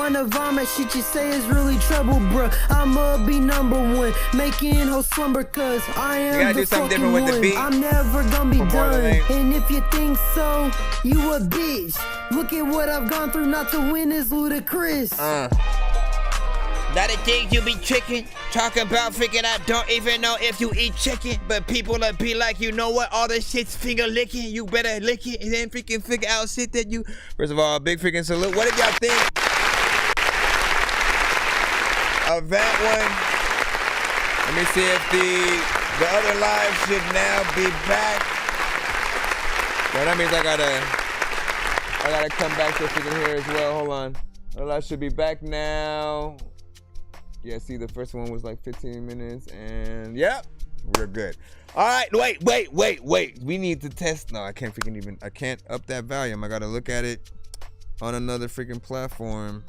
wanna vomit, shit you say is really trouble, bruh. I'ma be #1, making her slumber, cause I am the fucking one. I'm never gonna be done, and if you think so, you a bitch. Look at what I've gone through not to win is ludicrous. That the things you be tricking, talking about freaking I don't even know if you eat chicken, but people will be like, you know what, all this shit's finger licking, you better lick it and then freaking figure out shit that you. First of all, big freaking salute. What did y'all think of that one? Let me see if the other live should now be back. Well, that means I gotta come back to freaking here as well. Hold on. Other live should be back now. Yeah, see, the first one was like 15 minutes, and yep, we're good. All right, wait. We need to test. No, I can't up that volume. I gotta look at it on another freaking platform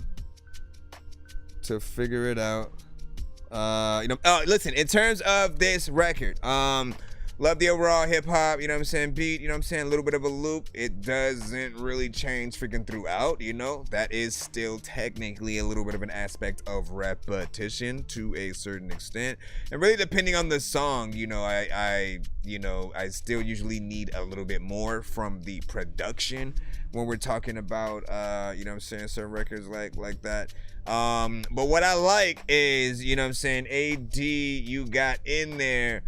to figure it out. Listen, in terms of this record, love the overall hip hop, you know what I'm saying, beat, you know what I'm saying, a little bit of a loop. It doesn't really change freaking throughout, you know. That is still technically a little bit of an aspect of repetition to a certain extent. And really depending on the song, you know, I still usually need a little bit more from the production when we're talking about you know what I'm saying, certain records like that. But what I like is, you know what I'm saying, AD, you got in there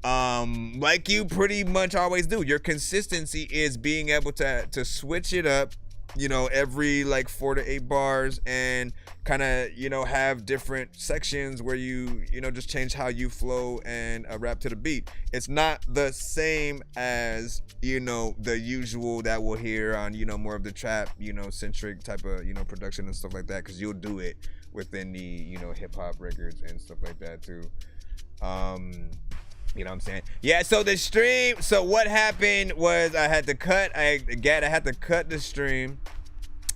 like you pretty much always do. Your consistency is being able to switch it up, you know, every like 4 to 8 bars, and kind of, you know, have different sections where you know, just change how you flow and rap to the beat. It's not the same as, you know, the usual that we'll hear on, you know, more of the trap, you know, centric type of, you know, production and stuff like that, because you'll do it within the, you know, hip hop records and stuff like that too. You know what I'm saying? Yeah, so the stream, so what happened was I had to cut the stream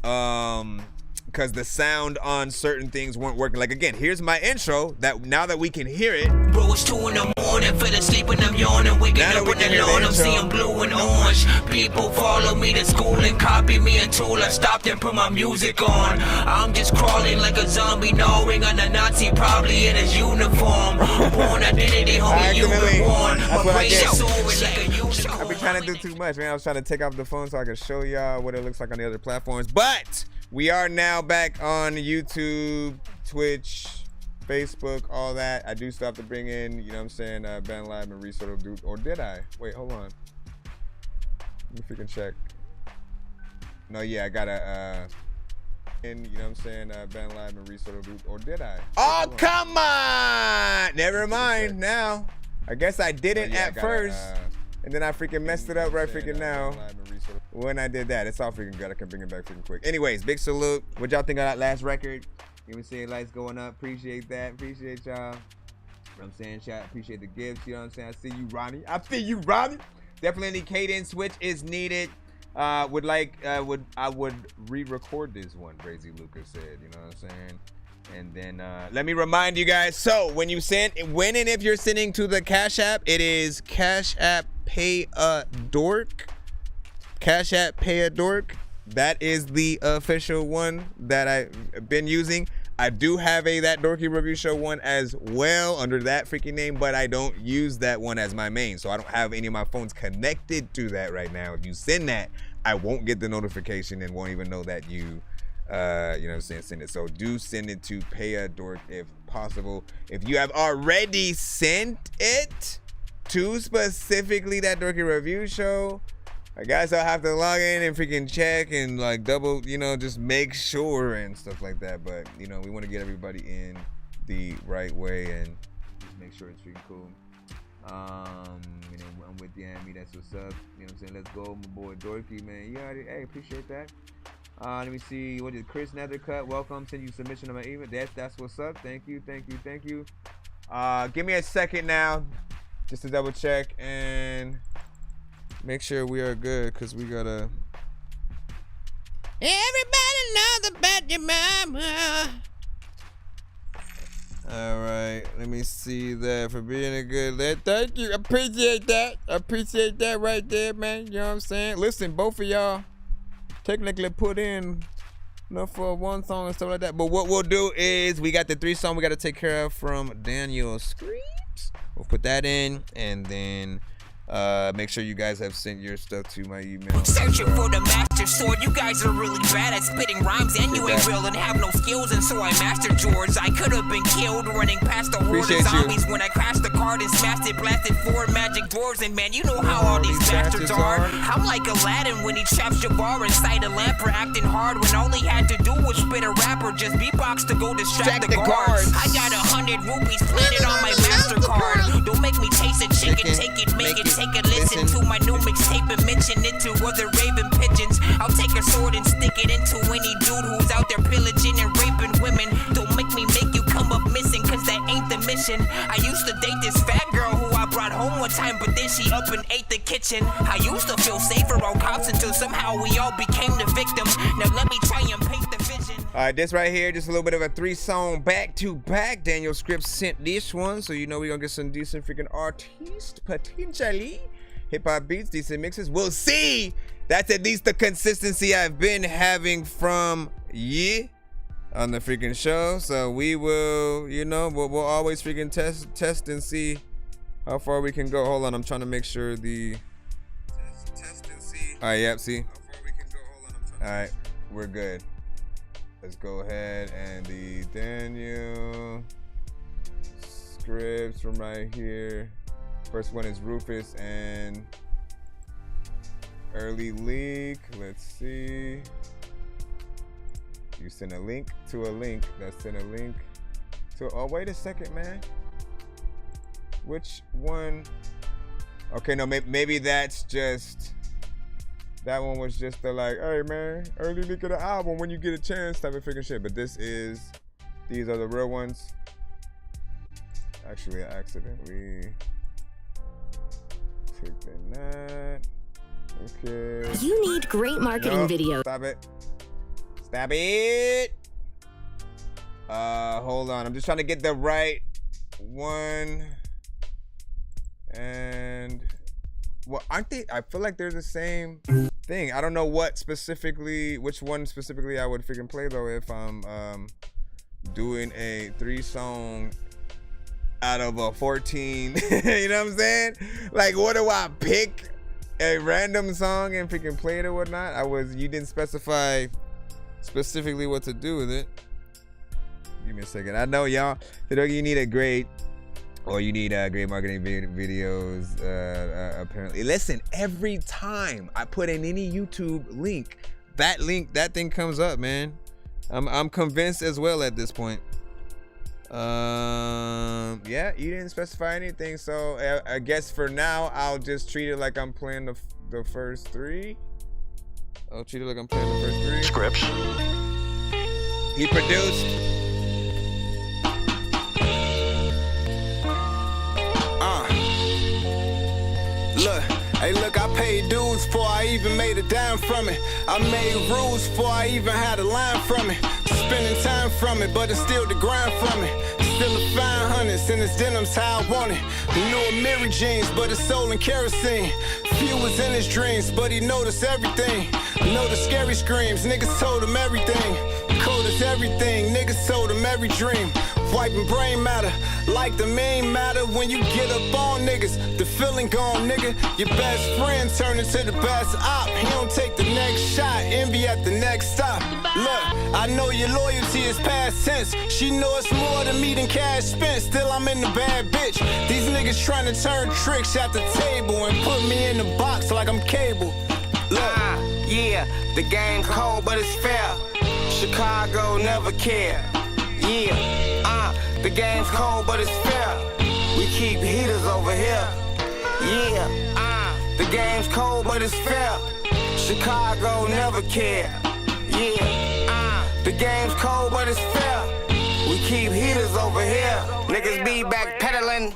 because the sound on certain things weren't working. Like, again, here's my intro that now that we can hear it. Bro, it's 2 in the morning, fell asleep and I'm yawning, waking up on the lawn, I'm seeing blue and orange. People follow me to school and copy me until I stopped and put my music on. I'm just crawling like a zombie, knowing I'm a Nazi, probably in his uniform. Born identity, homie, you were born. My brain is soaring like a unicorn. I've been trying to do too much, man. I was trying to take off the phone so I could show y'all what it looks like on the other platforms. But we are now back on YouTube, Twitch, Facebook, all that. I do still have to bring in, you know what I'm saying, Ben Live and Resort Dude. Or did I? Wait, hold on. Let me freaking check. No, yeah, I gotta, you know what I'm saying, Ben Live and Resort Dude. Or did I? Oh, come on! Never mind now. I guess I didn't at first. And then I freaking messed it up right freaking now. When I did that, it's all freaking good. I can bring it back freaking quick. Anyways, big salute. What y'all think of that last record? Give me seeing lights going up. Appreciate that. Appreciate y'all. You know what I'm saying? Chat. Appreciate the gifts. You know what I'm saying? I see you, Ronnie. I see you, Ronnie. Definitely cadence switch is needed. I would re-record this one, Crazy Lucas said. You know what I'm saying? And then let me remind you guys. So when and if you're sending to the Cash App, it is Cash App Pay a Dork. Cash App Pay a Dork. That is the official one that I've been using. I do have That Dorky Review Show one as well under that freaking name, but I don't use that one as my main. So I don't have any of my phones connected to that right now. If you send that, I won't get the notification and won't even know that you, you know what I'm saying, send it. So do send it to Pay a Dork if possible. If you have already sent it to specifically That Dorky Review Show, I guess I'll have to log in and freaking check and like double, you know, just make sure and stuff like that. But, you know, we want to get everybody in the right way and just make sure it's freaking cool. You know, I'm with Yami, that's what's up. You know what I'm saying? Let's go, my boy Dorky, man. You already, hey, appreciate that. Let me see, what is Chris Nethercutt? Welcome, send you submission of my email. That's what's up. Thank you. Give me a second now, just to double check and make sure we are good, because we gotta. Everybody knows about your mama. All right, let me see that for being a good lad. Thank you, appreciate that right there, man. You know what I'm saying? Listen, both of y'all technically put in for one song and stuff like that. But what we'll do is we got the 3 songs we got to take care of from Daniel Scripps. We'll put that in, and then make sure you guys have sent your stuff to my email. Searching for the master sword. You guys are really bad at spitting rhymes, and you ain't real and have no skills, and so I mastered yours. I could have been killed running past the horde of zombies when I crashed the card and smashed it, blasted 4 magic doors. And man, you know how all these bastards are. I'm like Aladdin when he traps Jabbar inside a lamp for acting hard, when all he had to do was spit a rap or just beatbox to go distract the guards. I got 100 rupees planted on my MasterCard. Don't make me taste a chicken, take it, make it, take a listen to my new mixtape and mention it to other raving pigeons. I'll take a sword and stick it into any dude who's out there pillaging and raping women. Don't make me make you come up missing, cause that ain't the mission. I used to date this fat girl who I brought home one time, but then she up and ate the kitchen. I used to feel safer on cops until somehow we all became the victim. Now let me try and paint the vision. Alright, this right here, just a little bit of a 3-song back-to-back. Daniel Scripps sent this one, so you know we're gonna get some decent freaking artists, potentially. Hip-hop beats, decent mixes. We'll see. That's at least the consistency I've been having from on the freaking show. So we will, you know, we'll always freaking test and see how far we can go. Hold on, I'm trying to make sure the test and see. All right, yep, see. How far we can go. Hold on, all right, we're good. Let's go ahead and the Daniel Scripps from right here. First one is Rufus and Early Leak. Let's see. You send a link to a link. That's send a link to. Oh, wait a second, man. Which one? Okay, no, maybe that's just. That one was just the like, hey man, early leak of the album when you get a chance type of freaking shit. But these are the real ones. Actually, I accidentally. That. Okay. You need great marketing videos. Stop it. Stop it. Hold on. I'm just trying to get the right one. And well, aren't they? I feel like they're the same thing. I don't know what specifically, which one specifically I would freaking play though if I'm doing a 3-song out of a 14. You know what I'm saying? Like, what do I pick? A random song and freaking play it or whatnot? You didn't specify specifically what to do with it. Give me a second. I know y'all, you need great marketing videos, apparently. Listen, every time I put in any YouTube link, that thing comes up, man. I'm convinced as well at this point. Yeah, you didn't specify anything, so I guess for now I'll just treat it like I'm playing the first 3. I'll treat it like I'm playing the first 3. Scripps. He produced. Look, I paid dues before I even made a dime from it. I made rules before I even had a line from it. Spending time from it, but it's still the grind from it. Still a fine hundreds, and it's denims how I want it. New Mary jeans, but it's soul and kerosene. Few was in his dreams, but he noticed everything. Know the scary screams, niggas told him everything. Cold as everything, niggas told him every dream. Wiping brain matter, like the main matter. When you get up on niggas, the feeling gone, nigga. Your best friend turn into the best op. He don't take the next shot, envy at the next stop. Look, I know your loyalty is past tense. She know it's more than me than cash spent. Still I'm in the bad bitch. These niggas trying to turn tricks at the table and put me in the box like I'm cable. Look, yeah, the game cold but it's fair. Chicago never care. Yeah. The game's cold, but it's fair. We keep heaters over here. Yeah. The game's cold, but it's fair. Chicago never care. Yeah. The game's cold, but it's fair. We keep heaters over here. Niggas be backpedaling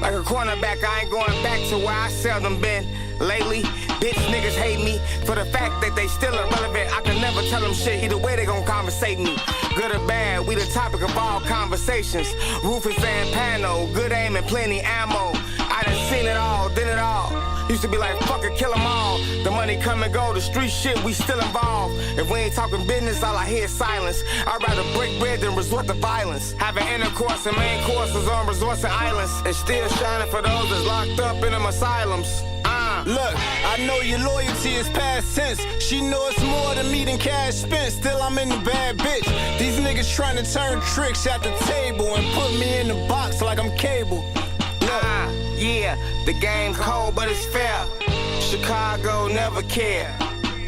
like a cornerback. I ain't going back to where I seldom been lately. Bitch niggas hate me for the fact that they still irrelevant. I can never tell them shit, either way they gon' conversate me. Good or bad, we the topic of all conversations. Rufus and Pano, good aim and plenty ammo. I done seen it all, did it all. Used to be like, fuck it, kill them all. The money come and go, the street shit, we still involved. If we ain't talking business, all I hear is silence. I'd rather break bread than resort to violence. Having intercourse and main courses on resorts and islands. And still shining for those that's locked up in them asylums. Look, I know your loyalty is past tense. She know it's more than me than cash spent. Still, I'm in the bad bitch. These niggas trying to turn tricks at the table and put me in the box like I'm cable. Yeah, the game cold, but it's fair. Chicago never care.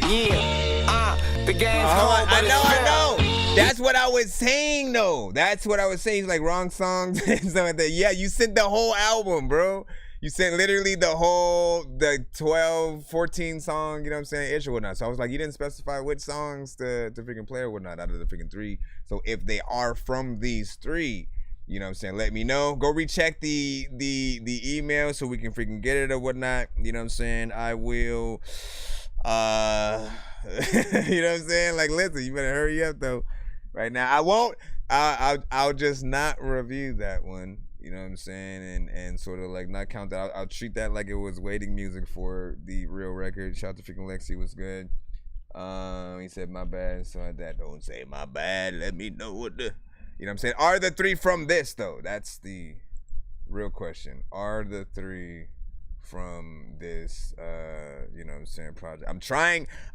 Yeah, the game's cold, but it's fair. I know. That's what I was saying, though. That's what I was saying. Like, wrong songs and stuff like that. Yeah, you sent the whole album, bro. You sent literally the 12, 14 song, you know what I'm saying, ish or whatnot. So I was like, you didn't specify which songs to freaking play or whatnot out of the freaking 3. So if they are from these 3, you know what I'm saying, let me know. Go recheck the email so we can freaking get it or whatnot. You know what I'm saying? I will, you know what I'm saying? Like, listen, you better hurry up, though. Right now, I won't. I'll just not review that one. You know what I'm saying? And sort of like not count that. I'll treat that like it was waiting music for the real record. Shout out to freaking Lexi, was good. He said my bad, so that don't say my bad. Let me know what the, you know what I'm saying? Are the 3 from this though? That's the real question. Are the 3 from this you know what I'm saying, project?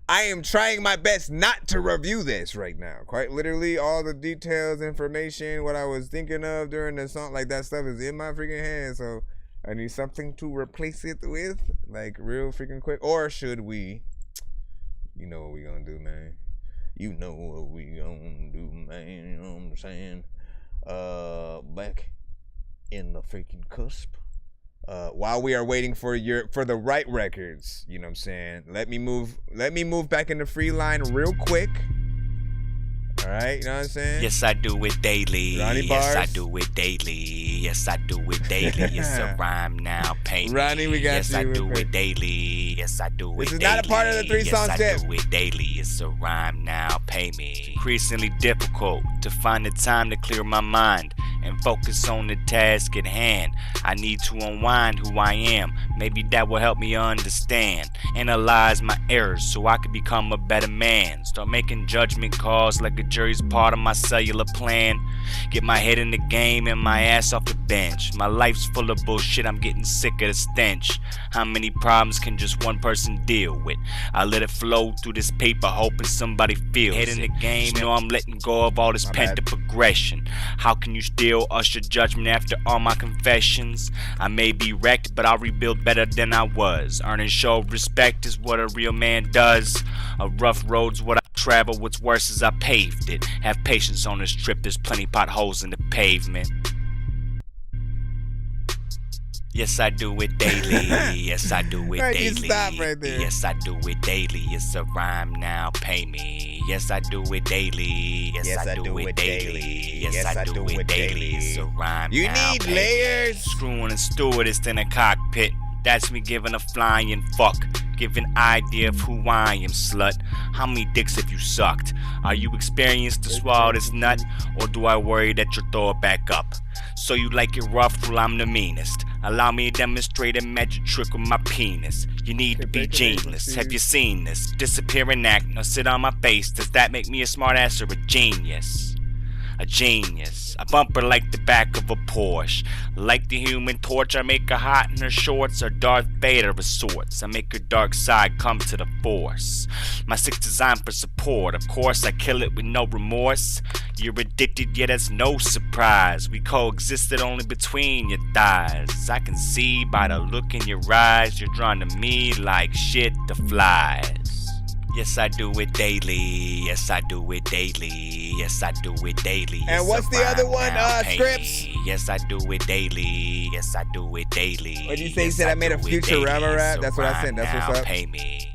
I am trying my best not to review this right now. Quite literally, all the details, information, what I was thinking of during the song, like that stuff is in my freaking head. So I need something to replace it with, like real freaking quick. Or should we, you know what we gonna do, man? You know what we gonna do, man. You know what I'm saying? Back in the freaking cusp. While we are waiting for the right records, you know what I'm saying? Let me move back into free line real quick. All right, you know what I'm saying? Yes, I do it daily. Ronnie yes, bars. I do it daily. Yes, I do it daily. It's a rhyme now. Pay me. Ronnie, we got yes, you. I do quick. it daily. Yes, I do it daily. This is not a part of the 3-song yes, tip. I do it daily. It's a rhyme now. Pay me. Increasingly difficult to find the time to clear my mind and focus on the task at hand. I need to unwind who I am. Maybe that will help me understand. Analyze my errors so I can become a better man. Start making judgment calls like a jury's part of my cellular plan. Get my head in the game and my ass off the bench. My life's full of bullshit, I'm getting sick of the stench. How many problems can just one person deal with? I let it flow through this paper, hoping somebody feels head in the game, know I'm letting go of all this pent-up aggression. How can you still usher judgment after all my confessions? I may be wrecked, but I'll rebuild better than I was. Earning show respect is what a real man does. A rough road's what I travel, what's worse is I paved it. Have patience on this trip, there's plenty potholes in the pavement. Yes, I do it daily. Yes, I do it daily. You stop right there. Yes, I do it daily. It's a rhyme now. Pay me. Yes, I do it daily. Yes, I do it daily. Yes, I do it daily. It's a rhyme now. You need layers. Screwing a stewardess in a cockpit. That's me giving a flying fuck. Give an idea of who I am, slut. How many dicks have you sucked? Are you experienced to swallow this nut? Or do I worry that you'll throw it back up? So you like it rough? Well, I'm the meanest. Allow me to demonstrate a magic trick with my penis. You need to be genius. Have you seen this? Disappear and act, now sit on my face. Does that make me a smart ass or a genius? A genius. A bumper like the back of a Porsche. Like the Human Torch, I make her hot in her shorts. Or Darth Vader of sorts. I make her dark side come to the force. My six designed for support. Of course, I kill it with no remorse. You're addicted, yeah, that's no surprise. We coexisted only between your thighs. I can see by the look in your eyes. You're drawn to me like shit to flies. Yes, I do it daily. Yes, I do it daily. Yes, I do it daily. And what's the other one, Scripts? Yes, I do it daily. Yes, I do it daily. What did you say? You said I made a future rapper rap? That's what I said. That's what's up. Pay me.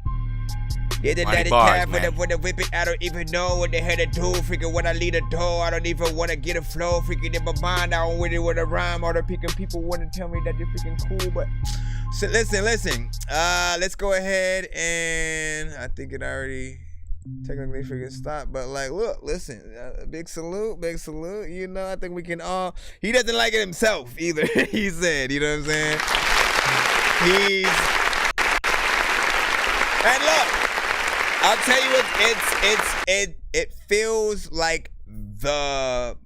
Yeah, the daddy cat for the whip it. I don't even know what they had to do. Freaking when I lead a door, I don't even want to get a flow. Freaking in my mind, I don't with it with a rhyme. All the freaking people want to tell me that they're freaking cool, but so listen. Let's go ahead and I think it already technically freaking stopped. But like, look, listen, big salute. You know, I think we can all. He doesn't like it himself either. He said, you know what I'm saying? And look, I'll tell you it feels like the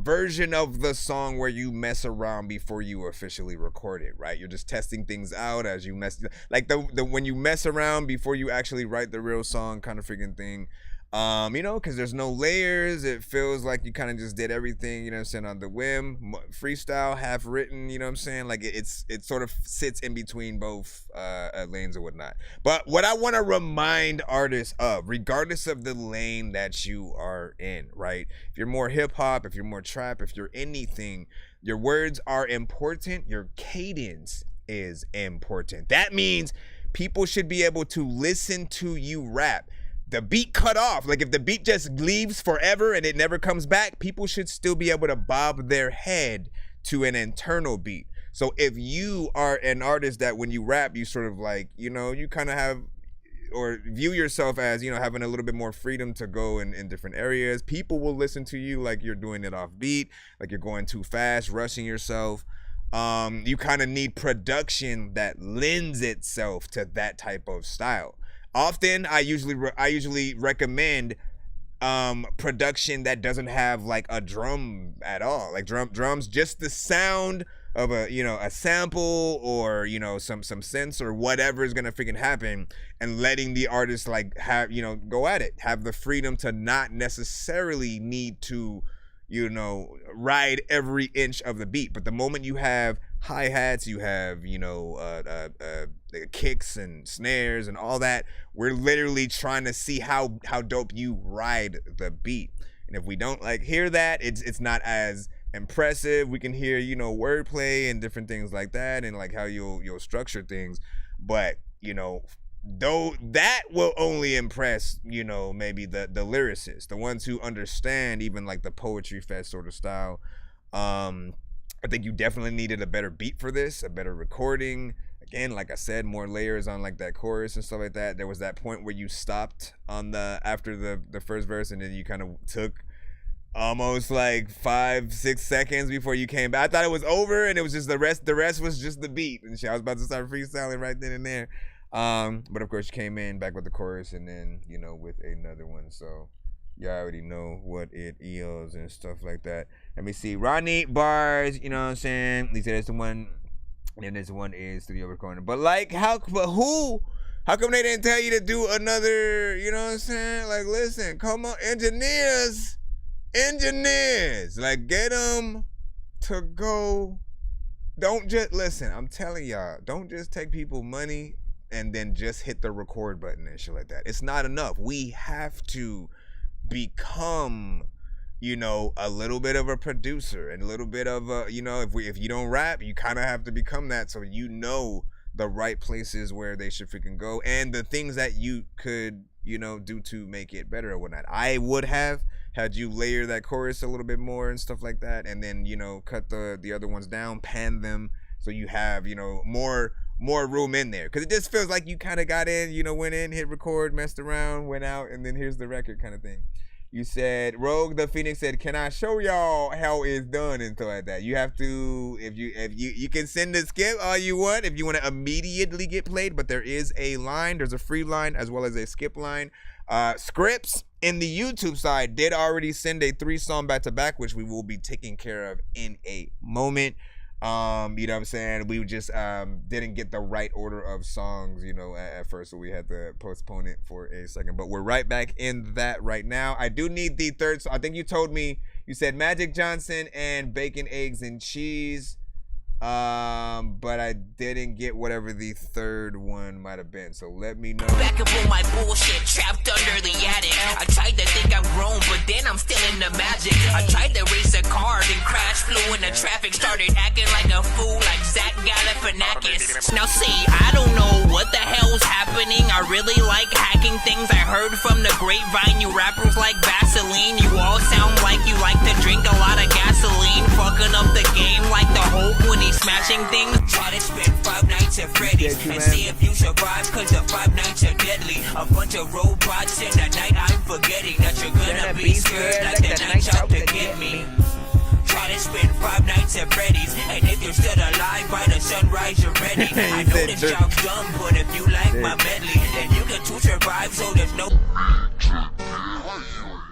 version of the song where you mess around before you officially record it, right? You're just testing things out as you mess, like the when you mess around before you actually write the real song kind of freaking thing. You know, because there's no layers. It feels like you kind of just did everything, you know what I'm saying, on the whim, freestyle, half written, you know what I'm saying? Like it sort of sits in between both lanes or whatnot. But what I want to remind artists of, regardless of the lane that you are in, right? If you're more hip hop, if you're more trap, if you're anything, your words are important. Your cadence is important. That means people should be able to listen to you rap. The beat cut off, like if the beat just leaves forever and it never comes back, people should still be able to bob their head to an internal beat. So if you are an artist that when you rap, you sort of like, you know, you kind of have or view yourself as, you know, having a little bit more freedom to go in different areas, people will listen to you like you're doing it off beat, like you're going too fast, rushing yourself. You kind of need production that lends itself to that type of style. Often, I usually recommend production that doesn't have like a drum at all, like drums, just the sound of a sample or some synths or whatever is gonna freaking happen, and letting the artist like have go at it, have the freedom to not necessarily need to ride every inch of the beat. But the moment you have hi-hats, you have kicks and snares and all that, we're literally trying to see how dope you ride the beat. And if we don't like hear that, it's not as impressive. We can hear wordplay and different things like that, and like how you'll structure things, but though that will only impress maybe the lyricists, the ones who understand even like the poetry fest sort of style. I think you definitely needed a better beat for this, a better recording. Again, like I said, more layers on like that chorus and stuff like that. There was that point where you stopped on after the first verse, and then you kind of took almost like 5-6 seconds before you came back. I thought it was over and it was just the rest was just the beat and shit. I was about to start freestyling right then and there. But of course you came in back with the chorus and then, with another one. So y'all already know what it is and stuff like that. Let me see. Ronnie Bars, you know what I'm saying? He said it's the one, and this one is studio recording. But like, how come they didn't tell you to do another, you know what I'm saying? Like, listen, come on, engineers, like get them to go. Don't just, listen, I'm telling y'all, don't just take people money and then just hit the record button and shit like that. It's not enough. We have to become a little bit of a producer and a little bit of a if you don't rap, you kind of have to become that, so the right places where they should freaking go and the things that you could do to make it better or whatnot. I would have had you layer that chorus a little bit more and stuff like that, and then cut the other ones down, pan them, so you have more room in there, because it just feels like you kind of got in, went in, hit record, messed around, went out, and then here's the record kind of thing. You said, Rogue the Phoenix said, can I show y'all how it's done and stuff like that? You have to, if you can send a skip all you want if you want to immediately get played, but there is a line, there's a free line as well as a skip line. Scripts in the YouTube side did already send a 3-song back-to-back, which we will be taking care of in a moment. You know what I'm saying? We just didn't get the right order of songs, at first, so we had to postpone it for a second. But we're right back in that right now. I do need the third song. I think you told me, you said Magic Johnson and Bacon, Eggs, and Cheese. But I didn't get whatever the third one might have been, so let me know. Back up on my bullshit, trapped under the attic. I tried to think I'm grown, but then I'm still in the magic. I tried to race a car, then crash, flew into traffic, started acting like a fool, like Zach Galifianakis. Now see, I don't know what the hell's happening. I really like hacking things. I heard from the grapevine, you rappers like Vaseline. You all sound like you like to drink a lot of gasoline, fucking up the game like the Hulk when he's smashing things. Try to spend 5 nights at Freddy's and see if you survive, cause the 5 nights are deadly. A bunch of robots in the night, I'm forgetting that you're gonna be scared like the night's out to get me. Try to spend 5 nights at Freddy's, and if you're still alive by the sunrise, you're ready. steady. I know this job's done, but if you like my medley, then you get to survive, so there's no.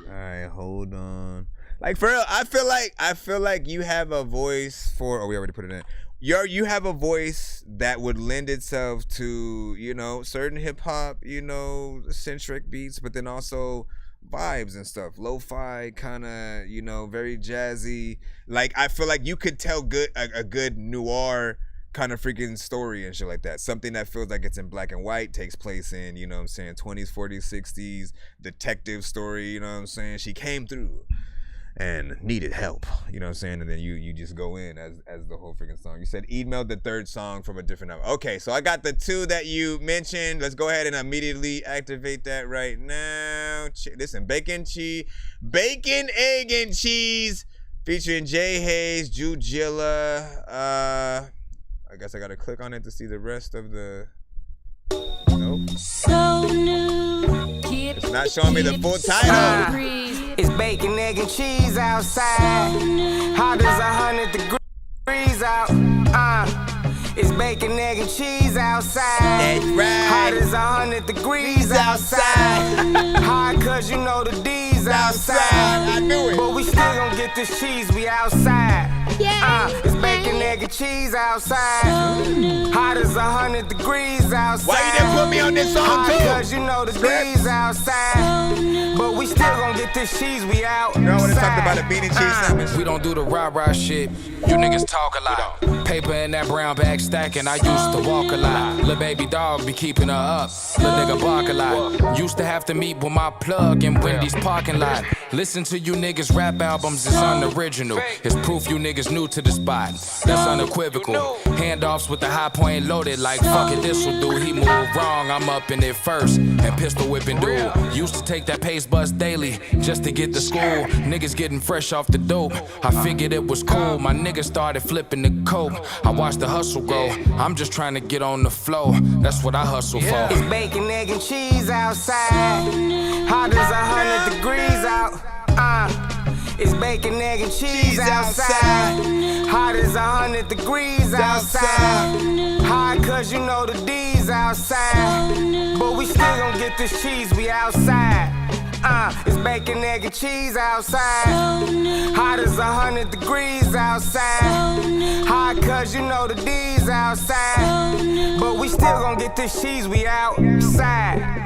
Alright, hold on. Like for real, I feel like you have a voice for. Oh, we already put it in. You have a voice that would lend itself to, you know, certain hip hop, you know, centric beats, but then also vibes and stuff, lo-fi kind of, you know, very jazzy. Like I feel like you could tell a good noir kind of freaking story and shit like that. Something that feels like it's in black and white, takes place in, you know what I'm saying, 20s, 40s, 60s, detective story, you know what I'm saying? She came through and needed help, you know what I'm saying? And then you just go in as the whole freaking song. You said emailed the third song from a different number. Okay, so I got the two that you mentioned. Let's go ahead and immediately activate that right now. Listen, bacon, egg, and cheese, featuring Jay Hayes, Jujilla. I guess I gotta click on it to see the rest of the. Nope. So new. It's not showing me the full title. It's bacon, egg, and cheese outside. Hot as 100 degrees out. It's bacon, egg, and cheese outside. That's right. Hot as 100 degrees outside. Hot cause you know the D's outside. I knew it. But we still gon' get this cheese, we outside. It's bacon, egg, and cheese outside. Hot as 100 degrees outside. Why you didn't put me on this song too? Cause you know the D's outside. But we still gon' get this cheese, we out. You know when they talked about a bean and cheese sandwich? We don't do the rah-rah shit. You niggas talk a lot. Paper in that brown bag stacking. I used to walk a lot. Lil' baby dog be keeping her up. Lil' nigga bark a lot. Used to have to meet with my plug in Wendy's parking lot. Listen to you niggas rap albums, it's unoriginal. It's proof you niggas new to the spot. That's unequivocal. Handoffs with the high point loaded like fuck it, this'll do. He moved wrong, I'm up in it first. And pistol whipping dude. Used to take that pace bus daily just to get to school. Niggas getting fresh off the dope. I figured it was cool. My niggas started flipping the coke. I watched the hustle grow. I'm just trying to get on the flow. That's what I hustle for. It's bacon, egg, and cheese outside. Hot as 100 degrees out. It's bacon, egg, and cheese outside. Hot as 100 degrees outside. Hot cause you know the D's outside. But we still gon' get this cheese, we outside. It's bacon, egg, and cheese outside. Hot as 100 degrees outside. Hot cause you know the D's outside. But we still gon' get this cheese, we outside.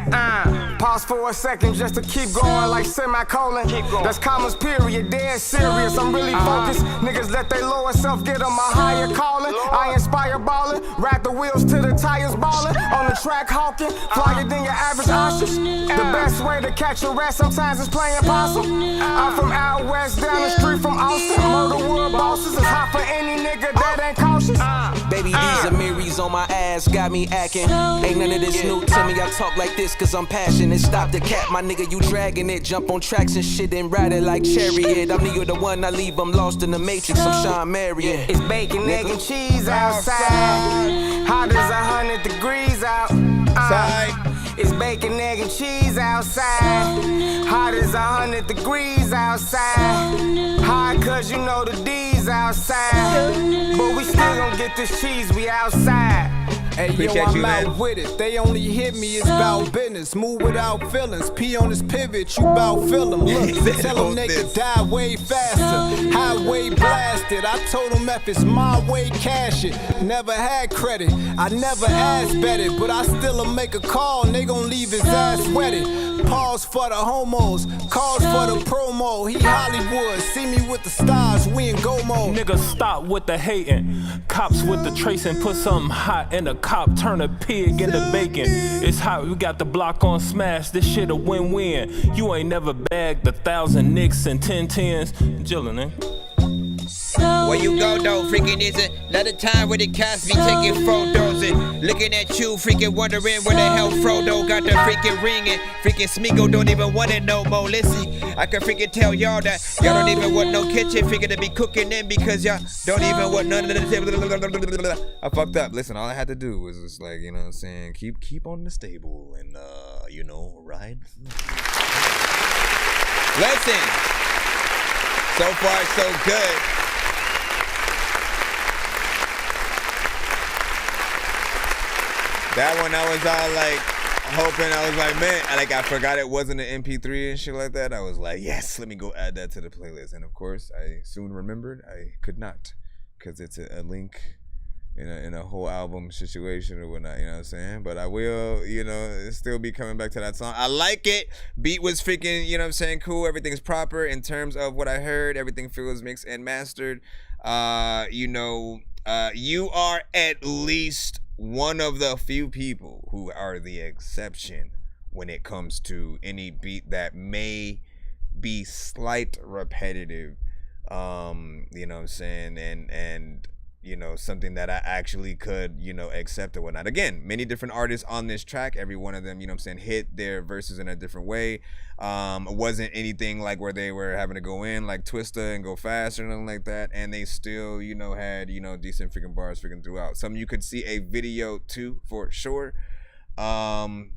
Pause for a second just to keep going like semicolon. That's commas period, dead serious, I'm really focused. Niggas let they lower self get on my higher calling. I inspire ballin', wrap the wheels to the tires ballin'. On the track hawking, flyer than your average ostrich. The best way to catch a rat sometimes is playing possum. I'm from out west, down the street from Austin. Murderwood bosses is hot for any nigga that ain't cautious. Baby, these Amiris on my ass got me acting. Ain't none of this new to me, I talk like this cause I'm passionate. Stop the cap, my nigga, you dragging it. Jump on tracks and shit and ride it like chariot. I'm the one I leave, I'm lost in the matrix, I'm Sean Marion. It's bacon, egg, and cheese outside. Hot as 100 degrees out. It's bacon, egg, and cheese outside. Hot as 100 degrees outside. Hot cause you know the D's outside. But we still gon' get this cheese, we outside. Hey, yo, I'm out with it. They only hit me, it's about business. Move without feelings. P on this pivot, you bout fill them. Look, tell them they could die way faster. Highway blasted. I told them if it's my way, cash it. Never had credit. I never asked betted. But I still'll make a call and they gon' leave his ass wetted. Pause for the homos, calls for the promo. He Hollywood, see me with the stars, we in go mode. Niggas stop with the hating, cops with the tracing. Put something hot in a cop, turn a pig into bacon. It's hot, we got the block on smash, this shit a win-win. You ain't never bagged 1,000 nicks and 10 tens. Chillin', eh? Where you go though, freaking is it another time where the cops be taking photos and looking at you, freaking wondering where the hell Frodo got the freaking ring and freaking Smeagol don't even want it no more. Listen, I can freaking tell y'all that y'all don't even want no kitchen freaking to be cooking in because y'all don't even want none of the. I fucked up. Listen, all I had to do was just like, you know what I'm saying, keep on the stable and you know, ride. Listen, so far so good. That one I was all like hoping, I was like, man, I forgot it wasn't an MP3 and shit like that. I was like, yes, let me go add that to the playlist. And of course, I soon remembered I could not, because it's a link in a whole album situation or whatnot, you know what I'm saying? But I will, still be coming back to that song. I like it. Beat was freaking, you know what I'm saying, cool. Everything's proper in terms of what I heard. Everything feels mixed and mastered. You are at least one of the few people who are the exception when it comes to any beat that may be slight repetitive, you know what I'm saying, and something that I actually could, accept or whatnot. Again, many different artists on this track, every one of them, you know what I'm saying, hit their verses in a different way. It wasn't anything like where they were having to go in like Twista and go fast or nothing like that, and they still, had, decent freaking bars freaking throughout. Some you could see a video too, for sure. And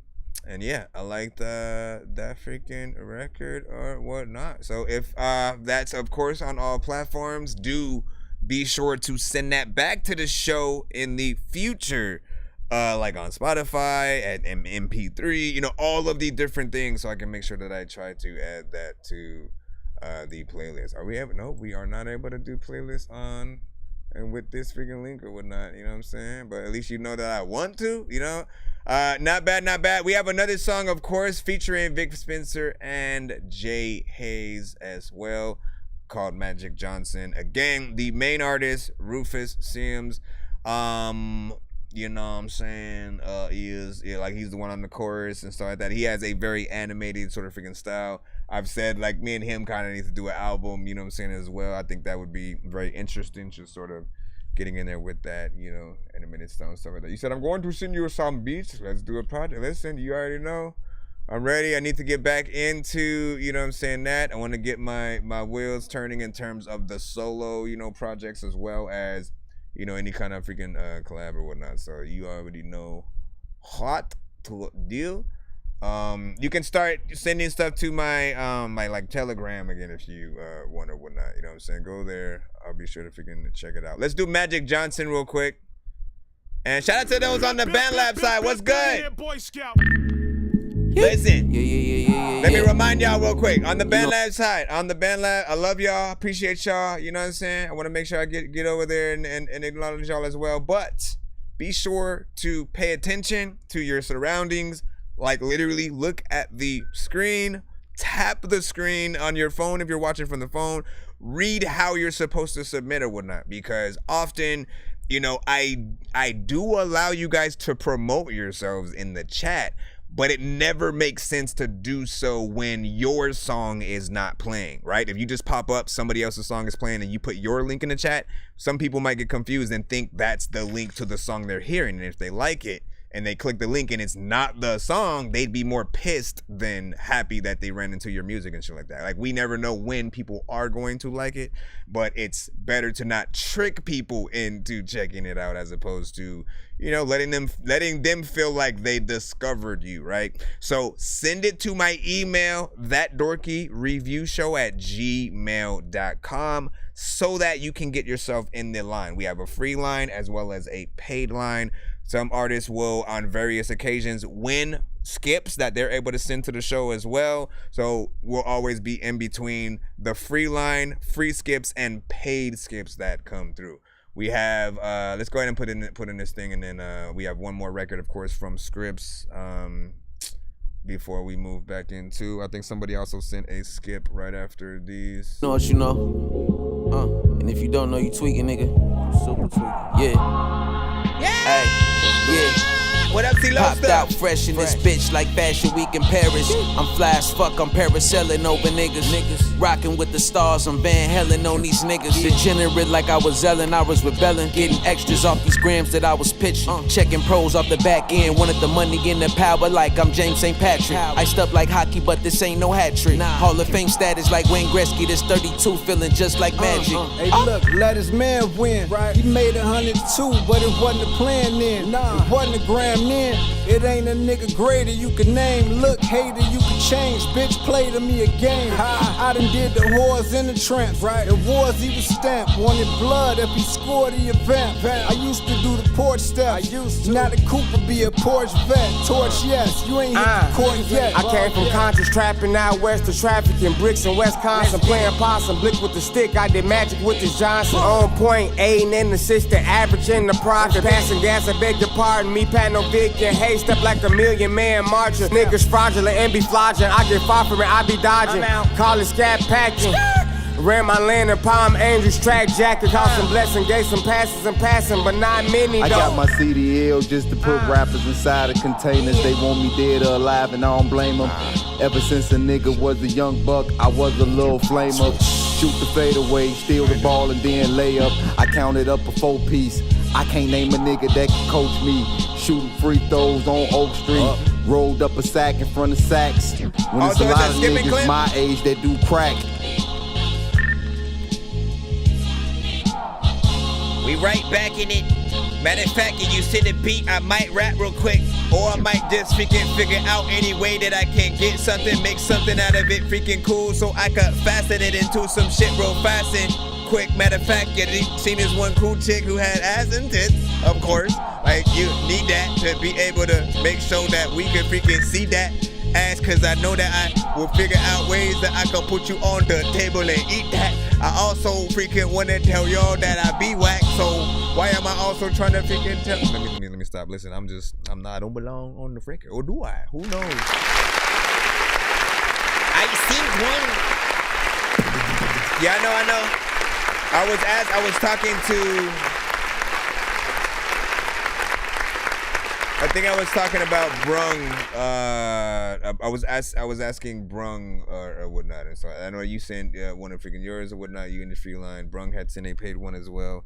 yeah, I liked that freaking record or whatnot. So if that's of course on all platforms, do be sure to send that back to the show in the future, like on Spotify, at MP3, all of the different things, so I can make sure that I try to add that to the playlist. We are not able to do playlists on and with this freaking link or whatnot, you know what I'm saying? But at least you know that I want to, not bad. We have another song, of course, featuring Vic Spencer and Jay Hayes as well, called Magic Johnson. Again, the main artist, Rufus Sims, you know what I'm saying, he's the one on the chorus and stuff like that. He has a very animated sort of freaking style. I've said, like, me and him kind of need to do an album, you know what I'm saying, as well. I think that would be very interesting, just sort of getting in there with that, animated style and stuff like that. You said, I'm going to send you some beats. Let's do a project. Listen, you already know. I'm ready. I need to get back into, you know what I'm saying, that. I want to get my wheels turning in terms of the solo, projects, as well as, any kind of freaking collab or whatnot. So you already know hot to deal. You can start sending stuff to my my like Telegram again if you want or whatnot. You know what I'm saying? Go there. I'll be sure to freaking check it out. Let's do Magic Johnson real quick. And shout out to those on the BandLab side. What's good? Boy Scout. Listen, let me Yeah. remind y'all real quick, on the BandLab side, I love y'all, appreciate y'all, you know what I'm saying? I want to make sure I get over there and acknowledge y'all as well, but be sure to pay attention to your surroundings, like literally look at the screen, tap the screen on your phone if you're watching from the phone, read how you're supposed to submit or whatnot, because often, I do allow you guys to promote yourselves in the chat, but it never makes sense to do so when your song is not playing, right? If you just pop up, somebody else's song is playing and you put your link in the chat, some people might get confused and think that's the link to the song they're hearing. And if they like it and they click the link and it's not the song, they'd be more pissed than happy that they ran into your music and shit like that. Like, we never know when people are going to like it, but it's better to not trick people into checking it out as opposed to, letting them feel like they discovered you, right? So send it to my email, thatdorkyreviewshow@gmail.com, so that you can get yourself in the line. We have a free line as well as a paid line. Some artists will, on various occasions, win skips that they're able to send to the show as well. So we'll always be in between the free line, free skips, and paid skips that come through. We have, let's go ahead and put in this thing, and then we have one more record, of course, from Scripps before we move back into. I think somebody also sent a skip right after these. Know what you know? And if you don't know, you tweaking, nigga. Super tweaking. Yeah. Hey, yeah. What up, C-Lo? Popped out fresh in this bitch like Fashion Week in Paris. I'm fly as fuck, I'm parasailing over niggas. Rocking with the stars, I'm Van Helen on these niggas. Degenerate like I was Ellen, I was rebelling. Getting extras off these grams that I was pitching. Checking pros off the back end, wanted the money and the power like I'm James St. Patrick. Iced up like hockey, but this ain't no hat trick. Hall of Fame status like Wayne Gretzky, this 32 feeling just like magic. Hey, look, let his man win. He made 102, but it wasn't a plan then. It wasn't a grand breaking in. It ain't a nigga greater you can name. Look, hater, you can change. Bitch, play to me a game. I done did the whores in the tramps, right? The wars he was stamped. Wanted blood if he scored the event. I used to do the porch steps. Now the Cooper be a porch vet. Torch, yes, you ain't hit the court yet. I came from conscious trapping out west to trafficking bricks in Wisconsin. Playing possum, blick with the stick. I did magic with this Johnson. On point, aiding and assistant, averaging the profit. Passing gas, I beg your pardon. Me, Pat, no Vic, and hey, step like a million man marcher. Niggas fraudulent and be flogging. I get far from it, I be dodging. Call it scat packing. Ran my land in Palm Angels, track jacket, cost some blessing, gave some passes and passing, but not many though. I got my CDL just to put rappers inside of containers. They want me dead or alive and I don't blame them. Ever since a nigga was a young buck, I was a little flamer. Shoot the fadeaway, steal the ball and then lay up. I counted up a 4-piece. I can't name a nigga that can coach me. Shooting free throws on Oak Street. Rolled up a sack in front of Saks. When it's a lot of niggas my age that do crack. We right back in it. Matter of fact, if you see the beat, I might rap real quick. Or I might just freaking figure out any way that I can get something, make something out of it freaking cool. So I could fasten it into some shit real fast and quick. Matter of fact, you seen this one cool chick who had ass and tits, of course. Like, you need that to be able to make sure that we can freaking see that ass, cause I know that I will figure out ways that I can put you on the table and eat that. I also freaking wanna tell y'all that I be whack, so why am I also trying to freaking tell? Let me stop. Listen, I don't belong on the freaking, or do I? Who knows? I see one. Yeah, I know. I was talking to. I think I was talking about Brung. I was asking Brung or whatnot, and so I know you sent one of freaking yours or whatnot. You industry line. Brung had sent a paid one as well.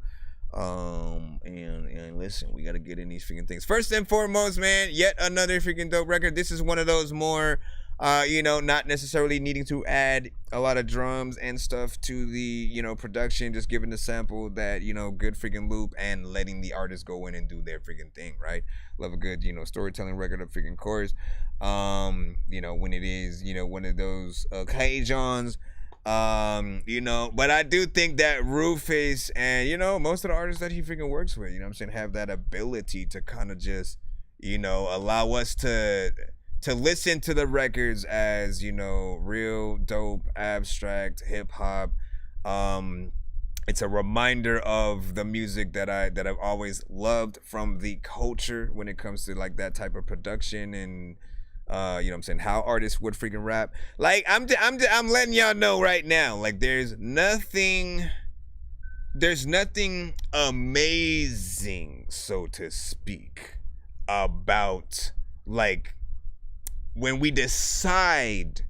And listen, we gotta get in these freaking things. First and foremost, man, yet another freaking dope record. This is one of those more, not necessarily needing to add a lot of drums and stuff to the, production, just giving the sample that, good freaking loop and letting the artist go in and do their freaking thing, right? Love a good, storytelling record of freaking chorus. When it is, one of those occasions, but I do think that Rufus and, most of the artists that he freaking works with, have that ability to kind of just, allow us to listen to the records as, real dope, abstract, hip hop. It's a reminder of the music that I've always loved from the culture when it comes to like that type of production and how artists would freaking rap. Like I'm letting y'all know right now, like there's nothing amazing, so to speak, about like when we decide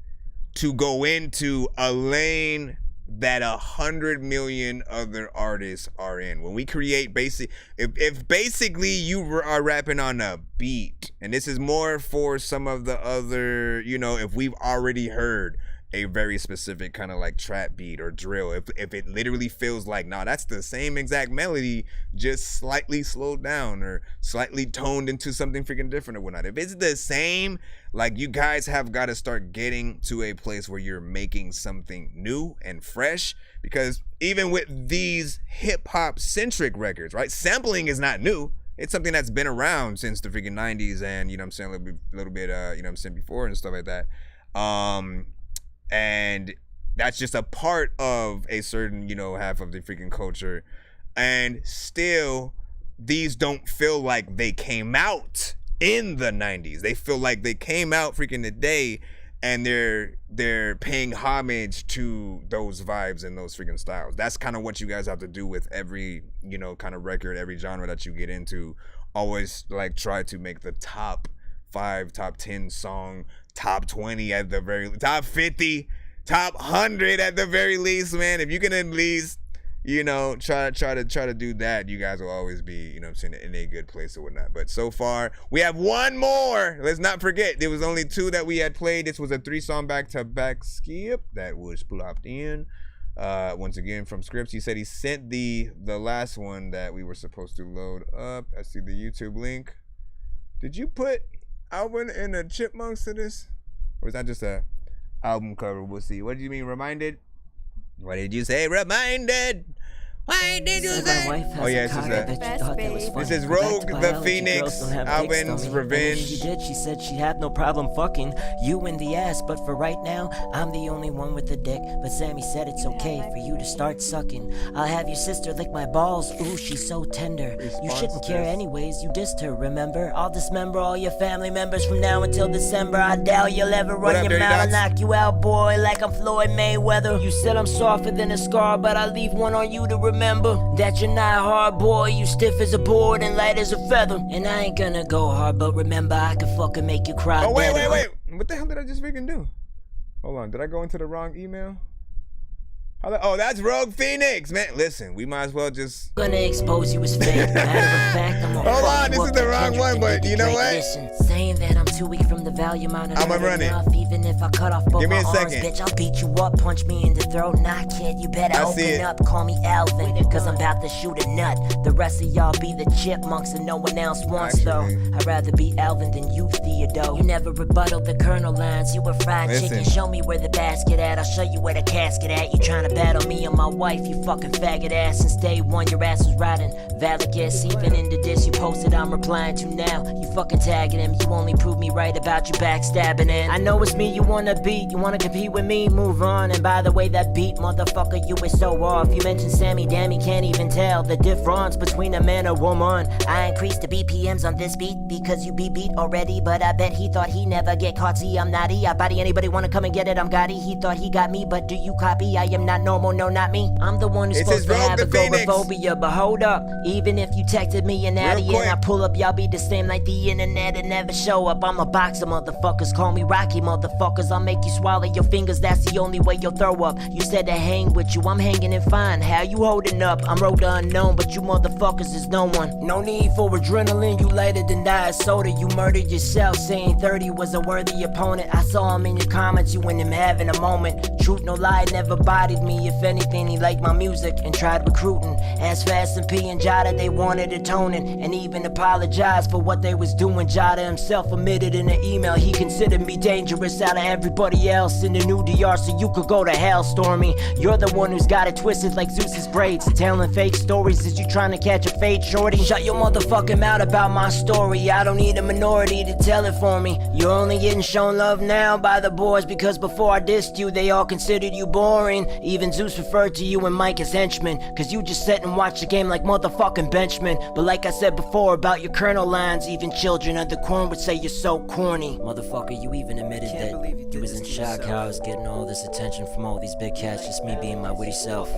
to go into a lane that 100 million other artists are in. When we create if basically you are rapping on a beat, and this is more for some of the other, if we've already heard a very specific kind of like trap beat or drill, if it literally feels like, nah, that's the same exact melody, just slightly slowed down or slightly toned into something freaking different or whatnot. If it's the same, like you guys have got to start getting to a place where you're making something new and fresh, because even with these hip hop centric records, right? Sampling is not new. It's something that's been around since the freaking 90s and, a little bit, before and stuff like that. And that's just a part of a certain, half of the freaking culture. And still, these don't feel like they came out in the 90s. They feel like they came out freaking today, and they're paying homage to those vibes and those freaking styles. That's kind of what you guys have to do with every, kind of record, every genre that you get into. Always like try to make the top 5, top 10 song, top 20 at the very, top 50, top 100 at the very least, man. If you can at least, try to do that, you guys will always be, in a good place or whatnot. But so far, we have one more. Let's not forget, there was only 2 that we had played. This was a 3-song back-to-back skip that was plopped in. Once again, from Scripps, he said he sent the last one that we were supposed to load up. I see the YouTube link. Did you put Alvin and the Chipmunks to this? Or is that just a album cover? We'll see. What did you mean, reminded? What did you say, reminded? Why did you say? Oh yeah, this is Rogue the Phoenix, Alvin's Revenge. She did. She said she had no problem fucking you in the ass, but for right now, I'm the only one with the dick. But Sammy said it's okay for you to start sucking. I'll have your sister lick my balls. Ooh, she's so tender. You shouldn't care anyways. You dissed her, remember? I'll dismember all your family members from now until December. I doubt you'll ever run your mouth. I'll knock you out, boy, like I'm Floyd Mayweather. You said I'm softer than a scar, but I leave one on you to remember that you're not hard, boy. You stiff as a board and light as a feather. And I ain't gonna go hard, but remember I can fucking make you cry. Oh wait. What the hell did I just freaking do? Hold on, did I go into the wrong email? Oh, that's Rogue Phoenix, man. Listen, we might as well just gonna expose you as fake. Matter of fact, I'm gonna hold on, this is the wrong one, but you know what? Listen, saying that I'm too weak from the value amount of I'ma run it. Even if I cut off both Give me my a arms, second. bitch, I'll beat you up, punch me in the throat. Nah, kid, you better open up, call me Alvin, cause I'm about to shoot a nut. The rest of y'all be the chipmunks and no one else wants though. I'd rather be Alvin than you, Theodore. You never rebutted the Colonel lines, you were fried chicken. Show me where the basket at, I'll show you where the casket at. You trying to battle me on my wife, you fucking faggot ass. Since day one, your ass was riding Valagast. Even in the diss you posted, I'm replying to now. You fucking tagging him, you only prove me right about you backstabbing. And I know it's me you wanna beat, you wanna compete with me, move on. And by the way, that beat, motherfucker, you is so off. You mentioned Sammy, damn, he can't even tell the difference between a man and a woman. I increased the BPMs on this beat because you be beat already, but I bet he thought he never get caught. See, I'm naughty, I body anybody wanna come and get it, I'm Gotti. He thought he got me, but do you copy? I am not normal, no, not me. I'm the one who's supposed to have agoraphobia, but hold up. Even if you texted me an addy and I pull up, y'all be the same like the internet and never show up. I'm a boxer, motherfuckers, call me Rocky, motherfuckers. I'll make you swallow your fingers, that's the only way you'll throw up. You said to hang with you, I'm hanging in fine. How you holding up? I'm road to unknown, but you motherfuckers is no one. No need for adrenaline, you lighter than diet soda. You murdered yourself, saying 30 was a worthy opponent. I saw him in your comments, you and him having a moment. Truth, no lie, never bodied me. If anything, he liked my music and tried recruiting. As Fast and P and Jada, they wanted atoning and even apologized for what they was doing. Jada himself admitted in an email he considered me dangerous out of everybody else in the new DR, so you could go to hell, Stormy. You're the one who's got it twisted like Zeus's braids. Telling fake stories as you trying to catch a fade, shorty. Shut your motherfucking mouth about my story. I don't need a minority to tell it for me. You're only getting shown love now by the boys because before I dissed you, they all considered you boring. Even Zeus referred to you and Mike as henchmen, cause you just sit and watch the game like motherfucking benchmen. But like I said before about your Colonel lines, even children of the corn would say you're so corny. Motherfucker, you even admitted that you was in shock how I was getting all this attention from all these big cats, just me being my witty self.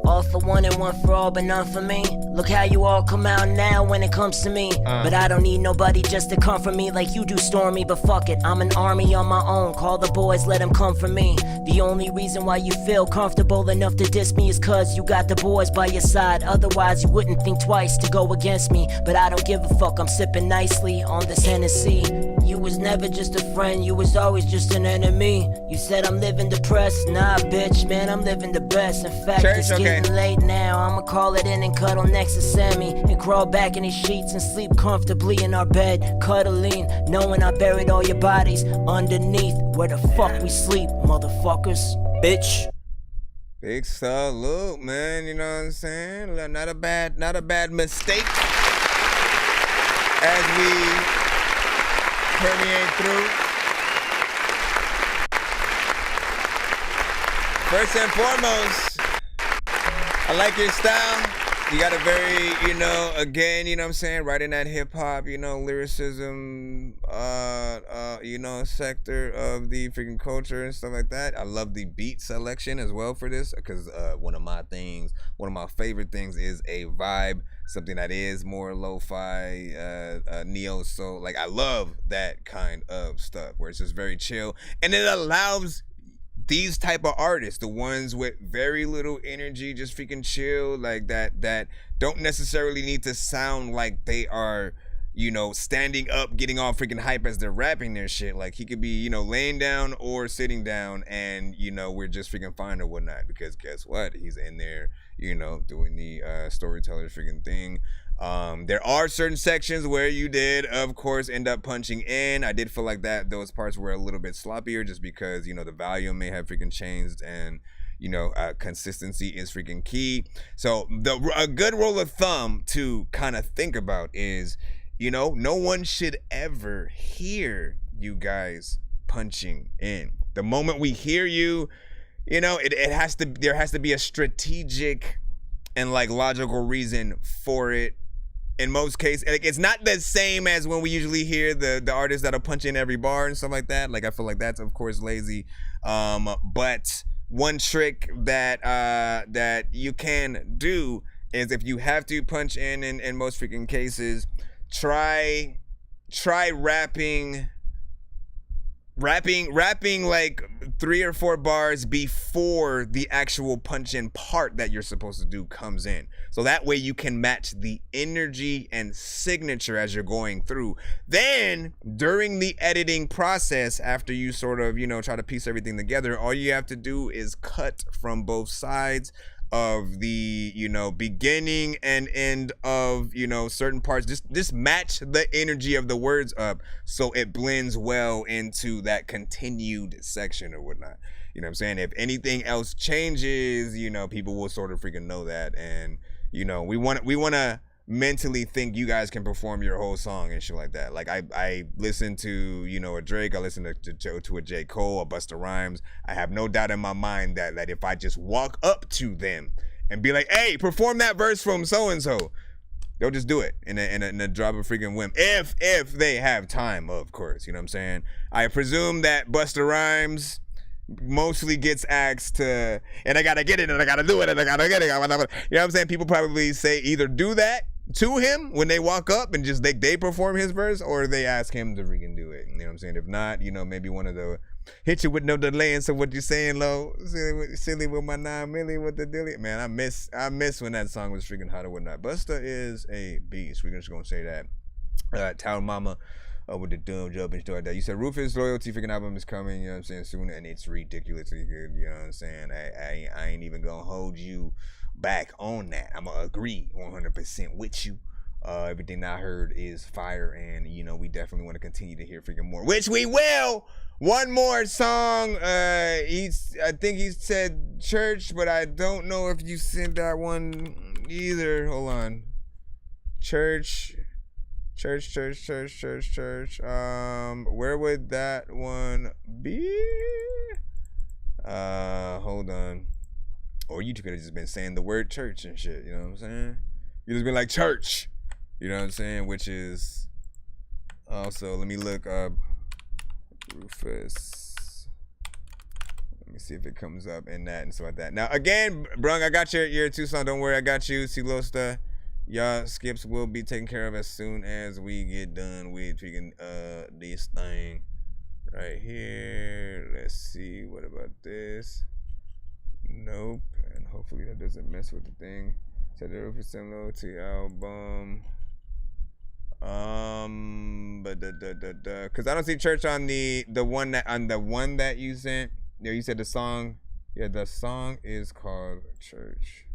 All for one and one for all, but none for me. Look how you all come out now when it comes to me. But I don't need nobody just to come for me like you do, Stormy. But fuck it, I'm an army on my own. Call the boys, let them come for me. The only reason why you feel comfortable enough to diss me is cause you got the boys by your side. Otherwise you wouldn't think twice to go against me. But I don't give a fuck, I'm sipping nicely on this Hennessy. You was never just a friend, you was always just an enemy. You said I'm living depressed, nah bitch, man, I'm living the best. In fact, it's getting late now, I'ma call it in and cuddle next to Sammy and crawl back in his sheets and sleep comfortably in our bed, cuddling, knowing I buried all your bodies underneath where the fuck we sleep, motherfuckers, bitch. Big salute, man, you know what I'm saying? Not a bad mistake as we permeate through. First and foremost, I like your style. You got a very, again, you know what I'm saying, right in that hip hop, lyricism, sector of the freaking culture and stuff like that. I love the beat selection as well for this because one of my favorite things is a vibe, something that is more lo-fi, neo soul. Like I love that kind of stuff where it's just very chill and it allows these type of artists, the ones with very little energy, just freaking chill, like that don't necessarily need to sound like they are you know, standing up, getting all freaking hype as they're rapping their shit. Like, he could be, you know, laying down or sitting down, and, you know, we're just freaking fine or whatnot. Because guess what? He's in there, you know, doing the storyteller freaking thing. There are certain sections where you did, of course, end up punching in. I did feel like those parts were a little bit sloppier just because, you know, the volume may have freaking changed, and, you know, consistency is freaking key. So a good rule of thumb to kind of think about is, you know, no one should ever hear you guys punching in. The moment we hear you, you know, there has to be a strategic and like logical reason for it. In most cases, like, it's not the same as when we usually hear the artists that'll punch in every bar and stuff like that. Like, I feel like that's, of course, lazy. But one trick that you can do is, if you have to punch in most freaking cases, try rapping like 3 or 4 bars before the actual punch in part that you're supposed to do comes in. So that way you can match the energy and signature as you're going through. Then during the editing process, after you sort of, you know, try to piece everything together, all you have to do is cut from both sides of the, you know, beginning and end of, you know, certain parts. Just match the energy of the words up so it blends well into that continued section or whatnot. You know what I'm saying? If anything else changes, you know, people will sort of freaking know that. And, you know, we want to mentally think you guys can perform your whole song and shit like that. Like, I listen to, you know, a Drake, I listen to a J. Cole, a Busta Rhymes. I have no doubt in my mind that if I just walk up to them and be like, hey, perform that verse from so-and-so, they'll just do it in a drop of freaking whim. If they have time, of course, you know what I'm saying? I presume that Busta Rhymes mostly gets asked to, and I gotta get it, and I gotta do it, and I gotta get it. You know what I'm saying? People probably say either do that to him when they walk up and just they perform his verse, or they ask him to freaking do it. You know what I'm saying? If not, you know, maybe one of the hit you with no delay. And so what you saying, low? Silly with my 9 milli with the dilly. Man, I miss when that song was freaking hot or whatnot. Busta is a beast. We're just gonna say that. Town Mama. With the dumb job and stuff like that. You said Rufus Loyalty freaking album is coming, you know what I'm saying, soon, and it's ridiculously good, you know what I'm saying? I ain't even gonna hold you back on that. I'm gonna agree 100% with you. Everything I heard is fire, and, you know, we definitely want to continue to hear freaking more, which we will. One more song. I think he said Church, but I don't know if you sent that one either. Hold on. Church. Where would that one be? Hold on. Or you could have just been saying the word church and shit, you know what I'm saying? You just been like church, you know what I'm saying? Which is also, let me look up Rufus. Let me see if it comes up in that and stuff like that. Now again, Brung, I got your Tucson, don't worry, I got you. Silosta. Y'all skips will be taken care of as soon as we get done with freaking this thing right here. Let's see, what about this? Nope. And hopefully that doesn't mess with the thing. Set the Rufus Low to album. But cause I don't see Church on the one that you sent. Yeah, you said the song. Yeah, the song is called Church.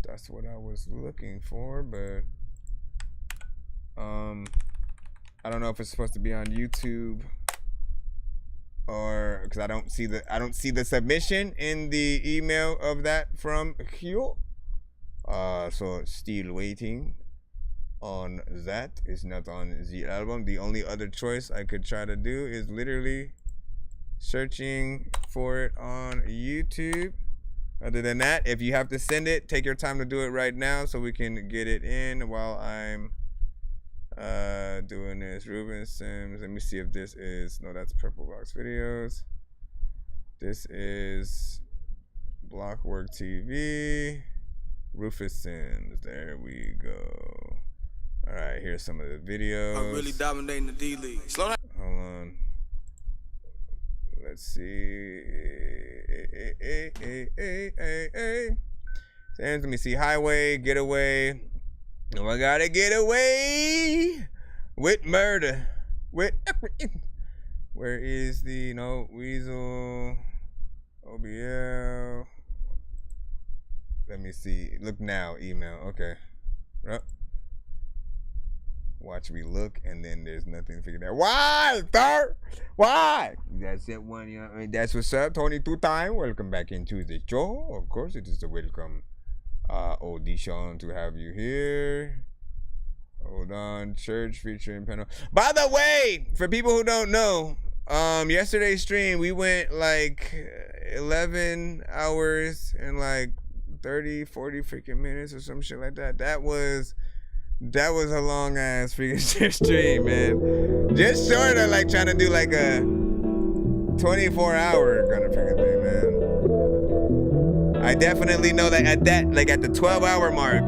That's what I was looking for, but I don't know if it's supposed to be on YouTube or because I don't see the submission in the email of that from Hugh. So still waiting on that. It's not on the album. The only other choice I could try to do is literally searching for it on YouTube. Other than that, if you have to send it, take your time to do it right now so we can get it in while I'm doing this. Ruben Sims. Let me see if this is, no, that's Purple Box Videos. This is Blockwork TV. Rufus Sims. There we go. All right, here's some of the videos. I'm really dominating the D League. Slow down. Hold on. Let's see. Let me see. Highway, Getaway. No, I gotta get away with murder. Where is the Weasel OBL? Let me see. Look now. Email. Okay. Watch me look, and then there's nothing figured out. Why, sir? Why? That's it. One. That's what's up. Tony 2 time. Welcome back into the show. Of course, it is a welcome audition to have you here. Hold on. Church featuring panel. By the way, for people who don't know, yesterday's stream we went like 11 hours and like 30, 40 freaking minutes or some shit like that. That was a long ass freaking stream, man. Just sort of like trying to do like a 24-hour kind of freaking thing, man. I definitely know that at the 12-hour mark,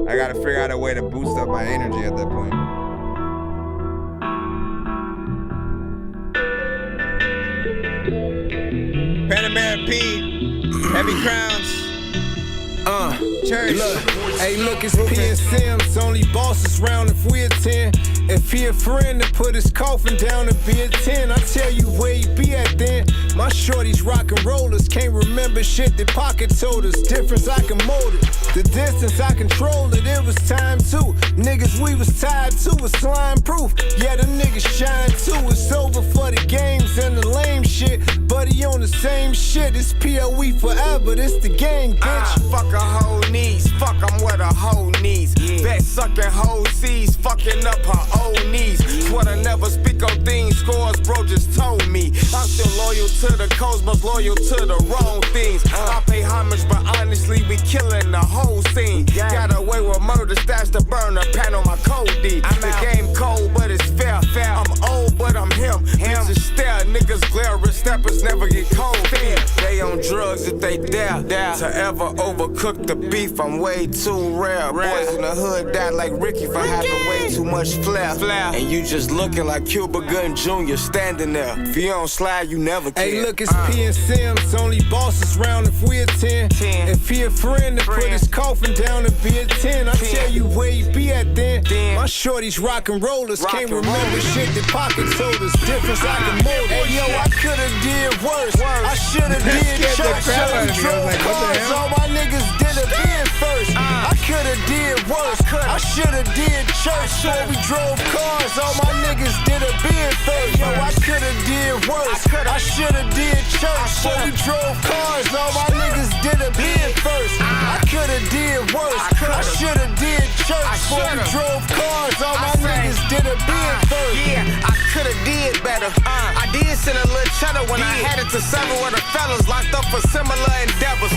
I gotta figure out a way to boost up my energy at that point. Panamera P, Heavy Crowns. Church. Look, it's P and Sims. Only bosses round if we attend. If he a friend to put his coffin down and be a 10, I tell you where he be at then. My shorties rockin' rollers, can't remember shit that pocket told us. Difference I can mold it, the distance I control it. It was time too. Niggas we was tied to was slime proof. Yeah, the niggas shine too. It's over for the games and the lame shit. Buddy on the same shit. It's POE forever. This the game, bitch. Fuck a hoe knees, fuck 'em with a hoe knees. Bet sucking hoe seas, fucking up her old knees. Swear to never speak on things, scores bro just told me. I'm still loyal to the cause, but loyal to the wrong things. I pay homage, but honestly, we killing the whole scene. Got away with murder, stashed the burner, pan on my code D. The game cold, but it's fair. I'm old, but I'm him. Bitches stare, niggas glare, steppers never get cold. They on drugs if they dare to ever overcook the beef. I'm way too rare. Boys in the hood die like Ricky for having way too much flair. And you just looking like Cuba Gooding Jr. standing there. If you don't slide, you never can. Hey, look, it's P and Sims. Only bosses round if we attend. If he a friend to put his coffin down and be a 10, I tell you where he be at then. My shorties rockin' rollers, can't remember shit that pocket told us. Difference I can mold. Hey, yo, I coulda did worse. I shoulda did church. Shoulda drove cars. All my niggas did a bid first. I coulda did worse. I shoulda did church. So we drove cars. All my niggas did a bid first. Yo, I coulda did worse. I shoulda did church. So we drove cars. All my niggas did a bid first. I coulda did worse. I shoulda did church. So we drove cars. All my niggas did a bid first. Yeah, I coulda did better. I did send a little cheddar when I had it to several of the fellas locked up for similar endeavors.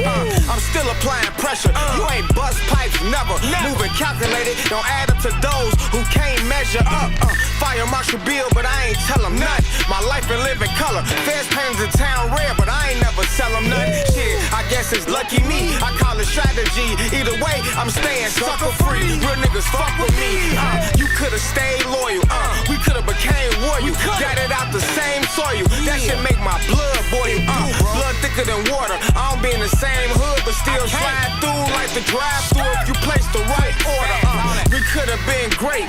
I'm still applying pressure. You ain't bust pipes, never. Moving calculated, don't add up to those who can't measure up. Fire Marshal Bill, but I ain't tell them nothing. My life in living color. Feds paint the town red, but I ain't never sell them nothing. Shit, I guess it's lucky me. I call it strategy. Either way, I'm staying sucker free. Real niggas fuck with me. You could've stayed loyal. We could've became warrior. Got it out the same soil. That shit make my blood boil. Blood thicker than water. I don't be in the same hood, but still slide through like the drive-thru if you place the right order. We could've been great,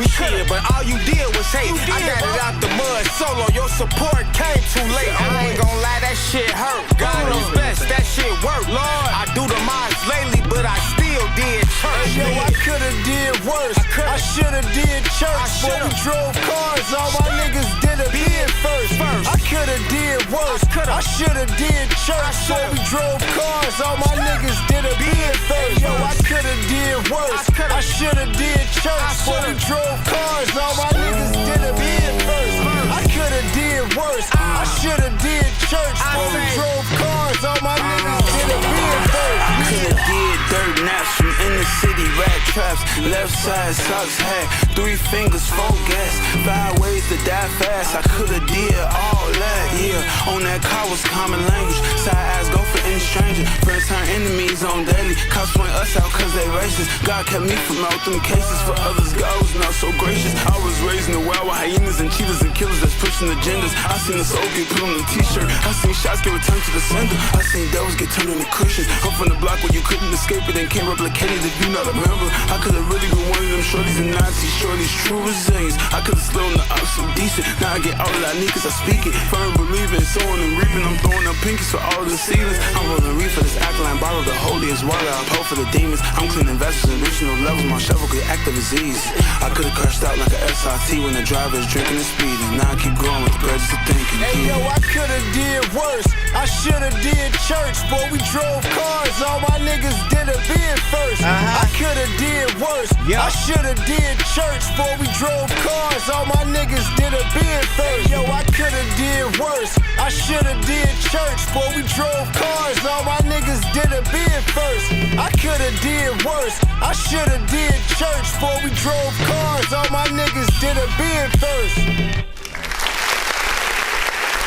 but all you did was hate. I got it out the mud solo. Your support came too late. I ain't gon' lie, that shit hurt. God knows best, that shit work. Lord, I do the mods lately, but I still did church. Yo, I coulda did worse. I shoulda did church. But we drove cars. All my niggas did a bid first. I coulda did worse. I shoulda did church. So we drove cars. All my niggas did a bid first. Yo, I coulda did worse. I shoulda did church. So we drove cars. All my niggas did a bid first. I coulda did worse. I shoulda did church. So we drove cars. All my niggas did a bid first. I coulda did dirt naps from inner city rat traps. Left side socks hat, 3 fingers, 4 gas. 5 ways to die fast. I coulda did all that. Yeah, on that car was common language. Side eyes go for any stranger. Friends turn enemies on daily. Cops point us out cause they racist. God kept me from out them cases. For others, God was not so gracious. I was raised in the wild with hyenas and cheetahs and killers that's pushing agendas. I seen the soul get put on the t-shirt. I seen shots get returned to the sender. I seen devils get turned into Christians. I'm from the block where you couldn't escape it and can't replicate it if you not a member. I could've really been one of them shorties and Nazis, shorties, true resilience. I could've slowed the up so decent. Now I get all that I need cause I speak it. Firm believing, sowing and reaping. I'm throwing up pinkies for all the ceilings. I'm rolling reefer, this alkaline bottle, the holiest water. I pull for the demons. I'm cleaning vessels and reaching no levels. My shovel could active as easy. I could've crashed out like a SRT when the driver's drinking and speeding. Now I keep going with the grudges of thinking. Hey yo, I could've did worse. I should've did church. Boy, we drove cars. All my niggas did a bid first. I could've did worse. I should've did church. Boy, we drove cars. All my niggas did a bid first. Yo, I could've did worse. I should've did church. Boy, we drove cars. All my niggas did a bid first. I could've did worse. I should've did church. Boy, we drove cars. All my niggas did a bid first.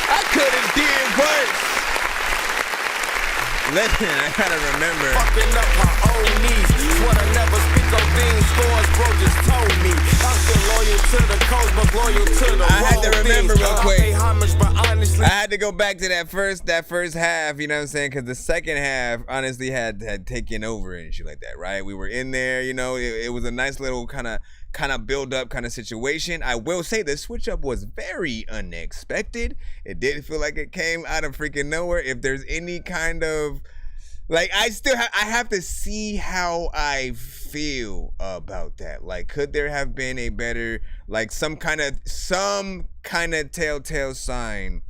I could've did worse. Listen, I gotta remember. Fucking up my own knees. Swear I never speak on things stores bro just told me. I'm still loyal to the cause, but loyal to the I had to remember real quick. I pay homage, but honestly, I had to go back to that first half, you know what I'm saying? Because the second half, honestly, had taken over and shit like that, right? We were in there, you know, it was a nice little kind of build up kind of situation. I will say the switch up was very unexpected. It didn't feel like it came out of freaking nowhere. If there's any kind of like, I have to see how I feel about that. Like, could there have been a better, like some kind of telltale sign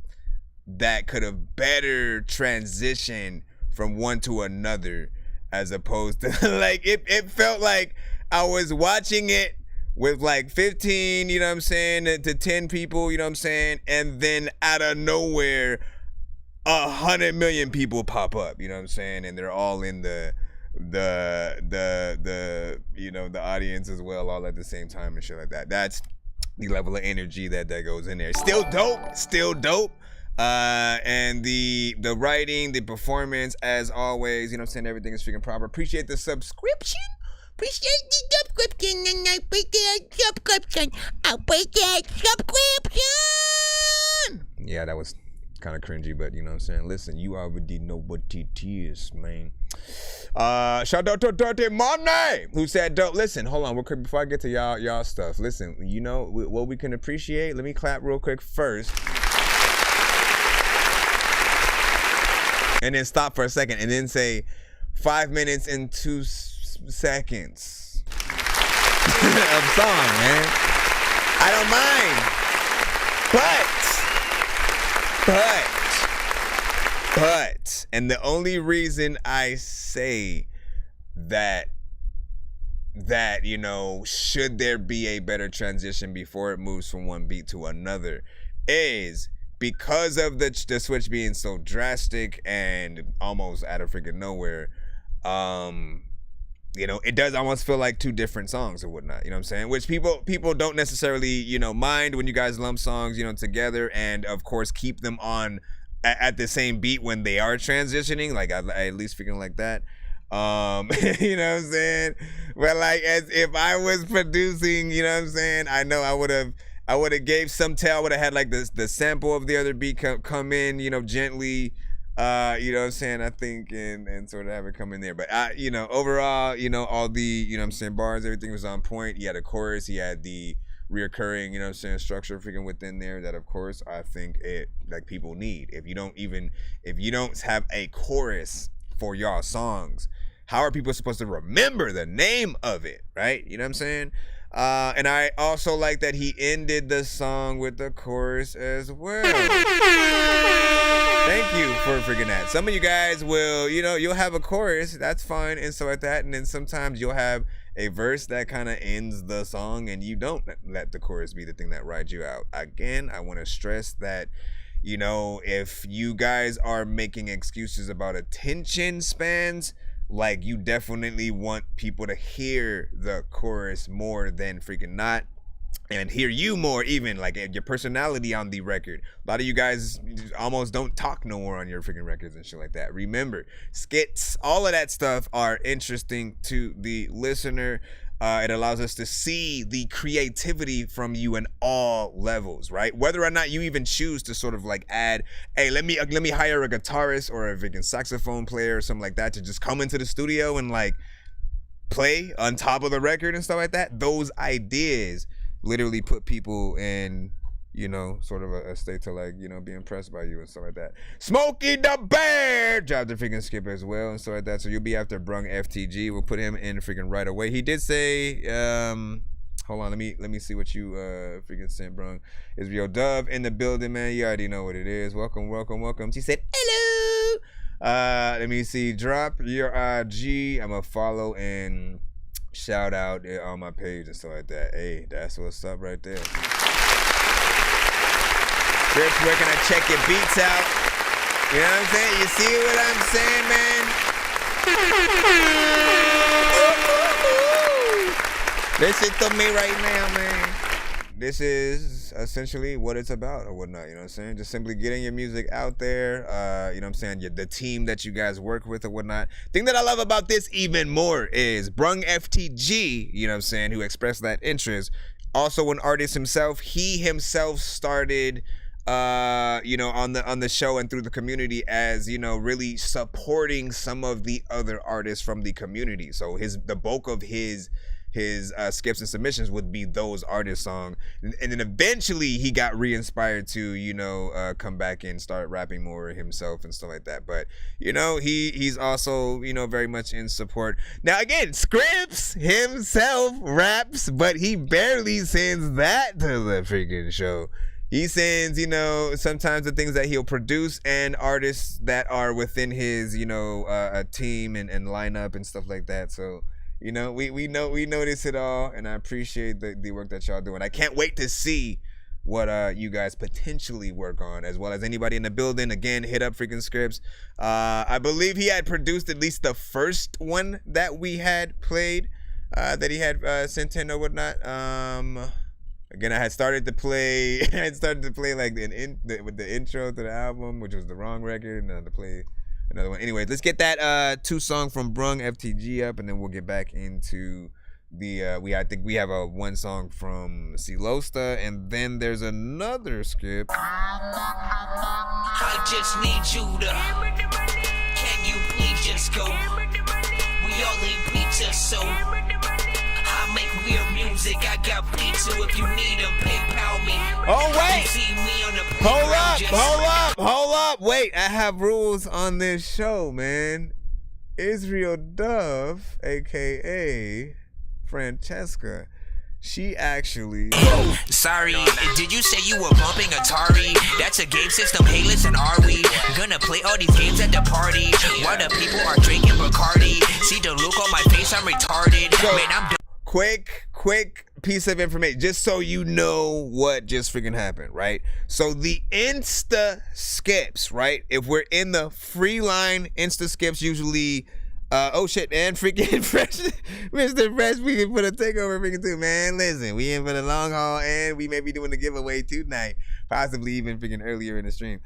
that could have better transitioned from one to another, as opposed to like it felt like I was watching it with like 15, you know what I'm saying, to 10 people, you know what I'm saying, and then out of nowhere 100 million people pop up, you know what I'm saying, and they're all in the you know, the audience as well, all at the same time and shit like that. That's the level of energy that goes in there. Still dope. And the writing, the performance, as always, you know what I'm saying, everything is freaking proper. Appreciate the subscription. Appreciate the subscription, and I appreciate subscription. I appreciate subscription. Yeah, that was kind of cringy, but you know what I'm saying. Listen, you already know what it is, man. Shout out to Dirty Money, who said, "Dope." Listen, hold on, real quick before I get to y'all stuff. Listen, you know what we can appreciate. Let me clap real quick first, and then stop for a second, and then say 5 minutes and 2 seconds of song, man. I don't mind, but, and the only reason I say that, you know, should there be a better transition before it moves from one beat to another, is because of the switch being so drastic and almost out of freaking nowhere. You know, it does almost feel like two different songs or whatnot, you know what I'm saying? Which people don't necessarily, you know, mind when you guys lump songs, you know, together, and of course keep them on at the same beat when they are transitioning, like I at least freaking like that. You know what I'm saying? But like, as if I was producing, you know what I'm saying, I know I would have gave some tell, would have had like the sample of the other beat come in, you know, gently, you know what I'm saying, I think, and sort of have it come in there. But you know, overall, you know, all the, you know what I'm saying, bars, everything was on point. He had a chorus, he had the reoccurring, you know what I'm saying, structure freaking within there that, of course, I think it, like, people need. If you don't have a chorus for y'all songs, how are people supposed to remember the name of it, right? You know what I'm saying? And I also like that he ended the song with the chorus as well. Thank you for freaking that. Some of you guys will, you know, you'll have a chorus, that's fine, and so like that, and then sometimes you'll have a verse that kind of ends the song, and you don't let the chorus be the thing that rides you out. Again, I want to stress that, you know, if you guys are making excuses about attention spans, like, you definitely want people to hear the chorus more than freaking not, and hear you more, even like your personality on the record. A lot of you guys almost don't talk no more on your freaking records and shit like that. Remember, skits, all of that stuff are interesting to the listener. It allows us to see the creativity from you in all levels, right? Whether or not you even choose to sort of like add, hey, let me hire a guitarist or a freaking saxophone player or something like that to just come into the studio and like play on top of the record and stuff like that, those ideas literally put people in, you know, sort of a state to like, you know, be impressed by you and stuff like that. Smokey the Bear dropped the freaking skip as well and stuff like that. So you'll be after Brung FTG. We'll put him in freaking right away. He did say, hold on, let me see what you freaking sent, Brung. Israel Dove in the building, man. You already know what it is. Welcome, welcome, welcome. She said, hello. Let me see. Drop your IG. I'm gonna follow and shout out it on my page and stuff like that. Hey, that's what's up right there. Chris, where can I check your beats out? You know what I'm saying? You see what I'm saying, man? Listen to me right now, man. This is essentially what it's about or whatnot, you know what I'm saying? Just simply getting your music out there, you know what I'm saying? The team that you guys work with or whatnot. Thing that I love about this even more is Brung FTG, you know what I'm saying, who expressed that interest. Also an artist himself. He himself started, you know, on the show and through the community as, you know, really supporting some of the other artists from the community. So the bulk of his skips and submissions would be those artist songs, and then eventually he got re-inspired to, you know, come back and start rapping more himself and stuff like that. But you know, he's also, you know, very much in support. Now again, Scripps himself raps, but he barely sends that to the freaking show. He sends, you know, sometimes the things that he'll produce and artists that are within his, you know, a team and lineup and stuff like that. So you know, we notice it all, and I appreciate the work that y'all doing. I can't wait to see what you guys potentially work on, as well as anybody in the building. Again, hit up freaking Scripps. I believe he had produced at least the first one that we had played, that he had sent in or whatnot. Again, I had started to play like with the intro to the album, which was the wrong record, and to play another one. Anyways, let's get that 2 song from Brung FTG up, and then we'll get back into the I think we have a 1 song from Silosta, and then there's another skip. I just need you to, can you please just go? We all need pizza, so I make weird music. I got beats, so if you need them, PayPal me. Oh wait, see me on the hold up, wait, I have rules on this show, man. Israel Dove, aka Francesca, she actually... Sorry, did you say you were bumping Atari? That's a game system, hey listen, are we gonna play all these games at the party while the people are drinking Bacardi? See the look on my face, I'm retarded. Man, I'm quick piece of information, just so you know what just freaking happened, right? So the Insta skips, right? If we're in the free line, Insta skips usually, oh shit, man, freaking Fresh, Mr. Fresh, we can put a takeover freaking too, man. Listen, we in for the long haul, and we may be doing the giveaway tonight, possibly even freaking earlier in the stream.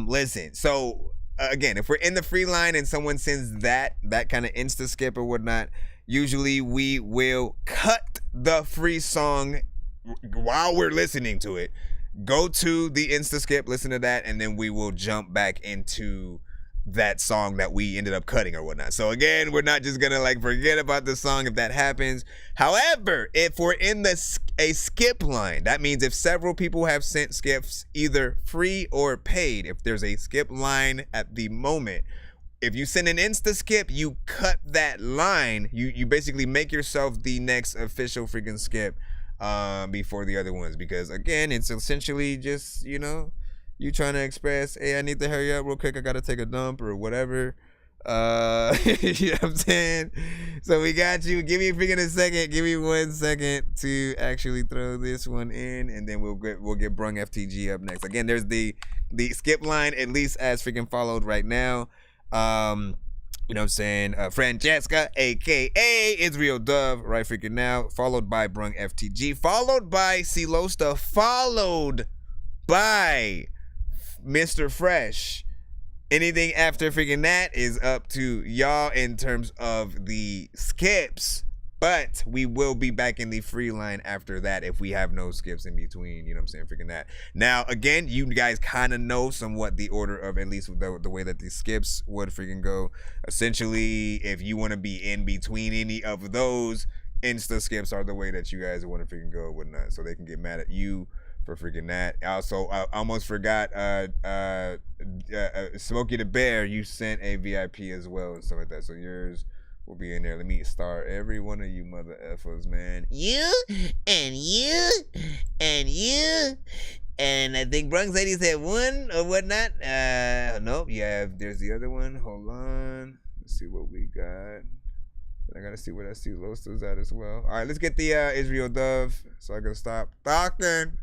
Listen, so again, if we're in the free line and someone sends that kind of Insta skip or whatnot, usually we will cut the free song while we're listening to it, go to the Insta skip, listen to that, and then we will jump back into that song that we ended up cutting or whatnot. So again, we're not just gonna like forget about the song if that happens. However, if we're in a skip line, that means if several people have sent skips, either free or paid, if there's a skip line at the moment, if you send an Insta skip, you cut that line. You basically make yourself the next official freaking skip before the other ones, because again, it's essentially just, you know, you trying to express, hey, I need to hurry up real quick, I gotta take a dump or whatever. You know what I'm saying? So we got you. Give me freaking a second. Give me 1 second to actually throw this one in, and then we'll get Brung FTG up next. Again, there's the skip line, at least as freaking followed right now. You know what I'm saying? Francesca, aka Israel Dove, right freaking now, followed by Brung FTG, followed by Silosta, followed by Mr. Fresh. Anything after freaking that is up to y'all in terms of the skips. But we will be back in the free line after that if we have no skips in between, you know what I'm saying, freaking that. Now, again, you guys kind of know somewhat the order of at least the way that these skips would freaking go. Essentially, if you want to be in between any of those, insta skips are the way that you guys want to freaking go and whatnot. So they can get mad at you for freaking that. Also, I almost forgot, Smokey the Bear, you sent a VIP as well and stuff like that. So yours will be in there. Let me star every one of you mother effers, man. You and you and you. And I think Bronx Lady said one or whatnot. Nope. Yeah, there's the other one. Hold on. Let's see what we got. I gotta see where that C Loster's at as well. All right, let's get the Israel Dove. So I can stop talking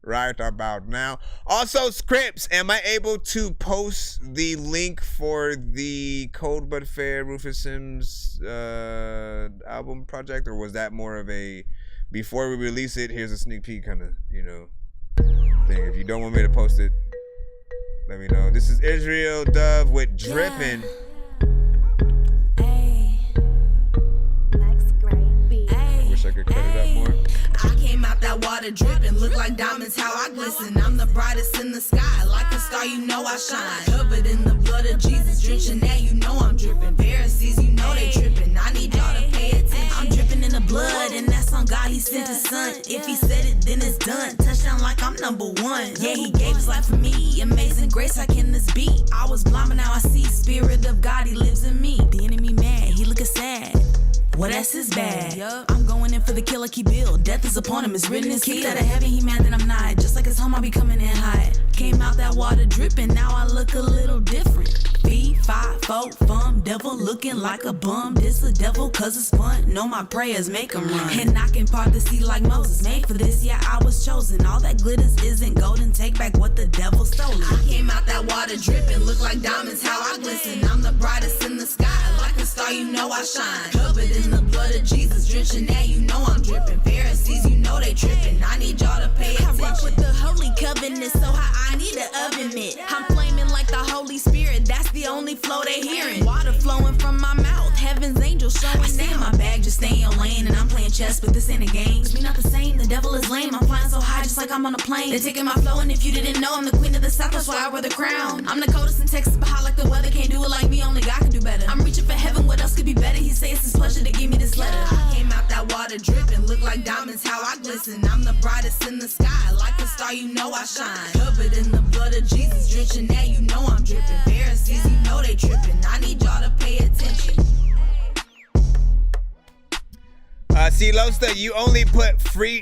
right about now. Also, scripts. Am I able to post the link for the Cold But Fair Rufus Sims album project, or was that more of a before we release it, here's a sneak peek kind of, you know, thing? If you don't want me to post it, let me know. This is Israel Dove with Drippin'. I wish I could cut it up more. I came out that water dripping, look like diamonds how I glisten. I'm the brightest in the sky, like a star you know I shine. Covered in the blood of Jesus, drenching that you know I'm dripping. Pharisees, you know they tripping, I need y'all to pay attention. I'm dripping in the blood, and that's on God, he sent his son. If he said it, then it's done. Touchdown like I'm number one. Yeah, he gave his life for me, amazing grace, how can this be? I was blind, but now I see, Spirit of God, he lives in me. The enemy mad, he looking sad. Well, that's his bad. I'm going in for the kill like he built. Death is upon him, it's written in his key. Out of heaven, he mad that I'm not. Just like his home, I'll be coming in hot. Came out that water dripping, now I look a little different. B5 fum, devil looking like a bum. This a devil cause it's fun. Know my prayers make him run. And I can part the sea like Moses. Made for this, yeah, I was chosen. All that glitters isn't golden. Take back what the devil stole. I came out that water dripping, look like diamonds how I glisten. I'm the brightest in the sky, like a star you know I shine. Covered in the blood of Jesus, drenching that you know I'm dripping. Pharisees, you know they tripping. I need y'all to pay attention. I rock with the holy covenant, so I need an oven mitt. I'm flaming like the Holy Spirit, that's the only flow they hearing. Water flowing from my mouth, heaven's angels showing down. I stay in my bag, just stay in your lane, and I'm playing chess, but this ain't a game. We not the same, the devil is lame. I'm flying so high, just like I'm on a plane. They're taking my flow, and if you didn't know, I'm the queen of the south, that's why I wear the crown. I'm the coldest in Texas, but hot like the weather. Can't do it like me, only God can do better. I'm reaching for heaven, what else could be better? He says it's his pleasure to give me this letter. I came out that water dripping, look like diamonds how I glisten. I'm the brightest in the sky, like a star you know I shine. Covered in the blood of Jesus, drenching that you know I'm dripping. Pharisees, you know they tripping. I need y'all to pay attention. See, Losta, you only put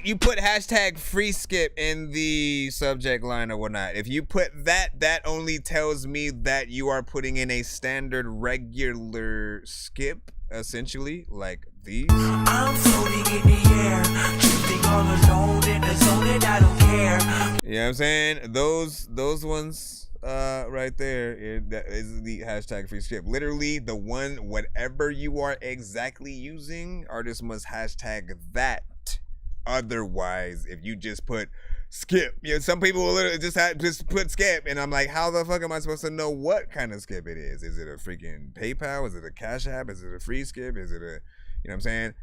you put hashtag free skip in the subject line or whatnot. If you put that, that only tells me that you are putting in a standard regular skip, essentially, like these. I'm floating in the air, drifting all alone in the zone and I don't care. You know what I'm saying? Those ones right there, that is the hashtag free skip. Literally the one, whatever you are exactly using, artists must hashtag that. Otherwise, if you just put skip, you know, some people will literally just put skip, and I'm like, how the fuck am I supposed to know what kind of skip it is? Is it a freaking PayPal? Is it a Cash App? Is it a free skip? Is it a, you know what I'm saying?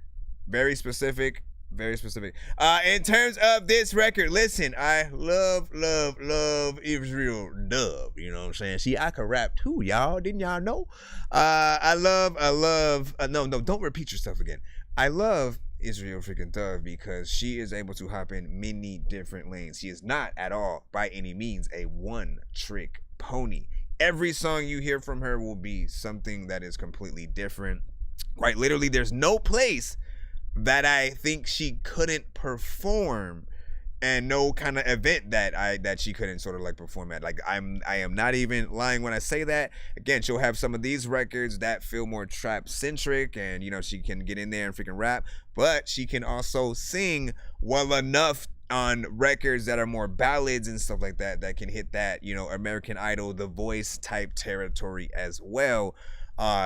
Very specific. Very specific. In terms of this record, listen, I love Israel Dove. You know what I'm saying? See, I can rap too, y'all. Didn't y'all know? I love, no, don't repeat yourself again. I love Israel freaking Dove because she is able to hop in many different lanes. She is not at all, by any means, a one-trick pony. Every song you hear from her will be something that is completely different. Right? Literally, there's no place that I think she couldn't perform, and no kind of event that she couldn't sort of like perform at. Like I am not even lying when I say that. Again, she'll have some of these records that feel more trap centric, and you know, she can get in there and freaking rap, but she can also sing well enough on records that are more ballads and stuff like that, that can hit that, you know, American Idol, The Voice type territory as well.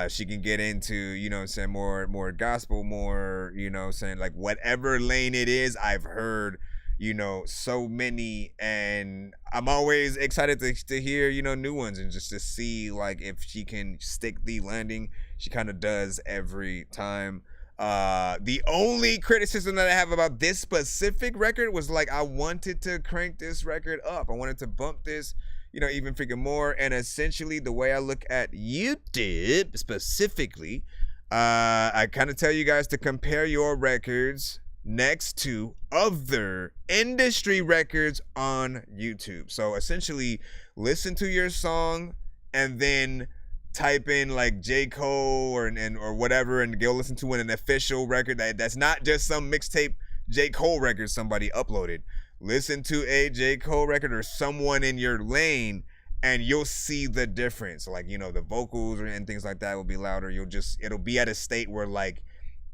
She can get into, you know what I'm saying, more gospel, more, you know what I'm saying, like whatever lane it is. I've heard, you know, so many, and I'm always excited to hear, you know, new ones, and just to see like if she can stick the landing. She kind of does every time. The only criticism that I have about this specific record was like, I wanted to crank this record up. I wanted to bump this, you know, even freaking more. And essentially the way I look at YouTube specifically, I kind of tell you guys to compare your records next to other industry records on YouTube. So essentially listen to your song and then type in like J. Cole or whatever and go listen to an official record that's not just some mixtape J. Cole record somebody uploaded. Listen to a J. Cole record or someone in your lane and you'll see the difference. Like, you know, the vocals and things like that will be louder. It'll be at a state where like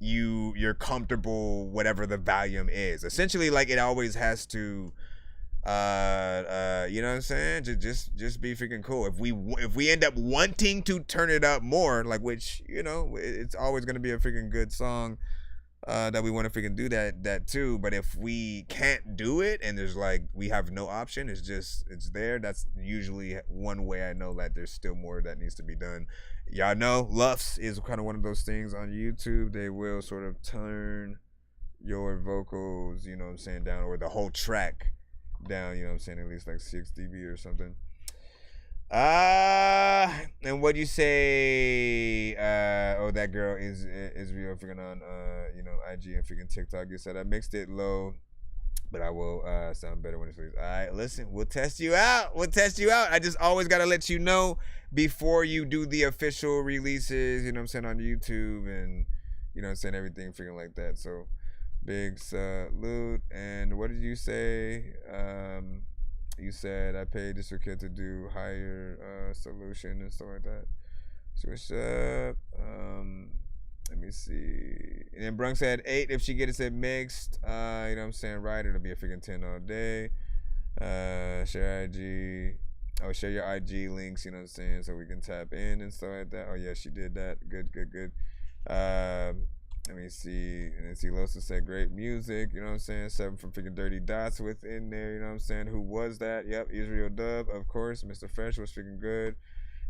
you're comfortable whatever the volume is. Essentially, like it always has to you know what I'm saying? Just be freaking cool. If we end up wanting to turn it up more, like, which, you know, it's always gonna be a freaking good song that we want to freaking do that too. But if we can't do it and there's like we have no option, it's there. That's usually one way I know that there's still more that needs to be done. Y'all know Lufs is kind of one of those things on YouTube. They will sort of turn your vocals, you know what I'm saying, down, or the whole track down, you know what I'm saying, at least like 6 dB or something. And what do you say? Oh, that girl is real freaking on you know, IG and freaking TikTok. You said I mixed it low, but I will sound better when it's released. All right, listen, we'll test you out. I just always gotta let you know before you do the official releases, you know what I'm saying, on YouTube and, you know what I'm saying, everything freaking like that. So big salute. And what did you say? You said I paid this kid to do higher solution and stuff like that. Switch up. Let me see. And then Brunk said 8 if she gets it mixed. You know what I'm saying? Right, it'll be a freaking 10 all day. Share IG. Oh, share your IG links, you know what I'm saying, so we can tap in and stuff like that. Oh yeah, she did that. Good. Let me see. And then see, Losa said great music, you know what I'm saying? 7 from freaking Dirty Dots within there, you know what I'm saying? Who was that? Yep, Israel Dub, of course. Mr. Fresh was freaking good.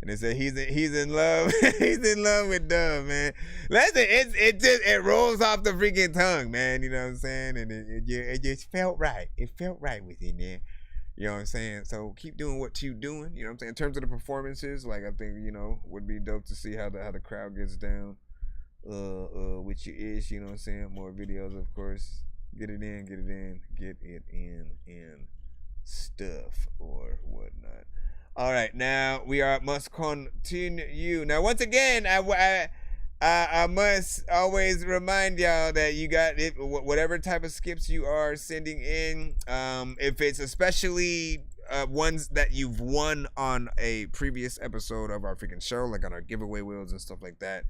And they said he's in love. He's in love with Dub, man. Listen, it rolls off the freaking tongue, man. You know what I'm saying? And it just felt right. It felt right within there. You know what I'm saying? So keep doing what you doing. You know what I'm saying? In terms of the performances, like I think, you know, would be dope to see how the crowd gets down. With your ish, you know what I'm saying? More videos, of course. Get it in and stuff or whatnot. All right, now we must continue. Now, once again, I must always remind y'all that you got it, whatever type of skips you are sending in. If it's especially ones that you've won on a previous episode of our freaking show, like on our giveaway wheels and stuff like that.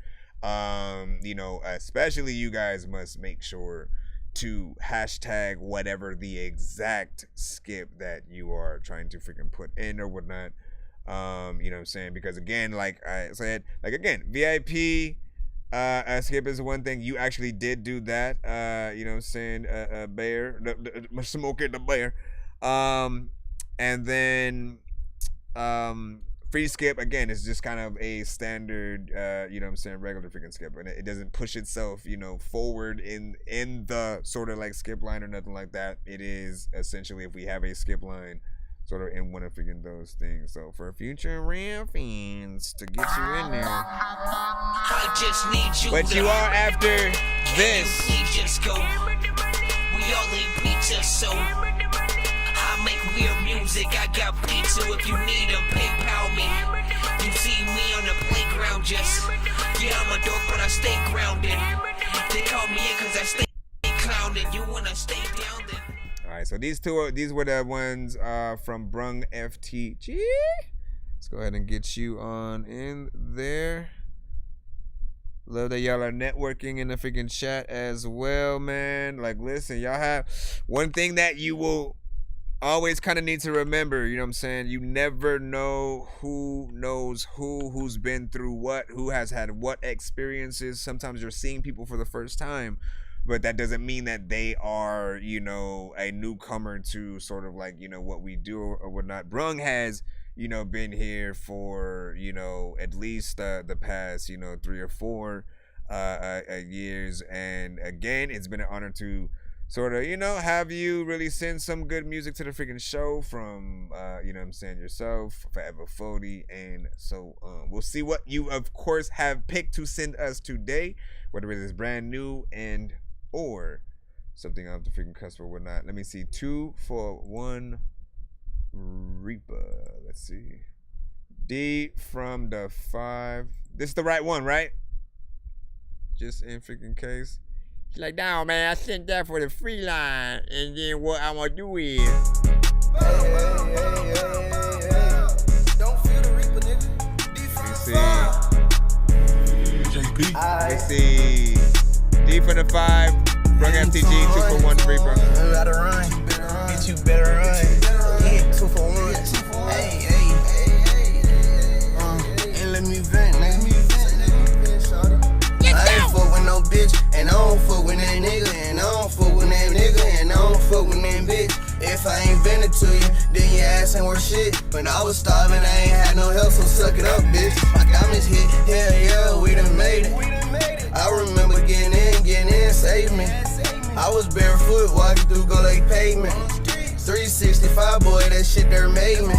You know, especially you guys must make sure to hashtag whatever the exact skip that you are trying to freaking put in or whatnot. You know what I'm saying? Because again, like I said, like again, VIP skip is one thing. You actually did do that. You know what I'm saying? Bear, the Smoker the Bear. And then free skip, again, is just kind of a standard, you know what I'm saying, regular freaking skip. And it doesn't push itself, you know, forward in the sort of like skip line or nothing like that. It is essentially, if we have a skip line, sort of in one of freaking those things. So for future fans to get you in there. I just need you. But you are after this. Please just go. We all need pizza, so I make weird music. I got pizza if you need them. PayPal me. You see me on the playground, just yeah, I'm a dork, but I stay grounded. They call me in cause I stay clowning. You wanna stay down then? Alright, so these were the ones from Brung FTG. Let's go ahead and get you on in there. Love that y'all are networking in the freaking chat as well, man. Like, listen, y'all have one thing that you will always kind of need to remember, you know what I'm saying? You never know who knows who's been through what, who has had what experiences. Sometimes you're seeing people for the first time, but that doesn't mean that they are, you know, a newcomer to sort of like, you know, what we do or whatnot. Brung has, you know, been here for, you know, at least the past, you know, 3 or 4 years. And again, it's been an honor to sort of, have you really send some good music to the freaking show from, yourself, Forever 40, and so on. We'll see what you, of course, have picked to send us today, whether it is brand new and or something off the freaking cusp or whatnot. Let me see. 2 for 1 Reaper. Let's see. D from the 5. This is the right one, right? Just in freaking case. She's like, no, man, I sent that for the free line. And then what I'm going to do is. Don't feel the Reaper, nigga. Let's see. D from the 5. Brung FTG, 2 for 1 Reaper. You gotta run. Bitch, you better run. Yeah, 2 for 1. Hey. And let me vent, nigga. I ain't fuck with no bitch, and I don't fuck with that nigga, and I don't fuck with that nigga, and I don't fuck with that bitch. If I ain't been it to you, then your ass ain't worth shit. When I was starving, I ain't had no help, so suck it up, bitch. My diamonds hit, hell yeah, we done made it. I remember getting in, save me. I was barefoot, walking through Go Lake pavement. 365, boy, that shit there made me.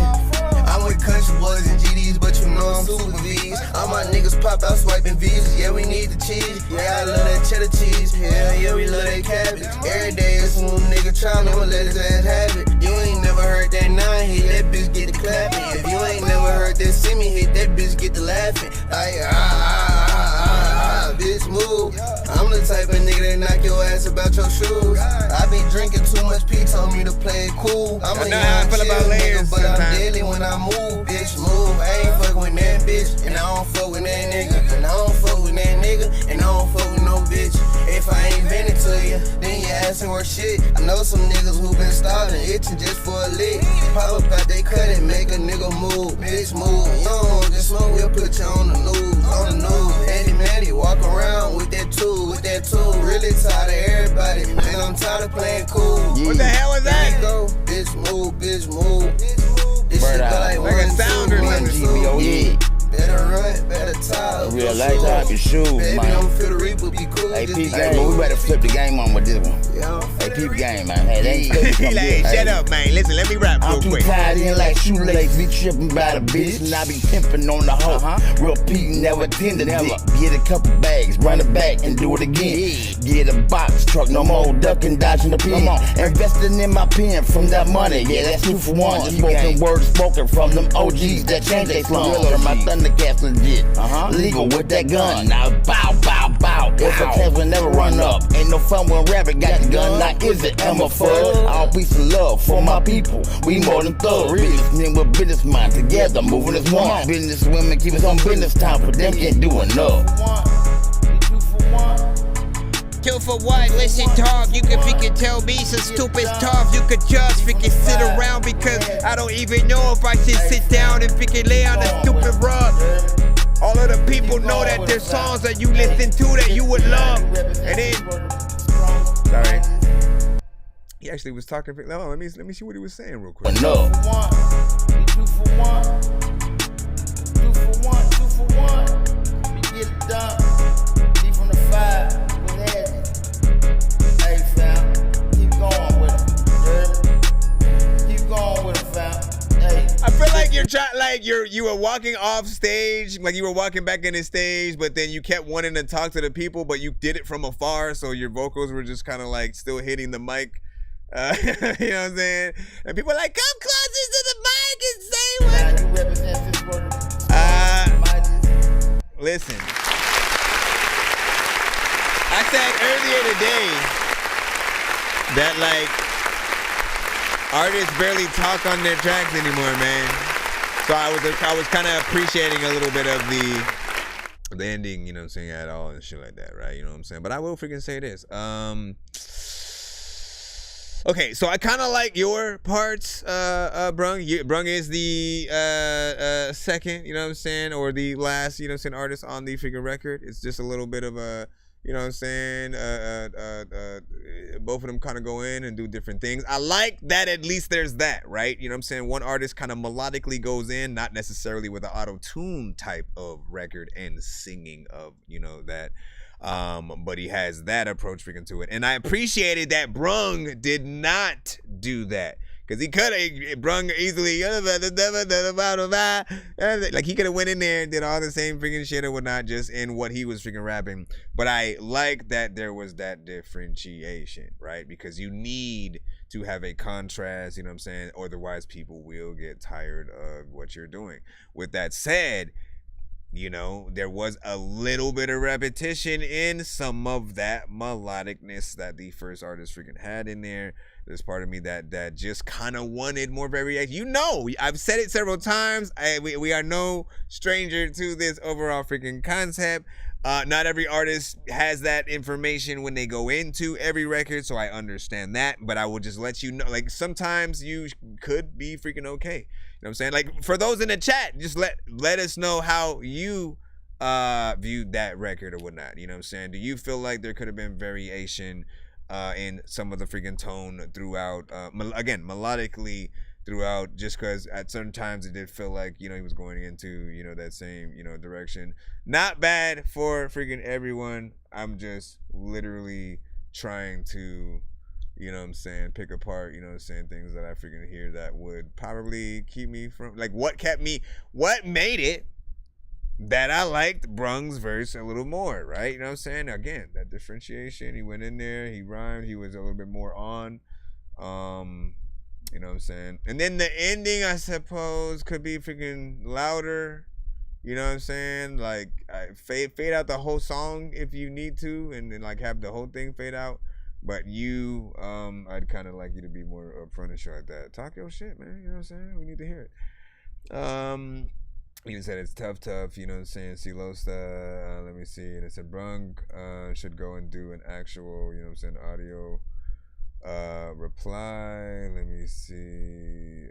I'm with country boys and GDs, but you know I'm super V's. All my niggas pop out swiping V's, yeah, we need the cheese. Yeah, I love that cheddar cheese, yeah, we love that cabbage. Every day it's a new nigga tryna let his ass have it. You ain't never heard that 9 hit, that bitch get the clapping. If you ain't never heard that semi hit, that bitch get the laughing. Like, bitch move. I'm the type of nigga that knock your ass about your shoes. I be drinking too much P, told me to play it cool. I'm a young chill nigga, but I'm deadly when I move. Bitch move, I ain't fuck with that bitch, and I don't fuck with that nigga, and I don't fuck with that nigga, and I don't fuck with no bitch. If I ain't been it to you, then your ass ain't worth shit. I know some niggas who been starving, itching just for a lick. Pop up out they cut and make a nigga move. Bitch move, no, just move, we'll put you on the news, Handy Mandy, walk around with that tool, Really tired of everybody, man, I'm tired of playing cool. What the hell was that? Go, bitch move. This shit like a sound or something. Better run, better talk. Real life type of shoes, baby, man. don't feel the Reaper, be cool. Hey, peep game, we better flip the game on with this one. Hey, peep game, man. Hey, they ain't he like, shut up, man. Listen, let me rap real quick. I'm too tied in like shoelace, be tripping by the bitch, and I be pimping on the hoe. Real Pete never tend to dick. Get a couple bags, run it back and do it again. Get a box truck, no more ducking, dodging the pen. Investing in my pen from that money, yeah, that's 2 for 1. Just spoken words spoken from them OGs that change they slums. From my Thundercats legit, legal with that gun. Now bow. If a test will never run up, ain't no fun when rabbit got the gun. Like is it Emma Fudd? All peace and love for my people. We more than thugs. Businessmen with business mind together, moving as one. Business women keep us on business time, but them can't do enough. 2 for 1, listen talk, you can freaking tell me some stupid stuff. You could just freaking sit around because I don't even know if I should sit down and freaking lay on a stupid rug. All of the people know that there's songs that you listen to that you would love. And then, sorry, he actually was talking. No, let me see what he was saying real quick. No. 2 for 1. 2 for 1. We get it done. D from the 5. Hey fam, keep going with him. Keep going with him, fam. Hey. I feel like you're trying, like you were walking off stage, like you were walking back in the stage, but then you kept wanting to talk to the people, but you did it from afar, so your vocals were just kind of like still hitting the mic. You know what I'm saying? And people are like, come closer to the mic and say what? You represent this word. Listen. I said earlier today that like artists barely talk on their tracks anymore, man. So I was kind of appreciating a little bit of the ending, you know what I'm saying, at all and shit like that, right? You know what I'm saying? But I will freaking say this. Okay, so I kind of like your parts, Brung. Brung is the second, you know what I'm saying, or the last, you know what I'm saying, artist on the freaking record. It's just a little bit of a, you know what I'm saying, both of them kind of go in and do different things. I like that at least there's that, right? You know what I'm saying? One artist kind of melodically goes in, not necessarily with an auto-tune type of record and singing of, you know, that. But he has that approach freaking to it. And I appreciated that Brung did not do that. Because he could have Brung easily, like he could have went in there and did all the same freaking shit or whatnot just in what he was freaking rapping. But I like that there was that differentiation, right? Because you need to have a contrast, you know what I'm saying? Otherwise people will get tired of what you're doing. With that said, you know, there was a little bit of repetition in some of that melodicness that the first artist freaking had in there. There's part of me that just kind of wanted more variation. You know, I've said it several times. We are no stranger to this overall freaking concept. Not every artist has that information when they go into every record, so I understand that. But I will just let you know, like, sometimes you could be freaking okay. You know what I'm saying? Like, for those in the chat, just let us know how you viewed that record or whatnot. You know what I'm saying? Do you feel like there could have been variation in some of the freaking tone throughout, again, melodically throughout, just because at certain times it did feel like, you know, he was going into, you know, that same, you know, direction. Not bad for freaking everyone. I'm just literally trying to, you know what I'm saying, pick apart, you know what I'm saying, things that I freaking hear that would probably keep me from, like, what made it that I liked Brung's verse a little more, right? You know what I'm saying? Again, that differentiation. He went in there, he rhymed, he was a little bit more on. You know what I'm saying? And then the ending, I suppose, could be freaking louder. You know what I'm saying? Like, fade out the whole song if you need to, and then like have the whole thing fade out. But you, I'd kind of like you to be more upfront and shit like that. Talk your shit, man. You know what I'm saying? We need to hear it. You said it's tough, you know what I'm saying? Silosta, let me see. And it said Brung should go and do an actual, you know what I'm saying, audio reply. Let me see.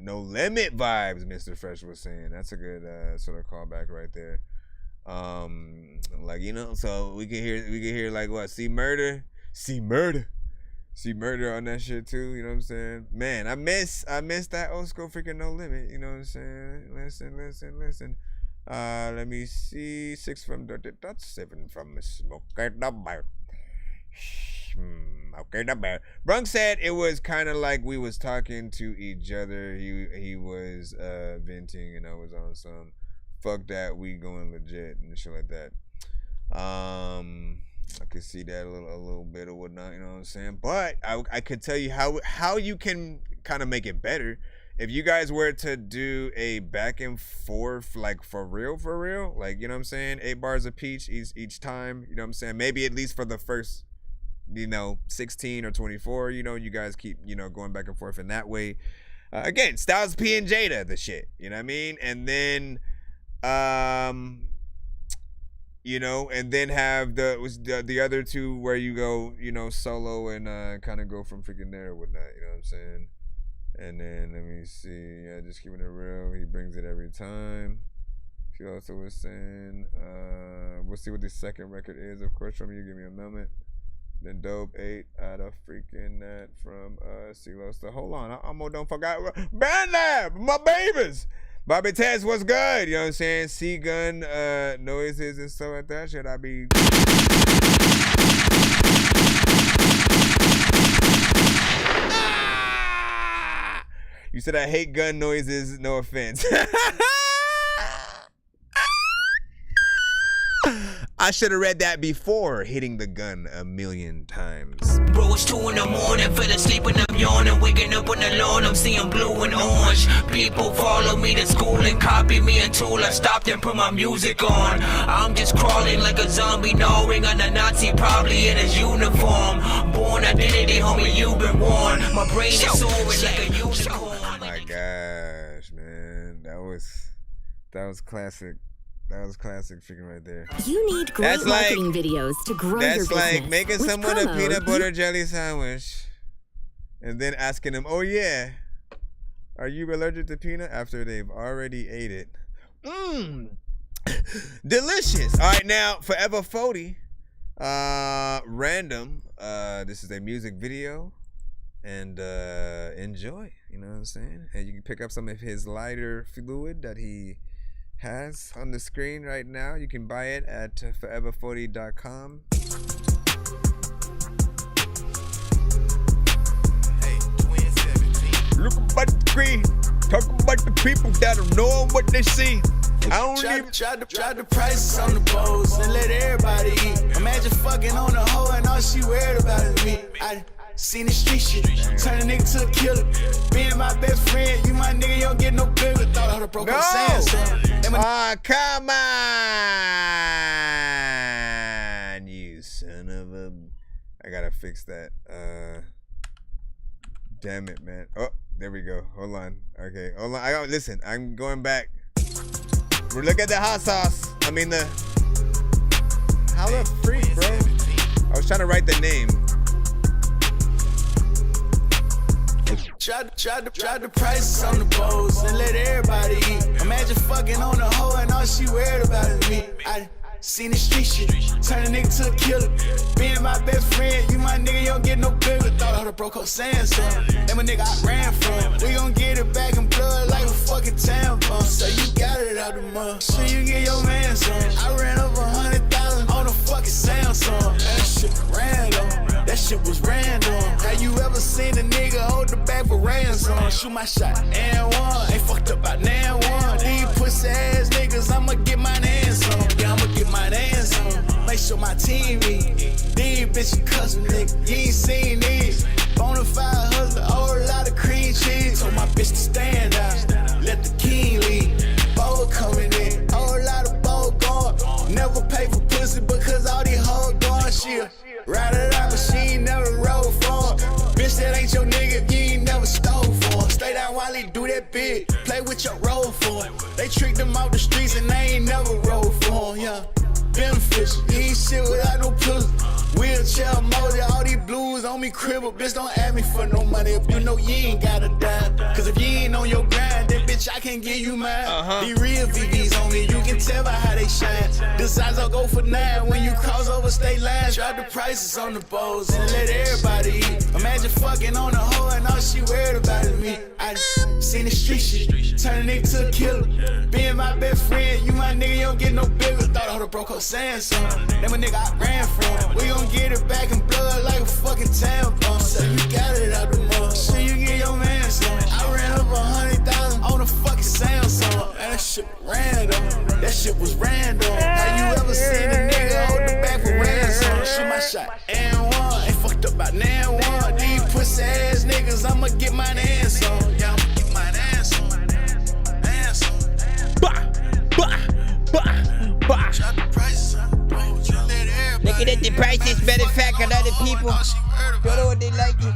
No limit vibes, Mr. Fresh was saying. That's a good sort of callback right there. Like, you know, so we can hear like what? See murder on that shit too, you know what I'm saying? Man, I miss that old school freaking No Limit, you know what I'm saying? Listen. Let me see. 6 from Dirty Dots, 7 from Smoker the Bear. Okay, the Bear. Brung said it was kind of like we was talking to each other. He was venting and I was on some fuck that, we going legit and shit like that. I could see that a little bit or whatnot, you know what I'm saying? But I could tell you how you can kind of make it better. If you guys were to do a back and forth, like for real, like, you know what I'm saying? 8 bars of peach each time, you know what I'm saying? Maybe at least for the first, you know, 16 or 24, you know, you guys keep, you know, going back and forth in that way. Again, Styles P and Jada, the shit, you know what I mean? And then, you know, and then have the other two where you go, you know, solo and kind of go from freaking there or whatnot, you know what I'm saying? And then let me see, yeah, just keeping it real. He brings it every time. She also was saying, we'll see what the second record is, of course, from you. Give me a moment. Then Dope 8 out of freaking that from CeeLo. So hold on, I almost don't forgot. Band Lab, my babies. Bobby Tess, what's good? You know what I'm saying? C-gun noises and stuff like that. Should I be... You said I hate gun noises, no offense. I should have read that before hitting the gun a million times. Bro, it's 2 in the morning, fell asleep and I'm yawning. Waking up on the lawn, I'm seeing blue and orange. People follow me to school and copy me until I stopped and put my music on. I'm just crawling like a zombie, gnawing on a Nazi, probably in his uniform. Born identity, homie, you've been warned. My brain is soaring like a unicorn. Oh my gosh, man. That was classic. That was classic freaking right there. You need great marketing videos to grow your business. That's like making someone a peanut butter jelly sandwich and then asking them, oh yeah, are you allergic to peanut? After they've already ate it. Delicious. All right, now, Forever 40, random. This is a music video. And enjoy, you know what I'm saying? And you can pick up some of his lighter fluid that he has on the screen right now. You can buy it at forever40.com. Look about the screen, talk about the people that don't know what they see. I don't even try the prices on the bowls and let everybody eat. Imagine fucking on a hoe and all she worried about is me. I seen the street shit, turn a nigga to a killer. Being my best friend, you my nigga, you don't get no bigger. Thought I would've broke up saying something. Come on, you son of a. I gotta fix that. Damn it, man. Oh, there we go. Hold on. Okay, hold on. Listen, I'm going back. Look at the hot sauce. I mean the. How the freak, bro? I was trying to write the name. Try the prices on the bowls and let everybody eat. Imagine fucking on a hoe and all she worried about is me. I seen the street shit, turn a nigga to a killer. Being my best friend, you my nigga, you don't get no bigger. Thought I would've broke up saying something. And my nigga I ran from. We gon' get it back in blood like a fucking tampon. So you got it out the mud, so you get your man some. I ran up 100,000 on a fucking Samsung. That shit random. That shit was random. Have you ever seen a nigga hold the bag for ransom? Shoot my shot and one. Ain't fucked up about nan one. These pussy ass niggas, I'ma get my hands on. Yeah, I'ma get my hands on. Make sure my team eat. These bitches custom nigga, you ain't seen these. Bonafide husband, whole lot of cream cheese. Told my bitch to stand out, let the king lead. Bowl coming in, whole lot of bowl going. Never pay for pussy because all these hoes going shit. Ride it out, but she ain't never roll for him. Bitch, that ain't your nigga if you ain't never stole for him. Stay down while he do that big, play with your roll for him. They tricked him off the streets and they ain't never roll for him, yeah. Beneficial, you ain't shit without no pussy. Wheelchair molded, all these blues on me cribble. Bitch, don't ask me for no money if you know you ain't got a dime. Cause if you ain't on your grind, then bitch, I can't give you mine. These real VVs on me, you can tell by how they shine. The size I'll go for 9 when you cross over state lines. Drop the prices on the bowls and let everybody eat. Imagine fucking on a hoe and all she worried about is me. I seen the street shit, turn a nigga to a killer. Being my best friend, you my nigga, you don't get no bigger. Thought I would've broke up saying something. That my nigga I ran from. We gon' get it back in blood like a fucking tampon. So you got it out the mud, so you get your man some. I ran up 100,000 on a fucking Samsung. And that shit random. That shit was random. Have you ever seen a nigga hold the back for ransom? Shoot my shot and one. Ain't fucked up about nan one. These pussy ass niggas, I'ma get my hands on. Yeah, I'ma get my hands on. Hands on. Bah, bah, bah, bah. Drop the prices on the boat, you let everybody. Looking at the prices, matter of fact, on other people. Don't know what they like it.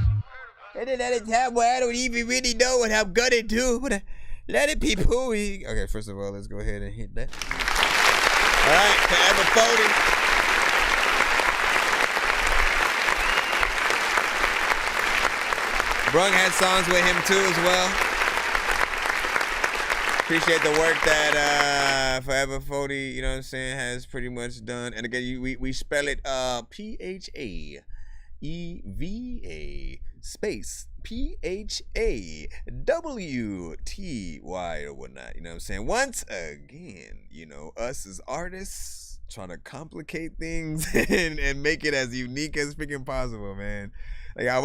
And then at a time where I don't even really know what I'm gonna do. But let it people. Okay, first of all, let's go ahead and hit that. All right, Forever 40. Brung had songs with him too as well. Appreciate the work that Forever 40, you know what I'm saying, has pretty much done. And again, we spell it PHAEVA space PHAWTY or whatnot. You know what I'm saying? Once again, you know, us as artists trying to complicate things and make it as unique as freaking possible, man. Like I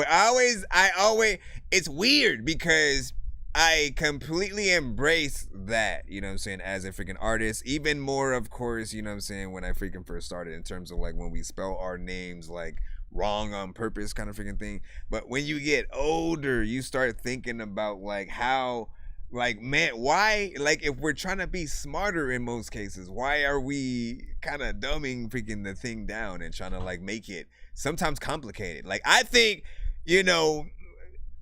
always, it's weird because I completely embrace that, you know what I'm saying, as a freaking artist. Even more, of course, you know what I'm saying, when I freaking first started, in terms of like when we spell our names like wrong on purpose kind of freaking thing. But when you get older, you start thinking about like how, like, man, why, like, if we're trying to be smarter in most cases, why are we kind of dumbing freaking the thing down and trying to like make it sometimes complicated? Like, I think, you know,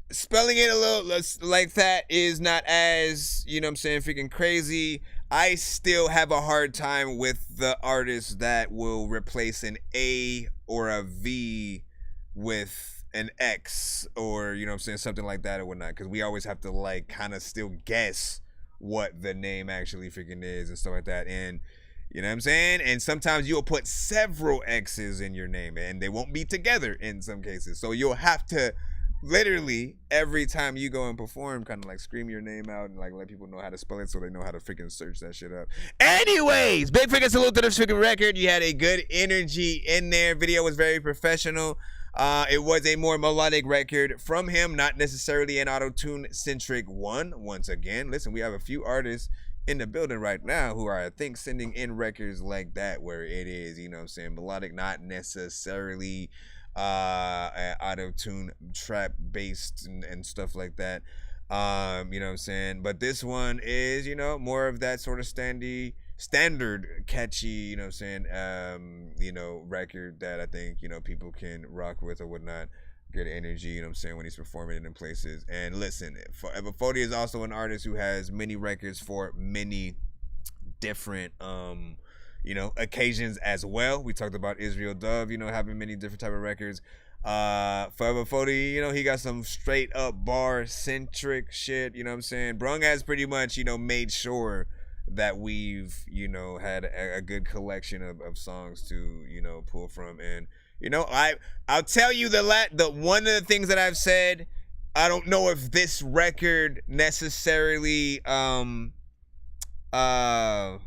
spelling it a little like that is not as, you know what I'm saying, freaking crazy. I still have a hard time with the artists that will replace an A or a V with an X, or, you know what I'm saying, something like that or whatnot, because we always have to like kind of still guess what the name actually freaking is and stuff like that. And you know what I'm saying? And sometimes you'll put several X's in your name and they won't be together in some cases. So you'll have to literally every time you go and perform, kind of like scream your name out and like let people know how to spell it so they know how to freaking search that shit up. Anyways, big freaking salute to the freaking record. You had a good energy in there. Video was very professional. It was a more melodic record from him, not necessarily an auto-tune centric one. Once again, listen, we have a few artists in the building right now who are, I think, sending in records like that where it is, you know what I'm saying, melodic, not necessarily auto-tune trap based and stuff like that. You know what I'm saying? But this one is, you know, more of that sort of standard catchy, you know what I'm saying, you know, record that I think, you know, people can rock with or whatnot. Good energy, you know what I'm saying, when he's performing it in places. And listen, Forever 40 is also an artist who has many records for many different you know, occasions as well. We talked about Israel Dove, you know, having many different type of records. Forever 40, you know, he got some straight up bar centric shit, you know what I'm saying. Brung has pretty much, you know, made sure that we've, you know, had a good collection of songs to, you know, pull from. And you know, I'll tell you the one of the things that I've said, I don't know if this record necessarily what I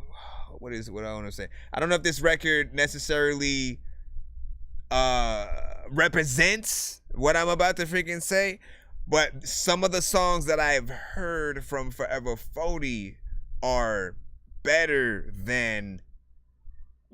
want to say. I don't know if this record necessarily represents what I'm about to freaking say, but some of the songs that I've heard from Forever 40 are better than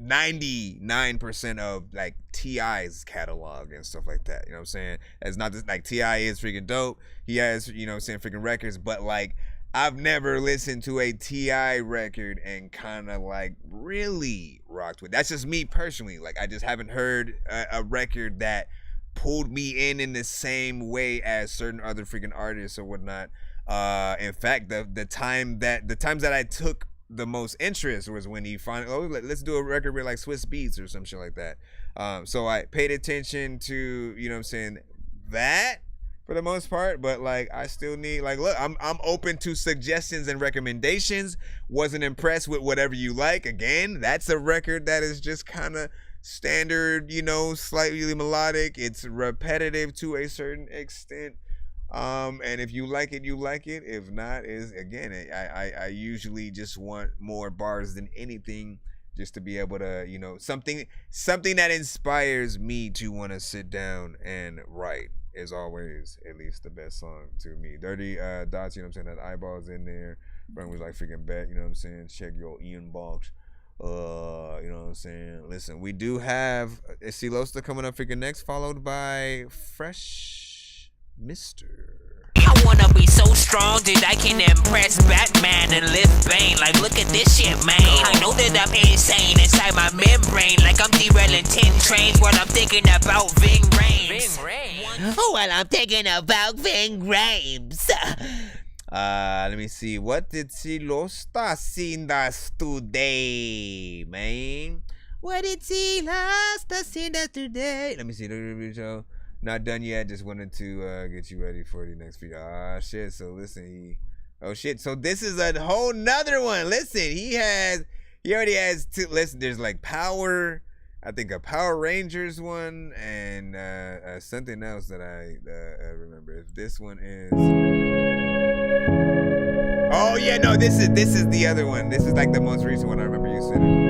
99% of like T.I.'s catalog and stuff like that. You know what I'm saying? It's not just like T.I. is freaking dope. He has, you know what I'm saying, freaking records, but like I've never listened to a T.I. record and kind of like really rocked with. That's just me personally. Like I just haven't heard a record that pulled me in the same way as certain other freaking artists or whatnot. In fact, the times that I took the most interest was when he finally, let's do a record with like Swiss Beats or some shit like that. So I paid attention to, you know what I'm saying, that for the most part, but like I still need, like, look, I'm open to suggestions and recommendations. Wasn't impressed with whatever you like. Again, that's a record that is just kind of standard, you know, slightly melodic. It's repetitive to a certain extent. And if you like it, you like it. If not, is again, I usually just want more bars than anything, just to be able to, you know, something that inspires me to want to sit down and write is always at least the best song to me. Dirty Dots, you know what I'm saying, that eyeballs in there. Brung was like freaking bet, you know what I'm saying. Check your inbox. You know what I'm saying. Listen, we do have Silosta coming up freaking next, followed by Fresh Mister. I wanna be so strong that I can impress Batman and lift Bane. Like, look at this shit, man. I know that I'm insane inside my membrane. Like I'm derailing 10 trains while I'm thinking about Ving Rhames. While I'm thinking about Ving Rhames. Let me see. What did Silosta send us today, man? What did Silosta send us today? Let me see. Not done yet. Just wanted to get you ready for the next video. Shit. So listen, oh shit. So this is a whole nother one. Listen, he already has two. Listen, there's like Power, I think a Power Rangers one, and something else that I remember. If this one is, oh yeah, no, this is the other one. This is like the most recent one I remember you saying.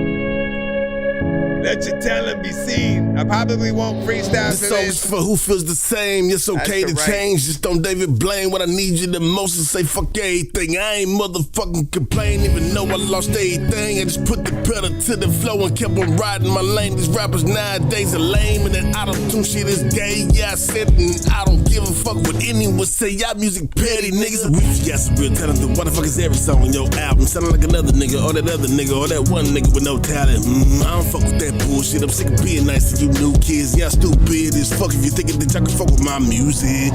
Let your talent be seen. I probably won't freestyle to this. This for who feels the same. It's okay to change. Just don't David blame. What I need you the most is say fuck everything. I ain't motherfucking complain, even though I lost everything. I just put the pedal to the flow and kept on riding my lane. These rappers nowadays are lame, and that auto-tune shit is gay. Yeah, I said it, and I don't give a fuck what anyone say. Y'all music petty niggas. We got some real talent. Why the fuck is every song on your album sounding like another nigga, or that other nigga, or that one nigga with no talent? I don't fuck with that bullshit. I'm sick of being nice to you new kids. Y'all stupid as fuck if you thinking that y'all can fuck with my music.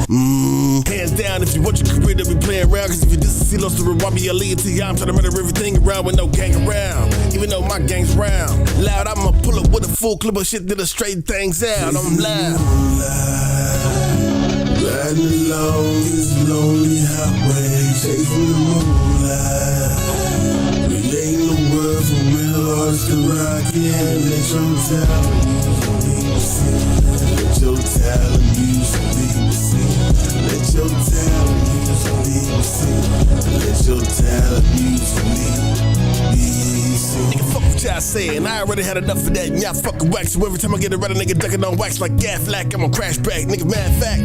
Hands down if you want your career to be playing around. Cause if you just see lost to reward me, I'll leave it to y'all. I'm trying to murder everything around with no gang around. Even though my gang's round. Loud, I'ma pull up with a full clip of shit that'll straighten things out. I'm loud. Riding along this lonely highway, chasing the moonlight. Creating the world for real artists to rock in. Let your talent music be seen. Let your talent music be seen. saying. I already had enough of that, and y'all fucking wax. So every time I get around a nigga ducking on wax like Gaflack, I'm on crash back, nigga, mad fact.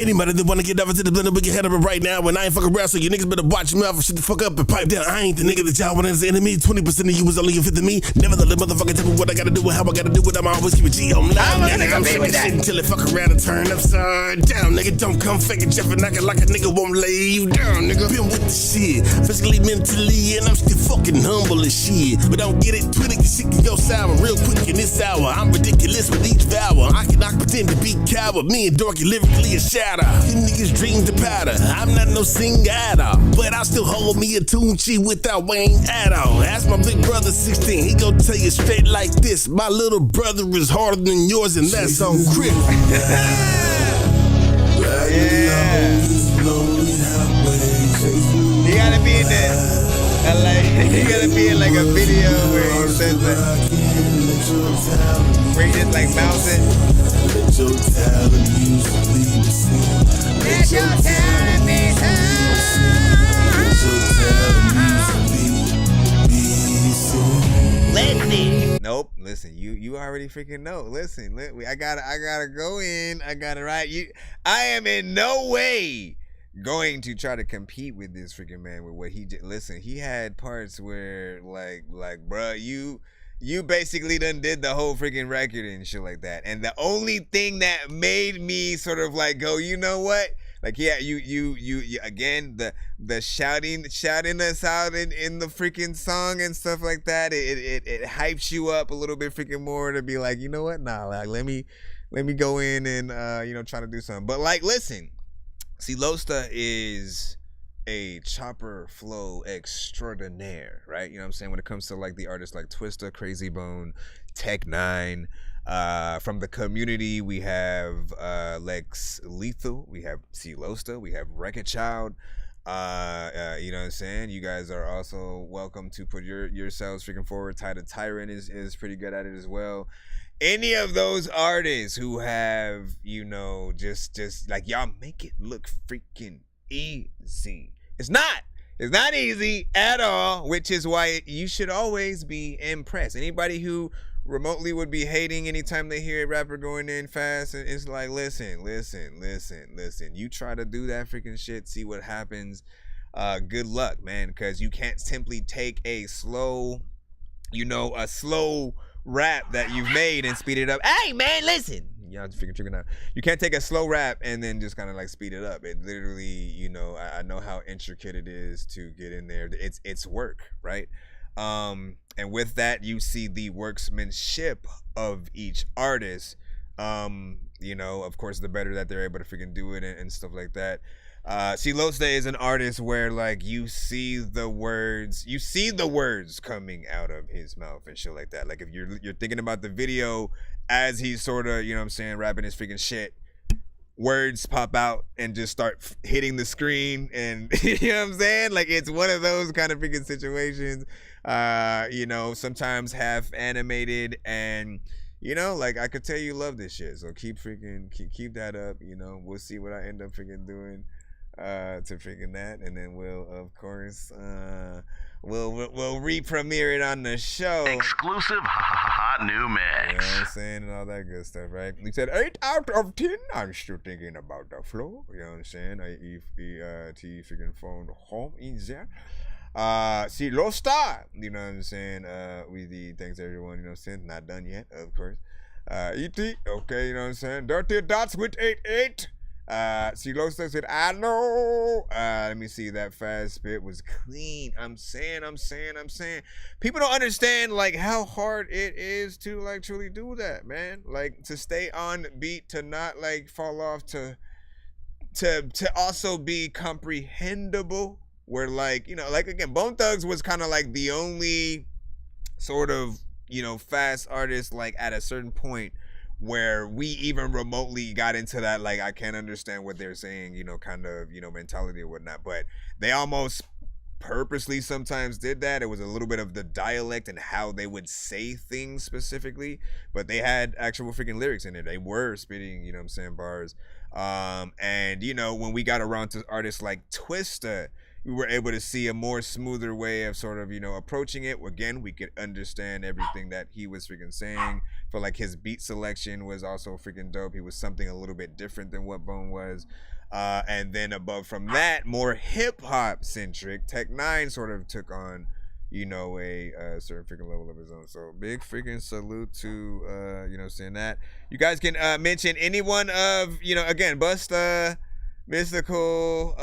Anybody that wanna get over to the blender, we can head over right now. And I ain't fucking around, so you niggas better watch your mouth or shut the fuck up and pipe down. I ain't the nigga that y'all want as the enemy. 20% of you was only a fifth of me. Never let the motherfucker tell me what I gotta do and how I gotta do it. I'ma always keep a G on live, nigga. I'm saying shit until it fuck around and turn upside down, nigga. Don't come faking Jeff and knocking like a nigga won't lay you down, nigga. Been with the shit, physically, mentally, and I'm still fucking humble as shit. But don't get it twisted, cause shit can go sour real quick in this hour. I'm ridiculous with each vowel. I cannot pretend to be coward. Me and Dorky lyrically a shatter. You niggas dream to powder. I'm not no singer, but I still hold me a Tunchi without Wayne at all. Ask my big brother 16, he gon' tell you straight like this. My little brother is harder than yours, and that's on grip. You gotta be in that, you gotta be in like a video where you said that, where you just like mouse it. Let your talent use to lead the scene. Let your talent be heard. Let your talent use to be seen. Listen. Nope. Listen. You already freaking know. Listen. I gotta go in. I gotta write you. I am in no way going to try to compete with this freaking man with what he did. Listen, he had parts where like bruh, you basically done did the whole freaking record and shit like that. And the only thing that made me sort of like go, you know what? Like, yeah, you again, the shouting us out in the freaking song and stuff like that. It hypes you up a little bit freaking more to be like, you know what? Nah, like let me go in and try to do something. But like, listen. See, Losta is a chopper flow extraordinaire, right? You know what I'm saying? When it comes to like the artists like Twista, Crazy Bone, Tech Nine, from the community, we have Lex Lethal, we have C Losta, we have Wreck-It Child. You know what I'm saying? You guys are also welcome to put yourselves freaking forward. Ty the Tyrant is pretty good at it as well. Any of those artists who have, just like, y'all make it look freaking easy. It's not easy at all, which is why you should always be impressed. Anybody who remotely would be hating anytime they hear a rapper going in fast, and it's like, listen. You try to do that freaking shit, see what happens. Good luck, man, because you can't simply take a slow rap that you've made and speed it up. Hey man, listen. Y'all just freaking tricking out. You can't take a slow rap and then just kind of like speed it up. It literally, I know how intricate it is to get in there. It's work, right? And with that, you see the workmanship of each artist. Of course, the better that they're able to freaking do it and stuff like that. See, Losta is an artist where like you see the words coming out of his mouth and shit like that. Like if you're thinking about the video as he's sort of, rapping his freaking shit, words pop out and just start hitting the screen, and you know what I'm saying? Like it's one of those kind of freaking situations. Sometimes half animated, and like I could tell you love this shit. So keep that up. We'll see what I end up freaking doing to freaking that, and then we'll of course we'll re-premiere it on the show. Exclusive hot new mix. You know what I'm saying? And all that good stuff, right? We said 8 out of 10. I'm still thinking about the flow. You know what I'm saying? T freaking phone home in there. See Losta. You know what I'm saying? Thanks everyone, you know what I'm saying? Not done yet, of course. ET, okay, you know what I'm saying? Dirty Dots with 88. See Losta said, I know. Let me see, that fast spit was clean. I'm saying. People don't understand like how hard it is to like truly do that, man. Like to stay on beat, to not like fall off, to also be comprehensible. Where like, like again, Bone Thugs was kind of like the only sort of, fast artist like at a certain point where we even remotely got into that, like, I can't understand what they're saying, kind of, mentality or whatnot. But they almost purposely sometimes did that. It was a little bit of the dialect and how they would say things specifically, but they had actual freaking lyrics in it. They were spitting, bars. And, when we got around to artists like Twista, we were able to see a more smoother way of sort of, you know, approaching it. Again, we could understand everything that he was freaking saying. Feel like his beat selection was also freaking dope. He was something a little bit different than what Bone was. And then above from that, more hip hop centric. Tech 9 sort of took on, you know, a certain freaking level of his own. So big freaking salute to, you know, saying that. You guys can mention anyone of, you know, again, Busta, Mystical,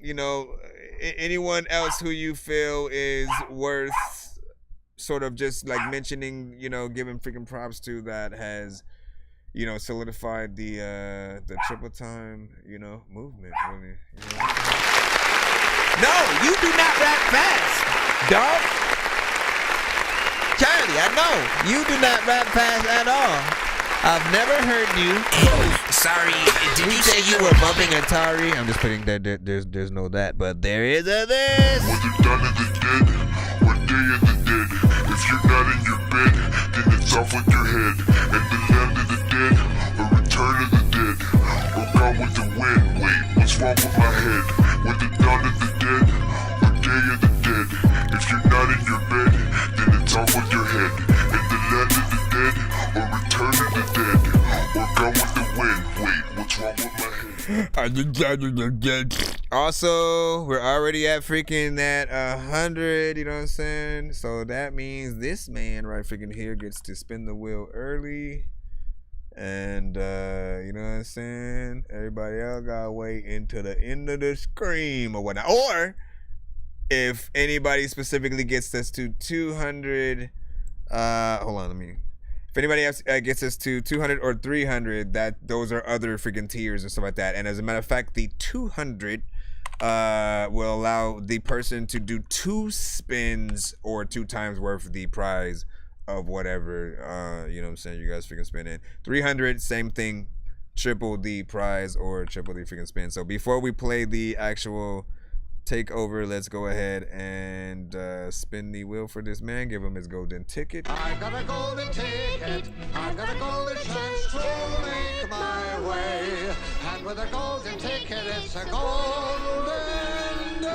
you know, anyone else who you feel is worth sort of just like mentioning, you know, giving freaking props to, that has, you know, solidified the triple time, you know, movement. Really, you know? No, you do not rap fast, dog. Charlie, I know you do not rap fast at all. I've never heard you. Sorry, did you say you were bumping Atari? I'm just putting that there's no that, but there is a this. When the dawn of the dead, what day of the dead? If you're not in your bed, then it's off with your head. And the land of the dead, or return of the dead, or gone with the wind. Wait, what's wrong with my head? When the dawn of the dead, what day of the dead? If you're not in your bed, then it's off with your head. And the land of the dead, or return of the dead, or gone with the wind. Wait, what's wrong with my head? Also, we're already at freaking that 100, you know what I'm saying? So that means this man right freaking here gets to spin the wheel early. And, you know what I'm saying? Everybody else gotta wait until the end of the scream or whatnot. Or, if anybody specifically gets us to 200, hold on, let me... If anybody else gets us to 200 or 300, those are other freaking tiers and stuff like that. And as a matter of fact, the 200 will allow the person to do 2 spins or 2 times worth of the prize of whatever, you know what I'm saying, you guys freaking spin in. 300, same thing, triple the prize or triple the freaking spin. So before we play the actual takeover, let's go ahead and spin the wheel for this man. Give him his golden ticket. I got a golden ticket. I got a golden chance to make my way. And with a golden ticket, it's a golden day.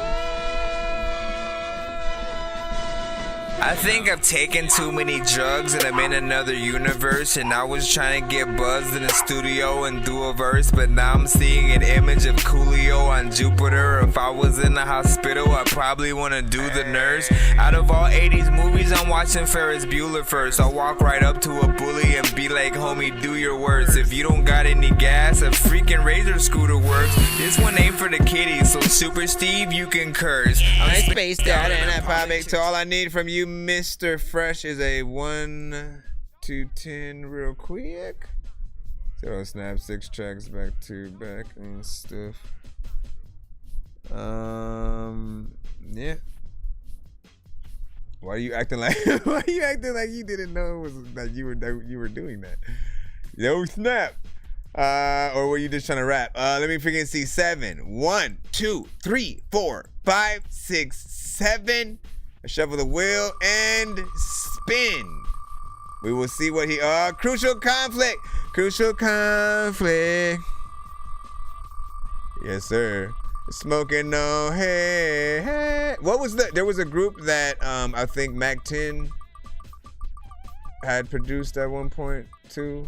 I think I've taken too many drugs and I'm in another universe, and I was trying to get buzzed in the studio and do a verse, but now I'm seeing an image of Coolio on Jupiter. If I was in the hospital, I'd probably want to do the nurse. Out of all 80s movies, I'm watching Ferris Bueller first. I'll walk right up to a bully and be like, homie, do your worst. If you don't got any gas, a freaking Razor scooter works. This one ain't for the kiddies, so Super Steve, you can curse. I'm spaced out and I probably, so all I need from you, Mr. Fresh, is a 1 to 10 real quick. So I'll snap 6 tracks back to back and stuff. Yeah. Why are you acting like why are you acting like you didn't know it was that you were doing that? Yo, snap. Or were you just trying to rap? Let me freaking see. 7. 1, 2, 3, 4, 5, 6, 7. Shuffle the wheel and spin. We will see what he crucial conflict. Crucial conflict. Yes, sir. Smoking no hey. What was that? There was a group that I think Mac 10 had produced at one point too.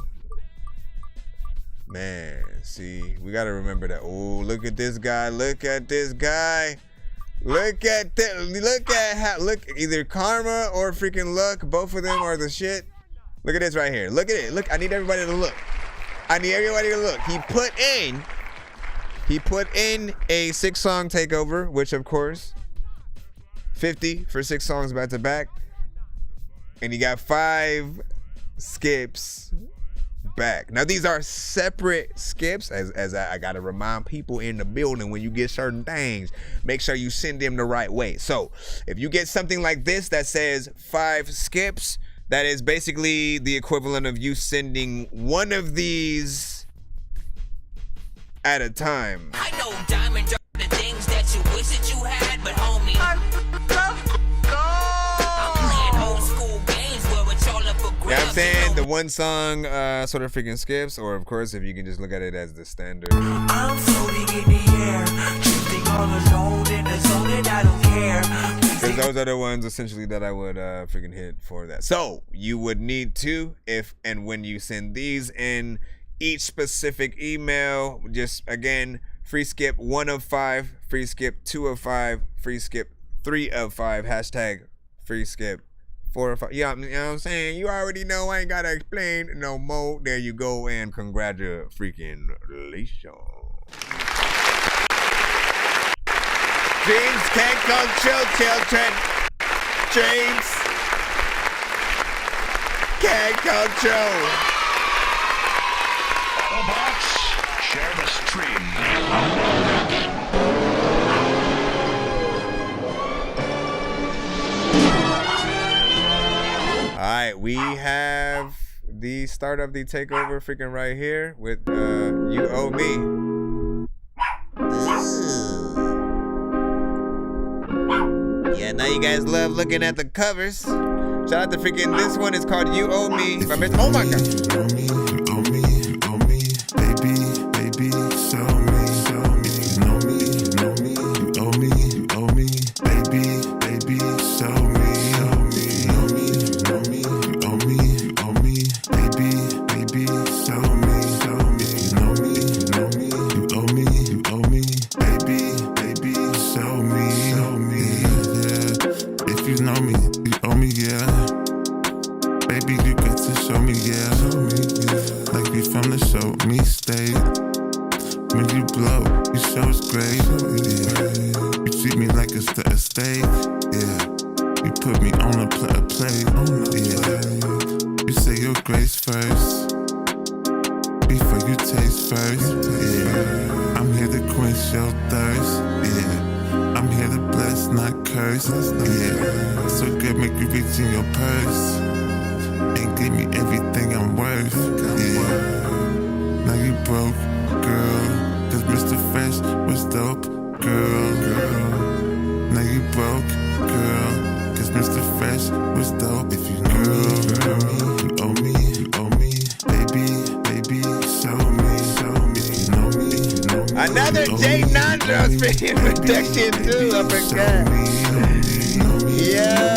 Man, see, we gotta remember that. Oh, look at this guy. Look at this guy. Look at that. Look, either karma or freaking luck. Both of them are the shit. Look at this right here. Look at it. Look, I need everybody to look. He put in a 6-song takeover, which of course, 50 for 6 songs back to back. And he got 5 skips back. Now these are separate skips, as I gotta remind people in the building, when you get certain things, make sure you send them the right way. So if you get something like this that says 5 skips, that is basically the equivalent of you sending one of these at a time. I know diamonds are the things that you wish that you had, but homie, I'm playing old school games where it's all up for grabs. You know what I'm saying? The one song sort of freaking skips, or of course if you can just look at it as the standard. I'm floating in the air, drifting all alone in the zone and I don't care. Because those are the ones essentially that I would freaking hit for that. So you would need to, if and when you send these in each specific email, just again, free skip 1 of 5, free skip 2 of 5, free skip 3 of 5, hashtag free skip 4 of 5. Yeah, you know what I'm saying? You already know, I ain't gotta explain no more. There you go, and congratulations. Dreams can come true, children. Dreams can come true. Autobots, share the stream. All right, we have the start of the takeover freaking right here with You Owe Me. Yeah, now you guys love looking at the covers. Shout out to freaking this one. It's called You Owe Me. Oh my God. You owe me, baby, baby, show me. If you know me, you owe me, baby, baby, show me. You owe me, baby, baby, show me. If you know me, you owe me, baby, baby, show me. Yeah. If you know me, you owe me, yeah. Baby, you got to show me, yeah. Like we from the show me state. When you blow, you show us great. Yeah. You treat me like a steak. Yeah. You put me on a plate. Yeah. You say your grace first before you taste first. Yeah. I'm here to quench your thirst. Yeah. I'm here to bless, not curse. Yeah. So good, make you reach in your purse and give me everything I'm worth. Yeah. Now you broke, girl, cause Mr. Fresh was dope, girl. Now you broke, girl, cause Mr. Fresh was dope. If you girl, you owe me, baby, show me. If you know me, Another J Nonsenze freaking production too. I forgot. Yo.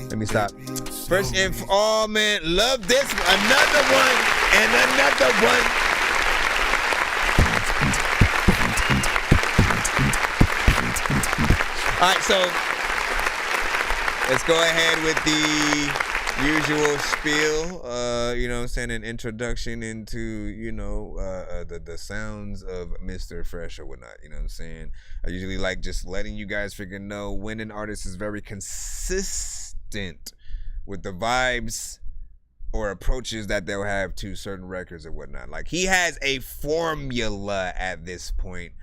Let me stop. First installment, love this one. Another one and another one. All right, so let's go ahead with the usual spiel. You know what I'm saying, an introduction into, you know, the sounds of Mr. Fresh or whatnot. You know what I'm saying? I usually like just letting you guys freaking know when an artist is very consistent with the vibes or approaches that they'll have to certain records or whatnot. Like, he has a formula at this point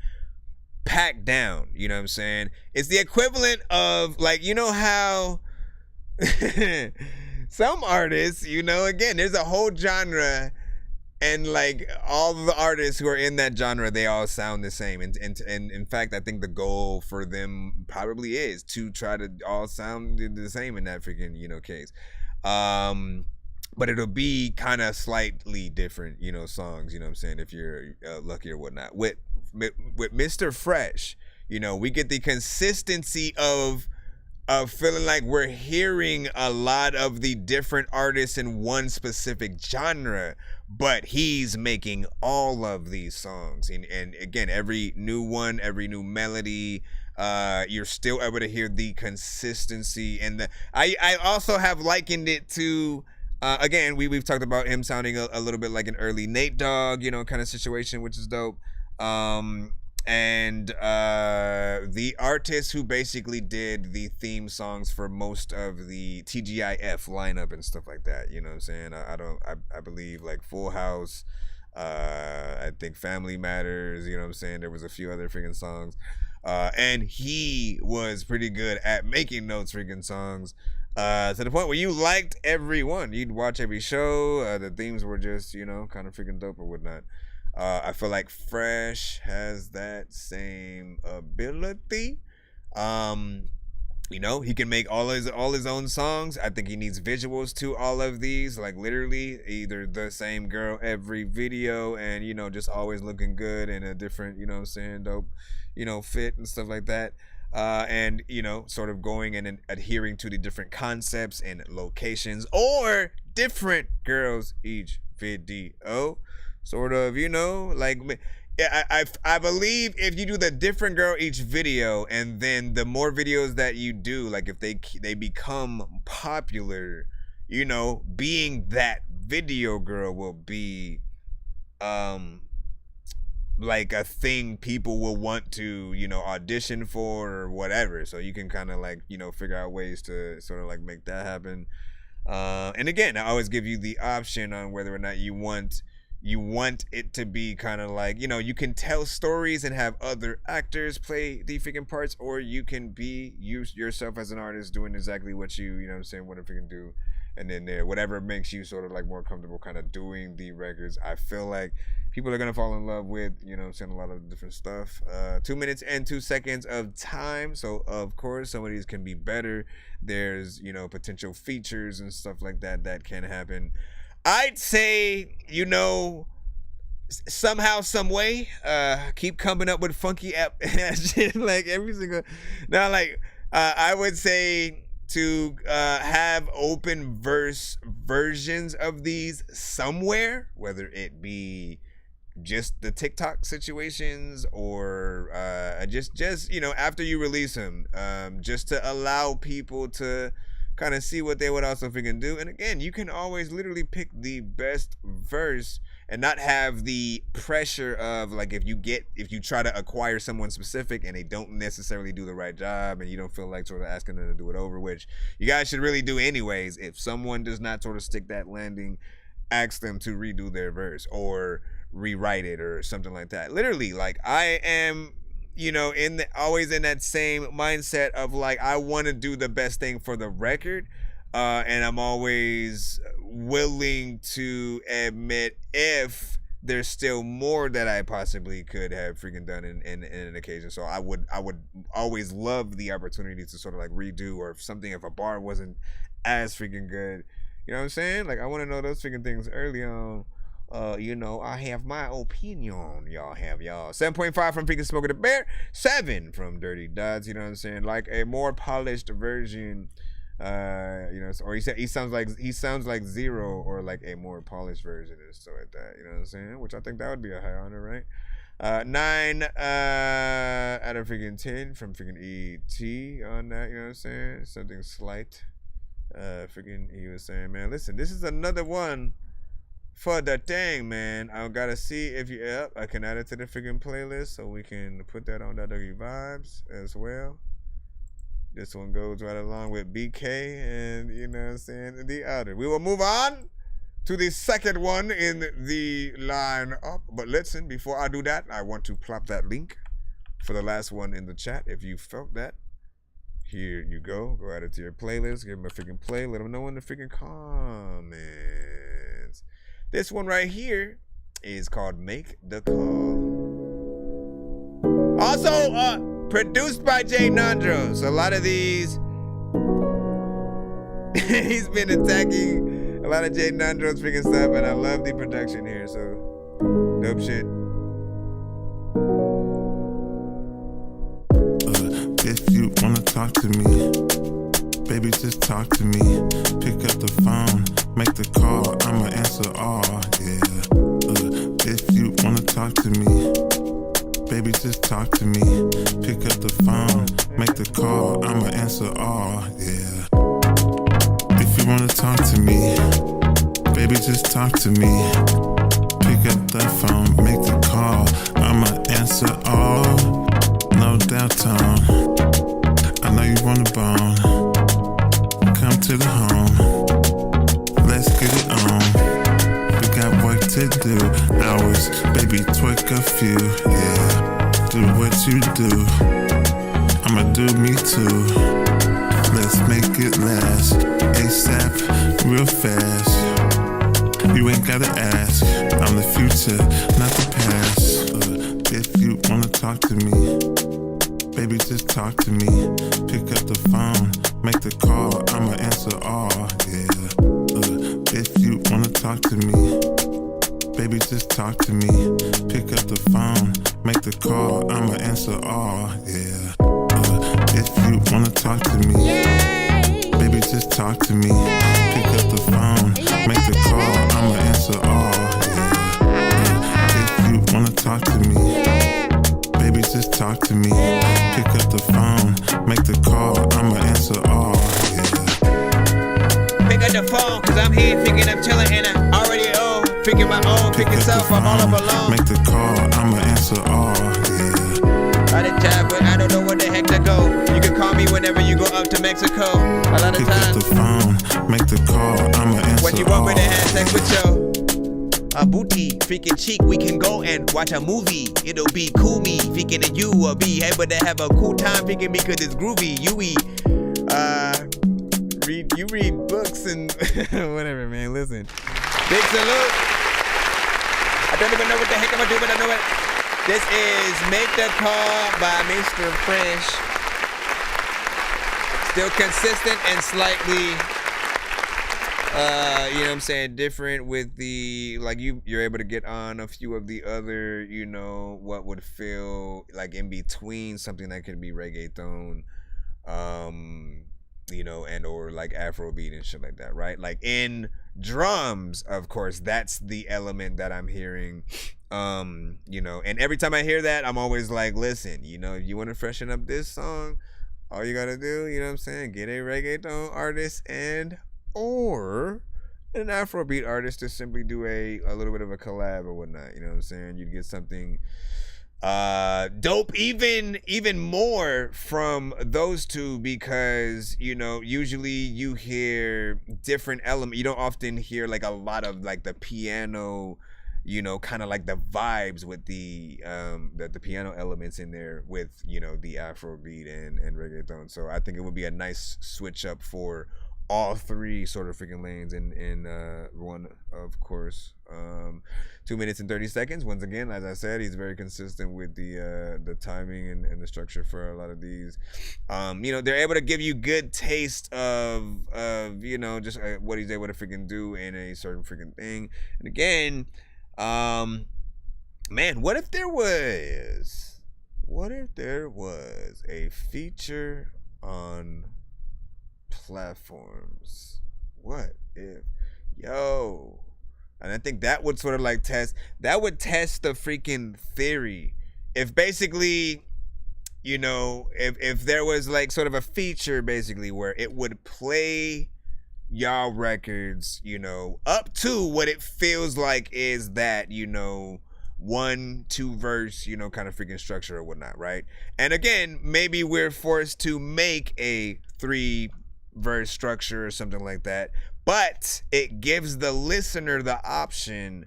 packed down, you know what I'm saying? It's the equivalent of, like, you know how some artists, you know, again, there's a whole genre, and like all the artists who are in that genre, they all sound the same. And in fact, I think the goal for them probably is to try to all sound the same in that freaking, you know, case. But it'll be kind of slightly different, you know, songs, you know what I'm saying, if you're lucky or whatnot. With Mr. Fresh, you know, we get the consistency of feeling like we're hearing a lot of the different artists in one specific genre, but he's making all of these songs. And again, every new one, every new melody, you're still able to hear the consistency. And I also have likened it to, again, we've talked about him sounding a little bit like an early Nate Dogg, you know, kind of situation, which is dope. And the artist who basically did the theme songs for most of the TGIF lineup and stuff like that, you know what I'm saying? I believe like Full House, I think Family Matters, you know what I'm saying? There was a few other freaking songs. And he was pretty good at making those freaking songs. To the point where you liked every one. You'd watch every show. The themes were just, kind of freaking dope or whatnot. I feel like Fresh has that same ability. He can make all his own songs. I think he needs visuals to all of these, like literally either the same girl every video and, just always looking good in a different, dope, fit and stuff like that. And, sort of going and adhering to the different concepts and locations or different girls each video. Sort of, I believe if you do the different girl each video and then the more videos that you do, like if they become popular, being that video girl will be like a thing people will want to, audition for or whatever. So you can kind of like, figure out ways to sort of like make that happen. And again, I always give you the option on whether or not you want it to be kind of like, you can tell stories and have other actors play the freaking parts, or you can be yourself as an artist doing exactly what you want to freaking do. And then whatever makes you sort of like more comfortable kind of doing the records. I feel like people are going to fall in love with, a lot of different stuff. 2 minutes and 2 seconds of time. So of course, some of these can be better. There's, potential features and stuff like that can happen. I'd say, somehow, some way, keep coming up with funky app shit like every single. Now, like, I would say to have open verse versions of these somewhere, whether it be just the TikTok situations or just after you release them, just to allow people to kind of see what they would also freaking do. And again, you can always literally pick the best verse and not have the pressure of like if you try to acquire someone specific and they don't necessarily do the right job and you don't feel like sort of asking them to do it over, which you guys should really do anyways. If someone does not sort of stick that landing, ask them to redo their verse or rewrite it or something like that. Literally, like I am always in that same mindset of like I want to do the best thing for the record, and I'm always willing to admit if there's still more that I possibly could have freaking done in an occasion. So I would always love the opportunity to sort of like redo, or if a bar wasn't as freaking good, you know what I'm saying? Like I want to know those freaking things early on. I have my opinion. Y'all have y'all. 7.5 from freaking Smoker the Bear. 7 from Dirty Dots. You know what I'm saying? Like a more polished version. Or he sounds like 0 or like a more polished version and stuff like that. You know what I'm saying? Which I think that would be a high honor, right? 9 out of freaking 10 from freaking ET on that. You know what I'm saying? Something slight. He was saying, man, listen, this is another one for the thing, man. I gotta see if I can add it to the freaking playlist so we can put that on that Dorky Vibes as well. This one goes right along with BK and, you know what I'm saying, the other. We will move on to the second one in the lineup. But listen, before I do that, I want to plop that link for the last one in the chat. If you felt that, here you go. Go add it to your playlist. Give them a freaking play. Let them know in the freaking comments. This one right here is called Make the Call. Also, produced by Geniuz. A lot of these, he's been attacking a lot of Geniuz freaking stuff, and I love the production here, so dope shit. If you wanna talk to me, baby, just talk to me. Pick up the phone, make the call, I'ma answer all, yeah. If you wanna talk to me, baby, just talk to me. Pick up the phone, make the call, I'ma answer all, yeah. If you wanna talk to me, baby, just talk to me. Pick up the phone, make the call, I'ma answer all. No downtown, I know you want a bone. Come to the home, let's get it on. We got work to do, hours, baby, twerk a few, yeah. Do what you do, I'ma do me too. Let's make it last. ASAP, real fast. You ain't gotta ask. I'm the future, not the past. If you wanna talk to me, baby, just talk to me. Pick up the phone, make the call. I'ma answer all, yeah. If you wanna talk to me, baby, just talk to me. Pick up the phone, make the call. I'ma answer all, yeah. If you wanna talk to me, baby, just talk to me. Pick up the phone, make the call. I'ma answer all, yeah. If you wanna talk to me, baby, just talk to me. Pick up the phone, make the call. I'ma answer all, yeah. Pick up the phone, cause I'm here picking up chillin' and I already own. Picking my own, pick yourself, I'm all up alone. Make the call, I'ma answer all, yeah. I did job, but I don't know where the heck to go. You can call me whenever you go up to Mexico. A lot of Pick times. up the phone, make the call, I'ma answer When you want me to all. have sex with yo, a booty, freaking cheek, we can go and watch a movie. It'll be cool me, freaking and you will be able to have a cool time freaking me cause it's groovy. You read books and whatever, man. Listen. Big salute. I don't even know what the heck I'm gonna do, but I know what. This is Make the Call by Mr. Fresh. Still consistent and slightly, you know what I'm saying, different with the, like you're able to get on a few of the other, you know, what would feel like in between something that could be reggaeton, you know, and or like Afrobeat and shit like that, right? Like in drums, of course, that's the element that I'm hearing, you know, and every time I hear that, I'm always like, listen, you know, you want to freshen up this song, all you gotta do, you know what I'm saying, get a reggaeton artist and or an Afrobeat artist to simply do a little bit of a collab or whatnot, you know what I'm saying? You'd get something dope, even more from those two, because, you know, usually you hear different elements. You don't often hear like a lot of like the piano, you know, kind of like the vibes with the piano elements in there with, you know, the Afrobeat and reggaeton. So I think it would be a nice switch up for all three sort of freaking lanes in one, of course. 2 minutes and 30 seconds. Once again, as I said, he's very consistent with the timing and the structure for a lot of these. You know, they're able to give you good taste of you know, just what he's able to freaking do in a certain freaking thing. And again, man, what if there was a feature on platforms? What if, yo? And I think that would sort of like test the freaking theory. If basically, you know, if there was like sort of a feature basically where it would play y'all records, you know, up to what it feels like is that, you know, 1-2 verse, you know, kind of freaking structure or whatnot, right? And again, maybe we're forced to make a 3 verse structure or something like that. But it gives the listener the option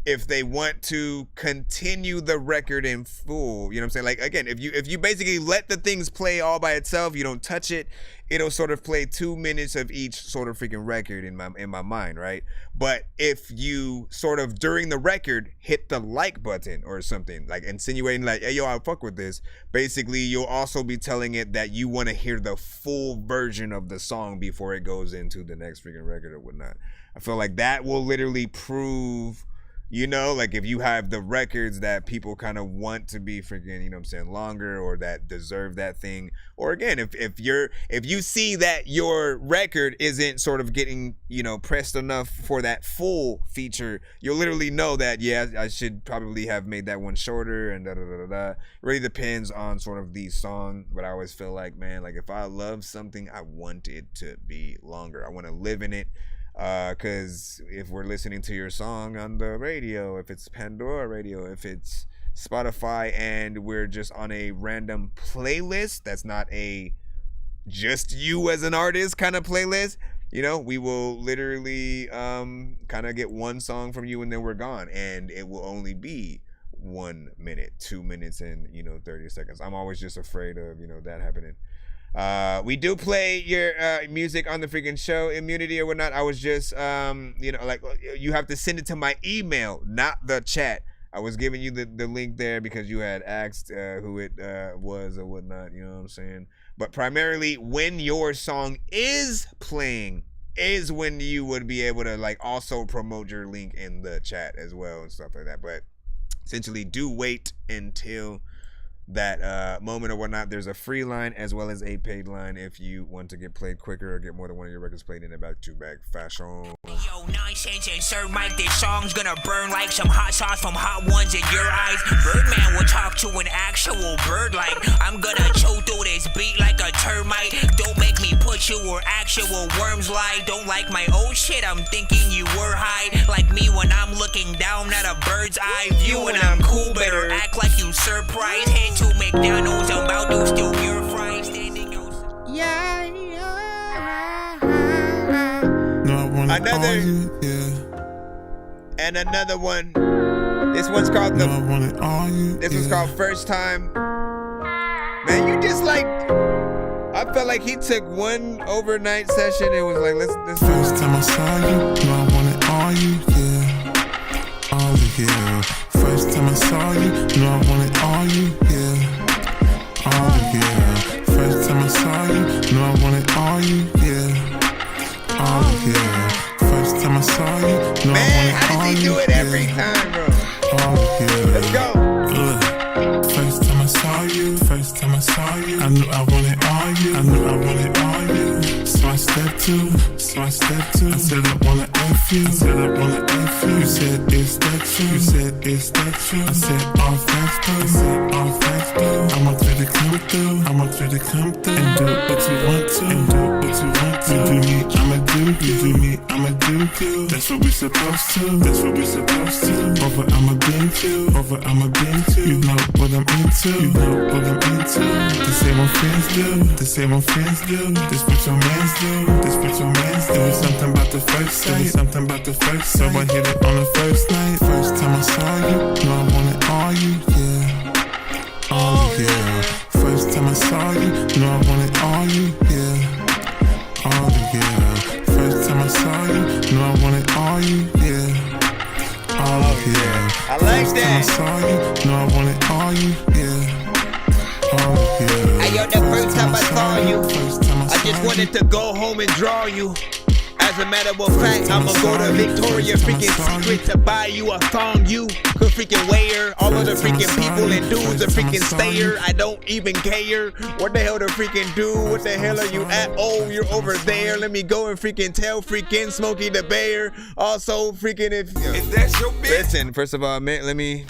if they want to continue the record in full. You know what I'm saying? Like, again, if you basically let the things play all by itself, you don't touch it, it'll sort of play 2 minutes of each sort of freaking record in my mind, right? But if you sort of during the record hit the like button or something, like insinuating like, hey, yo, I fuck with this, basically you'll also be telling it that you want to hear the full version of the song before it goes into the next freaking record or whatnot. I feel like that will literally prove, you know, like if you have the records that people kind of want to be freaking, you know what I'm saying, longer or that deserve that thing. Or again, if you see that your record isn't sort of getting, you know, pressed enough for that full feature, you'll literally know that, yeah, I should probably have made that one shorter and da-da-da-da-da. It really depends on sort of the song, but I always feel like, man, like if I love something, I want it to be longer. I want to live in it. Because if we're listening to your song on the radio, if it's Pandora radio, if it's Spotify, and we're just on a random playlist that's not a just you as an artist kind of playlist, you know, we will literally kind of get one song from you and then we're gone, and it will only be 1 minute, 2 minutes, and 30 seconds. I'm always just afraid of that happening. We do play your music on the freaking show, Immunity or whatnot. I was just like, you have to send it to my email, not the chat. I was giving you the link there because you had asked who it was or whatnot, you know what I'm saying? But primarily, when your song is playing is when you would be able to like also promote your link in the chat as well and stuff like that. But essentially, do wait until that moment or whatnot. There's a free line as well as a paid line if you want to get played quicker or get more than one of your records played in a back-to-back fashion. Yo, Nonsenze and Sir Mike, this song's gonna burn like some hot sauce from hot ones in your eyes. Birdman will talk to an actual bird like I'm gonna chew through this beat like a termite. Don't make me put you where actual worms lie. Don't like my old shit, I'm thinking you were high. Like me when I'm looking down at a bird's eye view and I'm cool, better act like you surprised. Head to McDonald's, I'm about to steal your fries. Yeah. No, I wanna Another. you, yeah. And another one. This one's called No, I want it all you. This one's called First Time. Man, you just like. I felt like he took one overnight session and was like, let's First time I saw you, no, I want it all you, yeah. All you, yeah. First time I saw you, no, I want it all you, yeah. All you, yeah. First time I saw you, no, I want it all you, yeah. All you, yeah. First time I saw you, no, I want it all you, yeah. Man, how does he do it every time, bro? All you, yeah. Let's go. First time I saw you, first time I saw you, I knew I wanted all you, I knew I wanted all you. So I stepped to, I said I wanna F you, I said I wanna F you. You said is that true, you said is that true. I said all facts boo, I said all facts boo. I want you to come through, I want you to come through and do what you want to, and do what you want to. You do me, I'ma do you, do me, I'ma do you. That's what we supposed to, that's what we supposed to. Over I'ma been to, over I'ma been to. You know what I'm into, you know what I'm into. This ain't what friends do, this ain't what friends do. This what your mans do, this what your mans do. There was something about the first sight, there was something about the first sight. So I hit it on the first night. First time I saw you, no, I wanted all you, yeah. All you, yeah. First time I saw you, no, I wanted all you, yeah. All you, yeah. First time I saw you, no, I wanted all you, yeah. All you, yeah. I like First that. time I saw you, no, I wanted all you, yeah. All you, yeah. Hey, yo, the first time I saw you, I just wanted to go home and draw you. As a matter of fact, I'ma go to Victoria's freaking Secret to buy you a thong you could freaking wear. All of the freaking people and dudes are freaking stayer. I don't even care what the hell to freaking do. What the hell are you at? Oh, you're over there. Let me go and freaking tell freaking Smokey the Bear. Also, freaking if that's your bitch. Listen, first of all, man, let me.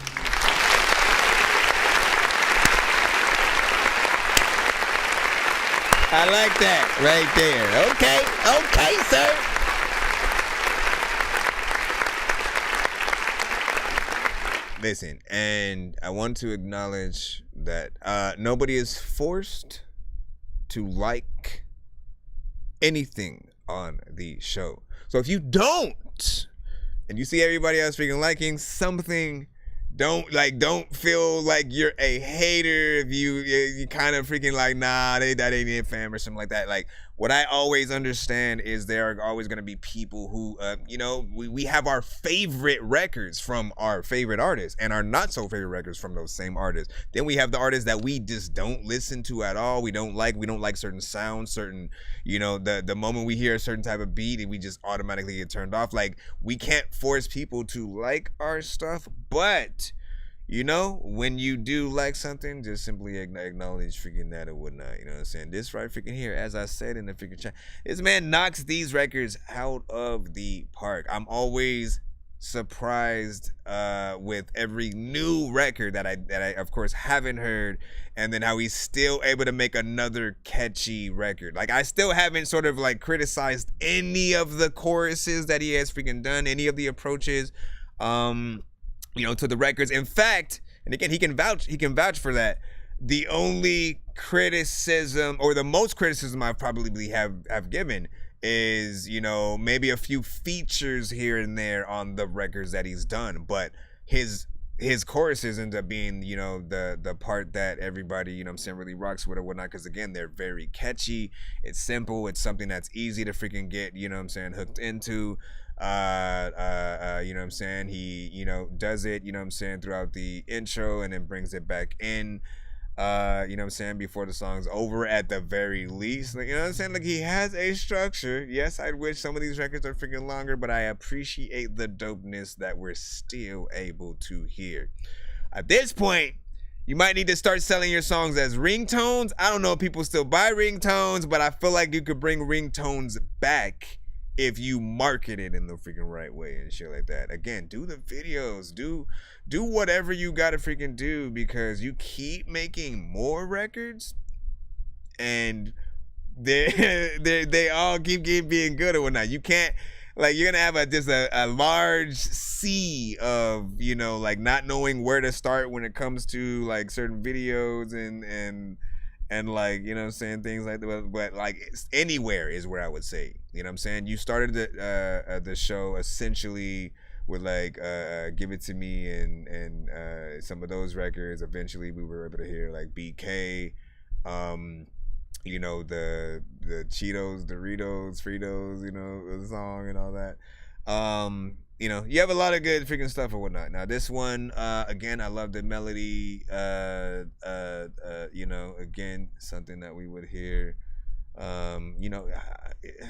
I like that right there. Okay, sir. Listen, and I want to acknowledge that nobody is forced to like anything on the show. So if you don't, and you see everybody else freaking liking something, don't feel like you're a hater if you kind of freaking like, nah, that ain't it, fam, or something like that. Like, what I always understand is there are always going to be people who, we have our favorite records from our favorite artists and our not so favorite records from those same artists. Then we have the artists that we just don't listen to at all. We don't like certain sounds, certain, the moment we hear a certain type of beat, we just automatically get turned off. Like, we can't force people to like our stuff, but when you do like something, just simply acknowledge freaking that or whatnot. You know what I'm saying? This right freaking here, as I said in the freaking chat, this man knocks these records out of the park. I'm always surprised with every new record that I of course haven't heard, and then how he's still able to make another catchy record. Like, I still haven't sort of like criticized any of the choruses that he has freaking done, any of the approaches to the records. In fact, and again, he can vouch for that. The only criticism, or the most criticism I probably have given, is maybe a few features here and there on the records that he's done, but his his choruses end up being, you know, the part that everybody, you know what I'm saying, really rocks with or whatnot, because again, they're very catchy, it's simple, it's something that's easy to freaking get, you know what I'm saying, hooked into. You know what I'm saying, he, you know, does it, you know what I'm saying, throughout the intro and then brings it back in, you know what I'm saying, before the song's over at the very least. Like, you know what I'm saying, like, he has a structure. Yes, I wish some of these records are freaking longer, but I appreciate the dopeness that we're still able to hear. At this point, you might need to start selling your songs as ringtones. I don't know if people still buy ringtones, but I feel like you could bring ringtones back if you market it in the freaking right way and shit like that. Again, do the videos, do whatever you gotta freaking do, because you keep making more records and they all keep being good or whatnot. You can't, like, you're gonna have just a large sea of, you know, like, not knowing where to start when it comes to like certain videos and like, you know what I'm saying, things like that. But like, anywhere is where I would say, you know what I'm saying, you started the show essentially with like Give It To Me and some of those records. Eventually we were able to hear like BK, you know, the Cheetos, Doritos, Fritos, you know, the song and all that. You know, you have a lot of good freaking stuff or whatnot. Now this one, again, I love the melody. You know, again, something that we would hear. You know,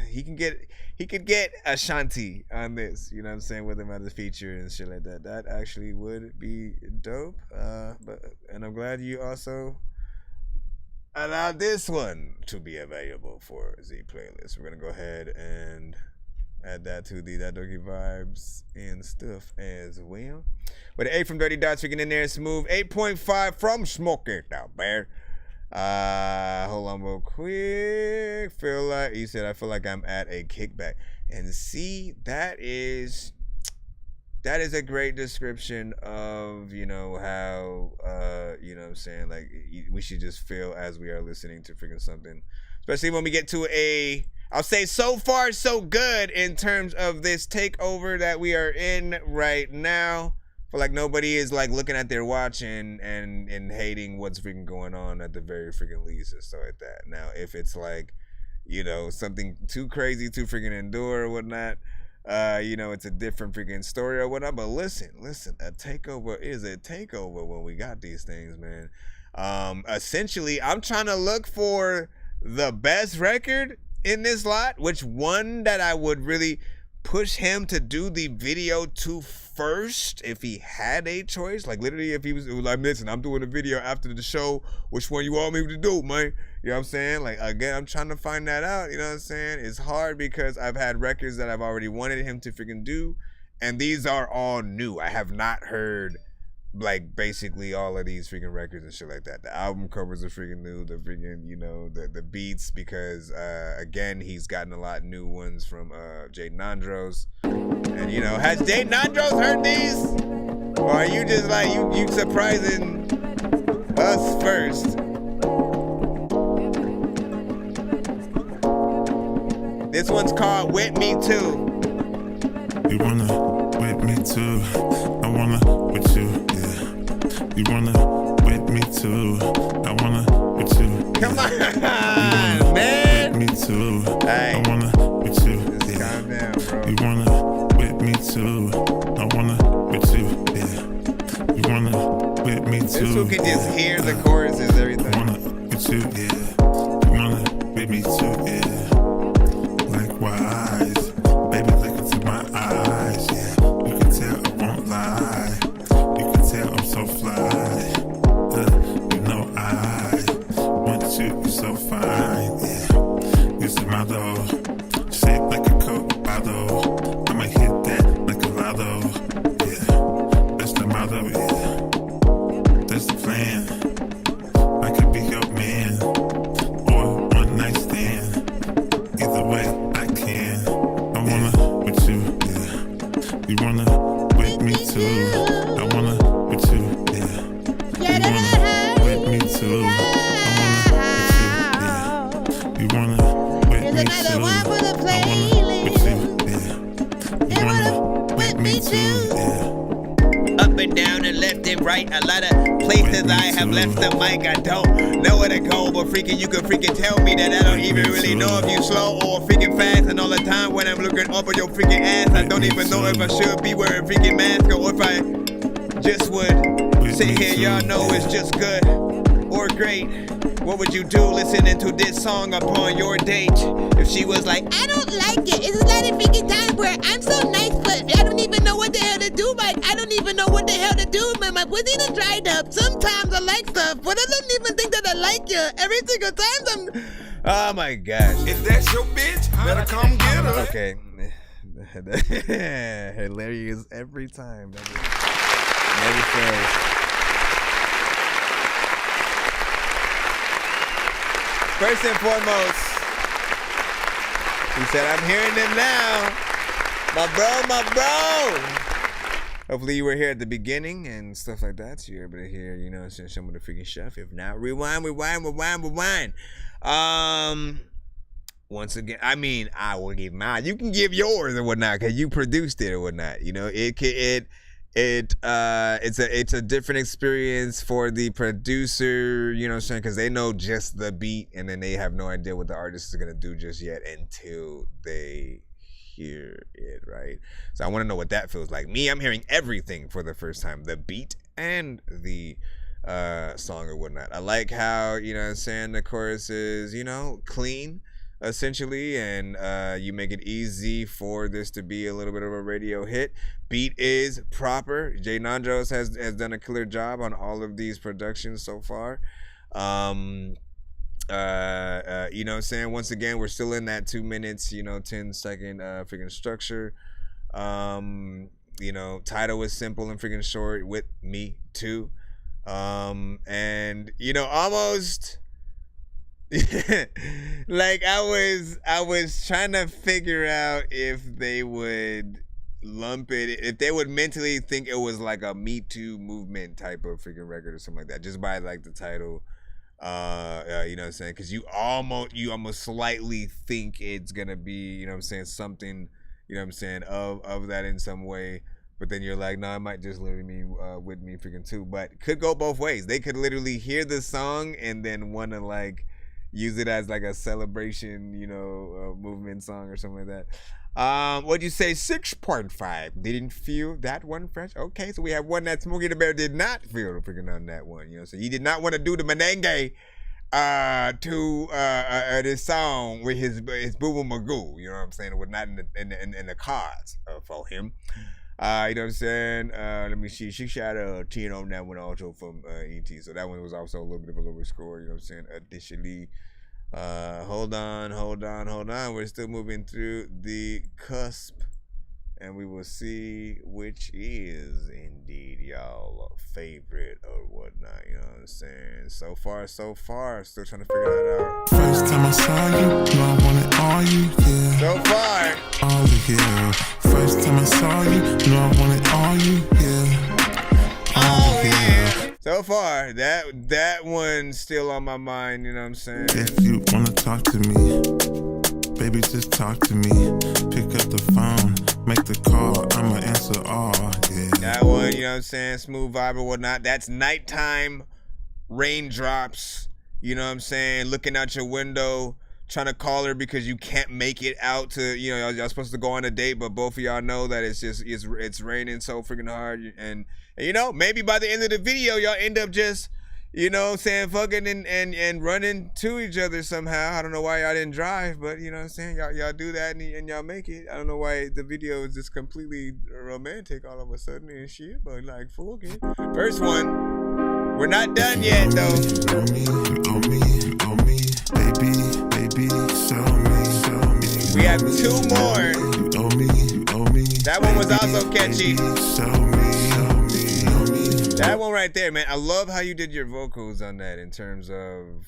he could get Ashanti on this, you know what I'm saying, with him as a feature and shit like that. That actually would be dope. And I'm glad you also allowed this one to be available for the playlist. We're gonna go ahead and add that to the That Dorky Vibes and stuff as well. But an 8 from Dirty Dots, freaking in there, smooth. 8.5 from Smoke It Out Bear. Hold on real quick. He said, I feel like I'm at a kickback. And see, that is a great description of, you know, how, you know what I'm saying, like, we should just feel as we are listening to freaking something. Especially when we get to I'll say so far so good in terms of this takeover that we are in right now. I feel like nobody is like looking at their watch and hating what's freaking going on at the very freaking least and stuff like that. Now, if it's like, you know, something too crazy to freaking endure or whatnot, you know, it's a different freaking story or whatnot. But listen, a takeover is a takeover when we got these things, man. Essentially, I'm trying to look for the best record in this lot, which one that I would really push him to do the video to first if he had a choice. Like, literally, if he was like, listen, I'm doing a video after the show, which one you want me to do, man? You know what I'm saying? Like, again, I'm trying to find that out, you know what I'm saying? It's hard because I've had records that I've already wanted him to freaking do, and these are all new. I have not heard like basically all of these freaking records and shit like that. The album covers are freaking new, the freaking, you know, the beats, because again, he's gotten a lot of new ones from Jaden Andros. And you know, has Jaden Andros heard these? Or are you just like you surprising us first? This one's called With Me Too. You wanna with me too? I wanna with you. You wanna with me too? I wanna with you. Yeah. Come on, man. With me too. Hey. I wanna with you. Just calm down, bro. You wanna with me too? I wanna with you. Yeah. You wanna with me too? This one can just hear the choruses, everything. I wanna with you. Yeah. You wanna with me too? Yeah. Likewise, baby, look into my eyes. Yeah. You can tell I won't lie. You can tell I'm so fly. You know I want you, you're so fine. Yeah. You see my dough, shaped like a Coke bottle. I'ma hit that like a lotto. Yeah, that's the motto. Yeah, that's the plan. I could be your man or one night stand. Either way, I can. I wanna with you. Yeah, you wanna with me too. I wanna with you, yeah. You wanna with me too. I wanna with you, yeah. You wanna with me too. I wanna with you, yeah. You wanna with me too, yeah. Up and down and left left and right. A lot of places I have left the mic. I don't know where to go, but freaking you can freaking tell me that I don't even really know if you slow or freaking fast. And all the time when I'm looking up at your freaking ass, I don't even know if I should be wearing freaking mask or if I just would sit here. Y'all know it's just good or great. What would you do listening to this song upon your date? If she was like, I don't like it. It's a lot of freaking times where I'm so nice, but I don't even know what the hell to do. Like, I don't even know what the hell to do, man. My pussy done dried up. Sometimes I like stuff, but I don't even think that I like you. Every single time I'm... Oh my gosh. If that's your bitch, better come get her. Okay. Hilarious every time. Never fails. First and foremost, he said, I'm hearing them now. My bro. Hopefully you were here at the beginning and stuff like that, so you're able to hear, you know, some of the freaking stuff. If not, rewind. Once again, I mean, I will give mine. You can give yours or whatnot, because you produced it or whatnot. You know, it's a different experience for the producer, you know what I'm saying, because they know just the beat and then they have no idea what the artist is going to do just yet until they hear it, right? So I want to know what that feels like. Me, I'm hearing everything for the first time, the beat and the song or whatnot. I like how, you know what I'm saying, the chorus is, you know, clean essentially, and you make it easy for this to be a little bit of a radio hit. Beat is proper. Geniuz has done a killer job on all of these productions so far. You know what I'm saying? Once again, we're still in that 2 minutes, you know, 10-second freaking structure. You know, title is simple and freaking short, with me too. And you know, almost like I was trying to figure out if they would lump it, if they would mentally think it was like a Me Too movement type of freaking record or something like that, just by like the title. You know what I'm saying? Because you almost slightly think it's gonna be, you know what I'm saying, something, you know what I'm saying, of that in some way. But then you're like, no, it might just literally mean with me freaking too. But could go both ways. They could literally hear the song and then want to like use it as like a celebration, you know, movement song or something like that. What'd you say? 6.5. Didn't feel that one fresh. Okay, so we have one that Smokey the Bear did not feel freaking on that one. You know, so he did not want to do the merengue to this song with his Boo Boo Magoo. You know what I'm saying? It was not in the cards for him. You know what I'm saying? Let me see. She shot a 10 on that one also from ET. So that one was also a little bit of a lower score. You know what I'm saying? Additionally, hold on. We're still moving through the cusp, and we will see which is indeed y'all favorite or whatnot. You know what I'm saying? So far. Still trying to figure that out. First time I saw you, know I wanted all you, yeah. So far. All you, yeah. First time I saw you, know I wanted all you, yeah. All you, yeah. So far, that one's still on my mind, you know what I'm saying? If you wanna talk to me, baby, just talk to me. Pick up the phone, make the call, I'ma answer all, yeah. That one, you know what I'm saying, smooth vibe or whatnot. That's nighttime raindrops, you know what I'm saying, looking out your window, trying to call her because you can't make it out to, you know, y'all supposed to go on a date, but both of y'all know that it's raining so freaking hard, and you know, maybe by the end of the video y'all end up just, you know, saying fucking and running to each other somehow. I don't know why y'all didn't drive, but you know what I'm saying, y'all do that and y'all make it. I don't know why the video is just completely romantic all of a sudden and shit, but like, fuck it. First one, we're not done yet though. You owe me, baby, show me. We have two more. You owe me. That one was also catchy. Show me. That one right there, man. I love how you did your vocals on that in terms of,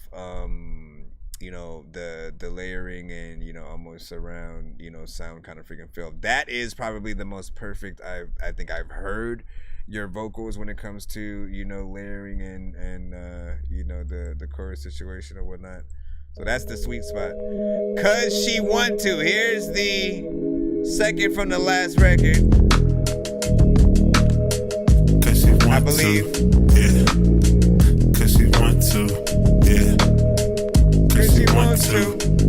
you know, the layering and, you know, almost surround, you know, sound kind of freaking feel. That is probably the most perfect I think I've heard your vocals when it comes to, you know, layering and you know, the chorus situation or whatnot. So that's the sweet spot. 'Cause she want to. Here's the second from the last record. want believe. to. Yeah. Cause she want to. Yeah. Cause she want to.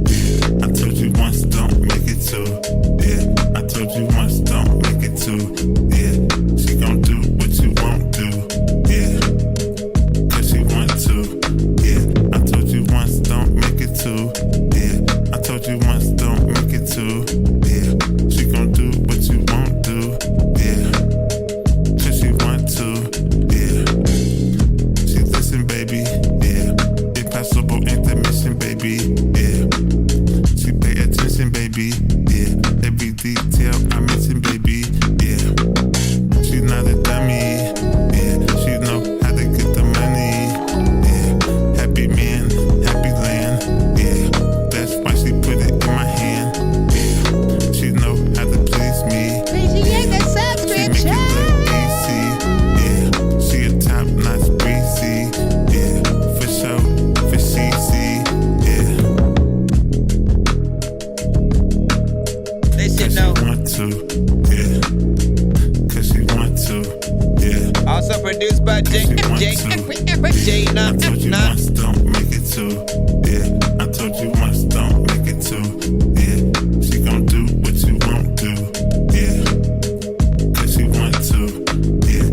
Yeah. I told you once, don't make it two. Yeah. I told you once, don't make it two. Yeah. She gon' do what you won't do. Yeah. Cause she want to. Yeah. I told you once, don't make it two. Yeah. I told you once, don't make it two. Yeah. She gon' do what you won't do. Yeah. Cause she want to. Yeah. She listen, baby. Yeah. Impossible ain't the mission, baby. Yeah. She pay attention, baby. Yeah. Every detail I mention, baby. Yeah. She's not a dummy. Yeah. She know how to get the money. Yeah. Happy man, happy land. Yeah. That's why she put it in my hand. Yeah. She know how to please me. Appreciate the subscription. Easy. Yeah. She a top notch breezy. Yeah. For sure. For CC. Yeah. They should Cause know. she want to. Yeah. Cause she want to. Yeah. Also produced by J. I told you once, don't make it two. Yeah. I told you once, don't make it two. Yeah. She gon' do what you won't do. Yeah. Cause she want to. Yeah.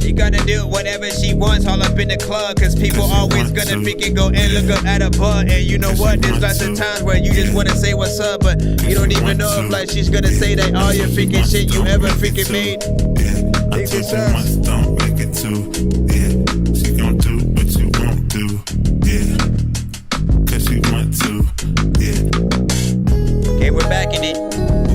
She gonna do whatever she wants all up in the club, cause people always gonna freaking go and look up at a butt. And you know what, there's lots of times where you just wanna say what's up, but you don't even know if like she's gonna say that all your freaking shit you ever freaking made. I told you once, don't make it two. Yeah. She gon' do what you won't do. Yeah. Cause she want to. Yeah. Okay, we're back in it.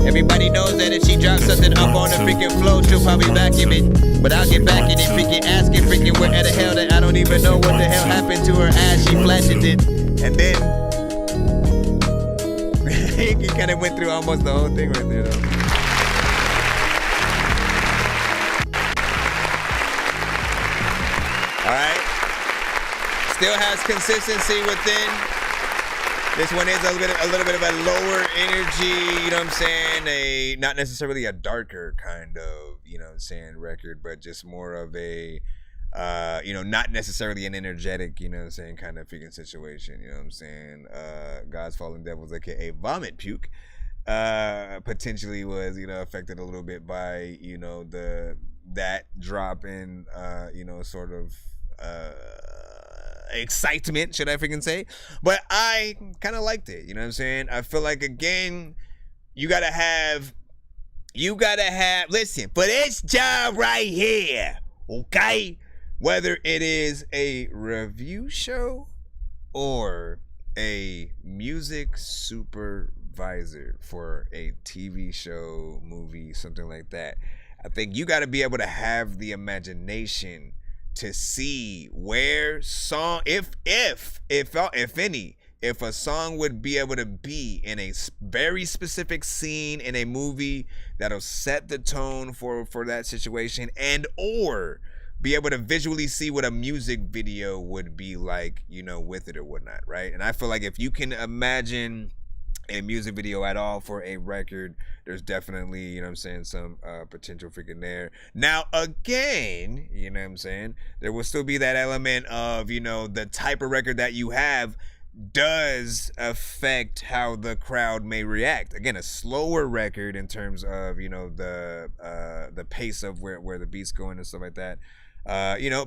Everybody knows that if she drops something up on the freaking flow, she'll probably vacuum it. But I'll get back in it, freaking asking freaking where the hell that I don't even know what the hell happened to her ass. She flattened it. And then he kind of went through almost the whole thing right there though. Alright. Still has consistency within. This one is a little bit of a lower energy, you know what I'm saying? Not necessarily a darker kind of, you know what I'm saying, record, but just more of a not necessarily an energetic, you know what I'm saying, kind of freaking situation, you know what I'm saying? God's Fallen Devils, aka Vomit Puke, potentially was, affected a little bit by, that drop in, sort of excitement, should I freaking say? But I kind of liked it, you know what I'm saying? I feel like, again, you gotta have, listen, for this job right here, okay? Whether it is a review show or a music supervisor for a TV show, movie, something like that, I think you gotta be able to have the imagination to see where song, if a song would be able to be in a very specific scene in a movie that'll set the tone for that situation, and or be able to visually see what a music video would be like, with it or whatnot, right? And I feel like if you can imagine a music video at all for a record, there's definitely, some potential freaking there. Now, again, there will still be that element of, the type of record that you have does affect how the crowd may react. Again, a slower record in terms of, the pace of where the beat's going and stuff like that.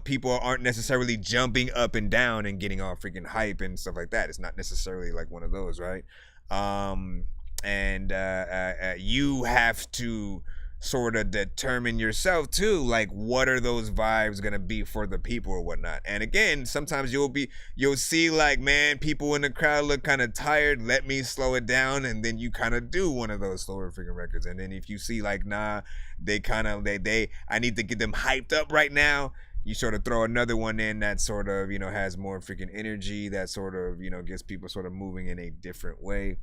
People aren't necessarily jumping up and down and getting all freaking hype and stuff like that. It's not necessarily like one of those, right? You have to sort of determine yourself too, like what are those vibes gonna be for the people or whatnot. And again, sometimes you'll see like, man, people in the crowd look kind of tired, let me slow it down, and then you kind of do one of those slower freaking records. And then if you see like, nah, I need to get them hyped up right now, you sort of throw another one in that sort of, has more freaking energy, that sort of, gets people sort of moving in a different way.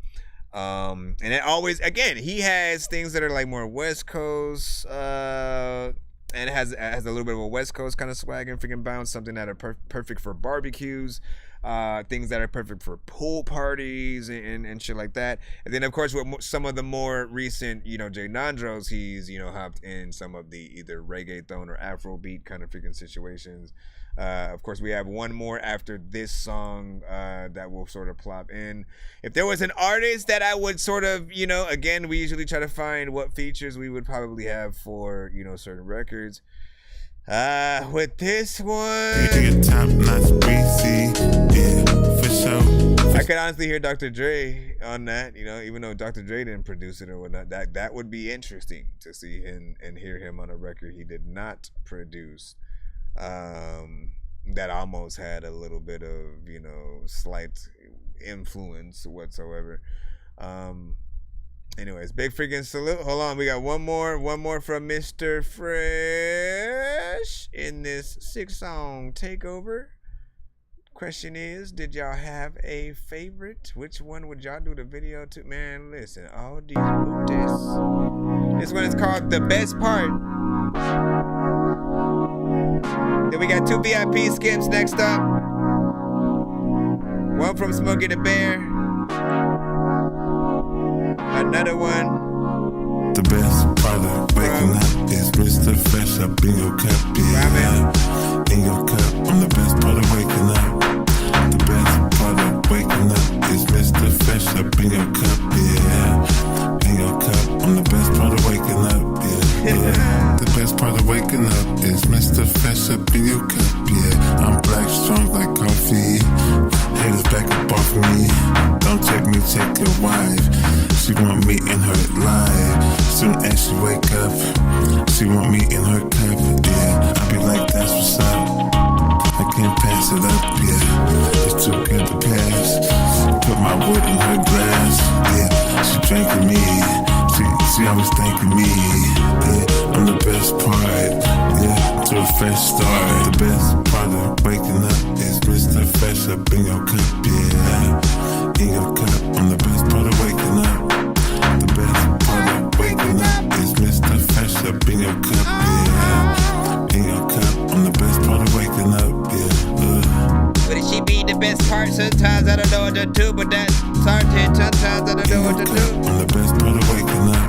And it always, again, he has things that are like more West Coast, and has a little bit of a West Coast kind of swag and freaking bounce, something that are perfect for barbecues. things that are perfect for pool parties and shit like that. And then of course with some of the more recent, Jay Nandros, he's hopped in some of the either reggaeton or Afrobeat kind of freaking situations. Of course, we have one more after this song that will sort of plop in. If there was an artist that I would sort of, again, we usually try to find what features we would probably have for, certain records. With this one, I could honestly hear Dr. Dre on that, even though Dr. Dre didn't produce it or whatnot. That would be interesting to see and hear him on a record he did not produce. That almost had a little bit of, slight influence whatsoever. Anyways, big freaking salute. Hold on, we got one more from Mr. Fresh in this 6-song takeover. Question is, did y'all have a favorite? Which one would y'all do the video to? Man, listen, all these booties. This one is called The Best Part. Then we got 2 VIP skips next up. One from Smokey the Bear. Another one. The best part of waking up is Mr. Fresh up in your cup, yeah. In your cup, I'm the best part of waking up. The best part of waking up is Mr. Fresh up in your cup, yeah. In your cup, I'm the best part of waking up, yeah. The best part of waking up is Mr. Fresh up in your cup, yeah. I'm black, strong like coffee. Haters back up off me. Don't check me, check your wife. She want me in her life. Soon as she wake up, she want me in her cup, yeah. I be like, that's what's up. I can't pass it up, yeah. It's too good to pass. Put my wood in her glass, yeah. She drinking me. She always thanking me, yeah. I'm the best part, yeah. To a fresh start. The best part of waking up is Mr. Fresh up in your cup, yeah. In your cup, I'm the best part of waking up. The best part of waking up is Mr. Fresh up in your cup, yeah. In your cup, I'm the best part of waking up, yeah. Would she be the best part? Sometimes I don't know what to do, but that's certain. Sometimes I don't know what to do. I'm the best part of waking up.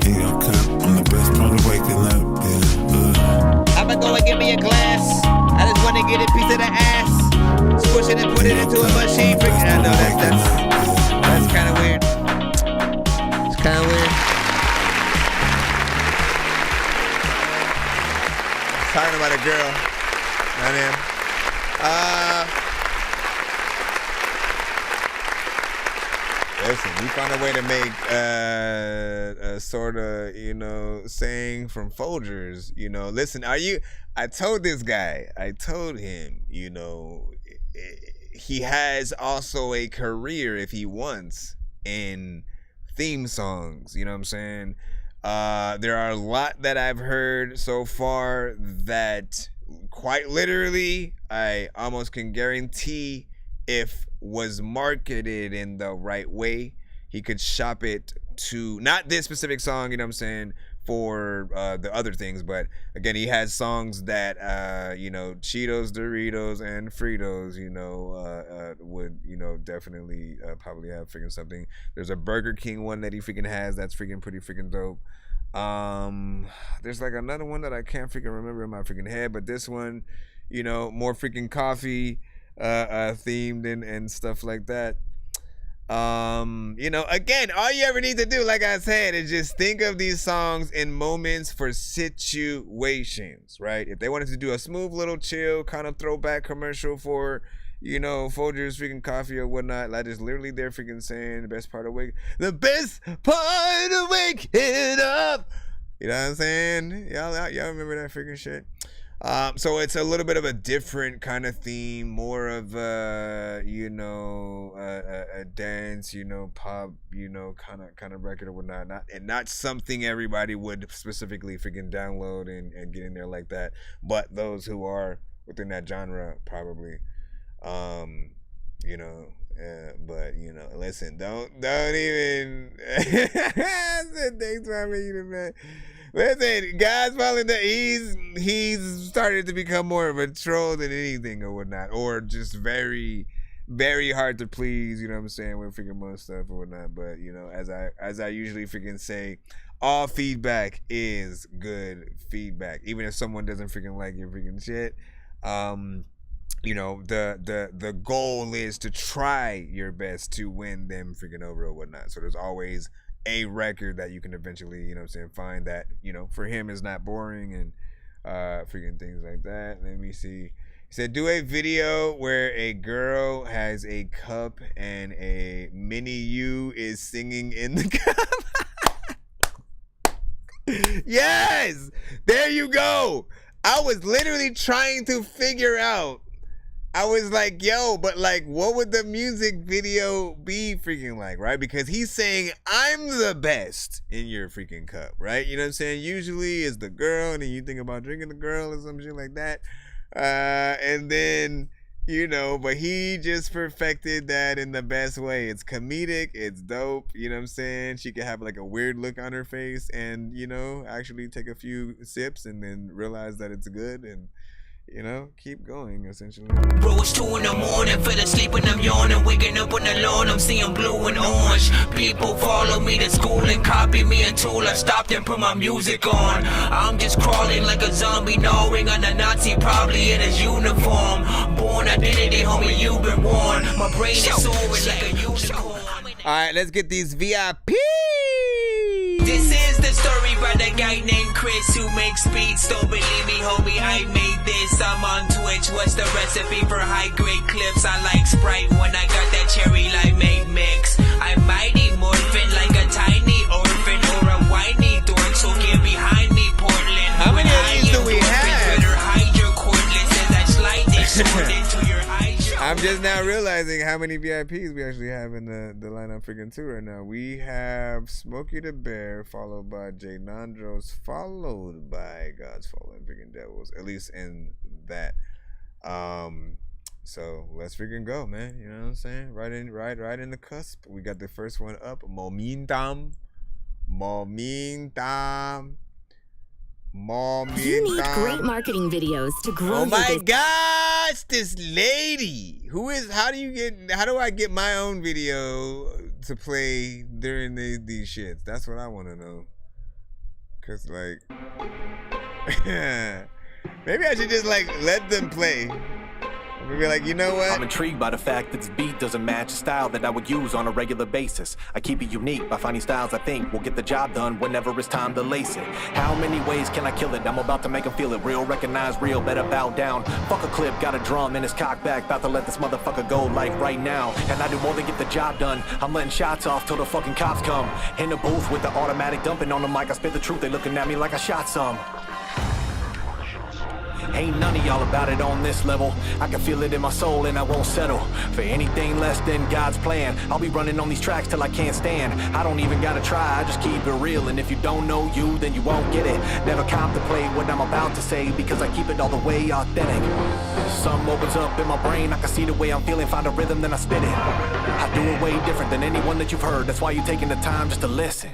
In your cup, I'm the best part of waking up, yeah. I'ma go and give me a glass. I just want to get a piece of the ass. Squish it and put it into a machine. I know that's kind of weird. It's kind of weird. Talking about a girl. Not him. Listen, we found a way to make a sort of, saying from Folgers, listen, I told this guy, I told him, he has also a career if he wants in theme songs, you know what I'm saying? There are a lot that I've heard so far that quite literally I almost can guarantee if was marketed in the right way, he could shop it to not this specific song, you know what I'm saying, for the other things, but again, he has songs that Cheetos, Doritos, and Fritos, would definitely probably have freaking something. There's a Burger King one that he freaking has that's freaking pretty freaking dope. There's like another one that I can't freaking remember in my freaking head, but this one, more freaking coffee themed and stuff like that. Again, all you ever need to do, like I said, is just think of these songs in moments for situations, right? If they wanted to do a smooth little chill kind of throwback commercial for, Folgers freaking coffee or whatnot, like just literally they're freaking saying the best part of waking up. You know what I'm saying? Y'all remember that freaking shit? So it's a little bit of a different kind of theme, more of a dance, pop, kind of record or whatnot. Not something everybody would specifically freaking download and get in there like that. But those who are within that genre probably, listen, don't even thanks for having you, man. Listen, guys, following that, he's started to become more of a troll than anything or whatnot, or just very, very hard to please. You know what I'm saying, with freaking most stuff or whatnot. But you know, as I usually freaking say, all feedback is good feedback, even if someone doesn't freaking like your freaking shit. You know, the goal is to try your best to win them freaking over or whatnot. So there's always a record that you can eventually, you know what I'm saying, find that, you know, for him is not boring and freaking things like that. Let me see. He said, do a video where a girl has a cup and a mini you is singing in the cup. Yes! There you go! I was literally trying to figure out. I was like, yo, but like, what would the music video be freaking like, right? Because he's saying, I'm the best in your freaking cup, right? You know what I'm saying? Usually it's the girl, and then you think about drinking the girl or some shit like that. And then, you know, but he just perfected that in the best way. It's comedic, it's dope, you know what I'm saying? She could have like a weird look on her face and, you know, actually take a few sips and then realize that it's good and, you know, keep going, essentially. Bro, it's 2 in the morning, fell asleep and I'm yawning. Waking up on the lawn, I'm seeing blue and orange. People follow me to school and copy me until I stopped and put my music on. I'm just crawling like a zombie, gnawing on a Nazi, probably in his uniform. Born identity, homie, you've been warned. My brain is soaring like a unicorn. Alright, let's get these VIP. This is the story about a guy named Chris who makes beats. Don't believe me, homie, I made this. I'm on Twitch. What's the recipe for high-grade clips? I like Sprite when I got that cherry limeade mix. I'm mighty morphin' like a tiny orphan or a whiny dork, so get behind me, Portland. How many of these do we have? Twitter, hide your cordless as I slide this sword into your I'm just now realizing how many VIPs we actually have in the lineup freaking too right now. We have Smokey the Bear, followed by Jay Nandros, followed by God's Fallen freaking Devils, at least in that. So let's freaking go, man. You know what I'm saying? Right in the cusp. We got the first one up. Momentum. You need great marketing videos to grow. Oh my gosh, this lady. How do I get my own video to play during these shits? That's what I want to know. Cause like, maybe I should just like let them play. Maybe like, you know what? I'm intrigued by the fact that this beat doesn't match a style that I would use on a regular basis. I keep it unique by finding styles I think will get the job done whenever it's time to lace it. How many ways can I kill it? I'm about to make them feel it. Real, recognize real, better bow down. Fuck a clip, got a drum in his cock back, about to let this motherfucker go like right now. And I do more than get the job done. I'm letting shots off till the fucking cops come. In the booth with the automatic dumping on the mic, I spit the truth, they looking at me like I shot some. Ain't none of y'all about it on this level. I can feel it in my soul and I won't settle for anything less than God's plan. I'll be running on these tracks till I can't stand. I don't even gotta try, I just keep it real. And if you don't know you, then you won't get it. Never contemplate what I'm about to say, because I keep it all the way authentic. Something opens up in my brain, I can see the way I'm feeling, find a rhythm, then I spit it. I do it way different than anyone that you've heard. That's why you're taking the time just to listen.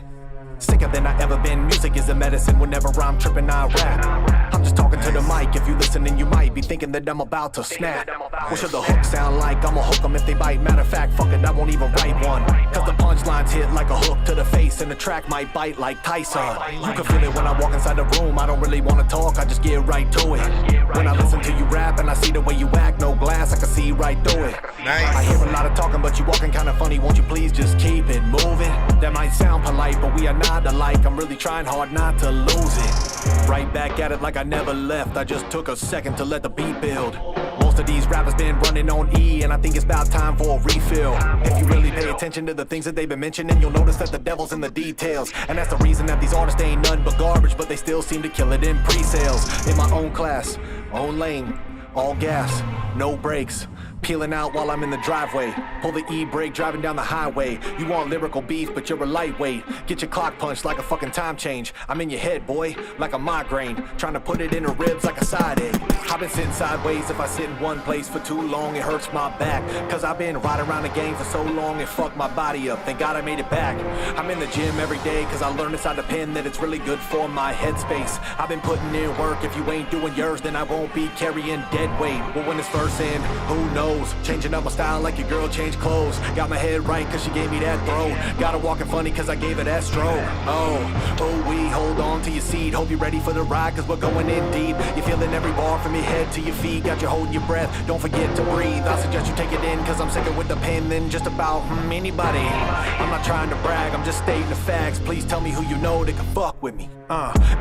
Sicker than I ever been, music is a medicine. Whenever I'm tripping, I rap. I'm just talking to the mic, if you listening you might be thinking that I'm about to snap. What should the hook sound like? I'ma hook them if they bite. Matter of fact, fuck it, I won't even write one. Cause the punchlines hit like a hook to the face, and the track might bite like Tyson. You can feel it when I walk inside the room, I don't really wanna talk, I just get right to it. When I listen to you rap and I see the way you act, no glass, I can see right through it. I hear a lot of talking, but you walking kinda funny, won't you please just keep it moving? That might sound polite, but we are not alike, I'm really trying hard not to lose it. Right back at it like I never left, I just took a second to let the beat build. Most of these rappers been running on E, and I think it's about time for a refill. If you really pay attention to the things that they've been mentioning, you'll notice that the devil's in the details. And that's the reason that these artists ain't none but garbage, but they still seem to kill it in pre-sales. In my own class, own lane, all gas, no brakes. Peeling out while I'm in the driveway. Pull the e-brake driving down the highway. You want lyrical beef, but you're a lightweight. Get your clock punched like a fucking time change. I'm in your head, boy, like a migraine. Trying to put it in her ribs like a side egg. I've been sitting sideways. If I sit in one place for too long, it hurts my back. Cause I've been riding around the game for so long, it fucked my body up. Thank God I made it back. I'm in the gym every day, cause I learned inside the pen that it's really good for my headspace. I've been putting in work. If you ain't doing yours, then I won't be carrying dead weight. Well, when it's first in, who knows? Changing up my style like your girl changed clothes. Got my head right cause she gave me that throw. Got her walking funny cause I gave her that stroke. Oh, we hold on to your seat. Hope you're ready for the ride cause we're going in deep. You're feeling every bar from your head to your feet. Got you holding your breath, don't forget to breathe. I suggest you take it in cause I'm sicker with the pen than just about anybody. I'm not trying to brag, I'm just stating the facts. Please tell me who you know that can fuck with me.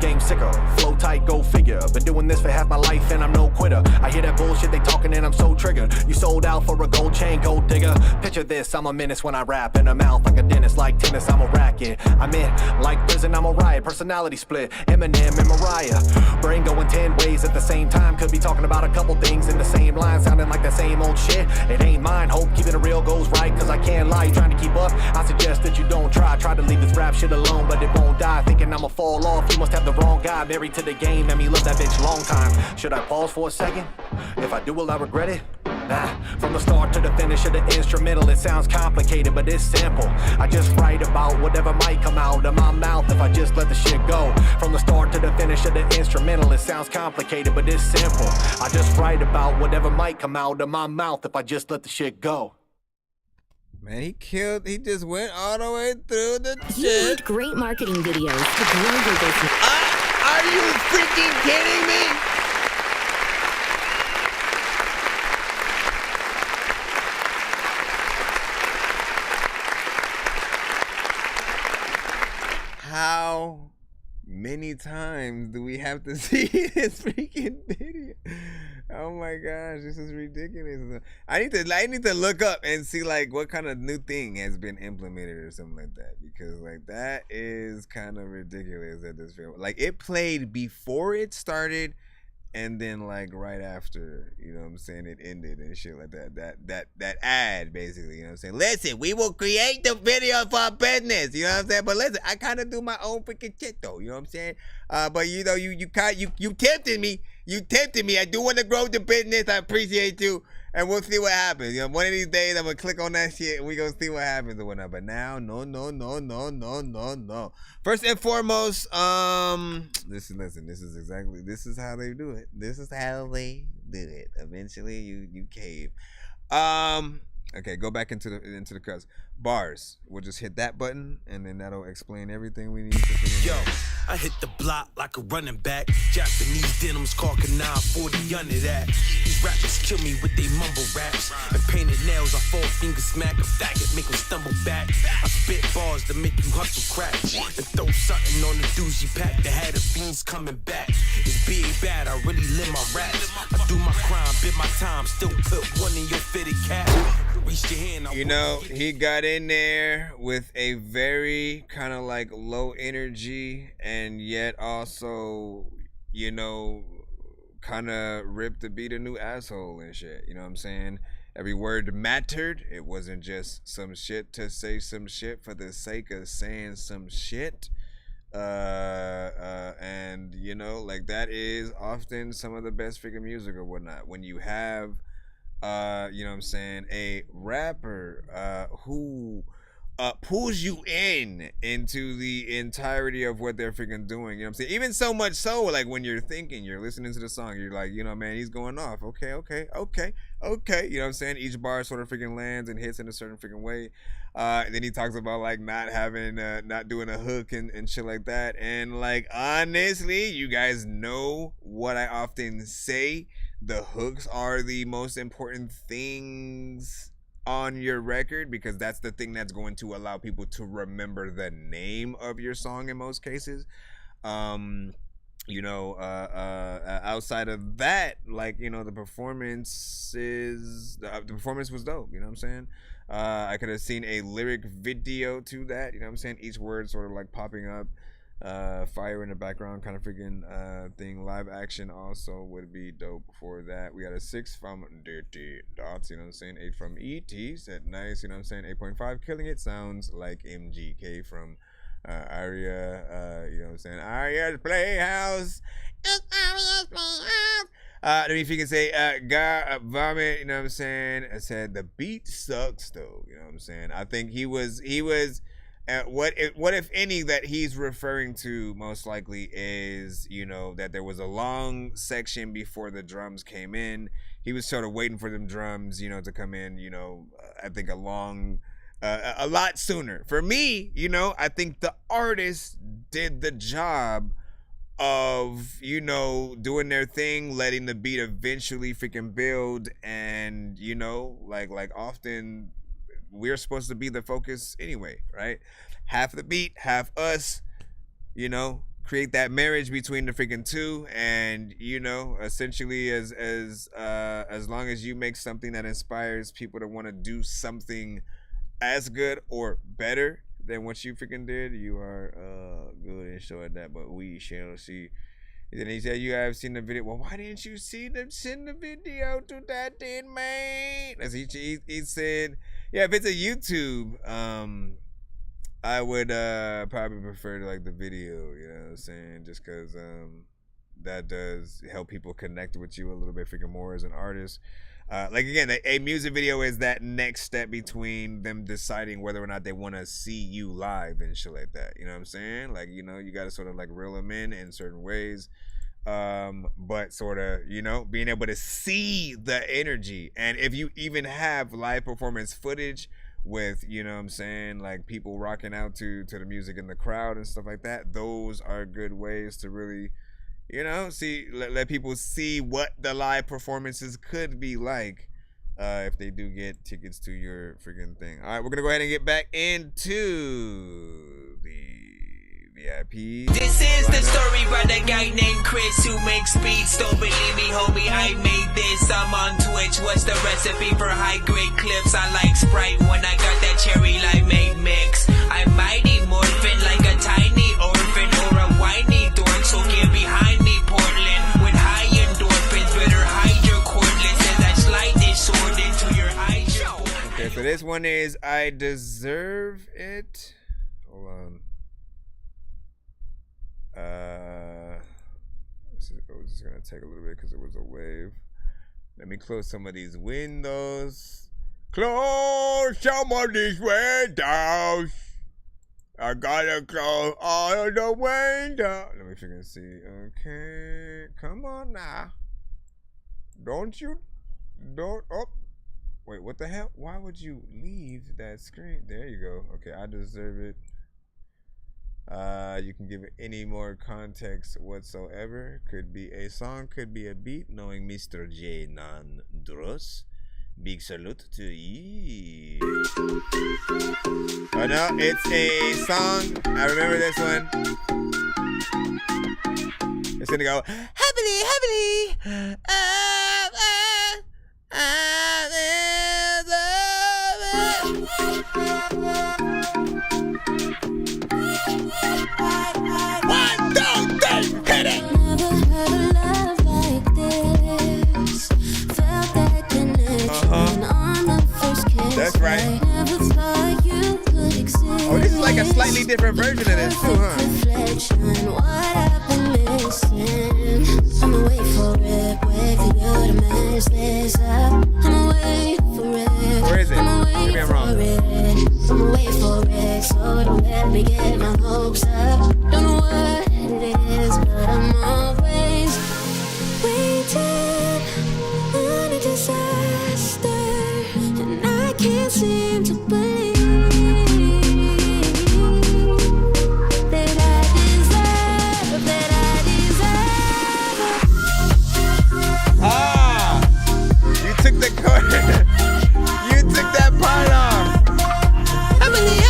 Game sicker, flow tight, go figure. Been doing this for half my life and I'm no quitter. I hear that bullshit they talking and I'm so triggered. You sold out for a gold chain, gold digger. Picture this, I'm a menace when I rap. In a mouth like a dentist, like tennis, I'm a racket. I'm in, like prison, I'm a riot. Personality split, Eminem and Mariah. Brain going 10 ways at the same time. Could be talking about a couple things in the same line, sounding like that same old shit. It ain't mine, hope keeping it real goes right, cause I can't lie. Trying to keep up, I suggest that you don't try. Try to leave this rap shit alone, but it won't die. Thinking I'ma fall off, you must have the wrong guy. Married to the game, and me love that bitch long time. Should I pause for a second? If I do, will I regret it? Nah, from the start to the finish of the instrumental, it sounds complicated, but it's simple. I just write about whatever might come out of my mouth if I just let the shit go. From the start to the finish of the instrumental, it sounds complicated, but it's simple. I just write about whatever might come out of my mouth if I just let the shit go. Man, he just went all the way through the You shit. need great marketing videos to grow your business. Are you freaking kidding me? How many times do we have to see this freaking video? Oh my gosh, this is ridiculous. I need to look up and see like what kind of new thing has been implemented or something like that, because like that is kind of ridiculous at this film. Like it played before it started and then like right after, you know what I'm saying, it ended and shit like that. That ad basically, you know what I'm saying? Listen, we will create the video for our business, you know what I'm saying? But listen, I kind of do my own freaking shit though, you know what I'm saying? But you know, you tempted me. You tempted me. I do want to grow the business. I appreciate you. And we'll see what happens. You know, one of these days I'm gonna click on that shit and we gonna see what happens or whatnot. But now, no. First and foremost, listen, this is how they do it. This is how they do it. Eventually you cave. Okay, go back into the cuts. Bars. We'll just hit that button and then that'll explain everything we need to figure out. Yo, I hit the block like a running back. Japanese denims, Carca 940 under that. These rappers kill me with they mumble raps. And painted nails, I 4-finger smack a faggot, make them stumble back. I spit bars to make you hustle crack. And throw something on the doozy pack that had the fiends coming back. It's big bad, I really live my raps. I do my crime, bid my time, still put one in your fitted cap. Reach your hand, you know, he got in there with a very kind of like low energy and yet also, you know, kind of ripped to be the new asshole and shit. You know what I'm saying? Every word mattered. It wasn't just some shit to say some shit for the sake of saying some shit. And you know, like that is often some of the best freaking music or whatnot. When you have you know what I'm saying, a rapper who pulls you into the entirety of what they're freaking doing, you know what I'm saying? Even so much so, like when you're thinking, you're listening to the song, you're like, you know, man, he's going off. Okay. You know what I'm saying? Each bar sort of freaking lands and hits in a certain freaking way. Then he talks about like not having, not doing a hook and shit like that. And like, honestly, you guys know what I often say. The hooks are the most important things on your record because that's the thing that's going to allow people to remember the name of your song in most cases. You know, outside of that, like, you know, the performance was dope, you know what I'm saying? I could have seen a lyric video to that, you know what I'm saying? Each word sort of like popping up Fire in the background kind of freaking thing. Live action also would be dope for that. We got a 6 from Dirty Dots, you know what I'm saying? 8 from E.T. said nice, you know what I'm saying? 8.5, killing it, sounds like MGK from Aria, you know what I'm saying? Aria's Playhouse. It's Aria's Playhouse. Let me if you can say God Vomit, you know what I'm saying? I said the beat sucks though, you know what I'm saying? I think he was what if any that he's referring to most likely is, you know, that there was a long section before the drums came in. He was sort of waiting for them drums, you know, to come in, you know, I think a lot sooner. For me, you know, I think the artist did the job of, you know, doing their thing, letting the beat eventually freaking build, and, you know, like often we're supposed to be the focus anyway, right? Half the beat, half us, you know, create that marriage between the freaking two, and, you know, essentially as long as you make something that inspires people to want to do something as good or better than what you freaking did, you are good and showing that, but we shall see. And then he said, you have seen the video. Well, why didn't you see them send the video to that thing, man? As he said, yeah, if it's a YouTube, I would probably prefer to like the video, you know what I'm saying? Just because that does help people connect with you a little bit freaking more as an artist. Like again, a music video is that next step between them deciding whether or not they want to see you live and shit like that. You know what I'm saying? Like, you know, you got to sort of like reel them in certain ways. But sort of, you know, being able to see the energy. And if you even have live performance footage with, you know what I'm saying, like people rocking out to the music in the crowd and stuff like that, those are good ways to really, you know, see, let people see what the live performances could be like if they do get tickets to your freaking thing. All right, we're gonna go ahead and get back into the VIP. This is the story about a guy named Chris who makes beats. Don't believe me, homie, I made this. I'm on Twitch. What's the recipe for high grade clips? I like Sprite when I got that cherry limeade mix. I'm mighty morphin' like a tiny orphan or a whiny dork, so get behind me, Portland. With high endorphins, better hide your cordless as I slide this sword into your eyes. Okay, so this one is I Deserve It. Hold on. This is gonna take a little bit because it was a wave. Let me close some of these windows. Close some of these windows. I gotta close all of the windows. Let me freaking see. Okay, come on now. Don't. Oh, wait. What the hell? Why would you leave that screen? There you go. Okay, I Deserve It. You can give it any more context whatsoever. Could be a song, could be a beat. Knowing Mr. J. Nandros, big salute to you. Oh no, it's a song. I remember this one. It's gonna go heavily, heavily. Hit it! That's right. Oh, this is like a slightly different version of this too, huh? I'ma wait for it, wait for you to mess this up. I'ma wait for it. Where is it? Maybe I'm wrong. I'ma wait for it, so don't let me get my hopes up. Don't know what it is, but I'm always waiting on a disaster, and I can't seem to believe that I deserve. Ah, you took the corner. You took that part off. Emily.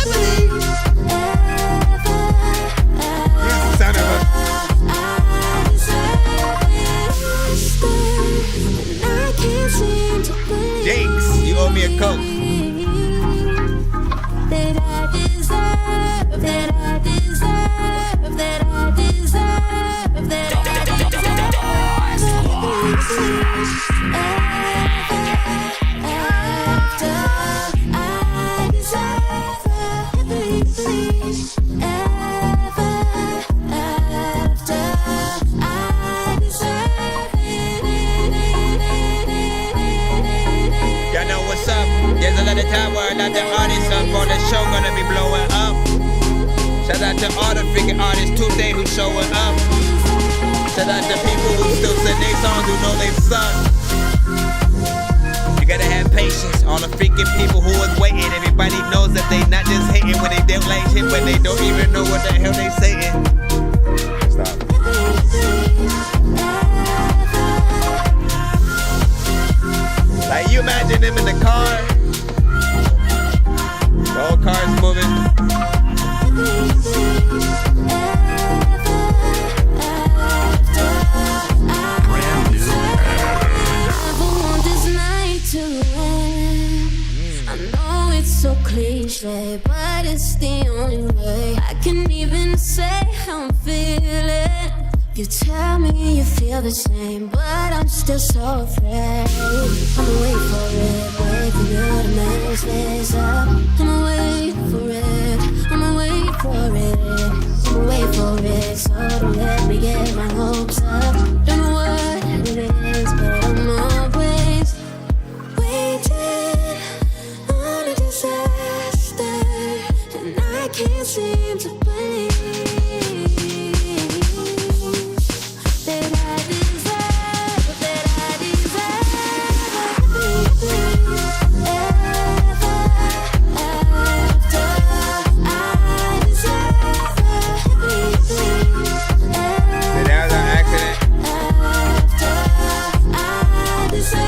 word out to artists up on the show, gonna be blowing up. Shout out to all the freaking artists today who showing up. Shout out to people who still sing their songs who know they suck. You gotta have patience. All the freaking people who was waiting, everybody knows that they not just hating when they don't like shit, but they don't even know what the hell they saying. Stop. Like you imagine them in the car, the whole car's moving. So cliche, but it's the only way I can even say how I'm feeling. You tell me you feel the same, but I'm still so afraid. I'ma wait for you to mess this up. I'ma wait for it, I'ma wait for it, I'ma wait for it. So don't let me get my hopes up. Don't know what it is, but I'm always waiting on a disaster, and I can't seem to believe that I deserve everything ever after. I deserve everything That was an accident. after. I deserve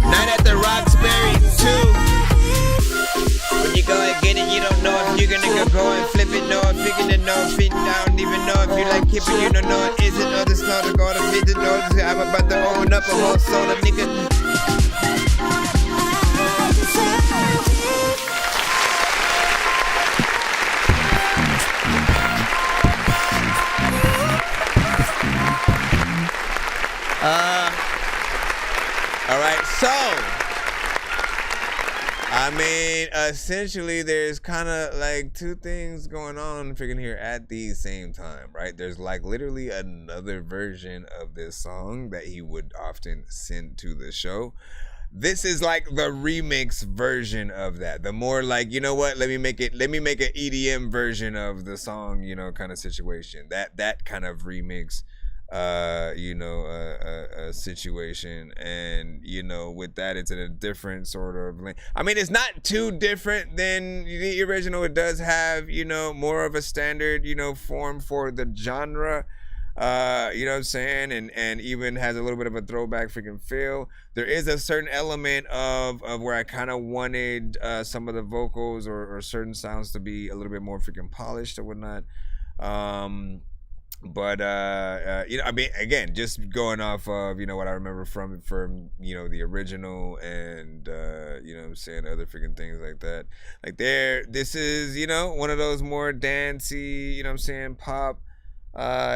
Night at the Roxbury 2. When you go and get it, you don't know if you're gonna go and flip it, no, if you're gonna know if it, I don't even know if you like keeping, you don't know it isn't, or the snow to go to visit, no, I'm about to open up a whole soda, nigga. All right, so I mean, essentially, there's kind of like two things going on freaking here at the same time, right? There's like literally another version of this song that he would often send to the show. This is like the remix version of that. The more like, you know what? Let me make an EDM version of the song, you know, kind of situation. That kind of remix. Situation, and you know, with that, it's in a different sort of lane. I mean, it's not too different than the original. It does have, you know, more of a standard, you know, form for the genre. You know what I'm saying, and even has a little bit of a throwback freaking feel. There is a certain element of where I kind of wanted some of the vocals or certain sounds to be a little bit more freaking polished or whatnot. But you know, I mean, again, just going off of, you know, what I remember from you know, the original, and you know what I'm saying, other freaking things like that. Like this is, you know, one of those more dancey, you know what I'm saying, pop,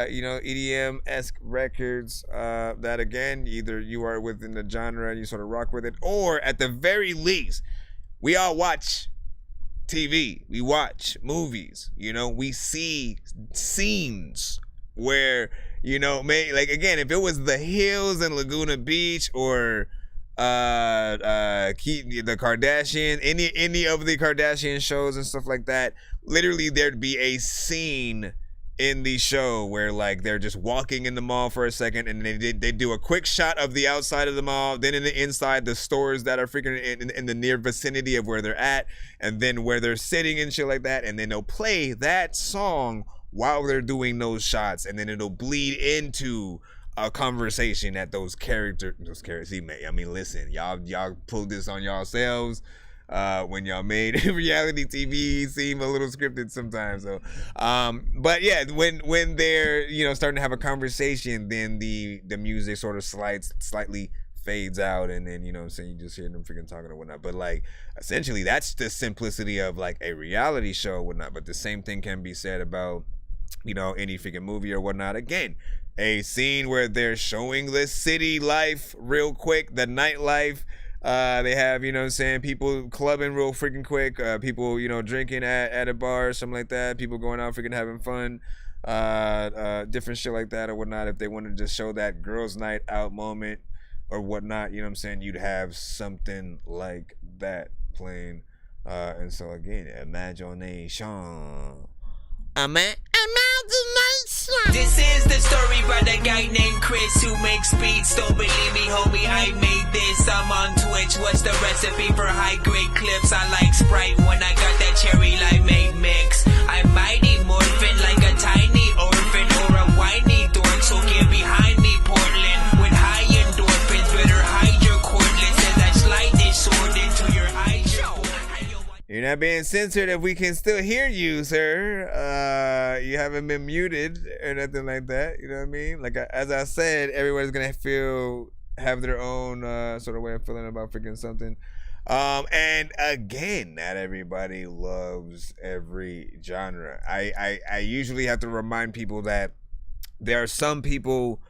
you know, EDM-esque records that, again, either you are within the genre and you sort of rock with it, or at the very least, we all watch TV, we watch movies, you know, we see scenes where, you know, like, again, if it was The Hills in Laguna Beach, or the Kardashian, any of the Kardashian shows and stuff like that, literally there'd be a scene in the show where, like, they're just walking in the mall for a second, and they do a quick shot of the outside of the mall, then in the inside, the stores that are freaking in the near vicinity of where they're at, and then where they're sitting and shit like that, and then they'll play that song while they're doing those shots, and then it'll bleed into a conversation that those characters, see, man, I mean, listen, y'all pulled this on yourselves when y'all made reality TV seem a little scripted sometimes. So, but yeah, when they're, you know, starting to have a conversation, then the music sort of slightly fades out, and then, you know what I'm saying, you just hear them freaking talking or whatnot. But like, essentially, that's the simplicity of like a reality show or whatnot. But the same thing can be said about, you know, any freaking movie or whatnot. Again, a scene where they're showing the city life real quick, the nightlife, They have, you know what I'm saying, people clubbing real freaking quick. People, you know, drinking at a bar or something like that. People going out freaking having fun. Different shit like that or whatnot. If they wanted to just show that girls' night out moment or whatnot, you know what I'm saying, you'd have something like that playing. And so again, imagination. This is the story about a guy named Chris who makes beats. Don't believe me, homie, I made this. I'm on Twitch. What's the recipe for high-grade clips? I like Sprite when I got that cherry limeade mix. I'm mighty morphin' like a tiny orphan or a whiny dork. So get behind me, Portland. With high endorphins, better hide your cordless as I slide this sword into your eyes. You're not being censored if we can still hear you, sir. You haven't been muted or nothing like that. You know what I mean? Like, as I said, everybody's going to have their own sort of way of feeling about freaking something. And again, not everybody loves every genre. I usually have to remind people that there are some people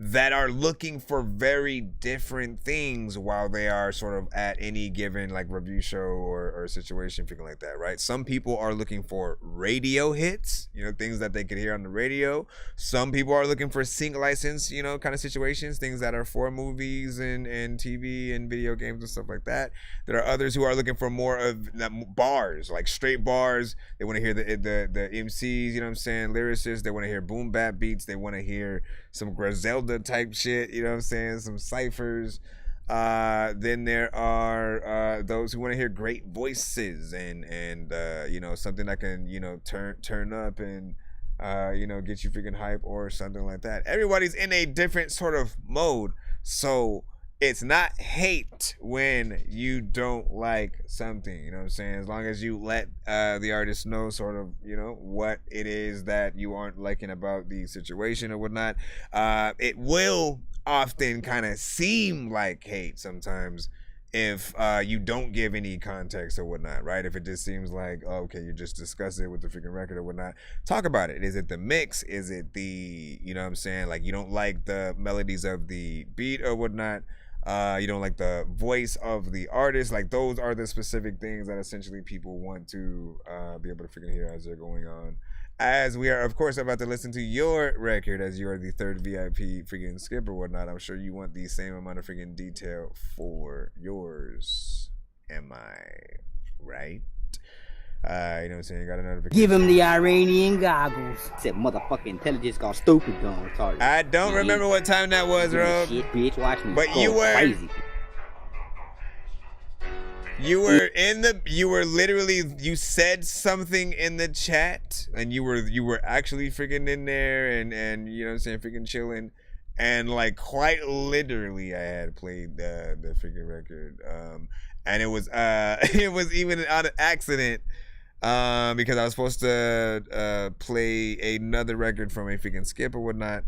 that are looking for very different things while they are sort of at any given like review show or situation, freaking like that, right? Some people are looking for radio hits, you know, things that they could hear on the radio. Some people are looking for sync license, you know, kind of situations, things that are for movies and TV and video games and stuff like that. There are others who are looking for more of bars, like straight bars. They want to hear the MCs, you know what I'm saying, lyricists. They want to hear boom bap beats. They want to hear some Griselda type shit, you know what I'm saying, some ciphers. Then there are those who want to hear great voices and you know, something that can, you know, turn up and you know, get you freaking hype or something like that. Everybody's in a different sort of mode, so it's not hate when you don't like something, you know what I'm saying? As long as you let the artist know sort of, you know, what it is that you aren't liking about the situation or whatnot. It will often kind of seem like hate sometimes if you don't give any context or whatnot, right? If it just seems like, oh, okay, you're just disgusted with the freaking record or whatnot, talk about it. Is it the mix? Is it the, you know what I'm saying, like you don't like the melodies of the beat or whatnot? You don't like the voice of the artist. Like, those are the specific things that essentially people want to be able to freaking hear as they're going on. As we are, of course, about to listen to your record, as you are the third VIP freaking skip or whatnot, I'm sure you want the same amount of freaking detail for yours. Am I right? You know what I'm saying? Got a notification. Give him the Iranian goggles. Said motherfucking intelligence got stupid dumb retarded. I don't remember what time that was, bro. Shit, bitch, watch me. But you were crazy. You were literally, you said something in the chat, and you were actually freaking in there and you know what I'm saying, freaking chilling, and like quite literally I had played the freaking record, and it was even on an accident. Because I was supposed to play another record from a freaking skip or whatnot,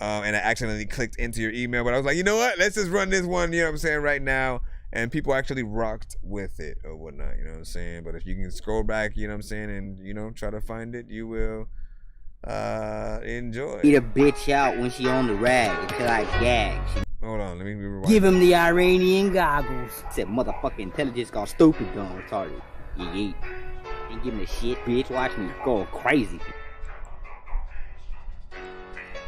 and I accidentally clicked into your email, but I was like, you know what, let's just run this one, you know what I'm saying, right now, and people actually rocked with it or whatnot, you know what I'm saying. But if you can scroll back, you know what I'm saying, and you know, try to find it, you will enjoy. Eat a bitch out when she on the rag until I gag. Hold on, let me rewind. Give him the Iranian goggles. Said motherfucking intelligence got stupid dumb retarded. Yeet. Ain't giving a shit, bitch. Watch me go crazy.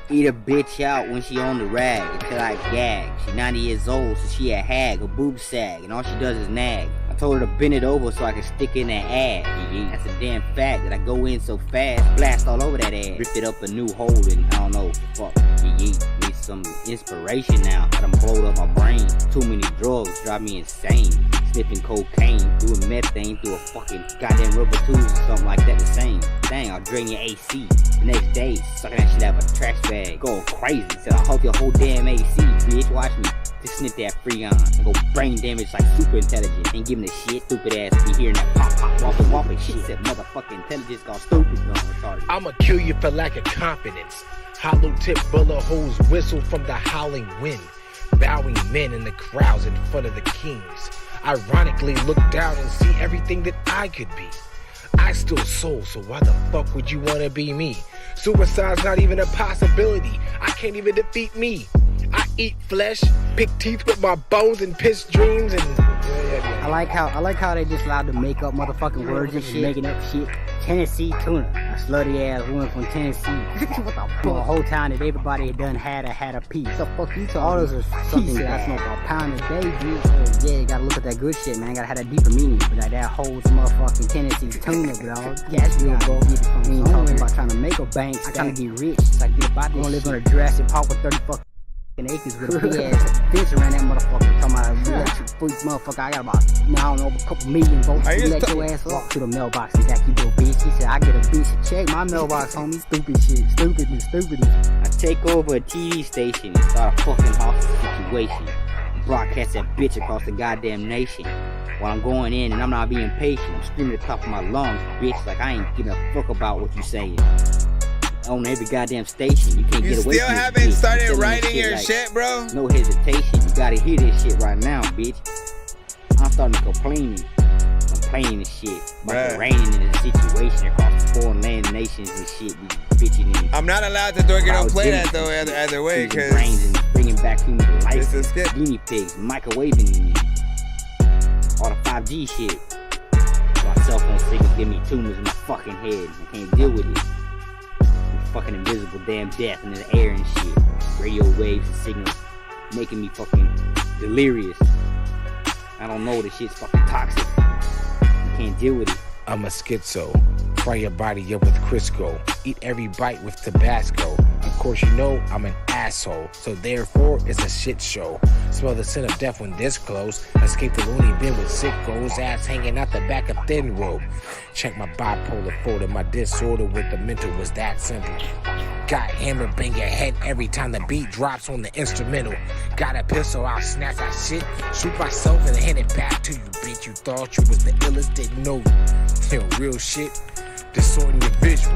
Eat a bitch out when she on the rag until I gag. She 90 years old, so she a hag, her boobs sag, and all she does is nag. I told her to bend it over so I can stick in that ass. That's a damn fact that I go in so fast, blast all over that ass. Rip it up a new hole and I don't know, fuck. Need some inspiration now. I done blowed up my brain. Too many drugs drive me insane. Sniffing cocaine, doing methane through a fucking goddamn rubber tubes or something like that, the same. Dang, I'll drain your AC. The next day, sucking that shit out of a trash bag. Going crazy, said I'll hope your whole damn AC, bitch. Watch me just snip that freon and go brain damage like super intelligent. Ain't giving a shit, stupid ass be hearing that pop pop whopping shit. Said motherfucking intelligence got stupid dumb retarded. I'ma kill you for lack of confidence. Hollow tip bullet holes whistle from the howling wind. Bowing men in the crowds in front of the kings. Ironically look down and see everything that I could be. I still soul, so why the fuck would you wanna be me? Suicide's not even a possibility. I can't even defeat me. I eat flesh, pick teeth with my bones and piss dreams and I like how they just allowed to make up motherfucking words and shit, making up shit. Tennessee tuna, a slutty ass woman from Tennessee. What the fuck? The whole time that everybody had a piece. What the fuck you talking? All those are something that I smoke a pound a day, dude. So yeah, you gotta look at that good shit, man. Gotta have that deeper meaning. But like that whole motherfucking Tennessee tuna, dog. Yeah, it's real, bro. We ain't talking about trying to make a bank. I gotta get rich. It's like get about this. Gonna live on a Jurassic Park with 30 fucking acres with a big ass fence around that motherfucker. Talking about electric freak motherfucker. I got about, I don't know, a couple million votes. You let your ass walk to the mailbox and back, you little bitch. He said, I get a bitch to check my mailbox, homie. Stupid shit. Stupidness. I take over a TV station and start a fucking hostage situation. Broadcast that bitch across the goddamn nation. While I'm going in and I'm not being patient, I'm screaming at the top of my lungs, bitch, like I ain't giving a fuck about what you saying. On every goddamn station, you can't get away from it. You still haven't started writing your shit, bro? No hesitation, you gotta hear this shit right now, bitch. I'm starting to complaining and shit about the raining in the situation across foreign land nations and shit. These bitches and I'm not allowed to don't play that though either way, cause brains and bringing back human life. This is good. Guinea pigs, microwaving all the 5G shit. My cell phone signal give me tumors in my fucking head. I can't deal with it. Fucking invisible damn death in the air and shit. Radio waves and signals making me fucking delirious. I don't know, this shit's fucking toxic. You can't deal with it. I'm a schizo. Fry your body up with Crisco. Eat every bite with Tabasco. Of course you know I'm an asshole, so therefore it's a shit show. Smell the scent of death when this close. Escape the loony bin with sickos. Ass hanging out the back of thin rope. Check my bipolar folder. My disorder with the mental was that simple. Got hammer bang your head every time the beat drops on the instrumental. Got a pistol, I'll snap that shit. Shoot myself and hand it back to you, bitch. You thought you was the illest, didn't know you. Yo, real shit. Distorting your visual.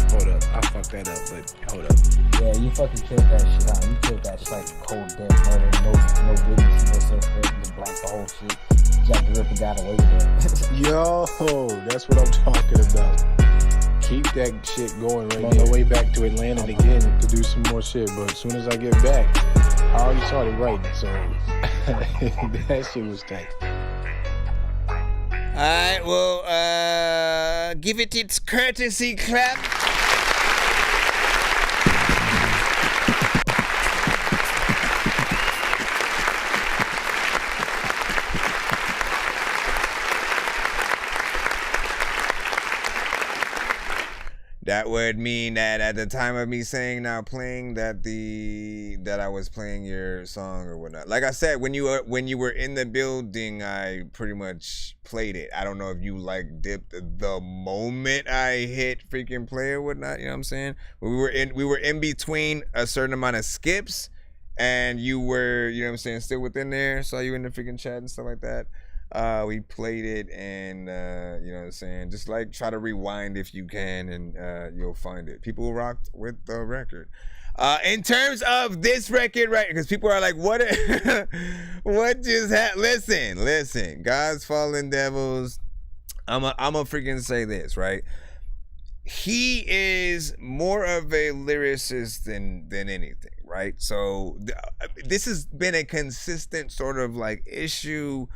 Hold up, I fucked that up, but hold up. Yeah, you fucking killed that shit, huh? You killed that shit like cold death murder, no witness, no suspect, just blank the whole shit. Jack the Ripper got away with it. Yo, that's what I'm talking about. Keep that shit going right now. On the way back to Atlanta again to do some more shit, but as soon as I get back, I already started writing, so that shit was tight. Alright, well, give it its courtesy clap. That would mean that at the time of me saying now playing that I was playing your song or whatnot. Like I said, when you were in the building, I pretty much played it. I don't know if you like dipped the moment I hit freaking play or whatnot. You know what I'm saying? We were in between a certain amount of skips, and you were, you know what I'm saying, still within there. Saw you in the freaking chat and stuff like that. We played it, and you know what I'm saying, just like try to rewind if you can, and you'll find it. People rocked with the record. In terms of this record, right? Because people are like, what just happened? Listen, God's Fallen Devils. I'm a freaking say this, right? He is more of a lyricist than anything, right? So this has been a consistent sort of like issue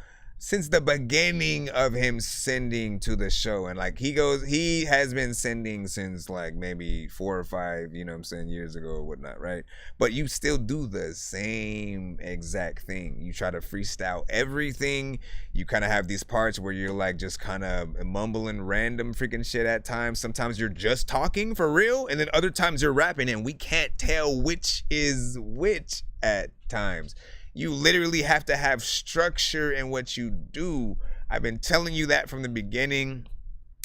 since the beginning of him sending to the show. And like he has been sending since like maybe 4 or 5, you know what I'm saying, years ago or whatnot, right? But you still do the same exact thing. You try to freestyle everything. You kind of have these parts where you're like just kind of mumbling random freaking shit at times. Sometimes you're just talking for real, and then other times you're rapping, and we can't tell which is which at times. You literally have to have structure in what you do. I've been telling you that from the beginning,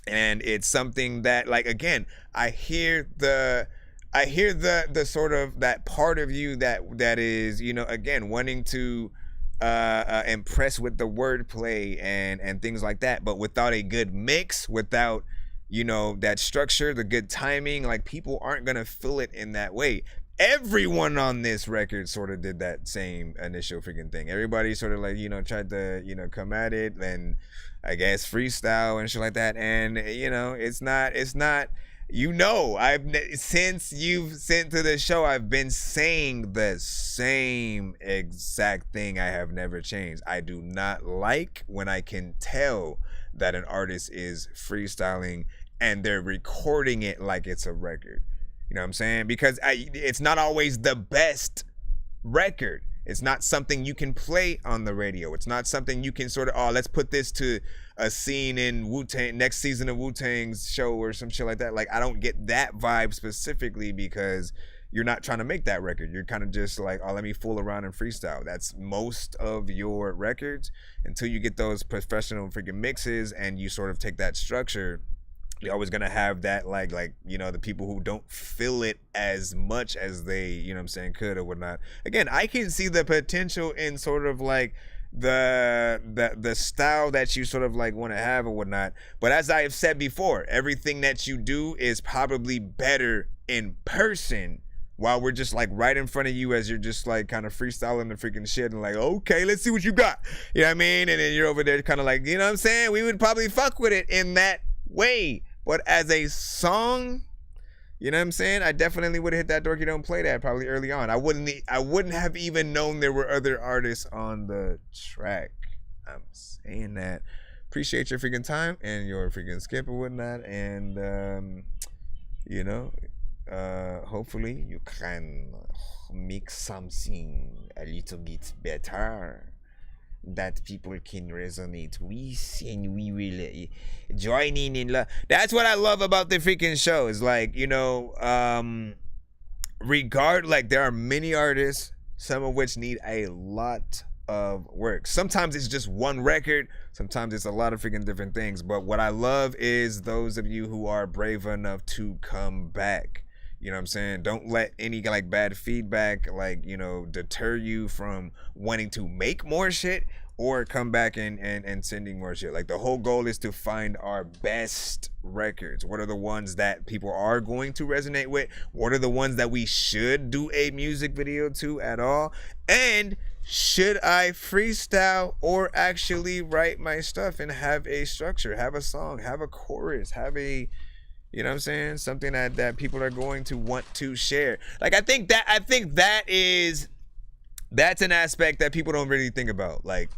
and it's something that, like, again, I hear the sort of that part of you that is, you know, again, wanting to impress with the wordplay and things like that, but without a good mix, without, you know, that structure, the good timing, like, people aren't gonna feel it in that way. Everyone on this record sort of did that same initial freaking thing. Everybody sort of like, you know, tried to, you know, come at it and I guess freestyle and shit like that. And, you know, it's not You know, since you've sent to the show, I've been saying the same exact thing. I have never changed. I do not like when I can tell that an artist is freestyling and they're recording it like it's a record. You know what I'm saying? Because it's not always the best record. It's not something you can play on the radio. It's not something you can sort of, oh, let's put this to a scene in Wu-Tang, next season of Wu-Tang's show or some shit like that. Like, I don't get that vibe specifically because you're not trying to make that record. You're kind of just like, oh, let me fool around and freestyle. That's most of your records until you get those professional freaking mixes and you sort of take that structure. You're always gonna have that like you know, the people who don't feel it as much as they, you know what I'm saying, could or whatnot. Again, I can see the potential in sort of like the style that you sort of like want to have or whatnot. But as I have said before, everything that you do is probably better in person while we're just like right in front of you as you're just like kind of freestyling the freaking shit and like, okay, let's see what you got. You know what I mean? And then you're over there kind of like, you know what I'm saying? We would probably fuck with it in that way. But as a song, you know what I'm saying? I definitely would have hit that Dorky Don't Play That probably early on. I wouldn't have even known there were other artists on the track. I'm saying that. Appreciate your freaking time and your freaking skip or whatnot. And, you know, hopefully you can make something a little bit better that people can resonate with, and we will join in love. That's what I love about the freaking show. Is like, you know, like there are many artists, some of which need a lot of work. Sometimes it's just one record, sometimes it's a lot of freaking different things. But what I love is those of you who are brave enough to come back. You know what I'm saying? Don't let any like bad feedback like, you know, deter you from wanting to make more shit or come back and sending more shit. Like the whole goal is to find our best records. What are the ones that people are going to resonate with? What are the ones that we should do a music video to at all? And should I freestyle or actually write my stuff and have a structure, have a song, have a chorus, have a, you know what I'm saying? Something that people are going to want to share. Like I think that's an aspect that people don't really think about. Like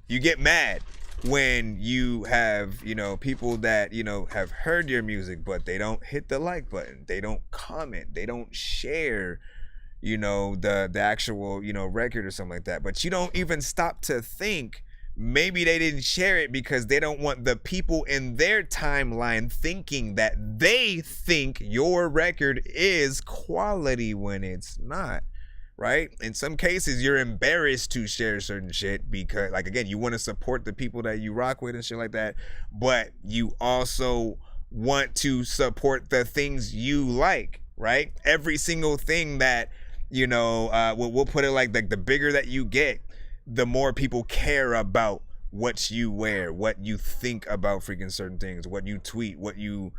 you get mad when you have, you know, people that, you know, have heard your music, but they don't hit the like button. They don't comment. They don't share, you know, the actual, you know, record or something like that. But you don't even stop to think maybe they didn't share it because they don't want the people in their timeline thinking that they think your record is quality when it's not, right? In some cases, you're embarrassed to share certain shit because, like, again, you want to support the people that you rock with and shit like that, but you also want to support the things you like, right? Every single thing that, you know, we'll put it like the bigger that you get, the more people care about what you wear, what you think about freaking certain things, what you tweet, what you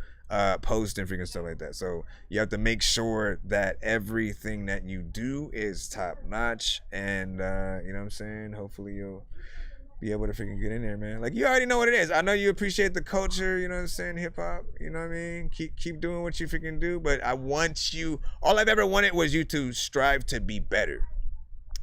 post and freaking stuff like that. So you have to make sure that everything that you do is top notch. And you know what I'm saying? Hopefully you'll be able to freaking get in there, man. Like you already know what it is. I know you appreciate the culture, you know what I'm saying? Hip hop, you know what I mean? Keep doing what you freaking do. But I want you, all I've ever wanted was you to strive to be better.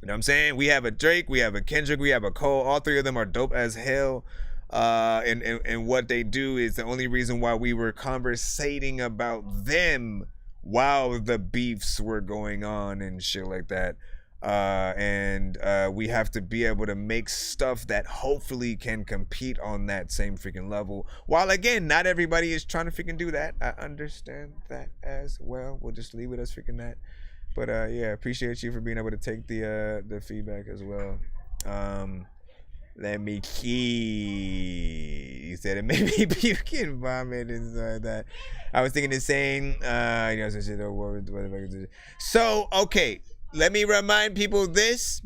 You know what I'm saying? We have a Drake, we have a Kendrick, we have a Cole. All three of them are dope as hell. And what they do is the only reason why we were conversating about them while the beefs were going on and shit like that. And we have to be able to make stuff that hopefully can compete on that same freaking level. While again, not everybody is trying to freaking do that. I understand that as well. We'll just leave it as freaking that. But yeah, appreciate you for being able to take the feedback as well. Let me see. You said it made me puke and vomit and stuff like that. I was thinking the same. You know, some shit. So okay, let me remind people this.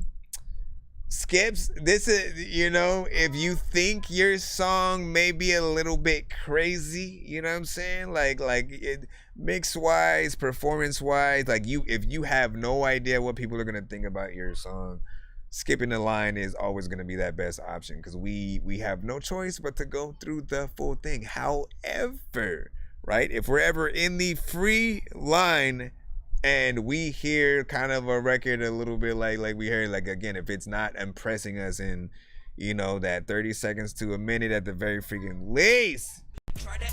Skips, this is, you know, if you think your song may be a little bit crazy, you know what I'm saying? Like it, mix wise, performance wise, like if you have no idea what people are gonna think about your song, skipping the line is always gonna be that best option because we have no choice but to go through the full thing. However, right? If we're ever in the free line and we hear kind of a record a little bit like we heard, like, again, if it's not impressing us in, you know, that 30 seconds to a minute at the very freaking least,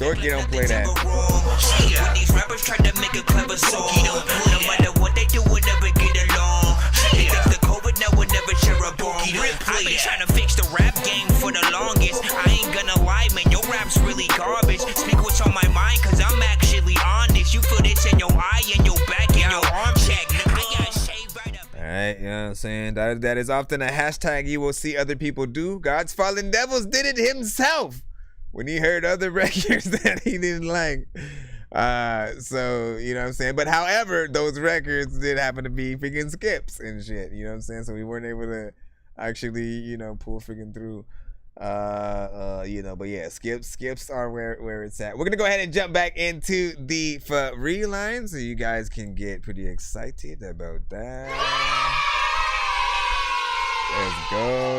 Dorky don't play that. When these rappers try to make a clever song, no matter what they do, we'll never get along. They think the COVID now will never share a bomb. I've been trying to fix the rap game for the longest. I ain't gonna lie, man, your rap's really garbage. Speak what's on my mind, cause I'm actually honest. You feel this in your eye, in your back, in your arm check. I got shaved right up. Alright, you know what I'm saying? That is often a hashtag you will see other people do. God's Fallen Devils did it himself when he heard other records that he didn't like. So, you know what I'm saying? But however, those records did happen to be freaking skips and shit. You know what I'm saying? So we weren't able to actually, you know, pull freaking through. You know, but yeah, skips are where it's at. We're gonna go ahead and jump back into the free line so you guys can get pretty excited about that.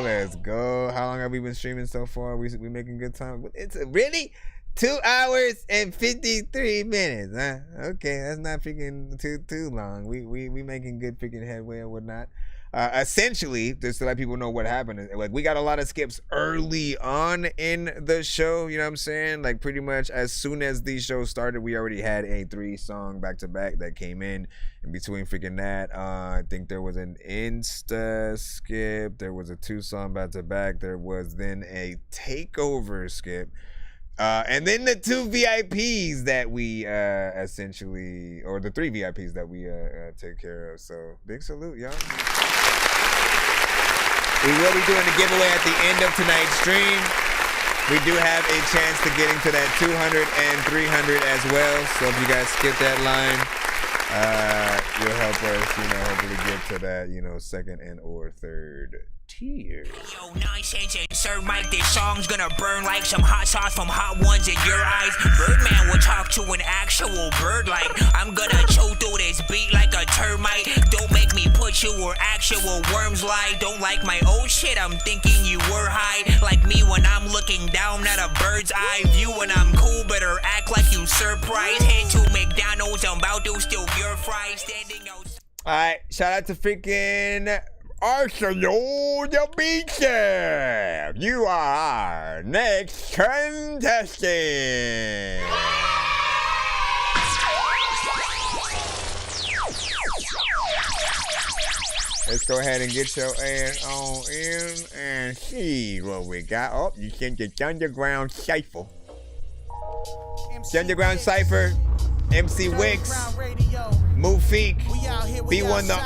Let's go. How long have we been streaming so far? We making good time. It's really 2 hours and 53 minutes. Huh? Okay, that's not freaking too long. We making good freaking headway and whatnot. Essentially, just to let people know what happened, like, we got a lot of skips early on in the show, you know what I'm saying? Like, pretty much as soon as the show started, we already had a 3-song back-to-back that came in between freaking that. I think there was an Insta skip, there was a 2-song back-to-back, there was then a takeover skip, and then the 2 VIPs that we essentially, or the 3 VIPs that we take care of. So big salute, y'all. We will be doing a giveaway at the end of tonight's stream. We do have a chance to get into that 200 and 300 as well. So if you guys skip that line, you'll help us, you know, hopefully get to that, you know, second and or third tier. Yo, Nonsenze and Sir Mike, this song's gonna burn like some hot sauce from hot ones in your eyes. Birdman will talk to an actual bird like I'm gonna chew through this beat like a termite. Don't make me put you where actual worms lie. Don't like my old shit, I'm thinking you were high. Like me when I'm looking down at a bird's eye view. When I'm cool, better act like you surprised. Head to McDonald's, I'm about to steal your fries. Standing outside. Alright, shout out to freaking Arsenal the Beach. You are our next contestant. Let's go ahead and get your ass on in and see what we got. Oh, you sent the Underground Cypher. Underground Cypher, MC Wicks, Mufik, B1 the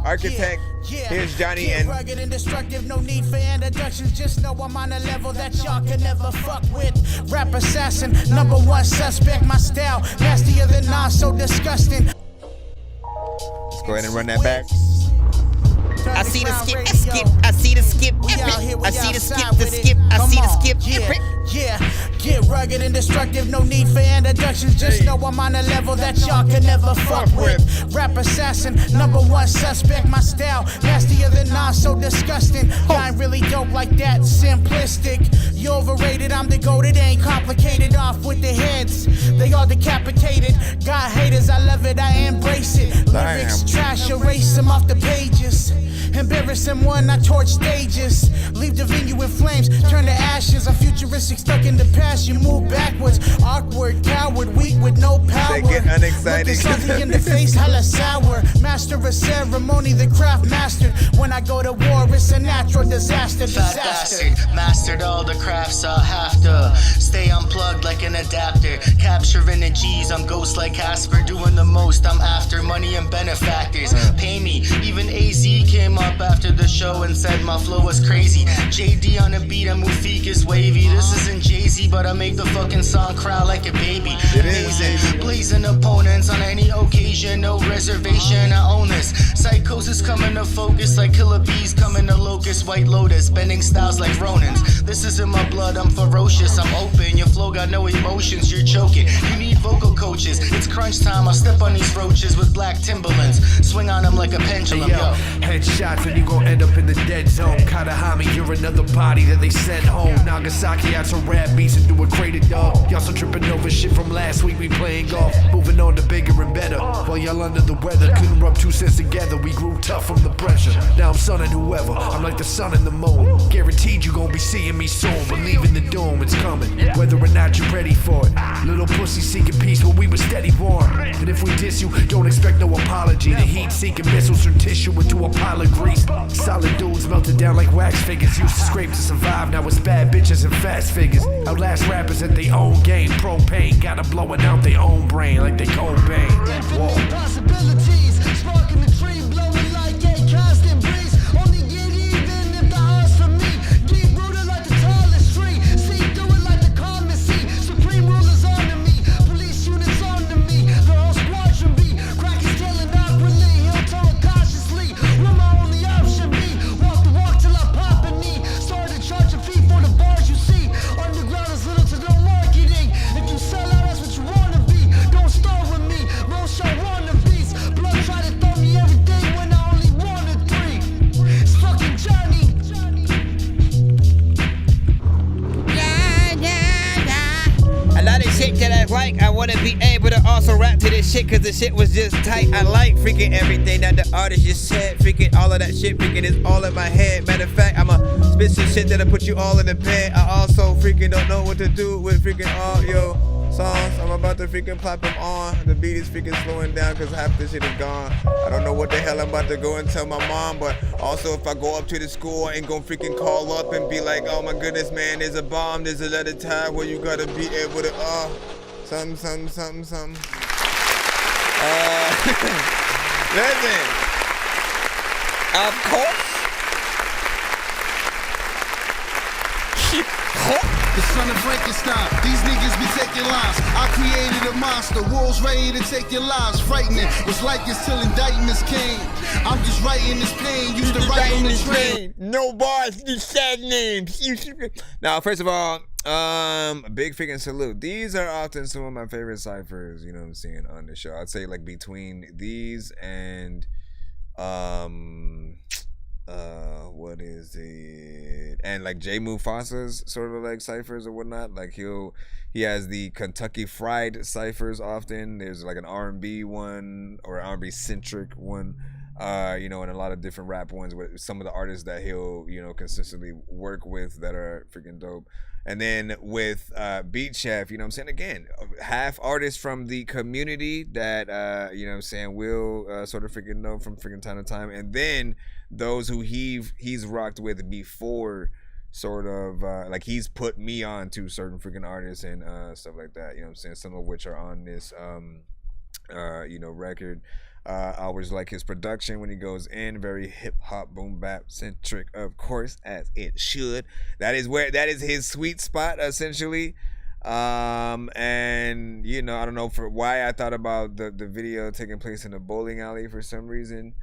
Architect. Here's Johnny and rugged and destructive, no need for introductions. Just know I'm on a level that y'all can never fuck with. Rap assassin, #1 suspect. My style nastier than not so disgusting. Let's go ahead and run that back. I see the skip, I see the skip, I see the skip, I see the skip. Yeah, get rugged and destructive, no need for introductions. Just know I'm on a level that y'all can never fuck with. Rap assassin, #1 suspect. My style nastier than not so disgusting. I ain't really dope like that, simplistic. You overrated, I'm the goat, it ain't complicated. Off with the heads, they all decapitated. Got haters, I love it, I embrace it. Lyrics trash, erase them off the pages. Embarrass them when I torch stages. Leave the venue in flames, turn to ashes. I'm futuristic, stuck in the past. You move backwards, awkward, coward, weak with no power. They get unexcited. Looking salty in the face, hella sour. Master of ceremony, the craft mastered. When I go to war, it's a natural disaster. Fat bastard, mastered all the crafts. I have to stay unplugged like an adapter. Capturing the G's, I'm ghost like Casper. Doing the most, I'm after money and benefactors. Pay me, even AZ came up after the show and said my flow was crazy. JD on the beat and Mufik is wavy. This isn't Jay-Z, but I make the fucking song cry like a baby. Amazing, blazing opponents on any occasion, no reservation. I own this. Psychosis coming to focus like killer bees coming to locust. White Lotus, bending styles like Ronins. This is in my blood, I'm ferocious, I'm open. Your flow got no emotions, you're choking. You need vocal coaches. It's crunch time, I'll step on these roaches with black Timberlands. Swing on them like a pendulum, Hey, yo, headshots and you gon' end up in the dead zone. Katahami, you're another body that they sent home. Nagasaki, out some rap beats and do a crated dog. Y'all still tripping over shit from last week, we playing golf. Moving on to bigger and better. While y'all under the weather, couldn't rub 2 cents together. We grew tough from the pressure. Now I'm sunning whoever, I'm like the sun in the moon. Guaranteed you gon' be seeing me soon. Believe in the doom, it's coming, whether or not you're ready for it. Little pussy seeking peace when we were steady warm. And if we diss you, don't expect no apology. The heat seeking missiles turn tissue into a pile of grease. Solid dudes melted down like wax figures. Used to scrape to survive, now it's bad bitches and fast figures. Outlast rappers at their own game. Propane, gotta blowing out their own brain like they Cobain. Whoa. Possibilities, sparking the tree, blowing like a constant breeze. Only get even if the odds for me. Deep rooted like the tallest tree. See through it like the calmest sea. Supreme rulers on me. Police units on me. The whole squadron be. Crack is killing awkwardly. He'll tell it cautiously. Will my only option be? Walk the walk till I pop a knee. Started charging fee for the bars you see. Underground is little to no marketing. If you sell out, that's what you wanna be. Don't start with me. Most y'all wannabes. Blood try to throw me everything when I only wanted 3. It's fucking Johnny. A lot of shit that I like, I wanna be able to also rap to this shit, cause the shit was just tight. I like freaking everything that the artist just said, freaking all of that shit, freaking is all in my head. Matter of fact, I'ma spit some shit that'll put you all in the bed. I also freaking don't know what to do with freaking all your songs. I'm about to freaking pop them on. The beat is freaking slowing down cause half this shit is gone. I don't know what the hell I'm about to go and tell my mom, but also if I go up to the school, I ain't gonna freaking call up and be like, oh my goodness, man, there's a bomb, there's another time where you gotta be able to, something. Listen, of course. The son of Frankenstein, these niggas be taking lives. I created a monster, wolves ready to take your lives. Frightening, was like this till indictments came. I'm just writing this pain, used to write on the train. No bars, just sad names. Now, first of all, big freaking salute. These are often some of my favorite ciphers, you know what I'm saying, on the show. I'd say like between these and what is it? And like Jay Mufasa's sort of like ciphers or whatnot. Like he has the Kentucky Fried ciphers often. There's like an R&B one or R&B centric one. You know, and a lot of different rap ones with some of the artists that he'll, you know, consistently work with that are freaking dope. And then with Beat Chef, you know what I'm saying, again, half artists from the community that, you know what I'm saying, will sort of freaking know from freaking time to time. And then those who he's rocked with before, sort of, like he's put me on to certain freaking artists and stuff like that, you know what I'm saying, some of which are on this, you know, record. I always like his production when he goes in, very hip hop, boom bap centric, of course, as it should. That is his sweet spot, essentially. And you know, I don't know for why I thought about the video taking place in a bowling alley for some reason.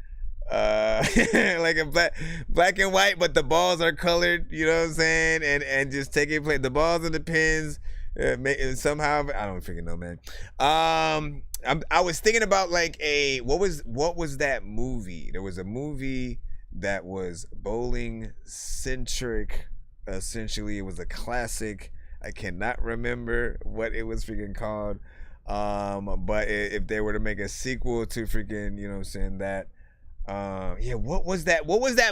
Like a black and white, but the balls are colored, you know what I'm saying, and just taking place, the balls and the pins. Somehow I don't freaking know, man. I was thinking about like what was that movie? There was a movie that was bowling centric. Essentially, it was a classic. I cannot remember what it was freaking called. But if they were to make a sequel to freaking, you know what I'm saying, that, yeah, what was that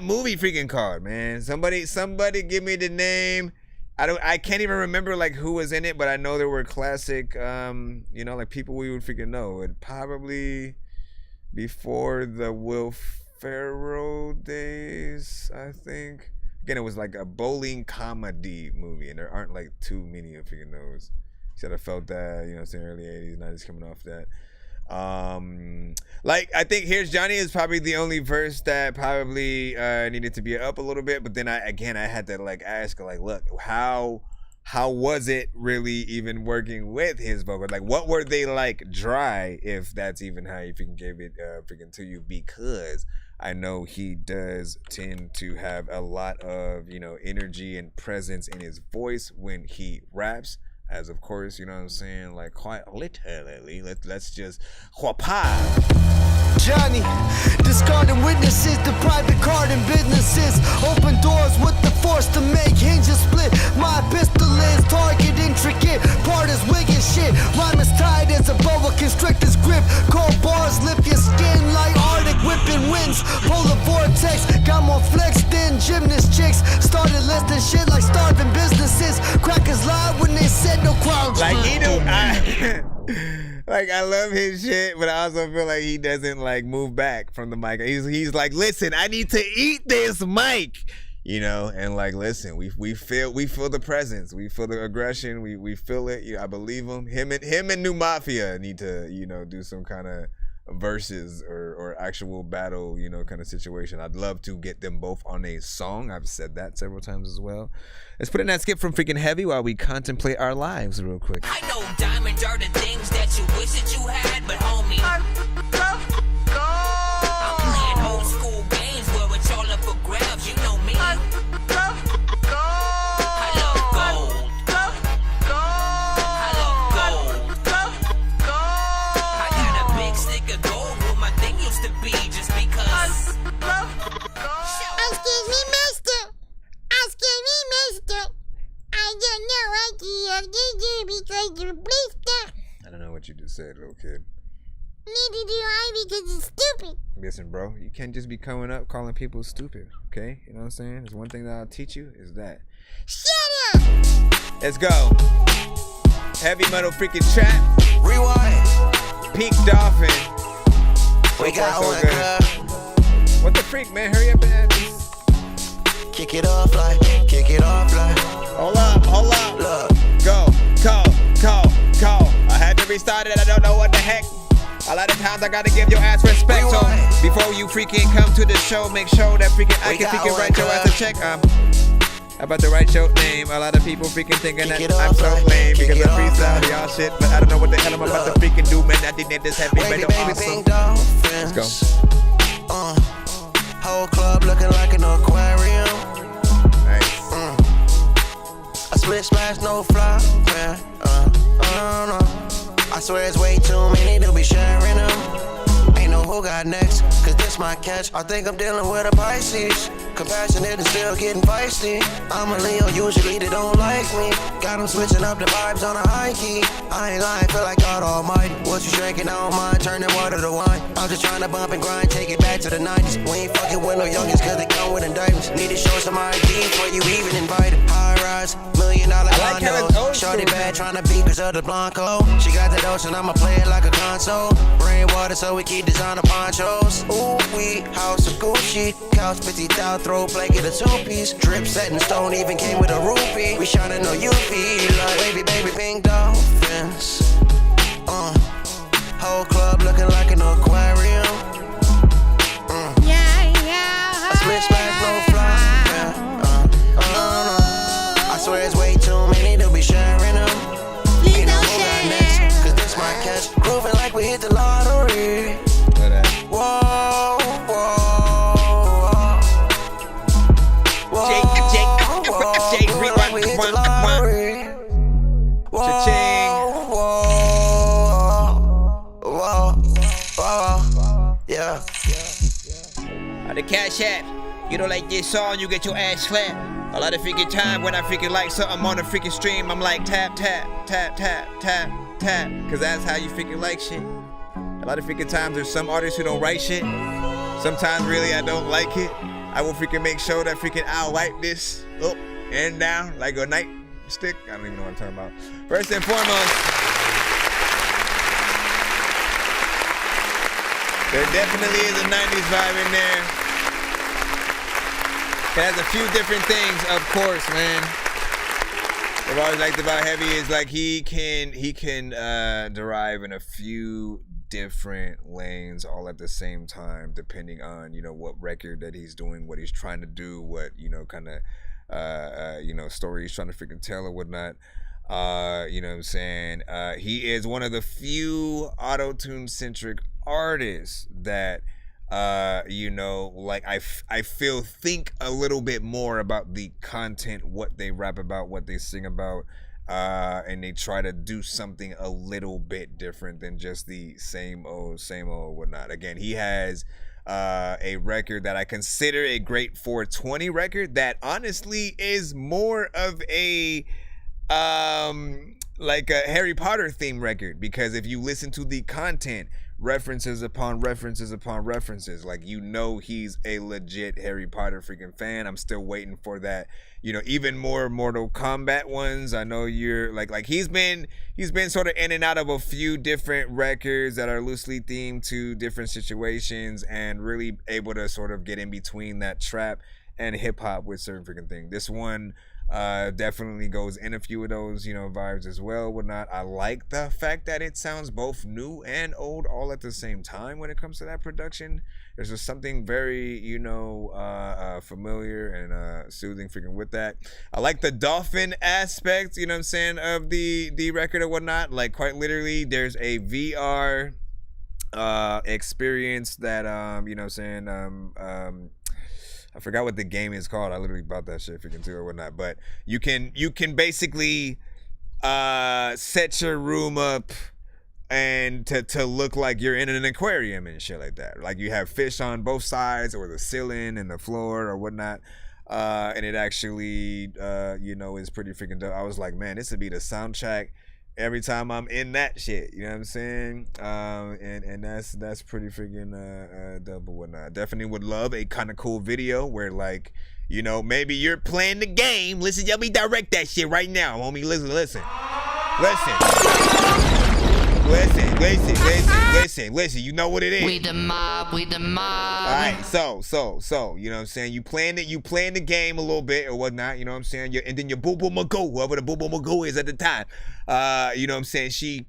movie freaking called, man? Somebody give me the name. I can't even remember like who was in it, but I know there were classic, you know, like people we would freaking know. It probably before the Will Ferrell days, I think. Again, it was like a bowling comedy movie, and there aren't like too many of freaking those. Said I felt that, you know, it's in the early 80s, 90s coming off that. Like I think Here's Johnny is probably the only verse that probably needed to be up a little bit, but then I had to like ask, like, look, how was it really even working with his vocal? Like, what were they like dry, if that's even how you freaking gave it freaking to you? Because I know he does tend to have a lot of, you know, energy and presence in his voice when he raps. as of course, you know what I'm saying, like quite literally, let's just whapa. Johnny, discarding witnesses, the private card and businesses. Open doors with the force to make hinges split. My pistol is target intricate, part is wig and shit. Rhyme is tight as a boa constrictor's grip. Cold bars lift your skin like Arctic whipping winds. Polar vortex, got more flex than gymnast chicks. Started listing shit like starving businesses. Crackers lied when they said no crowd. Like he do, like I love his shit, but I also feel like he doesn't like move back from the mic. He's like, listen, I need to eat this mic, you know, and like, listen, we feel the presence, we feel the aggression, we feel it. You know, I believe him. Him and New Mafia need to, you know, do some kind of verses or actual battle, you know, kind of situation. I'd love to get them both on a song. I've said that several times as well. Let's put in that skip from freaking Heavy while we contemplate our lives real quick. I know diamonds are the things that you wish that you had, but homie, I'm playing old school games where it's all up for grabs. You know me. I love gold. I love gold. I got a big stick of gold where my thing used to be just because. Excuse me, mister. Excuse me, mister. I got no idea you do because you're blister. I don't know what you just said, little kid. Neither do I because you're stupid. Listen, bro, you can't just be coming up calling people stupid, okay? You know what I'm saying? There's one thing that I'll teach you is that. Shut up! Let's go. Heavy metal freaking trap. Rewind. Peak Dolphin. We got so one good. girl. What the freak, man? Hurry up and add this. Kick it off like, kick it off like. Hold up. Look. Go. I had to restart it, I don't know what the heck. A lot of times I gotta give your ass respect. So before you freaking come to the show, make sure that freaking I can freaking write your ass a check. I'm about to write your name. A lot of people freaking thinking that I'm so lame because I freestyle y'all shit, but I don't know what the hell I'm about to freaking do, man. I think that this heavy metal awesome. Let's go. Whole club looking like an aquarium. Nice. I split splash, no fly, man. No. I swear it's way too many to be sharing them. Ain't no who got next, cause this my catch. I think I'm dealing with a Pisces. Compassionate and still getting feisty. I'm a Leo, usually they don't like me. Got them switching up the vibes on a high key. I ain't lying, feel like God Almighty. What you drinking, I don't mind, turn that water to wine. I'm just trying to bump and grind, take it back to the 90s. We ain't fucking with no youngins cause they come with indictments. Need to show some ID before you even invited. High rise, $1 million condo. Shorty bad, trying to beat cause of the Blanco. She got that ocean, I'ma play it like a console. Rainwater so we keep designer ponchos. Ooh, we house of Gucci. Couch 50,000, throw blanket a two-piece. Drip set in stone, even came with a rupee. We shining no UV like baby pink dolphins. Whole club looking like an aquarium. I split splash, no fly. I swear it's way too many to be sharing them. Ain't no who got next, cause this my catch. Grooving like we hit the lottery. Whoa. Jake, rewind, one. Cha-ching. Yeah. The Cash App. You don't like this song, you get your ass slapped. A lot of freaking time when I freaking like something on the freaking stream, I'm like tap. Cause that's how you freaking like shit. A lot of freaking times there's some artists who don't write shit. Sometimes really I don't like it. I will freaking make sure that freaking I'll wipe this up and down like a nightstick. I don't even know what I'm talking about. First and foremost, there definitely is a 90s vibe in there. It has a few different things, of course, man. What I've always liked about Heavy is like he can derive in a few different lanes all at the same time, depending on, you know, what record that he's doing, what he's trying to do, what, you know, kind of story he's trying to freaking tell or whatnot. You know what I'm saying? He is one of the few auto-tune centric artists that like I feel think a little bit more about the content, what they rap about, what they sing about, and they try to do something a little bit different than just the same old whatnot. Again, he has a record that I consider a great 420 record that honestly is more of a like a Harry Potter theme record, because if you listen to the content, references upon references upon references, like, you know, he's a legit Harry Potter freaking fan. I'm still waiting for that, you know, even more Mortal Kombat ones. I know you're like he's been sort of in and out of a few different records that are loosely themed to different situations, and really able to sort of get in between that trap and hip hop with certain freaking things. This one definitely goes in a few of those, you know, vibes as well, whatnot. I like the fact that it sounds both new and old all at the same time when it comes to that production. There's just something very, you know, familiar and soothing freaking with that. I like the dolphin aspect, you know what I'm saying, of the record or whatnot. Like, quite literally, there's a VR experience that you know what I'm saying, I forgot what the game is called. I literally bought that shit, if you can tell or whatnot. But you can basically set your room up and to look like you're in an aquarium and shit like that. Like, you have fish on both sides, or the ceiling and the floor or whatnot. And it actually you know, is pretty freaking dope. I was like, man, this would be the soundtrack every time I'm in that shit, you know what I'm saying? And that's pretty freaking dope or whatnot. Definitely would love a kind of cool video where, like, you know, maybe you're playing the game. Listen, let me direct that shit right now, homie. Listen. Listen. You know what it is. We the mob. All right, so, you know what I'm saying? You playing the game a little bit or whatnot, you know what I'm saying? And then your boo-boo magoo, whoever the boo-boo magoo is at the time, you know what I'm saying? She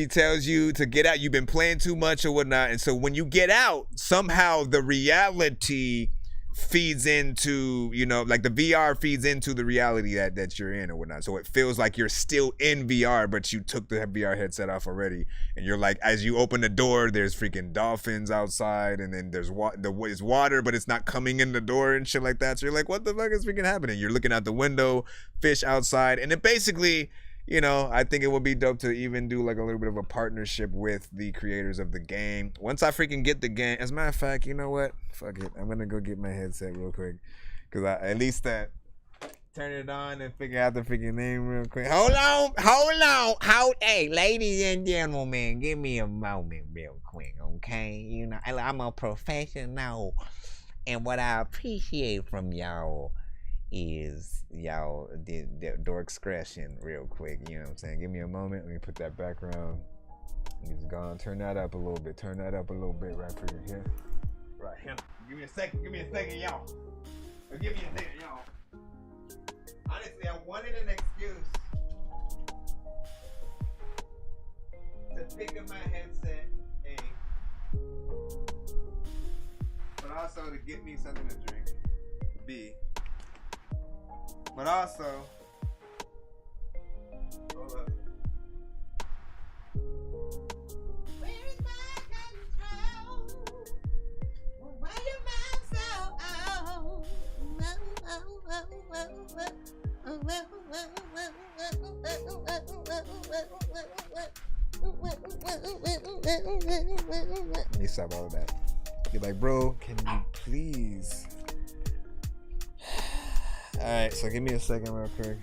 tells you to get out. You've been playing too much or whatnot. And so when you get out, somehow the reality feeds into, you know, like the VR feeds into the reality that you're in or whatnot. So it feels like you're still in VR, but you took the VR headset off already. And you're like, as you open the door, there's freaking dolphins outside, and then there's water, but it's not coming in the door and shit like that. So you're like, what the fuck is freaking happening? You're looking out the window, fish outside, and it basically, you know, I think it would be dope to even do like a little bit of a partnership with the creators of the game. Once I freaking get the game, as a matter of fact, you know what? Fuck it. I'm gonna go get my headset real quick, cause I at least turn it on and figure out the freaking name real quick. Hold on. Hey, ladies and gentlemen, give me a moment real quick, okay? You know, I'm a professional, and what I appreciate from y'all is y'all did Dork discretion real quick, you know what I'm saying? Give me a moment. Let me put that background. Just go on, turn that up a little bit. Turn that up a little bit right for here. Right here. Give me a second, y'all. Give me a second, y'all. Honestly, I wanted an excuse to pick up my headset, A, but also to get me something to drink, B, but also, hold up. Where is my control? Why your mind so Let me stop all of that. You're like, bro, can you please? Alright, so give me a second real quick.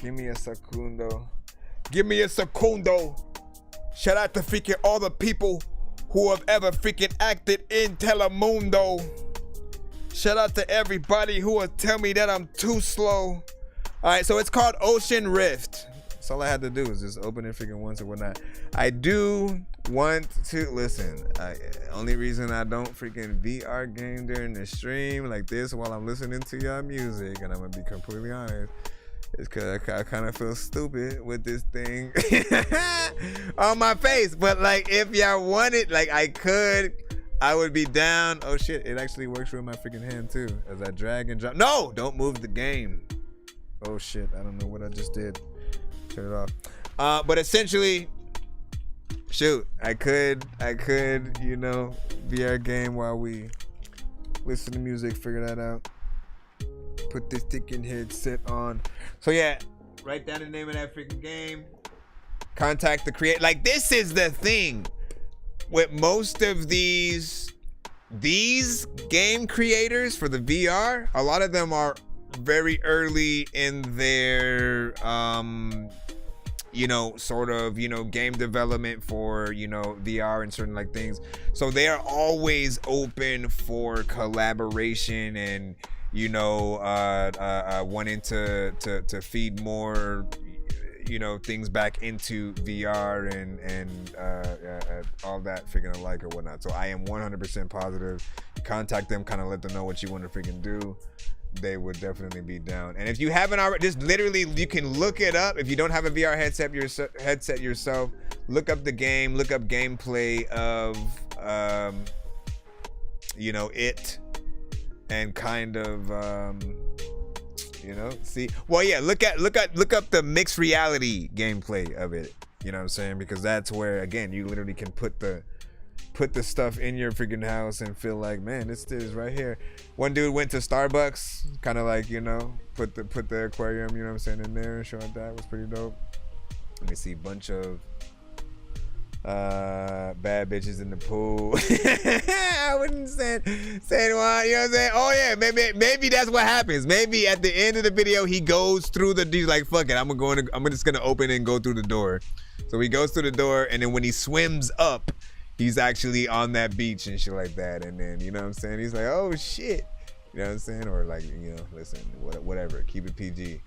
Give me a secundo. Shout out to freaking all the people who have ever freaking acted in Telemundo. Shout out to everybody who will tell me that I'm too slow. Alright, so it's called Ocean Rift. That's all I had to do is just open it freaking once or whatnot. I do want to listen. Only reason I don't freaking VR game during the stream like this while I'm listening to y'all music, and I'm gonna be completely honest, is because I kind of feel stupid with this thing on my face. But like, if y'all wanted, like, I would be down. Oh shit, it actually works with my freaking hand too. As I drag and drop. No, don't move the game. Oh shit, I don't know what I just did. Turn it off. But essentially, shoot, I could, you know, VR game while we listen to music, figure that out. put this freaking headset on. So yeah, write down the name of that freaking game. Contact the creator. Like, this is the thing with most of these game creators for the VR. A lot of them are very early in their you know, sort of, you know, game development for, you know, VR and certain like things. So they are always open for collaboration and, you know, wanting to feed more, you know, things back into VR and all that freaking alike or whatnot. So I am 100% positive. Contact them, kind of let them know what you want to freaking do. They would definitely be down. And if you haven't already, just literally, you can look it up. If you don't have a VR headset yourself, look up the game, look up gameplay of, you know, it, and kind of, you know, see. Well, yeah, look up the mixed reality gameplay of it. You know what I'm saying? Because that's where, again, you literally can put the stuff in your freaking house and feel like, man, this is right here. One dude went to Starbucks, kind of like, you know, put the aquarium, you know what I'm saying, in there and showing that was pretty dope. Let me see, bunch of bad bitches in the pool. I wouldn't say one, you know what I'm saying? Oh yeah, maybe that's what happens. Maybe at the end of the video he goes through he's like, fuck it, I'm just gonna open and go through the door. So he goes through the door, and then when he swims up, he's actually on that beach and shit like that. And then, you know what I'm saying, he's like, oh shit, you know what I'm saying? Or like, you know, listen, whatever, keep it PG.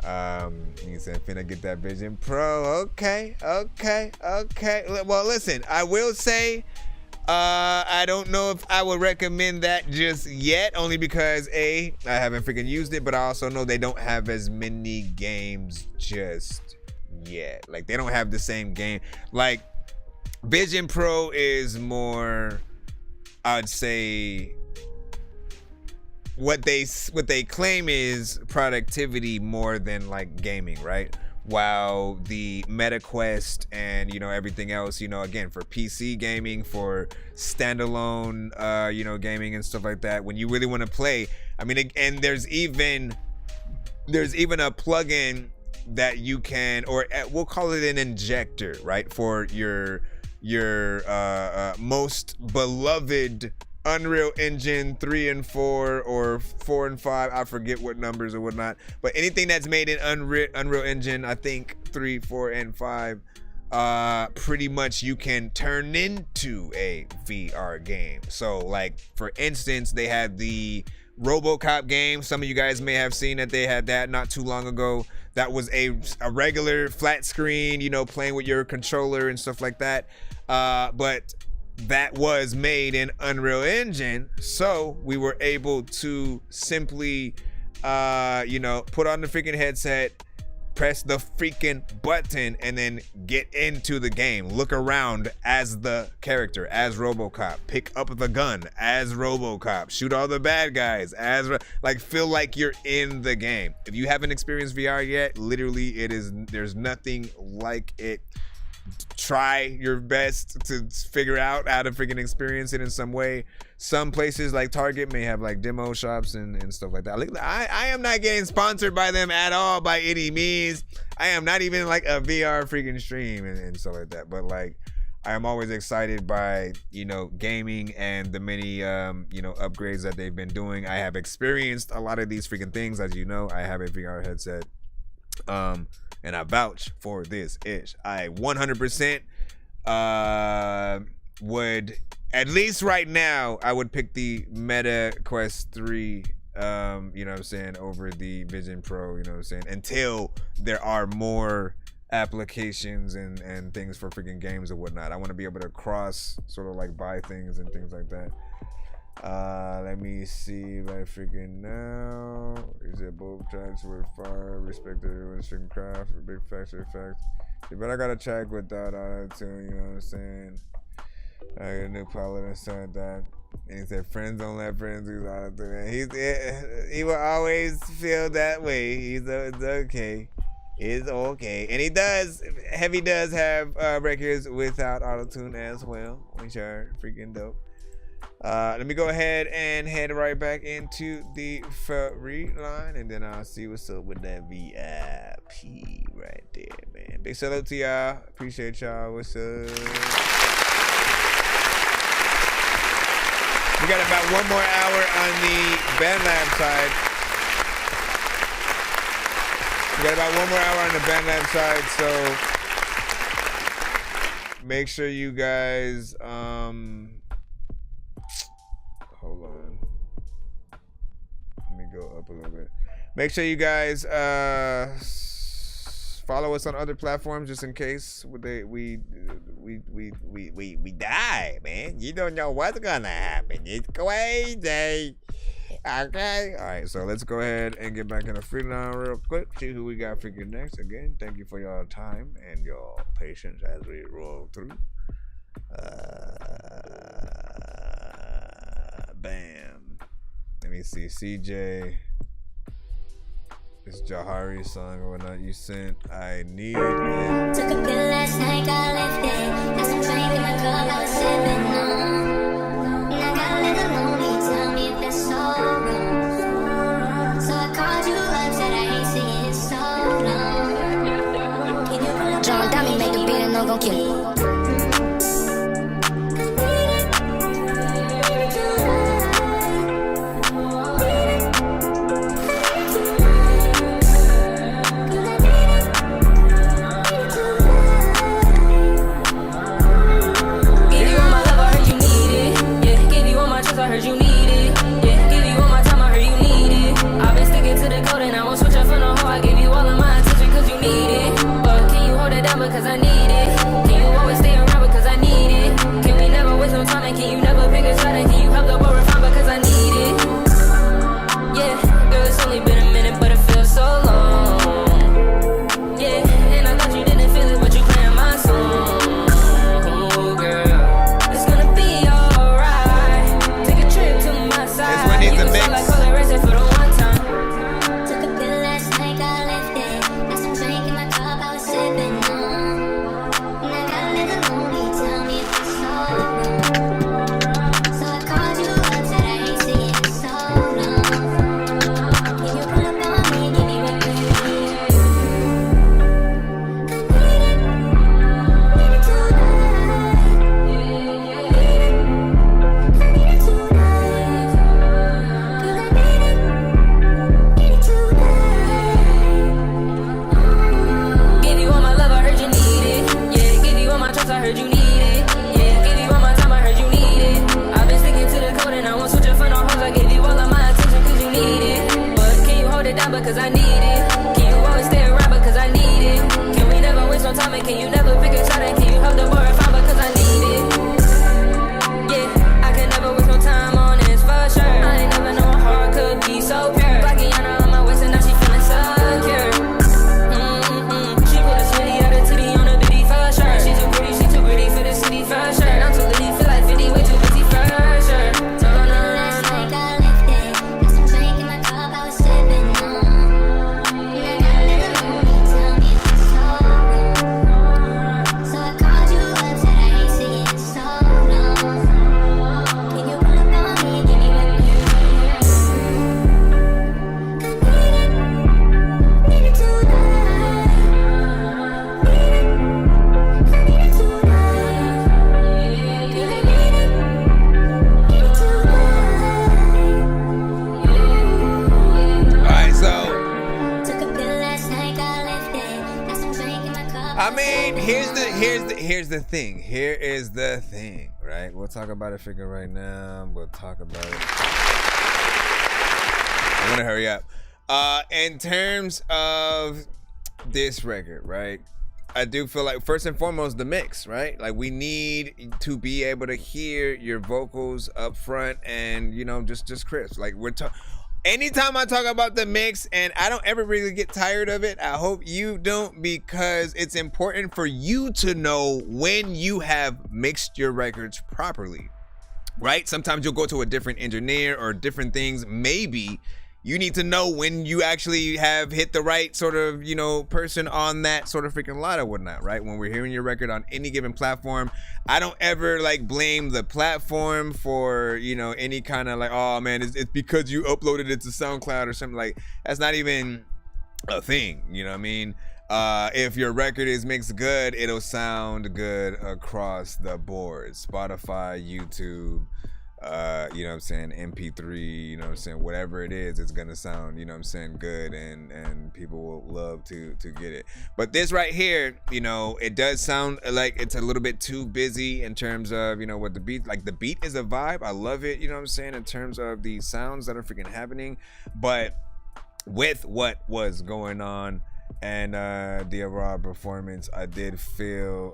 He said, finna get that Vision Pro. Okay. Well, listen, I will say, I don't know if I would recommend that just yet, only because I haven't freaking used it, but I also know they don't have as many games just yet. Like, they don't have the same game. Like, Vision Pro is more, I'd say, what they claim is productivity more than like gaming, right? While the Meta Quest and, you know, everything else, you know, again, for PC gaming, for standalone, you know, gaming and stuff like that, when you really want to play, I mean, and there's even a plugin that you can, or we'll call it an injector, right? For your most beloved Unreal Engine 3 and 4 or 4 and 5, I forget what numbers or whatnot, but anything that's made in Unreal Engine, I think 3, 4, and 5, pretty much you can turn into a VR game. So like, for instance, they had the RoboCop game. Some of you guys may have seen that they had that not too long ago. That was a regular flat screen, you know, playing with your controller and stuff like that. But that was made in Unreal Engine, so we were able to simply, you know, put on the freaking headset, press the freaking button, and then get into the game. Look around as the character, as RoboCop. Pick up the gun as RoboCop. Shoot all the bad guys as, like, feel like you're in the game. If you haven't experienced VR yet, literally, there's nothing like it. Try your best to figure out how to freaking experience it in some way. Some places like Target may have like demo shops and stuff like that. I am not getting sponsored by them at all by any means. I am not even like a VR freaking stream and stuff like that. But like, I am always excited by, you know, gaming and the many, you know, upgrades that they've been doing. I have experienced a lot of these freaking things. As you know, I have a VR headset. And I vouch for this ish. I 100% would, at least right now, I would pick the Meta Quest 3, you know what I'm saying, over the Vision Pro, you know what I'm saying, until there are more applications and things for freaking games or whatnot. I want to be able to cross, sort of like buy things and things like that. Let me see if I freaking know. Is it both tracks were far respected everyone's freaking craft for big facts or effects? Yeah, but I gotta check without auto-tune, you know what I'm saying? I got a new pilot and stuff like that. And he said, friends don't let friends use auto-tune. He will always feel that way. It's okay. It's okay. And he does, Heavy does have records without auto-tune as well, which are freaking dope. Let me go ahead and head right back into the free line, and then I'll see what's up with that VIP right there, man. Big shout out to y'all. Appreciate y'all. What's up? We got about 1 more hour on the BandLab side. We got about 1 more hour on the BandLab side, so make sure you guys hold on. Let me go up a little bit. Make sure you guys follow us on other platforms just in case we die, man. You don't know what's gonna happen. It's crazy. Okay. All right. So let's go ahead and get back in the free line real quick. See who we got figured next. Again, thank you for your time and your patience as we roll through. Bam. Let me see. CJ. It's Jahari's song or whatnot you sent. I need it. Took a pill last night, got lifted. Got some drink in my cup, I was sipping on. And I got a little lonely, tell me if it's so wrong. So I called you up, said I ain't seen it so long. Can you pull up John Dummy, make the beat and no gon' kill it. I heard you need it. Yeah, give you all my time, I heard you need it. I've been sticking to the code and I won't switch up for no hoe. I give you all of my attention cause you need it. But can you hold it down because I need it? Can you always stay around because I need it? Can we never waste no time and can you never pick a side? And can you help the boy refine because I need it? Yeah, girl, it's only been a minute but it feels so long. Yeah, and I thought you didn't feel it but you playing my song. Oh girl, it's gonna be alright. This one needs a mix. Took a pill last night, got lifted. Got some drink in my cup, I was sipping on. And I got a little lonely, tell me if it's so wrong. So I called you up, said I ain't seen it so long. Can you pull up on me, give me what you need? I heard you need it. Yeah, give you all my time, I heard you need it. I've been sticking to the code and I won't switch up for no hoes. I gave you all of my attention cause you need it. But can you hold it down because I need it? Can you always stay around because I need it? Can we never waste no time and can you never pick a side? And can you help the boy refine because I need it? Yeah, I can never waste no time on this for sure. I ain't never known heart could be so pure. Blackiana on my waist and now she feeling secure. She put a smitty out of titty on a bitty for sure. She too pretty, she too pretty for the city for sure. I'm too litty, feel like 50, way too busy for sure. No, no, no, no. Got lifted, got some drink in my cup, I was sipping on. And I got a little lonely, tell me if it's so wrong. So I called you up, said I ain't seen it so long. Can you pull up on me, give me what you need? Need it tonight. I mean, here's the thing. Here is the thing, right? We'll talk about it figure right now. We'll talk about it. I'm gonna hurry up. In terms of this record, right? I do feel like first and foremost the mix, right? Like we need to be able to hear your vocals up front and just crisp. Like anytime I talk about the mix, and I don't ever really get tired of it, I hope you don't, because it's important for you to know when you have mixed your records properly, right? Sometimes you'll go to a different engineer or different things. Maybe you need to know when you actually have hit the right sort of, you know, person on that sort of freaking lot or whatnot, right? When we're hearing your record on any given platform, I don't ever like blame the platform for, you know, any kind of like, oh man, it's because you uploaded it to SoundCloud or something. Like, that's not even a thing, you know what I mean? If your record is mixed good, it'll sound good across the board. Spotify, YouTube, you know what I'm saying, MP3, you know what I'm saying, whatever it is, it's gonna sound, you know what I'm saying, good, and people will love to get it. But this right here, you know, it does sound like it's a little bit too busy in terms of, you know, what the beat, like the beat is a vibe. I love it, you know what I'm saying, in terms of the sounds that are freaking happening. But with what was going on and the overall performance, I did feel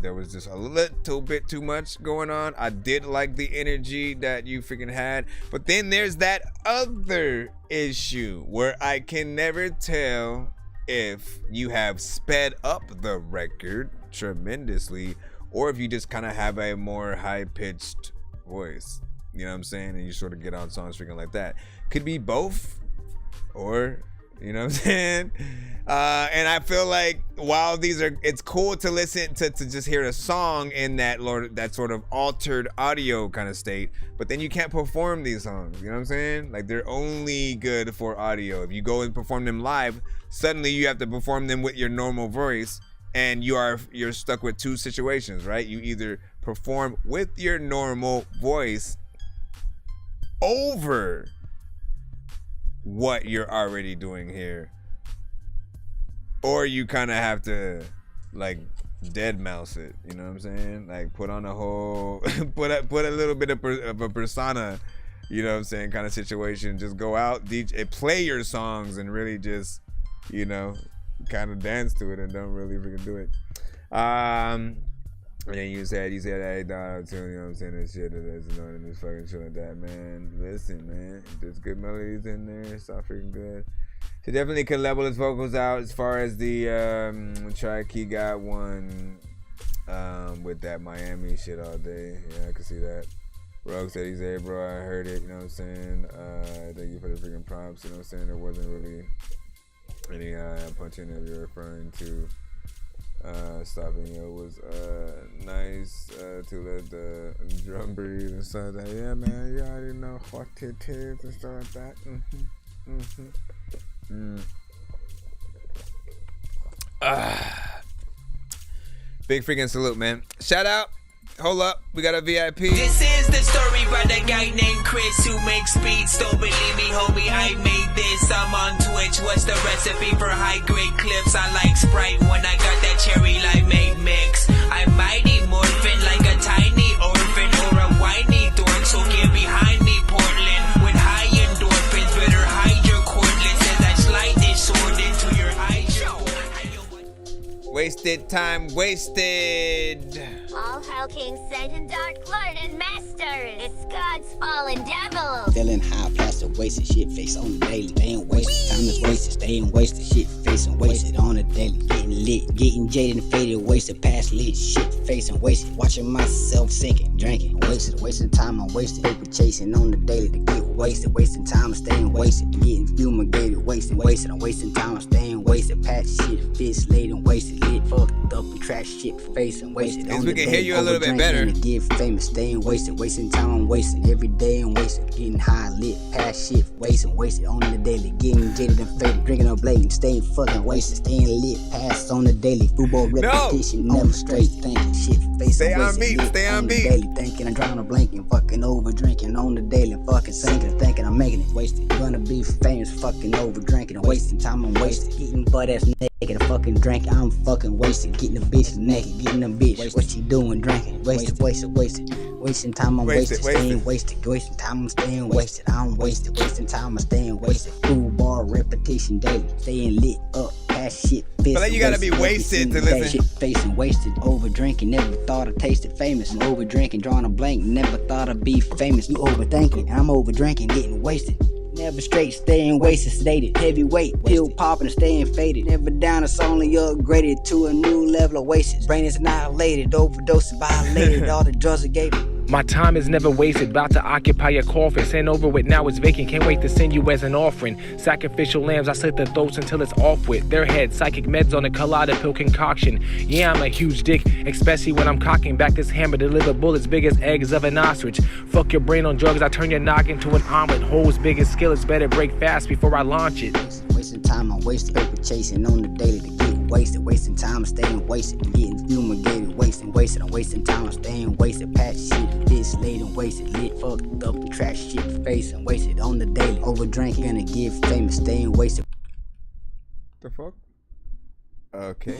there was just a little bit too much going on. I did like the energy that you freaking had, but then there's that other issue where I can never tell if you have sped up the record tremendously or if you just kind of have a more high-pitched voice, you know what I'm saying, and you sort of get on songs freaking like that. Could be both, or, you know what I'm saying? And I feel like while these are, it's cool to listen to just hear a song in that sort of altered audio kind of state, but then you can't perform these songs, you know what I'm saying? Like, they're only good for audio. If you go and perform them live, suddenly you have to perform them with your normal voice, and you're stuck with two situations, right? You either perform with your normal voice over what you're already doing here, or you kind of have to like dead mouse it, you know what I'm saying? Like put on a whole put a little bit of a persona, you know what I'm saying, kind of situation. Just go out, DJ, play your songs, and really just, you know, kind of dance to it and don't really freaking do it. And then you said, hey, dog, you know what I'm saying, that shit that's annoying and this fucking shit like that, man. Listen, man, there's good melodies in there. It's all freaking good. He definitely could level his vocals out as far as the track he got one with that Miami shit all day. Yeah, I can see that. Rogue said, he's hey, bro, I heard it, you know what I'm saying? Thank you for the freaking props, you know what I'm saying? There wasn't really any punching that you're referring to. Stopping it was nice to let the drum breathe and stuff like that. Yeah, man, you already know what it is and stuff like that. Big freaking salute, man. Shout out. Hold up, we got a VIP. This is the story by the guy named Chris who makes beats. Don't believe me, homie, I made this. I'm on Twitch. What's the recipe for high-grade clips? I like Sprite when I got that cherry limeade mix. I'm mighty morphin' like a tiny orphan or a whiny dork. So get behind me, Portland, with high endorphins. Better hide your cordless as I slide this sword into your hydro. Wasted time, wasted. All Hail King Satan, Dark Lord and Masters. It's God's fallen devil. Feeling high, plastic, wasted shit face on the daily. Staying wasted, time is wasted, staying wasted shit facing wasted on the daily. Getting lit, getting jaded and faded, wasted past lit shit facing wasted. Watching myself sinking, drinking, wasted, wasting time, I'm wasted. Paper chasing on the daily to get wasted, wasting time, I'm staying wasted. Getting fumigated, wasting, wasted, I'm wasting time, I'm staying wasted. Past shit, fist laid and wasted, lit, fucked up and trash shit facing wasted. We can hear you a little bit better. Get famous, staying wasted, wasting time, I'm wasting. Every day I'm wasted, getting high, lit, past shit, wasting, wasted on the daily. Getting jaded and faded, drinking up blatant, staying fucking wasted, staying lit, past on the daily. Football repetition, never straight, thinking shit, facing stay wasted. On beat, stay on beat. Daily, thinking I'm drawing a blanket, fucking over drinking on the daily, fucking sinking, thinking I'm making it wasted. Gonna be famous, fucking over drinking, wasting time, I'm wasted. Eating butt ass naked, fucking drinking, I'm fucking wasted. Getting the bitch naked, getting a bitch, what she doing, drinking, wasted, wasted, wasted. Wasting time, I'm wasted, staying wasted. Wasting time, I'm staying wasted. I'm wasted, wasting time, I'm staying wasted. Football repetition daily, staying lit up, past shit. But like you gotta be wasted to listen. Shit facing wasted, over drinking, never thought I tasted famous. I'm over drinking, drawing a blank, never thought I'd be famous. You overthinking, I'm over drinking, getting wasted. Never straight, staying wasted, sedated. Heavyweight, pill popping and staying faded. Never down, it's only upgraded to a new level of wasted. Brain is annihilated, overdosing, violated. All the drugs I gave it. My time is never wasted, about to occupy your coffin. Send over with, now it's vacant, can't wait to send you as an offering. Sacrificial lambs, I slit their throats until it's off with their heads. Psychic meds on a colada pill concoction. Yeah, I'm a huge dick, especially when I'm cocking back this hammer to deliver bullets big as eggs of an ostrich. Fuck your brain on drugs, I turn your noggin into an omelet. Holes big as skillets, better break fast before I launch it. Wasting time, I'm wasting paper chasing on the daily to get wasted. Wasting time, I'm staying wasted. Getting fumigated, wasting. I'm wasting time, I'm staying wasted. Patch shit, this late and wasted. Lit, fucked up, and trash shit facing. Wasted on the daily. Overdrink, gonna get famous, staying wasted. The fuck? Okay.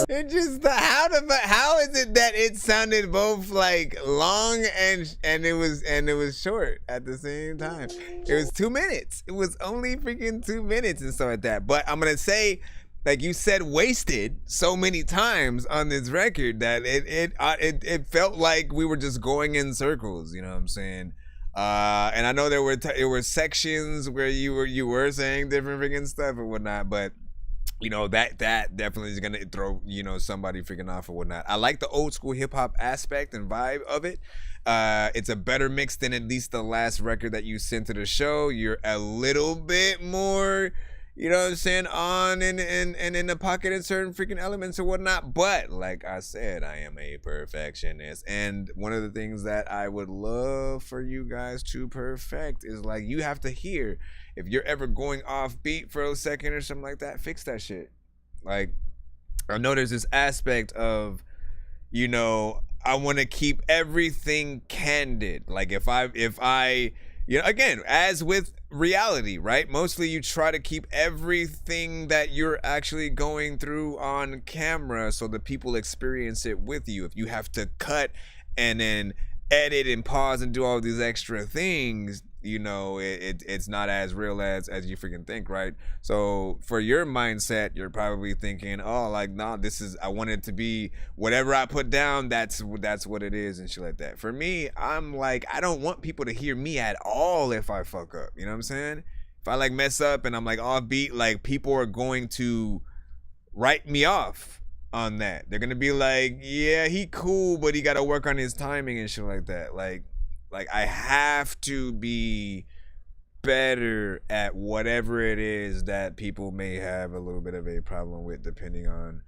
It just how is it that it sounded both like long and it was short at the same time? It was 2 minutes. It was only freaking 2 minutes and stuff like that. But I'm gonna say, like you said, wasted so many times on this record that it felt like we were just going in circles. You know what I'm saying? And I know there were sections where you were saying different freaking stuff and whatnot, but you know that definitely is gonna throw somebody freaking off or whatnot. I like the old school hip hop aspect and vibe of it. It's a better mix than at least the last record that you sent to the show. You're a little bit more, you know what I'm saying, on and in the pocket in certain freaking elements or whatnot. But like I said, I am a perfectionist. And one of the things that I would love for you guys to perfect is, like, you have to hear, if you're ever going off beat for a second or something like that, fix that shit. Like, I know there's this aspect of, I want to keep everything candid. Like if I again, as with reality, right? Mostly you try to keep everything that you're actually going through on camera so that people experience it with you. If you have to cut and then edit and pause and do all these extra things, it's not as real as you freaking think, right? So for your mindset, you're probably thinking, oh, like, nah, I want it to be whatever I put down, that's what it is and shit like that. For me, I'm like, I don't want people to hear me at all if I fuck up. You know what I'm saying? If I like mess up and I'm like off beat, like, people are going to write me off on that. They're gonna be like, yeah, he cool, but he gotta work on his timing and shit like that. Like I have to be better at whatever it is that people may have a little bit of a problem with, depending on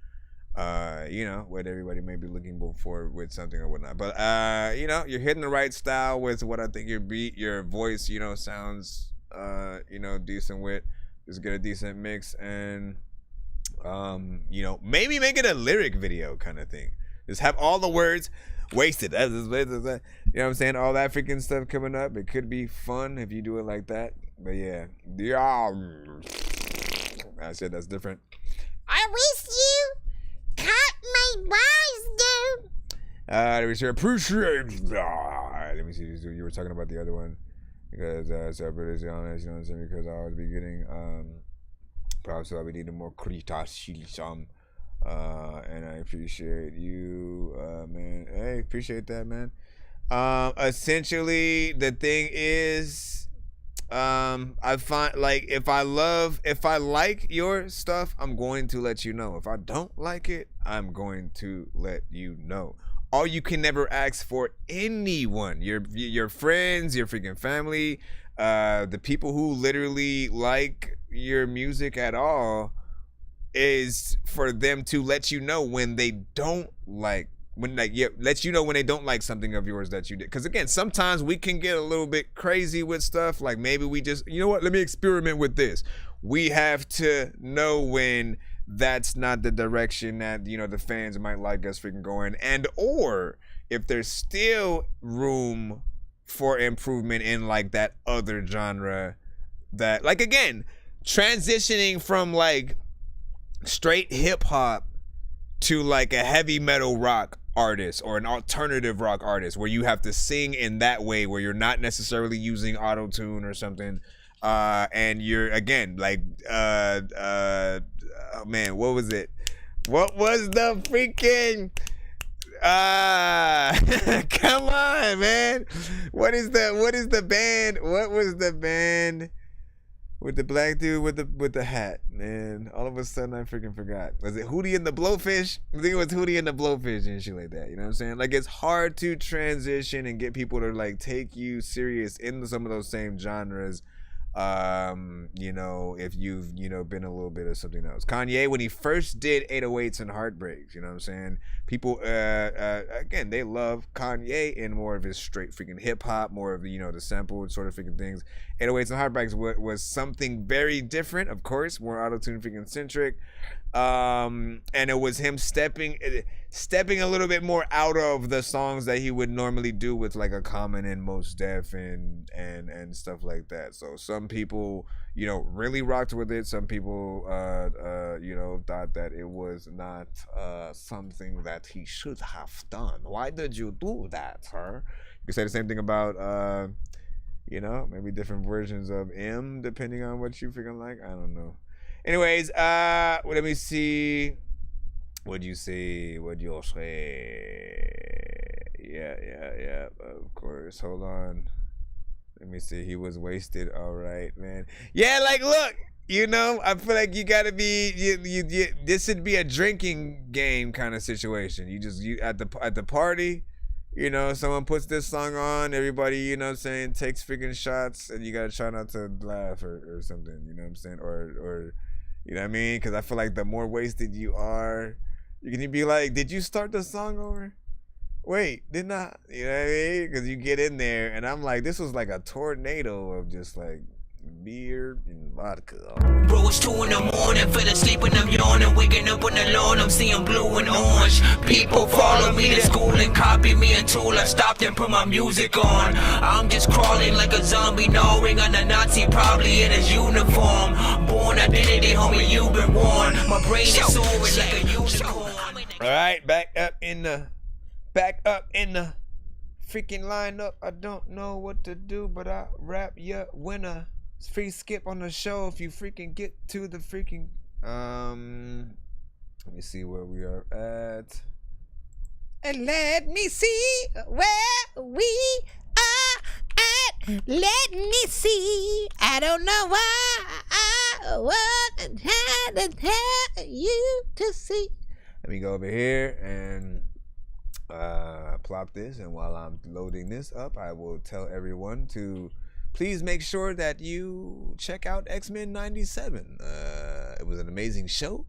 what everybody may be looking for with something or whatnot. But you're hitting the right style with what I think your voice, sounds decent with. Just get a decent mix and maybe make it a lyric video kind of thing. Just have all the words wasted. You know what I'm saying? All that freaking stuff coming up. It could be fun if you do it like that. But yeah. I said that's different. I wish you caught my bars, dude. Let me see. Appreciate. Let me see. You were talking about the other one because so pretty honest. You know what I'm saying? Because I always be getting probably I'll be needing more criticism. And I appreciate you, man. Hey, appreciate that, man. Essentially, the thing is, I find, like, if I like your stuff, I'm going to let you know. If I don't like it, I'm going to let you know. All you can never ask for anyone, your friends, your freaking family, the people who literally like your music at all, is for them to let you know when they don't like, let you know when they don't like something of yours that you did. Because again, sometimes we can get a little bit crazy with stuff. Like, maybe we just, let me experiment with this. We have to know when that's not the direction that, the fans might like us freaking going, and or if there's still room for improvement in, like, that other genre that, like, again, transitioning from, like, straight hip hop to, like, a heavy metal rock artist or an alternative rock artist where you have to sing in that way, where you're not necessarily using auto-tune or something, and you're, again, like, oh man, what was it? What was the freaking come on, man. What was the band? with the black dude with the hat, man. All of a sudden I freaking forgot. Was it Hootie and the Blowfish? I think it was Hootie and the Blowfish and shit like that. You know what I'm saying? Like, it's hard to transition and get people to like take you serious in some of those same genres. You know, if you've, you know, been a little bit of something else. Kanye, when he first did 808s and Heartbreaks, you know what I'm saying? People, again, they love Kanye in more of his straight freaking hip hop, more of the, you know, the sampled sort of freaking things. 808s and Heartbreaks was something very different, of course, more auto-tune freaking centric. And it was him stepping a little bit more out of the songs that he would normally do with like a Common and Mos Def and stuff like that. So some people, you know, really rocked with it. Some people, you know, thought that it was not something that he should have done. Why did you do that, sir? You could say the same thing about, you know, maybe different versions of M, depending on what you freaking like. I don't know. Anyways, let me see. What'd you say? What'd you say? Yeah. Of course. Hold on. Let me see. He was wasted. All right, man. Yeah, like, look. You know, I feel like you gotta be. This should be a drinking game kind of situation. You at the party. You know, someone puts this song on, everybody, you know what I'm saying, takes freaking shots, and you gotta try not to laugh or something, you know what I'm saying, or you know what I mean, because I feel like the more wasted you are, you can be like, did you start the song over? Wait, did not, you know what I mean, because you get in there, and I'm like, this was like a tornado of just like beer and vodka. Bro, it's 2 in the morning, fell asleep and I'm yawning, waking up on the lawn, I'm seeing blue and orange. People follow me to school and copy me until I stopped and put my music on. I'm just crawling like a zombie, gnawing on a Nazi, probably in his uniform. Born identity, homie, you've been warned. My brain is soaring like a unicorn. All right, back up in the freaking lineup. I don't know what to do, but I rap ya winner. It's free skip on the show if you freaking get to the freaking let me see where we are at. And let me see where we are at. Let me see. I don't know why I want to tell you to see. Let me go over here and plop this, and while I'm loading this up, I will tell everyone to please make sure that you check out X-Men 97. It was an amazing show.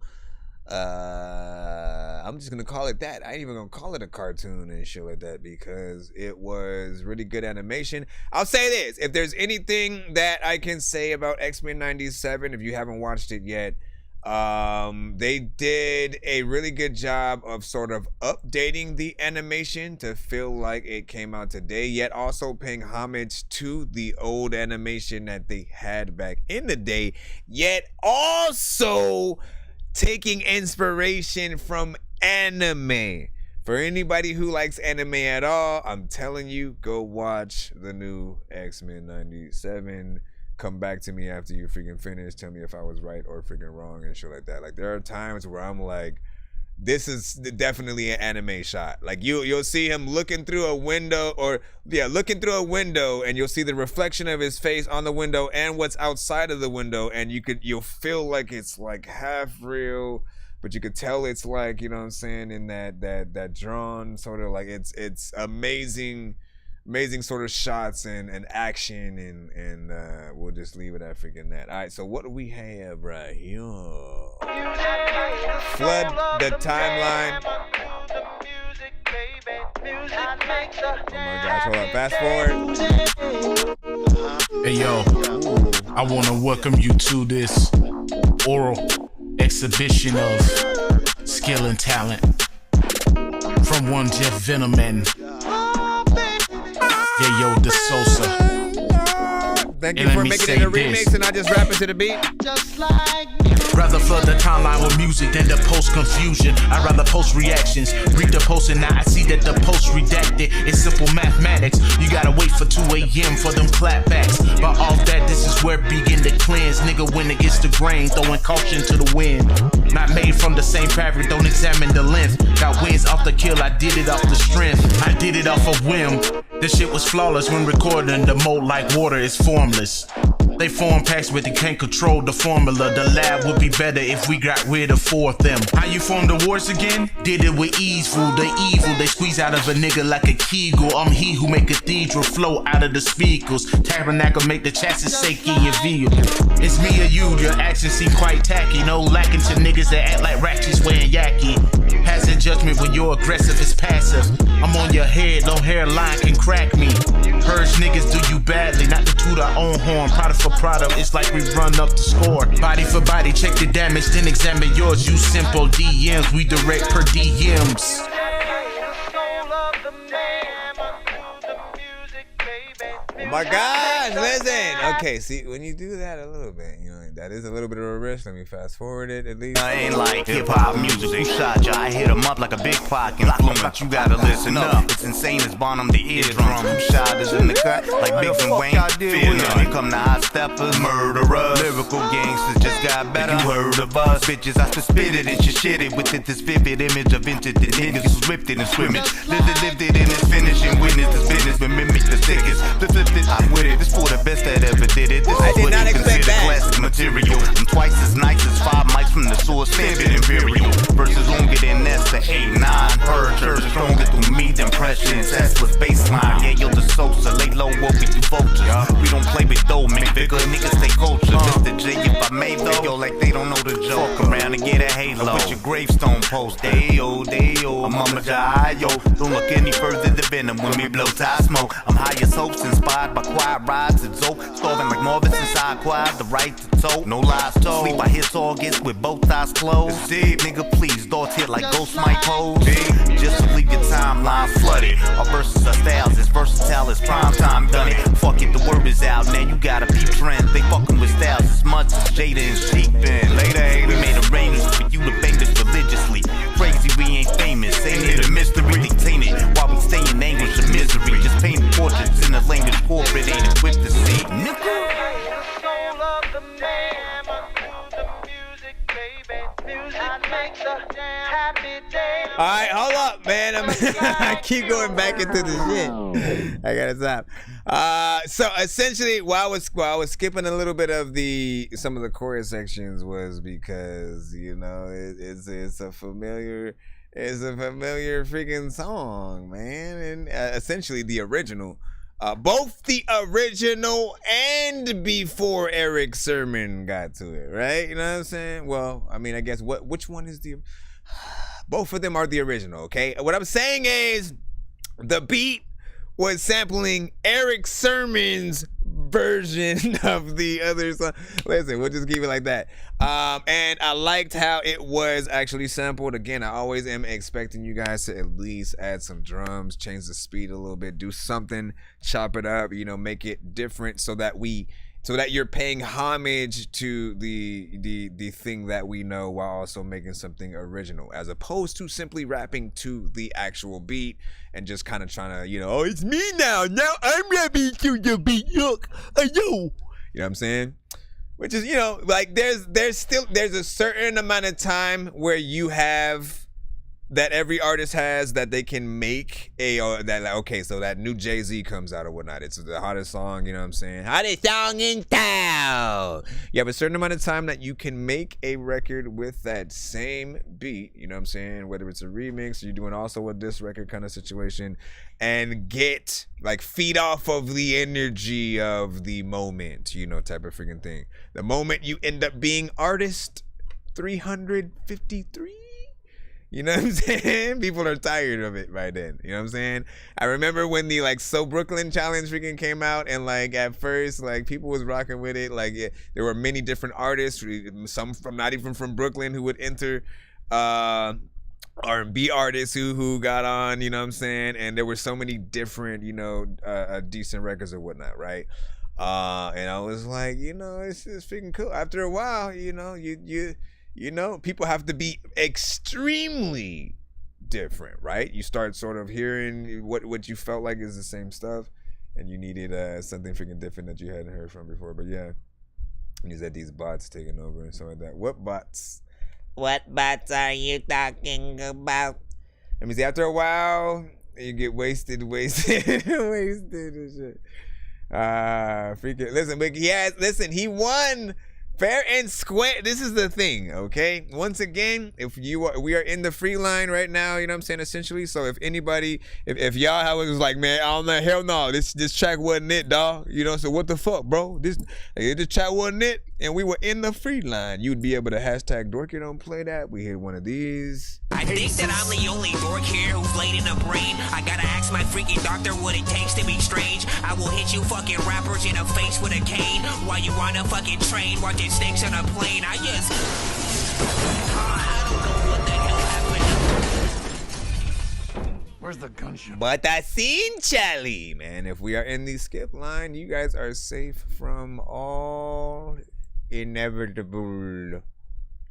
I'm just gonna call it that. I ain't even gonna call it a cartoon and shit like that because it was really good animation. I'll say this: if there's anything that I can say about X-Men 97, if you haven't watched it yet, they did a really good job of sort of updating the animation to feel like it came out today, yet also paying homage to the old animation that they had back in the day, yet also taking inspiration from anime. For anybody who likes anime at all, I'm telling you, go watch the new X-Men 97. Come back to me after you freaking finish. Tell me if I was right or freaking wrong and shit like that. Like, there are times where I'm like, this is definitely an anime shot. Like, you'll see him looking through a window, looking through a window, and you'll see the reflection of his face on the window and what's outside of the window, and you'll feel like it's like half real, but you could tell it's like, you know what I'm saying, in that drawn sort of like it's amazing sort of shots and action and we'll just leave it at freaking that. All right, so what do we have right here? Flood the timeline. Oh my gosh, hold on, fast forward. Hey yo, I want to welcome you to this oral exhibition of skill and talent from one Jeff Venom and Yo, De Sosa. Thank you for making it a remix and I just rap into the beat. Rather flood the timeline with music than to post confusion. I'd rather post reactions. Read the post and now I see that the post redacted. It's simple mathematics. You gotta wait for 2 a.m. for them clapbacks. But off that, this is where begin to cleanse. Nigga, when it gets the grain, throwing caution to the wind. Not made from the same fabric, don't examine the length. Got wins off the kill, I did it off the strength. I did it off a whim. This shit was flawless when recording. The mold like water is formless. They form packs but they can't control the formula. The lab would be better if we got rid of 4 of them. How you form the wars again? Did it with easeful. The evil they squeeze out of a nigga like a kegel. I'm he who make cathedral flow out of the speakers. Tabernacle make the chassis shake in your vehicle. It's me or you, your actions seem quite tacky. No lacking to niggas that act like ratchets wearing yaki. Passive judgment when you're aggressive is passive. I'm on your head, no hairline can crack me. Purge niggas do you badly, not to toot our own horn. Product for product, it's like we run up the score. Body for body, check the damage, then examine yours. Use simple DMs, we direct per DMs. Oh my gosh, listen. Okay, see, when you do that a little bit, you know, that is a little bit of a risk. Let me fast forward it at least. I ain't like hip-hop music. Who shot ya? I hit him up like a big clock influence. You gotta listen up. It's insane as Bonham the eardrum. Who shot us in the cut like Big and Wayne? Fear none. Come to high steppers, murderers. Lyrical gangsters just got better. You heard of us. Bitches, I spit it and shit it with it. This vivid image of vintage niggas who ripped it in scrimmage. Lived it in its finish and witness this business. But mimic the sickest. Flipped it, I'm with it. This for the best that ever did it. This I did not expect that. Classic material. I'm twice as nice as 5 mics from the source. Stamped imperial. Versus longer than that's the 8-9. Per church stronger through me than impressions. That's what's baseline. Yeah, yo, the Sosa. Lay low up with you vultures. We don't play with dough, make bigger niggas stay culture. Mr. J, if I made though, yo, like they don't know the joke. Fuck around and get a halo. With your gravestone post. Dayo. I'm on my die, yo. Don't look any further than venom when we blow tie smoke. I'm high as hopes, inspired by quiet rides and zoe. Starving like Marvis inside quiet, the right to toe. No lies told. Sleep, I hit August with both eyes closed. It's deep, nigga, please. Thoughts hit like ghost might pose. Just to leave your timeline flooded. Our verses are styles, as versatile as prime time done it. Fuck it, the word is out, now you gotta peep trend. They fucking with styles as much as Jada and Sheep. And later, we made arrangements for you to bang this religiously. Crazy, we ain't famous. Ain't it a mystery? They taint it while we stay in anguish of misery. Just painting portraits in a language corporate ain't equipped to see. Alright, hold up, man. I keep going back into the shit. I gotta stop. So essentially, while I was skipping a little bit of some of the chorus sections was because, you know, it's a familiar freaking song, man. And essentially the original. Both the original and before Eric Sermon got to it, right? You know what I'm saying? Well, I mean, I guess which one is the... Both of them are the original, okay? What I'm saying is the beat was sampling Eric Sermon's version of the other song. Listen, we'll just keep it like that. And I liked how it was actually sampled. Again, I always am expecting you guys to at least add some drums, change the speed a little bit, do something, chop it up, you know, make it different so that you're paying homage to the thing that we know while also making something original, as opposed to simply rapping to the actual beat and just kind of trying to, you know, oh, it's me now I'm rapping to the beat, look, yo. You know what I'm saying? Which is, you know, like there's a certain amount of time where you have that every artist has that they can make okay, so that new Jay-Z comes out or whatnot. It's the hottest song, you know what I'm saying? Hottest song in town. You have a certain amount of time that you can make a record with that same beat, you know what I'm saying? Whether it's a remix, you're doing also a diss record kind of situation, and get, like, feed off of the energy of the moment, you know, type of freaking thing. The moment you end up being artist 353. You know what I'm saying? People are tired of it by then. You know what I'm saying? I remember when the, like, So Brooklyn challenge freaking came out, and, like, at first, like, people was rocking with it. Like, there were many different artists, some from not even from Brooklyn, who would enter, R&B artists who got on, you know what I'm saying? And there were so many different, you know, decent records or whatnot, right? And I was like, you know, it's freaking cool. After a while, you know, you know, people have to be extremely different, right? You start sort of hearing what you felt like is the same stuff, and you needed something freaking different that you hadn't heard from before. But yeah, you said these bots taking over and stuff like that. What bots? What bots are you talking about? Let me see. After a while, you get wasted and shit. Freaking listen, but he won fair and square. This is the thing, okay? Once again, we are in the free line right now, you know what I'm saying, essentially. So if anybody, if y'all was like, man, I don't know, hell no, this track wasn't it, dog. You know, so what the fuck, bro? This track wasn't it, and we were in the free line. You'd be able to hashtag Dorky don't play that. We hit one of these. I think that I'm the only dork here who's laid in a brain. I gotta ask my freaking doctor what it takes to be strange. I will hit you fucking rappers in the face with a cane while you on a fucking train watching snakes on a plane. I don't know what the hell happened. Where's the gunshot? But I seen Charlie, man. If we are in the skip line, you guys are safe from all inevitable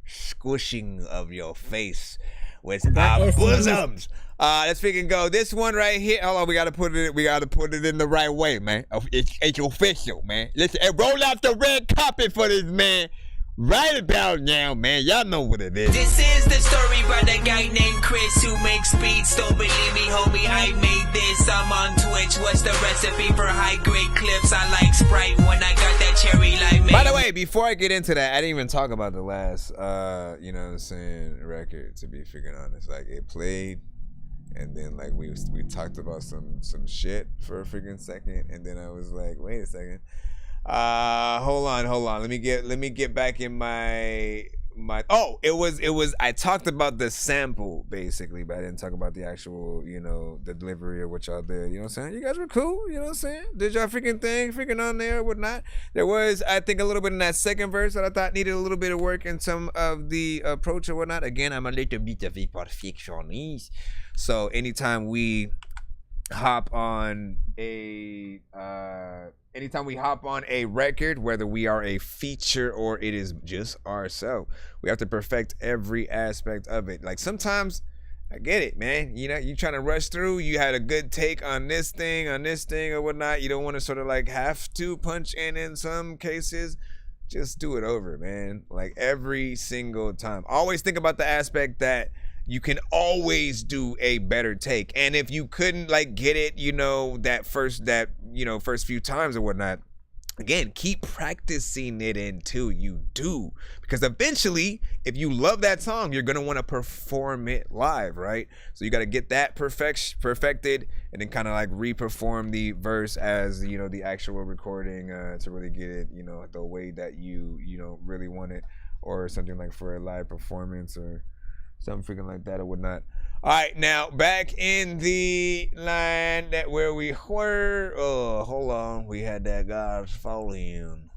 squishing of your face with our bosoms. Let's freaking go. This one right here. Hold on, we gotta put it in the right way, man. It's official, man. Listen, roll out the red carpet for this man. Right about now, man. Y'all know what it is. This is the story about a guy named Chris who makes beats. Don't believe me, homie, I made this. I'm on Twitch. What's the recipe for high-grade clips? I like Sprite when I got that cherry limeade. By the way, before I get into that, I didn't even talk about the last, you know what I'm saying, record, to be freaking honest. Like, it played, and then, like, we talked about some shit for a freaking second, and then I was like, wait a second. Hold on. Let me get back in my it was I talked about the sample basically, but I didn't talk about the actual, you know, the delivery or what y'all did. You know what I'm saying? You guys were cool, you know what I'm saying? Did y'all freaking thing, freaking on there or whatnot. There was, I think, a little bit in that second verse that I thought needed a little bit of work in some of the approach or whatnot. Again, I'm a little bit of a perfectionist. So anytime we hop on a record, whether we are a feature or it is just ourselves, we have to perfect every aspect of it. Like sometimes I get it, man. You know, you trying to rush through, you had a good take on this thing or whatnot. You don't want to sort of like have to punch in some cases. Just do it over, man. Like every single time. Always think about the aspect that you can always do a better take. And if you couldn't like get it, you know, first few times or whatnot, again, keep practicing it until you do. Because eventually, if you love that song, you're gonna want to perform it live, right? So you got to get that perfected and then kind of like re-perform the verse as, you know, the actual recording to really get it, you know, the way that you know, really want it, or something like for a live performance or something freaking like that or whatnot. All right, now back in the line that where we were. Oh, hold on. We had that guy's falling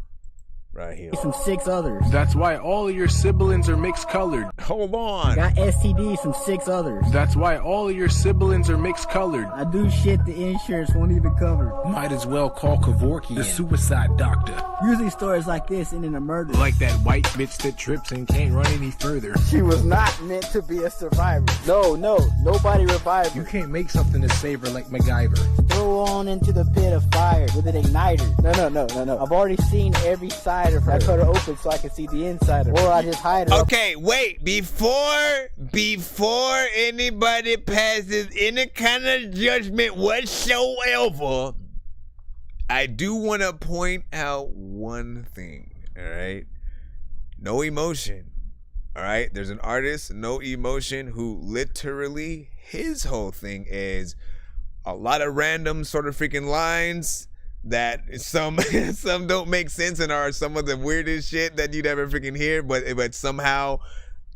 right here. Some 6 others. That's why all of your siblings are mixed colored. Hold on. Got STD, some 6 others. That's why all of your siblings are mixed colored. I do shit the insurance won't even cover. Might as well call Kevorkian, the suicide doctor. Usually stories like this end in a murder. Like that white bitch that trips and can't run any further. She was not meant to be a survivor. No, nobody revived her. You can't make something to save her like MacGyver. Throw on into the pit of fire with an igniter. No. I've already seen every side of her. I cut her open so I can see the inside of her. Or I just hide her. Okay, wait. Before anybody passes any kind of judgment whatsoever, I do want to point out one thing, all right? No emotion, all right? There's an artist, No Emotion, who literally, his whole thing is a lot of random sort of freaking lines that some don't make sense and are some of the weirdest shit that you'd ever freaking hear, but somehow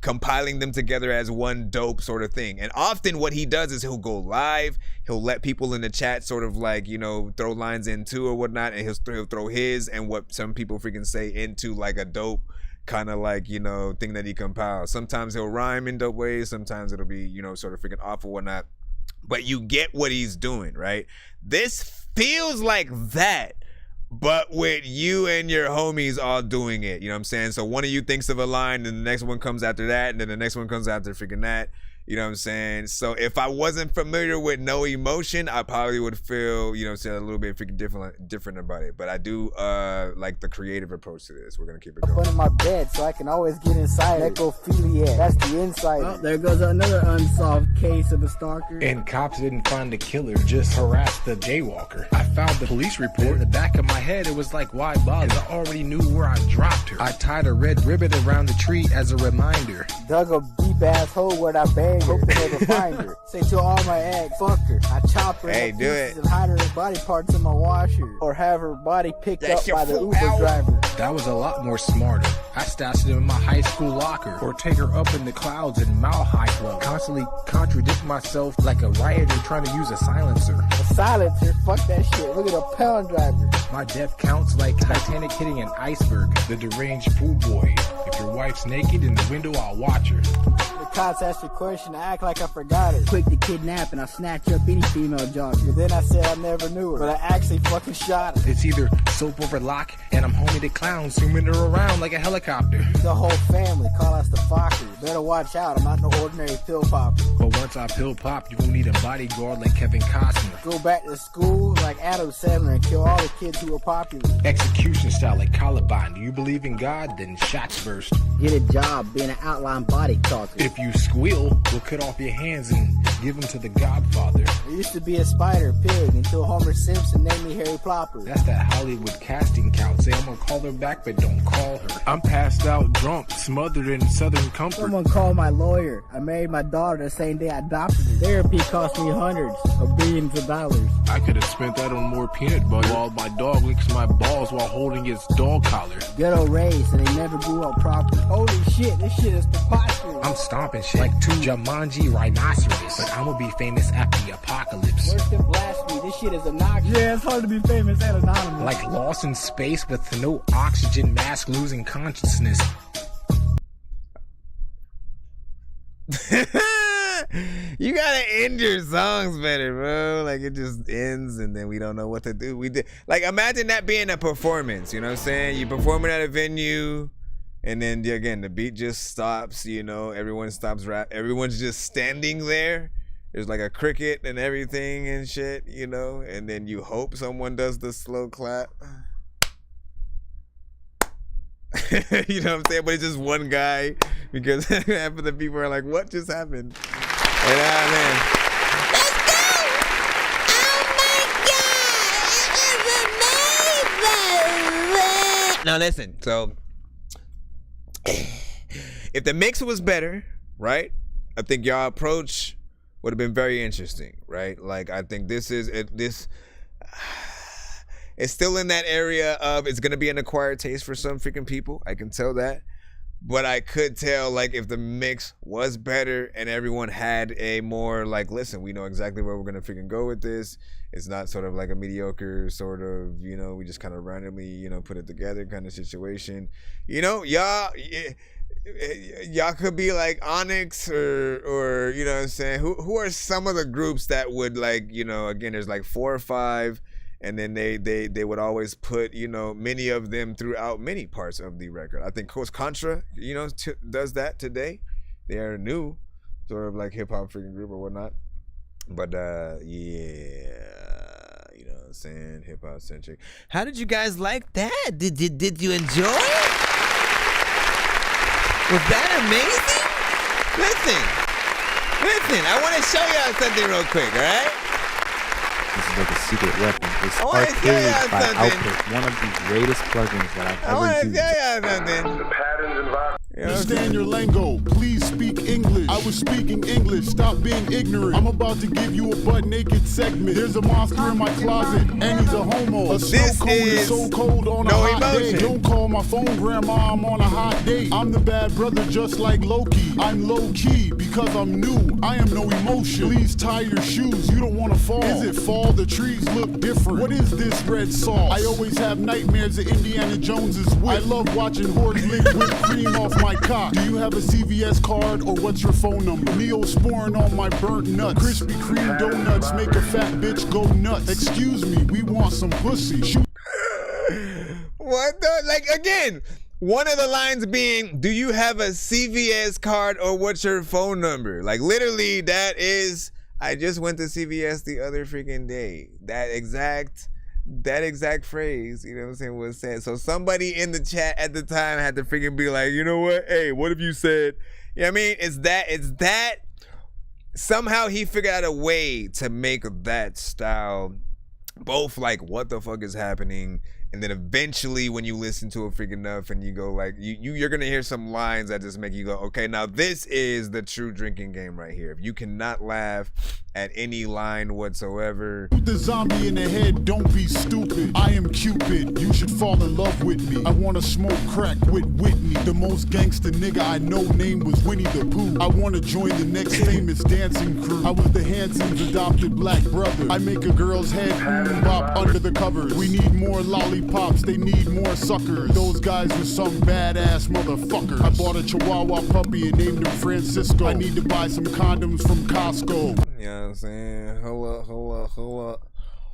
compiling them together as one dope sort of thing. And often what he does is he'll go live, he'll let people in the chat sort of like, you know, throw lines in too or whatnot, and he'll throw his and what some people freaking say into like a dope kind of like, you know, thing that he compiles. Sometimes he'll rhyme in dope ways, sometimes it'll be, you know, sort of freaking off or whatnot, but you get what he's doing, right? This feels like that, but with you and your homies all doing it, you know what I'm saying? So one of you thinks of a line, and the next one comes after that, and then the next one comes after freaking that. You know what I'm saying? So if I wasn't familiar with No Emotion, I probably would feel, you know what I'm saying, a little bit freaking different about it. But I do like the creative approach to this. We're going to keep it going. Up under my bed so I can always get inside. Necrophilia. That's the inside. Well, there goes another unsolved case of a stalker. And cops didn't find the killer, just harassed the jaywalker. I found the police report. In the back of my head, it was like, why bother? I already knew where I dropped her. I tied a red ribbon around the tree as a reminder. Dug a deep ass hole where I buried her. Hope to never find her. Say to all my ex, fuck her. I chop her Hey, up do pieces it. and hide her body parts in my washer. Or have her body picked up by the Uber driver. That was a lot more smarter. I stashed it in my high school locker. Or take her up in the clouds in Mile High Club. Constantly contradict myself like a rioter trying to use a silencer. A silencer? Fuck that shit. Look at a pound driver. My death counts like Titanic hitting an iceberg. The deranged pool boy. If your wife's naked in the window, I'll watch her. The cops asked a question, I act like I forgot her. Quick to kidnap and I'll snatch up any female jogger. But then I said I never knew her. But I actually fucking shot her. It's either soap over lock and I'm homie the clown zooming her around like a helicopter. The whole family call us the Fockers. Better watch out, I'm not no ordinary pill popper. But once I pill pop, you gon' need a bodyguard like Kevin Costner. Go back to school like Adam Sandler and kill all the kids who were popular. Execution style like Columbine. Do you believe in God? Then shots burst. Get a job being an outline body talker. If you squeal, we'll cut off your hands and give them to the Godfather. I used to be a spider pig until Homer Simpson named me Harry Plopper. That's that Hollywood casting couch. Say I'm gonna call her back, but don't call her. I'm passed out drunk, smothered in Southern comfort. Someone called my lawyer. I married my daughter the same day I adopted her. Therapy cost me hundreds of billions of dollars. I could have spent that on more peanut butter while my dog licks my balls while holding its dog collar. Ghetto raised and they never grew up properly. Holy shit, this shit is preposterous. I'm stomping shit like two Jumanji rhinoceros. But I'm gonna be famous after the apocalypse. Worse than blasphemy, this shit is obnoxious. Yeah, it's hard to be famous and anonymous. Like lost in space with no oxygen mask, losing consciousness. You gotta end your songs better, bro. Like it just ends and then we don't know what to do. We did like imagine that being a performance, you know what I'm saying? You performing at a venue and then again the beat just stops, you know, everyone stops rap, everyone's just standing there. There's like a cricket and everything and shit, you know, and then you hope someone does the slow clap. You know what I'm saying? But it's just one guy because half of the people are like, what just happened? You know what I mean? Let's go! Oh my god! It's amazing! Now listen, so if the mix was better, right? I think y'all approach would have been very interesting, right? Like I think this is it's still in that area of it's gonna be an acquired taste for some freaking people. I can tell that. But I could tell like if the mix was better and everyone had a more like, listen, we know exactly where we're gonna freaking go with this. It's not sort of like a mediocre sort of, you know, we just kind of randomly, you know, put it together kind of situation. You know, y'all could be like Onyx or you know what I'm saying? Who are some of the groups that would like, you know, again, there's like 4 or 5. And then they would always put, you know, many of them throughout many parts of the record. I think Coast Contra, you know, does that today. They are new, sort of like hip hop freaking group or whatnot. But yeah, you know what I'm saying, hip hop centric. How did you guys like that? Did you enjoy it? Was that amazing? Listen, I want to show y'all something real quick, all right? This is like a secret weapon. It's I wanna tell Arcade y'all by something. Output, one of the greatest plugins that I've I want ever to used. tell y'all something. The patterns and vibes. Understand your lingo, please speak English. I was speaking English, stop being ignorant. I'm about to give you a butt naked segment. There's a monster in my closet, and he's a homo. A snow cone is so cold on a hot day. Don't call my phone, grandma, I'm on a hot date. I'm the bad brother just like Loki. I'm low key because I'm new. I am no emotion. Please tie your shoes, you don't want to fall. Is it fall? The trees look different. What is this red sauce? I always have nightmares of Indiana Jones's whip. I love watching hordes lick whipped cream off my cock. Do you have a CVS card or what's your phone number? Neosporin on my burnt nuts. Krispy Kreme donuts make a fat bitch go nuts. Excuse me, we want some pussy. Shoot. What the? Like, again, One of the lines being, do you have a CVS card or what's your phone number? Like literally that is, I just went to CVS the other freaking day. That exact phrase, you know what I'm saying, was said. So somebody in the chat at the time had to freaking be like, you know what? Hey, what have you said? You know what I mean? It's that somehow he figured out a way to make that style both like what the fuck is happening, and then eventually when you listen to it freaking enough and you go like you're gonna hear some lines that just make you go, okay, now this is the true drinking game right here. If you cannot laugh at any line whatsoever. The zombie in the head, don't be stupid. I am Cupid, you should fall in love with me. I wanna smoke crack with Whitney. The most gangster nigga I know name was Winnie the Pooh. I wanna join the next famous dancing crew. I was the Hanson's adopted black brother. I make a girl's head bop under the covers. We need more lollipops, they need more suckers. Those guys are some badass motherfuckers. I bought a Chihuahua puppy and named him Francisco. I need to buy some condoms from Costco. You know what I'm saying?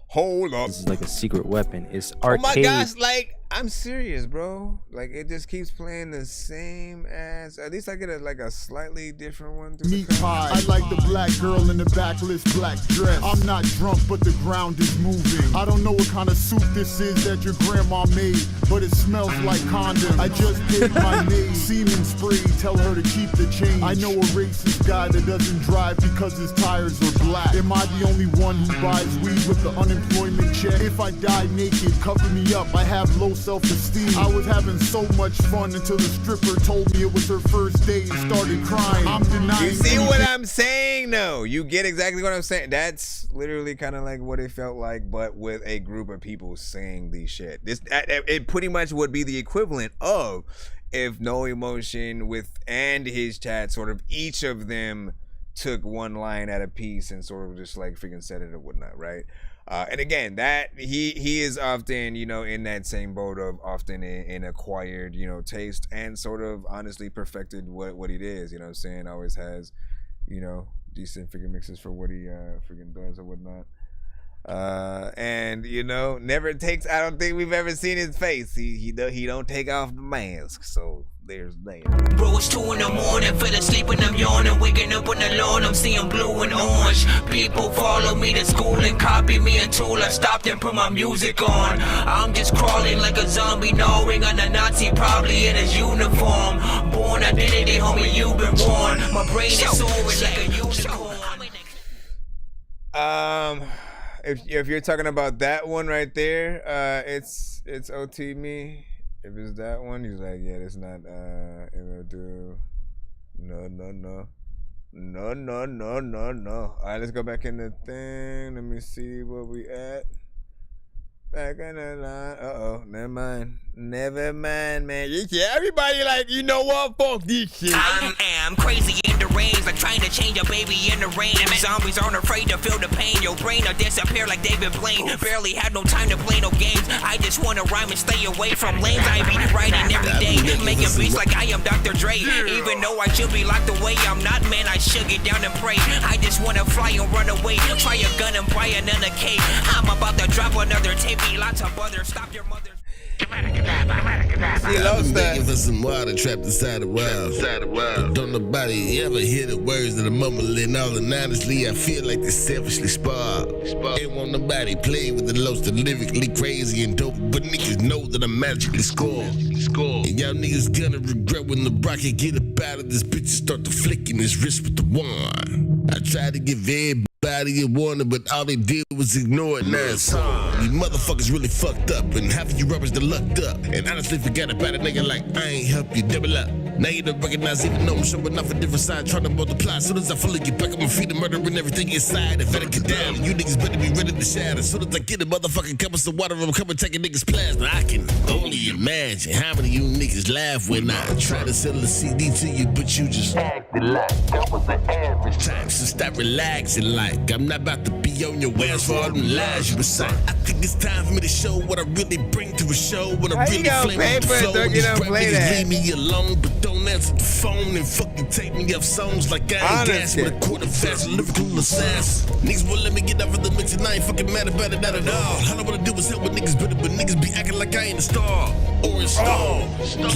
Hold up. This is like a secret weapon. It's Oh arcade. my gosh, like, I'm serious, bro. Like, it just keeps playing the same as, at least I get a slightly different one. Meat pie. I like the black girl in the backless black dress. I'm not drunk, but the ground is moving. I don't know what kind of soup this is that your grandma made, but it smells like condom. I just gave my maid semen spray. Tell her to keep the change. I know a racist guy that doesn't drive because his tires are black. Am I the only one who buys weed with the unemployment check? If I die naked, cover me up. I have low self-esteem. I was having so much fun until the stripper told me it was her first date and started crying. I'm denying. You see what I'm saying? No, you get exactly what I'm saying. That's literally kind of like what it felt like, but with a group of people saying these shit. It pretty much would be the equivalent of if No Emotion and his chat, sort of each of them took one line at a piece and sort of just like freaking said it or whatnot, right? And again, that he is often, you know, in that same boat of often in acquired, you know, taste and sort of honestly perfected what he is, you know what I'm saying? Always has, you know, decent freaking mixes for what he freaking does or whatnot. And you know, never takes, I don't think we've ever seen his face. He don't take off the mask, so there's that. Bro, it's 2 in the morning, fell asleep and I'm yawning, waking up on the lawn, I'm seeing blue and orange. People follow me to school and copy me until I stopped and put my music on. I'm just crawling like a zombie, gnawing on a Nazi, probably in his uniform. Born identity, homie, you've been warned. My brain is soaring like a unicorn. If you're talking about that one right there, it's OT me. If it's that one, he's like, yeah, it's not do. No. All right, let's go back in the thing. Let me see where we at. Back in the line. Never mind, man. Yeah, everybody like, you know what? Fuck this shit. I am crazy in the range, like trying to change a baby in the rain. Zombies aren't afraid to feel the pain. Your brain will disappear like David Blaine. Barely had no time to play no games. I just want to rhyme and stay away from lanes. I be writing every day, making beats like I am Dr. Dre. Even though I should be locked away, I'm not, man. I should get down and pray. I just want to fly and run away. Try a gun and buy another cake. I'm about to drop another tape. Lots of butter. Stop your mother. I've been begging for some water trapped inside the wild. But don't nobody ever hear the words that I'm mumbling. All and honestly, I feel like they selfishly spar. Ain't want nobody play with the lows that lyrically crazy and dope, but niggas know that I magically score. And y'all niggas gonna regret when the rocket get up out of this bitch and start to flicking his wrist with the wand. I tried to give everybody a warning, but all they did was ignore it. Now it's on. You motherfuckers really fucked up, and half of you rappers that lucked up. And honestly forgot about a nigga like I ain't help you double up. Now you don't recognize even though I'm showing off a different side, trying to multiply. As soon as I fully get back on my feet, I'm murdering everything inside. If I get down, you niggas better be ready to shout. As soon as I get a motherfucking cup of some water, I'm coming taking niggas' plasma. I can only imagine how many of you niggas laugh when I try to sell a CD to you, but you just acted like that was the average time. So stop relaxing like I'm not about to be on your ass for all them lies you were saying. I think it's time for me to show what I really bring to a show. When I really flame up the flow, and these rap niggas leave me alone, but don't answer the phone and fucking take me off songs like I ain't gas with a quarter fast lyrical assassin. Niggas won't let me get get out of the mix and I ain't fucking mad about it not at all. All I wanna do is help with niggas better, but niggas be acting like I ain't a star or a star.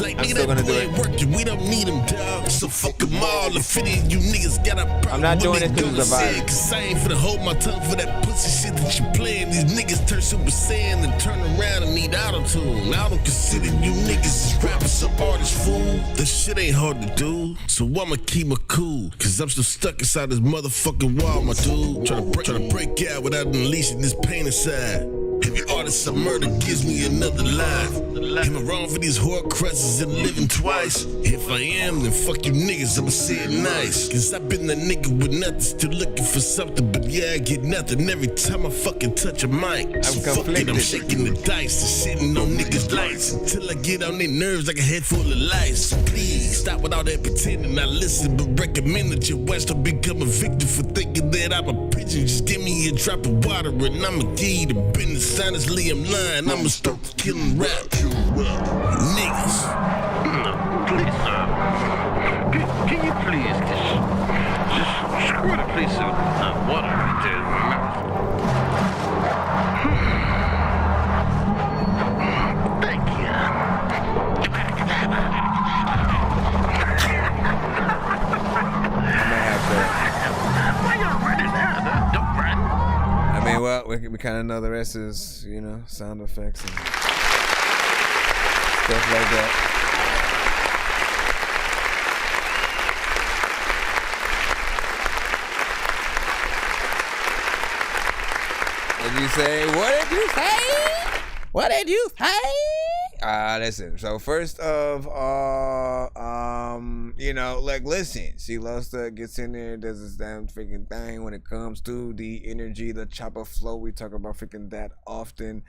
Like nigga, that boy ain't working, we don't need him, dog. So fuck them all. If any of you niggas got a problem, I'm not doing with this because it's a vibe. cause I ain't finna hold my tongue for that pussy shit that you playing. These niggas turn Super Saiyan and turn around and need auto-tune. I don't consider you niggas as rappers or artists, fool. This shit ain't hard to do, so I'ma keep my cool. Cause I'm still stuck inside this motherfucking wall, my dude. Tryna break out without unleashing this pain inside. Every artist I murder gives me another life. Am I wrong for these horcruxes and living twice? If I am, then fuck you niggas, I'ma say it nice. Cause I've been that nigga with nothing, still looking for something. But yeah, I get nothing every time I fucking touch a mic. So fuck it, I'm shaking the dice and shitting on niggas' lights until I get on their nerves like a head full of lice. So please, stop with all that pretending I listen, but recommend that your West don't become a victim for thinking that I'm a pigeon. Just give me a drop of water and I'ma give you the business. Honestly, I'm lying. I'ma start killing rap. Niggas. Please, can you please just screw the place out water right there in my mouth? Thank you. Why you running now? Don't run. I mean, well, we kind of know the rest is, you know, sound effects and stuff like that. What did you say? What did you say? What did you say? Listen. So first of all, you know, like, listen. See, Luster gets in there, does this damn freaking thing when it comes to the energy, the chopper flow. We talk about freaking that often.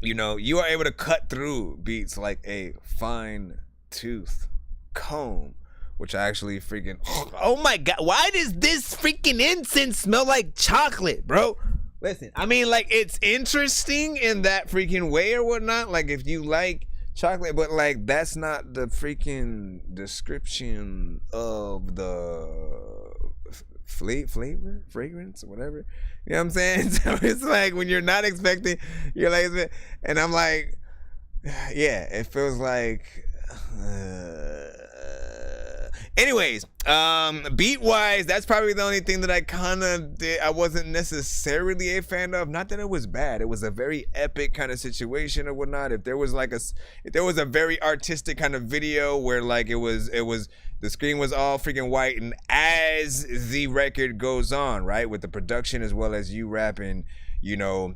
You know, you are able to cut through beats like a fine tooth comb, which I actually freaking. Oh my god! Why does this freaking incense smell like chocolate, bro? Listen, I mean, like, it's interesting in that freaking way or whatnot. Like, if you like chocolate, but like, that's not the freaking description of the flavor, fragrance, or whatever. You know what I'm saying? So it's like when you're not expecting, you're like, and I'm like, yeah, it feels like. Anyways, beat wise, that's probably the only thing that I kind of did. I wasn't necessarily a fan of. Not that it was bad. It was a very epic kind of situation or whatnot. If there was a very artistic kind of video where like it was the screen was all freaking white, and as the record goes on, right, with the production as well as you rapping, you know,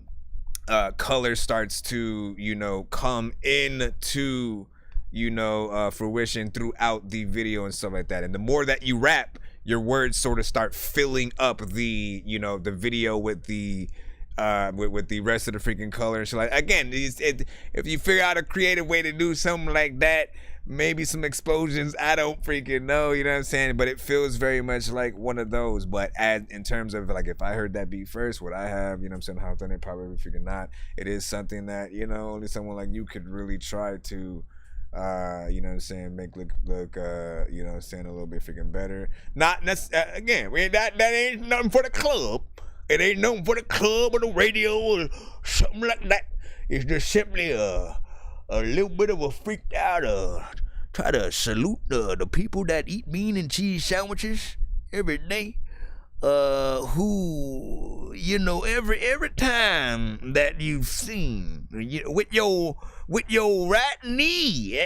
color starts to, you know, come into, you know, fruition throughout the video and stuff like that. And the more that you rap, your words sort of start filling up the, you know, the video with the with the rest of the freaking color and shit. Like, again, if you figure out a creative way to do something like that, maybe some explosions, I don't freaking know, you know what I'm saying? But it feels very much like one of those. But in terms of, like, if I heard that beat first, would I have, you know what I'm saying, hopped on it? Probably freaking not. It is something that, you know, only someone like you could really try to, you know what I'm saying, make look you know what I'm saying, a little bit freaking better. Not again, that ain't nothing for the club. It ain't nothing for the club or the radio or something like that. It's just simply a little bit of a freaked out, try to salute the people that eat bean and cheese sandwiches every day. Who, you know, every time that you've seen, with your right knee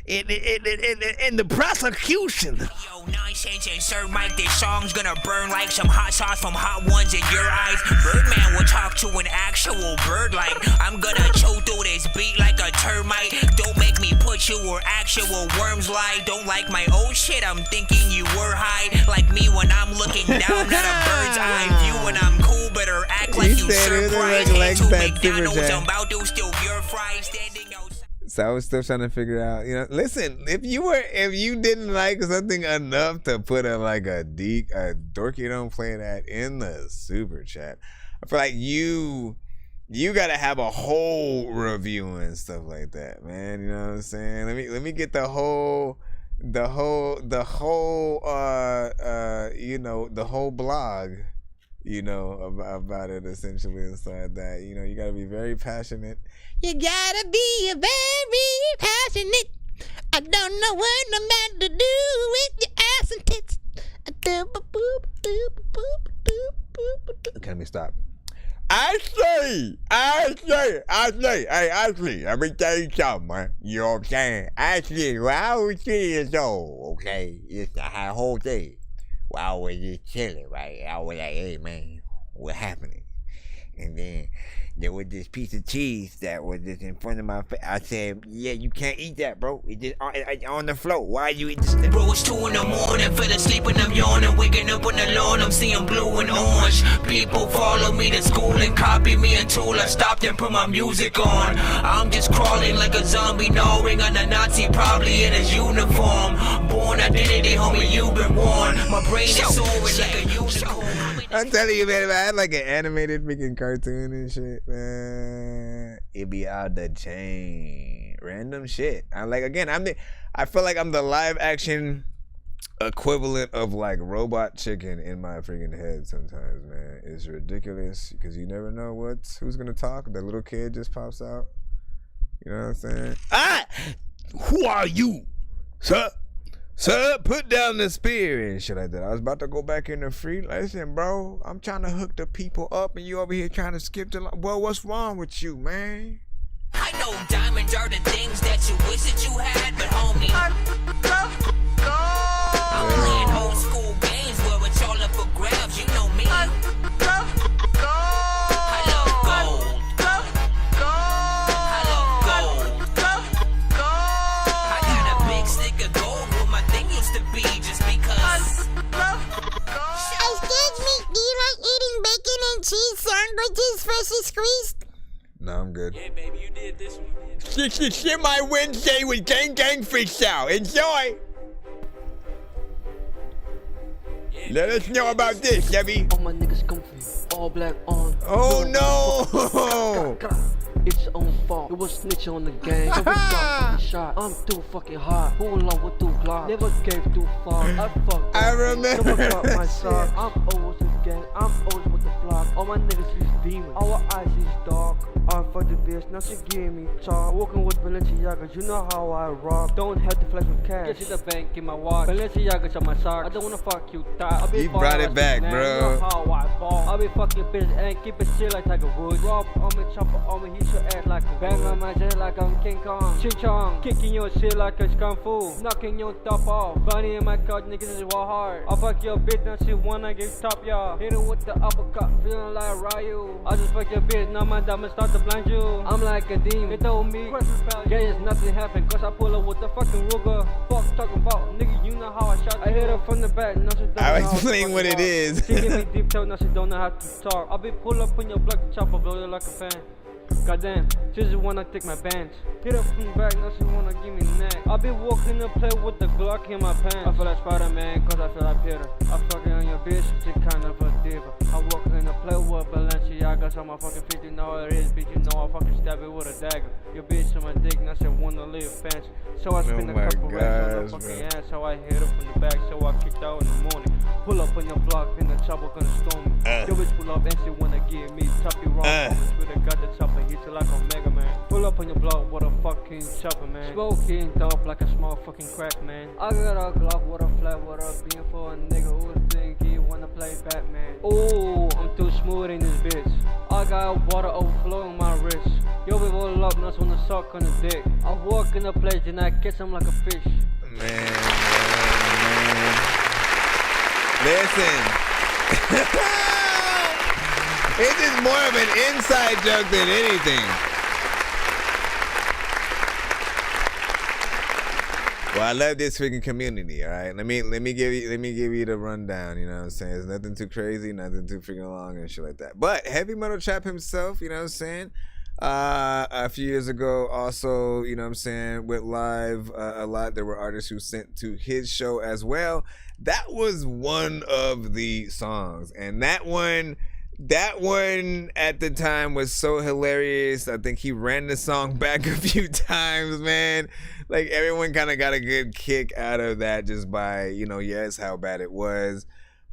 in the prosecution. Yo, Nonsenze and Sir Mike, this song's gonna burn like some hot sauce from hot ones in your eyes. Birdman will talk to an actual bird like I'm gonna chew through this beat like a termite. Don't make me put you where actual worms lie. Don't like my old shit, I'm thinking you were high. Like me when I'm looking down at a bird's eye view. When I'm cool, better act like you surprised. To McDonald's, I'm about to steal your fries standing outside. So I was still trying to figure out, you know, listen, if you didn't like something enough to put a Dorky don't play that in the super chat, I feel like you gotta have a whole review and stuff like that, man. You know what I'm saying? Let me get the whole you know, the whole blog, you know, about it essentially inside that. You know, you gotta be very passionate. You gotta be very passionate. I don't know what I'm about to do with your ass and tits. Okay, let me stop. Ashley, let me tell you something, man. You know what I'm saying? Ashley, when I was 3 years old, okay, it's the whole thing. Well, I was just chilling, right? I was like, hey, man, what happening? And then there was this piece of cheese that was just in front of my face. I said, yeah, you can't eat that, bro. It's just on the floor. Why you eat this? Bro, it's 2 in the morning, fell asleep and I'm yawning, waking up on the lawn, I'm seeing blue and orange. People follow me to school and copy me until I stopped and put my music on. I'm just crawling like a zombie, gnawing on a Nazi, probably in his uniform. Born identity, homie, you've been warned. My brain is soaring like a unicorn. I'm telling you, man, if I had like an animated freaking cartoon and shit, man, it'd be out the chain. Random shit. I feel like I'm the live action equivalent of like Robot Chicken in my freaking head sometimes, man. It's ridiculous because you never know who's gonna talk. The little kid just pops out. You know what I'm saying? Who are you, sir? Sir, put down the spear and shit like that. I was about to go back in the free. Listen, bro, I'm trying to hook the people up and you over here trying to skip the line. Well, what's wrong with you, man? I know diamonds are the things that you wish that you had, but homie, I'm playing old school games where it's all up for grabs. You know me. I love gold. I love gold. I got a big stick of gold where my thing used to be just because. Excuse me, do you like eating bacon and cheese sandwiches freshly squeezed? No, I'm good. Yeah, baby, you did this one. Shit, my Wednesday with Gang Freestyle. Enjoy. Let us know about this, Debbie. All my niggas comfy, all black on. Oh no! It's your own fault. It was snitching on the gang. So we got shot. I'm too fucking hot. Who along with 2 Glock? Never gave too far. I remember. Someone got my sock. I'm always with the gang. I'm always with the flock. All my niggas is demons. Our eyes is dark. I fucked the bitch, now she give me talk. Walking with Balenciaga, you know how I rock. Don't have to flex with cash. Get to the bank in my watch. Balenciaga's on my sock. I don't wanna fuck you, thought. You brought it back, bro. You know how I ball. I'll be fucking bitch and keep it shit like Tiger Woods. Rob on me, chopper on me, he should act like a bang on my head like I'm King Kong. Ching Chong, kicking your shit like a kung fu. Knocking your top off. Bunny in my car, niggas is war hard. I'll fuck your bitch, now she wanna get top, y'all. Hit her with the uppercut, feeling like Ryu. I just fuck your bitch, now my diamonds start to blind you. I'm like a demon. They told me, yeah, it's nothing happened. Cause I pull up with the fucking Ruger. Fuck talking about, nigga, you know how I shot. I hit her from the back, now she don't know I how was explaining what it is. She give me deep toe, now she don't know how to talk. I'll be pull up on your block, the chopper blow you like a fan. Goddamn, she just wanna take my bands. Hit her from the back, now she wanna give me neck. I'll be walking to play with the Glock in my pants. I feel like Spider-Man, cause I feel like Peter. I'm fucking on your bitch, she kind of a diva. I'm walking to play with Balenciaga, so my fucking feet, you know what it is, bitch, you know I fucking stab it with a dagger. Your bitch on my dick, now she wanna leave fence. So I spin a couple racks on the fucking ass, so I hit her from the back, so I kicked out in the morning. Pull up on your block, and the chopper gonna storm me. Your bitch pull up and she wanna give me choppy wrong. With a got the chopper, hit you like a Mega Man. Pull up on your block with a fucking chopper, man. Smoking dope like a small fucking crack, man. I got a Glock with a flat with a beam for a nigga who think he wanna play Batman. Oh, I'm too smooth in this bitch. I got water overflowing my wrist. Yo, we roll up, nuts wanna suck on the dick. I walk in the place and I kiss him like a fish. Man. Listen. It's just more of an inside joke than anything. Well, I love this freaking community, all right? Let me give you the rundown, you know what I'm saying? It's nothing too crazy, nothing too freaking long and shit like that. But Heavy Metal Chap himself, you know what I'm saying? A few years ago also, you know what I'm saying, went live a lot. There were artists who sent to his show as well. That was one of the songs, and that one at the time was so hilarious. I think he ran the song back a few times, man. Like, everyone kind of got a good kick out of that just by, you know, yes, how bad it was.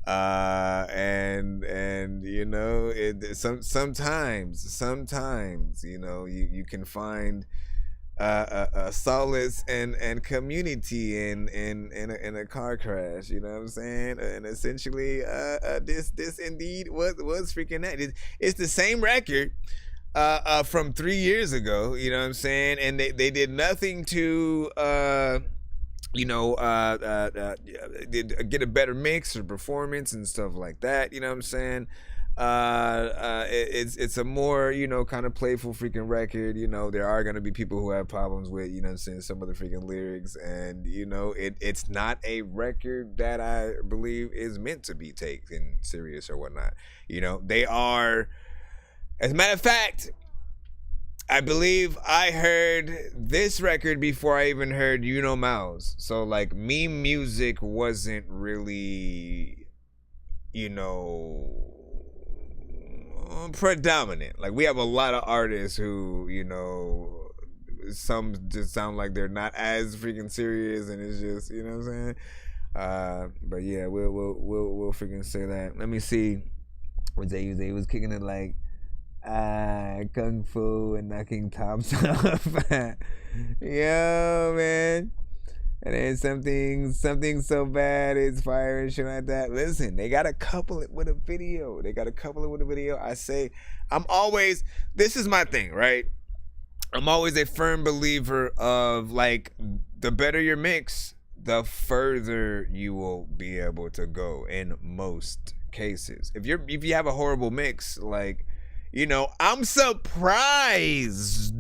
And you know, sometimes you know, you can find a solace and community in a car crash, you know what I'm saying? And essentially this indeed was freaking that. It's the same record from 3 years ago, you know what I'm saying? And they did nothing to you know, get a better mix or performance and stuff like that, you know what I'm saying? It's a more, you know, kind of playful freaking record. You know, there are going to be people who have problems with, you know what I'm saying, some of the freaking lyrics, and you know, it's not a record that I believe is meant to be taken serious or whatnot. You know, they are, as a matter of fact, I believe I heard this record before I even heard You Know Mouse. So like, meme music wasn't really, you know, predominant. Like, we have a lot of artists who, you know, some just sound like they're not as freaking serious, and it's just, you know what I'm saying? But yeah, we'll freaking say that. Let me see what they use. They was kicking it like kung fu and knocking tops off. Yo, man. And then something so bad it's fire and shit like that. Listen, they gotta couple it with a video. I say, this is my thing, right? I'm always a firm believer of, like, the better your mix, the further you will be able to go in most cases. If you have a horrible mix, like, you know, I'm surprised.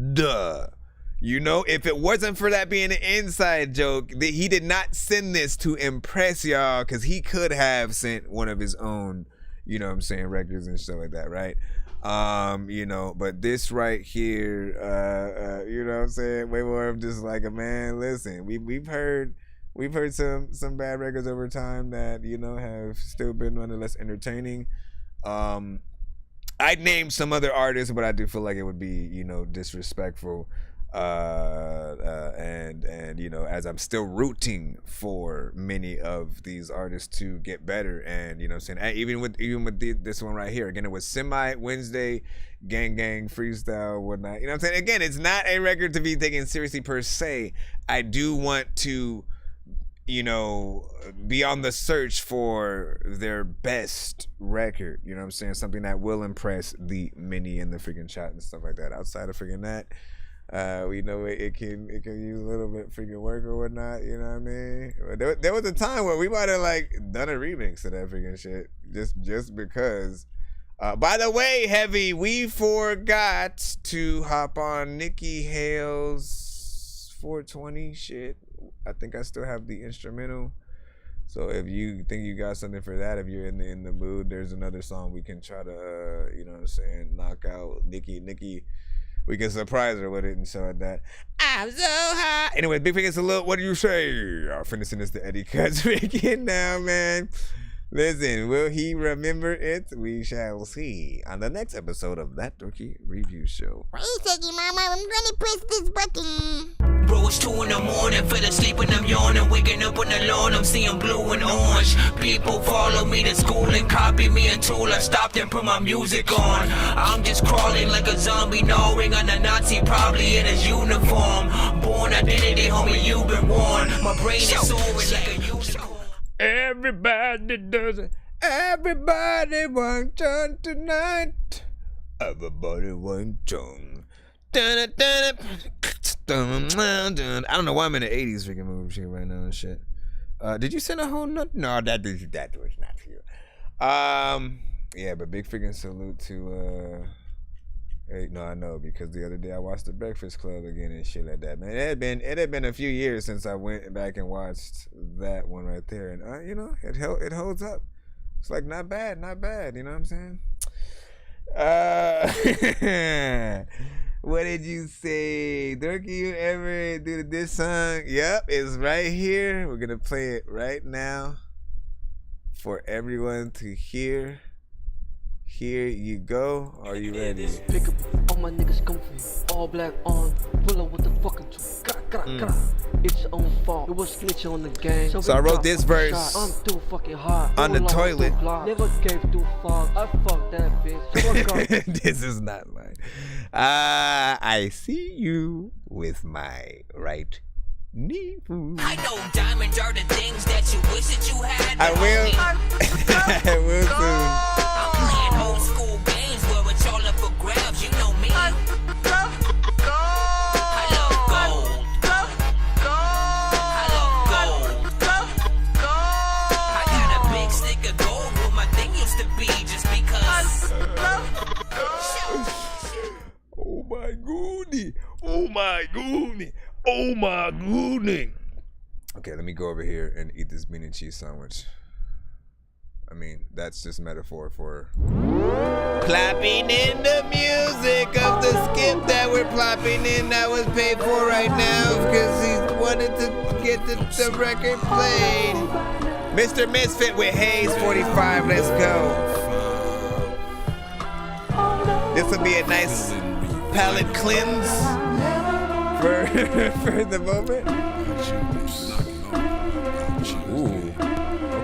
You know, if it wasn't for that being an inside joke, he did not send this to impress y'all, because he could have sent one of his own, you know what I'm saying, records and stuff like that, right? You know, but this right here, you know what I'm saying, way more of just like a man. Listen, we've heard some bad records over time that, you know, have still been nonetheless entertaining. I'd name some other artists, but I do feel like it would be, you know, disrespectful. And you know, as I'm still rooting for many of these artists to get better, and you know what I'm saying, even with this one right here, again, it was Semi Wednesday, Gang Freestyle, whatnot, you know what I'm saying? Again, it's not a record to be taken seriously per se. I do want to, you know, be on the search for their best record, you know what I'm saying, something that will impress the many in the freaking chat and stuff like that. Outside of freaking that, we know it can use a little bit freaking work or whatnot, you know what I mean? There was a time where we might have like done a remix of that freaking shit just because. By the way, Heavy, we forgot to hop on Nikki Hale's 420 shit. I think I still have the instrumental. So if you think you got something for that, if you're in the mood, there's another song we can try to, you know what I'm saying, knock out. Nikki. We can surprise her with it and show her that I'm so high. Anyway, Big Fingers Salute, what do you say? I'll finish this to Eddie Cuts again now, man. Listen, will he remember it? We shall see on the next episode of That Dorky Review Show. Wait a second, Mama. I'm gonna press this button. Bro, it's 2 in the morning, fell asleep and I'm yawning. Waking up on the lawn, I'm seeing blue and orange. People follow me to school and copy me until I stopped and put my music on. I'm just crawling like a zombie, gnawing on a Nazi, probably in his uniform. Born identity, homie, you've been warned. My brain is soaring like a unicorn. Everybody does it. Everybody wants John tonight. Everybody wants John. I don't know why I'm in the 80s freaking movie shit right now and shit. Did you send a whole note? No, that was not for you. Yeah, but big freaking salute to no, I know, because the other day I watched The Breakfast Club again and shit like that, man. It had been a few years since I went back and watched that one right there, and you know, it holds up. It's like not bad, you know what I'm saying? What did you say? Dorky, you ever do this song? Yep, it's right here. We're gonna play it right now for everyone to hear Here you go. Are you ready? Pick up, all my niggas come for you. All black on, pull up with the fucking It's your own fault. It was glitching on the game. So I wrote this verse I'm too fucking hot. on the toilet. Never gave too far. I fucked that bitch. This is not mine. I see you with my right knee. I know diamonds are the things that you wish that you had. I will. I will soon. I'm playing old school games where it's all up for grabs. You know me. I love gold. I love gold. I got a big stick of gold where my thing used to be just because. Oh my goodness. Oh my goodness. Oh my goodness. Okay, let me go over here and eat this bean and cheese sandwich. I mean, that's just metaphor for plopping in the music of the skip that we're plopping in that was paid for right now because he wanted to get the record played. Mr. Misfit with Hayes 45. Let's go. This will be a nice palate cleanse for the moment. Ooh.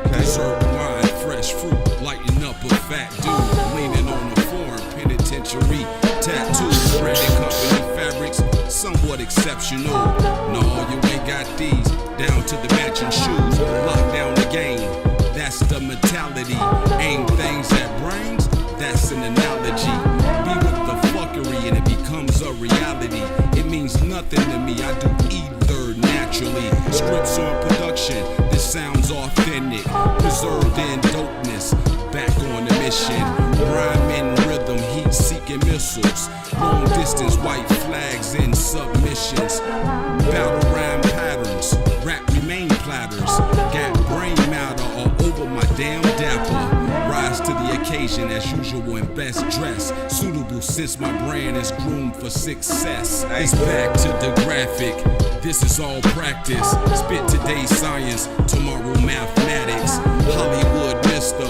Okay. Serve wine, fresh fruit, lighten up a fat dude, leaning on a foreign penitentiary tattoo. Branded company fabrics, somewhat exceptional. No, you ain't got these. Down to the matching shoes, lock down the game. That's the mentality. Aim things at brains. That's an analogy. Be with the fuckery and it becomes a reality. It means nothing to me. I do either naturally. Scripts on production. This sounds authentic. Preserved in dopeness. Back on the mission. Rhyme in rhythm. Heat seeking missiles. Long distance white flags in submissions. Battle rhyme patterns. Rap remain platters. Got brain matter all over my damn dapper. Rise to the occasion as usual and best dress. Suitable since my brand is groomed for success. It's back to the graphic. This is all practice. Spit today's science, tomorrow mathematics. Hollywood mister.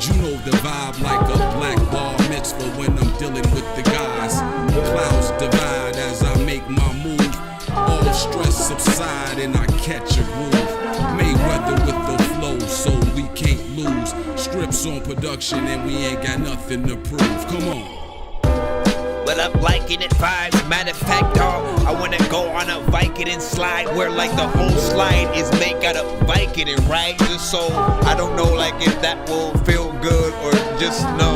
You know the vibe like a black bar mitzvah when I'm dealing with the guys. Clouds divide as I make my move. All stress subside and I catch a groove. Mayweather with the flow so we can't lose. Scripts on production and we ain't got nothing to prove. Come on. Well, I'm liking it vibes. Matter of fact, dog, I wanna go on a Viking and slide where like the whole slide is made out of Viking and right? Just so I don't know like if that will feel good or just no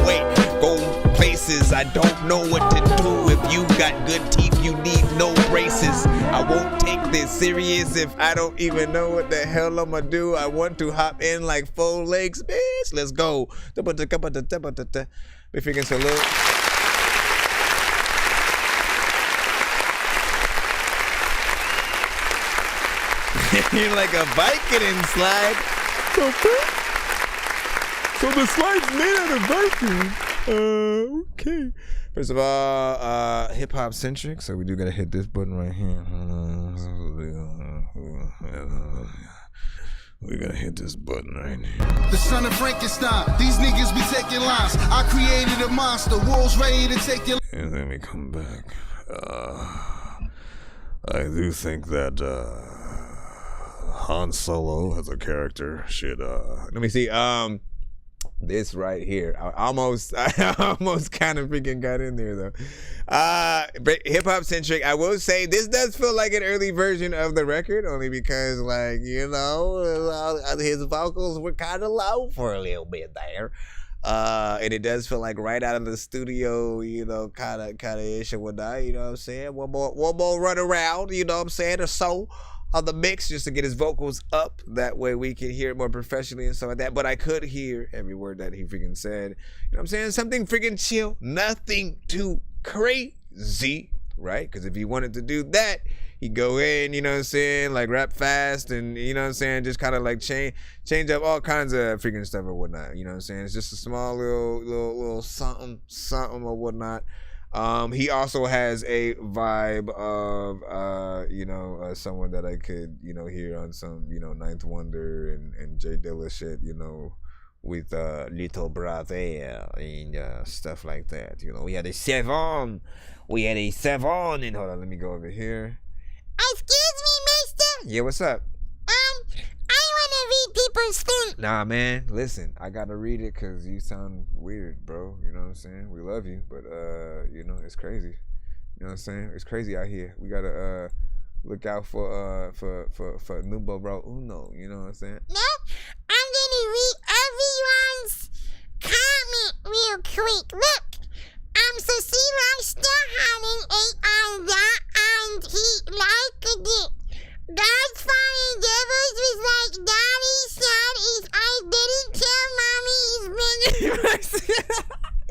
wait. Go places I don't know what to do. If you got good teeth, you need no braces. I won't take this serious if I don't even know what the hell I'ma do. I want to hop in like 4 legs, bitch. Let's go. Be freaking salute. You're like a Viking and slide. So the slide's made out of Viking. Okay. First of all, hip hop centric. So we do gotta hit this button right here. We gotta hit this button right here. The son of Frankenstein. These niggas be taking lives. I created a monster. World's ready to take your. And then we come back. I do think that Han Solo as a character should let me see this right here. I almost kind of freaking got in there though. But hip hop centric. I will say this does feel like an early version of the record, only because like you know his vocals were kind of low for a little bit there. And it does feel like right out of the studio, you know, kind of ish and whatnot. You know what I'm saying? One more run around. You know what I'm saying? Or so. On the mix just to get his vocals up. That way we can hear it more professionally and stuff like that. But I could hear every word that he freaking said. You know what I'm saying? Something freaking chill. Nothing too crazy, right? Because if he wanted to do that, he'd go in, you know what I'm saying? Like rap fast and, you know what I'm saying? Just kind of like change up all kinds of freaking stuff or whatnot. You know what I'm saying? It's just a small little something or whatnot. He also has a vibe of someone that I could, you know, hear on some, you know, Ninth Wonder and Jay Dilla shit, you know, with Little Brother and stuff like that. You know, we had a 7. We had a 7. And hold on, let me go over here. Excuse me, mister. Yeah, what's up? I want to read people's thing. Nah, man, listen, I gotta read it because you sound weird, bro. You know what I'm saying? We love you, but you know, it's crazy. You know what I'm saying? It's crazy out here. We gotta look out for numero uno. You know what I'm saying? No, I'm gonna read everyone's comment real quick. Look, so C-Rockstar having on that and he liked it. God's Fallen Devils was like, Daddy said if I didn't tell Mommy he's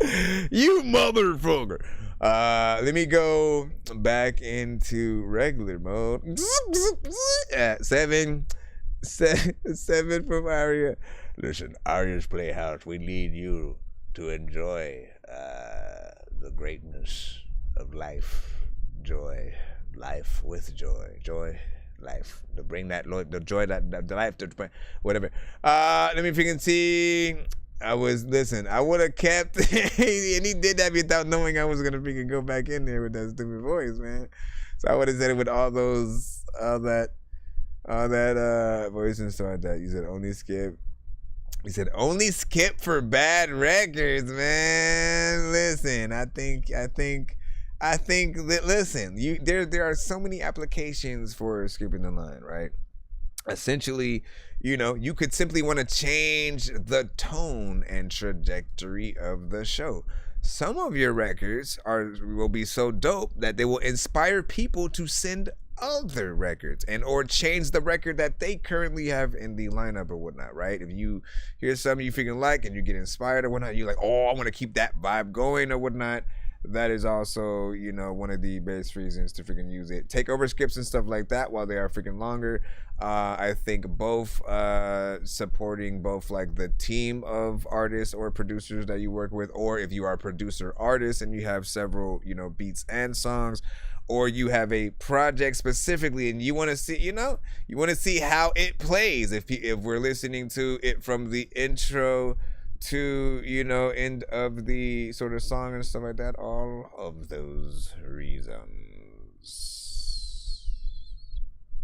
been You motherfucker. Let me go back into regular mode. 7 from Aria. Listen, Aria's Playhouse, we need you to enjoy the greatness of life. Joy. Life with joy. Joy. Life. To bring that the joy, that the life to whatever. Let me freaking see. I would have kept and he did that without knowing I was gonna freaking go back in there with that stupid voice, man. So I would have said it with all that voice and stuff like that. You said only skip. He said only skip for bad records, man. Listen, I think that, listen, there are so many applications for skipping the line, right? Essentially, you know, you could simply want to change the tone and trajectory of the show. Some of your records will be so dope that they will inspire people to send other records and or change the record that they currently have in the lineup or whatnot, right? If you hear something you freaking like and you get inspired or whatnot, you're like, oh, I want to keep that vibe going or whatnot. That is also, you know, one of the best reasons to freaking use it. Takeover skips and stuff like that, while they are freaking longer, I think both supporting both like the team of artists or producers that you work with, or if you are a producer artist and you have several, you know, beats and songs, or you have a project specifically and you want to see, you know, you want to see how it plays. If we're listening to it from the intro to, you know, end of the sort of song and stuff like that, all of those reasons.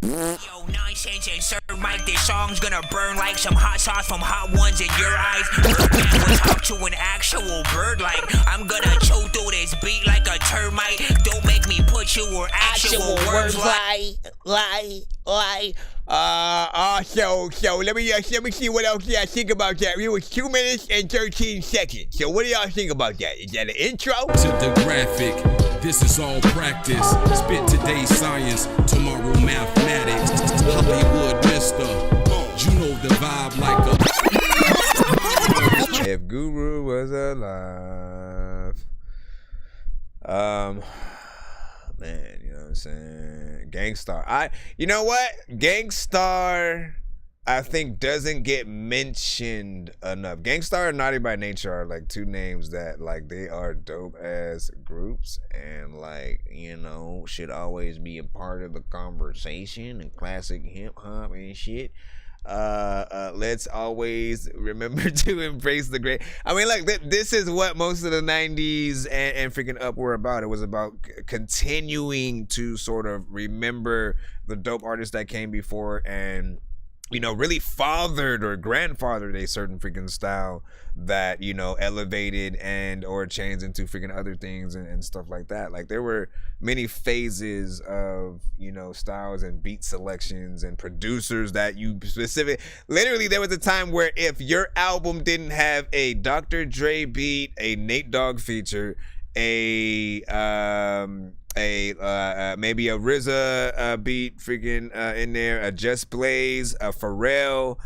Yo, Nonsenze and Sir Mike, this song's gonna burn like some hot sauce from hot ones in your eyes. Birdman will talk to an actual bird like I'm gonna chew through this beat like a termite. Don't make me put you or actual words like. So let me see what else y'all think about that. It was 2 minutes and 13 seconds. So what do y'all think about that? Is that an intro? To the graphic, this is all practice. Spit today's science, tomorrow mathematics. Hollywood mister, you know the vibe like a. If Guru was alive. Man, you know what I'm saying? Gangstar. You know what? Gangstar, I think, doesn't get mentioned enough. Gangstar and Naughty by Nature are like two names that like they are dope ass groups and like, you know, should always be a part of the conversation and classic hip hop and shit. Let's always remember to embrace the great. I mean, like this is what most of the 90s and freaking up were about. It was about continuing to sort of remember the dope artists that came before and, you know, really fathered or grandfathered a certain freaking style that, you know, elevated and or changed into freaking other things and stuff like that. Like there were many phases of, you know, styles and beat selections and producers that you literally there was a time where if your album didn't have a Dr. Dre beat, a Nate Dogg feature, maybe a RZA beat freaking in there, a Just Blaze, a Pharrell,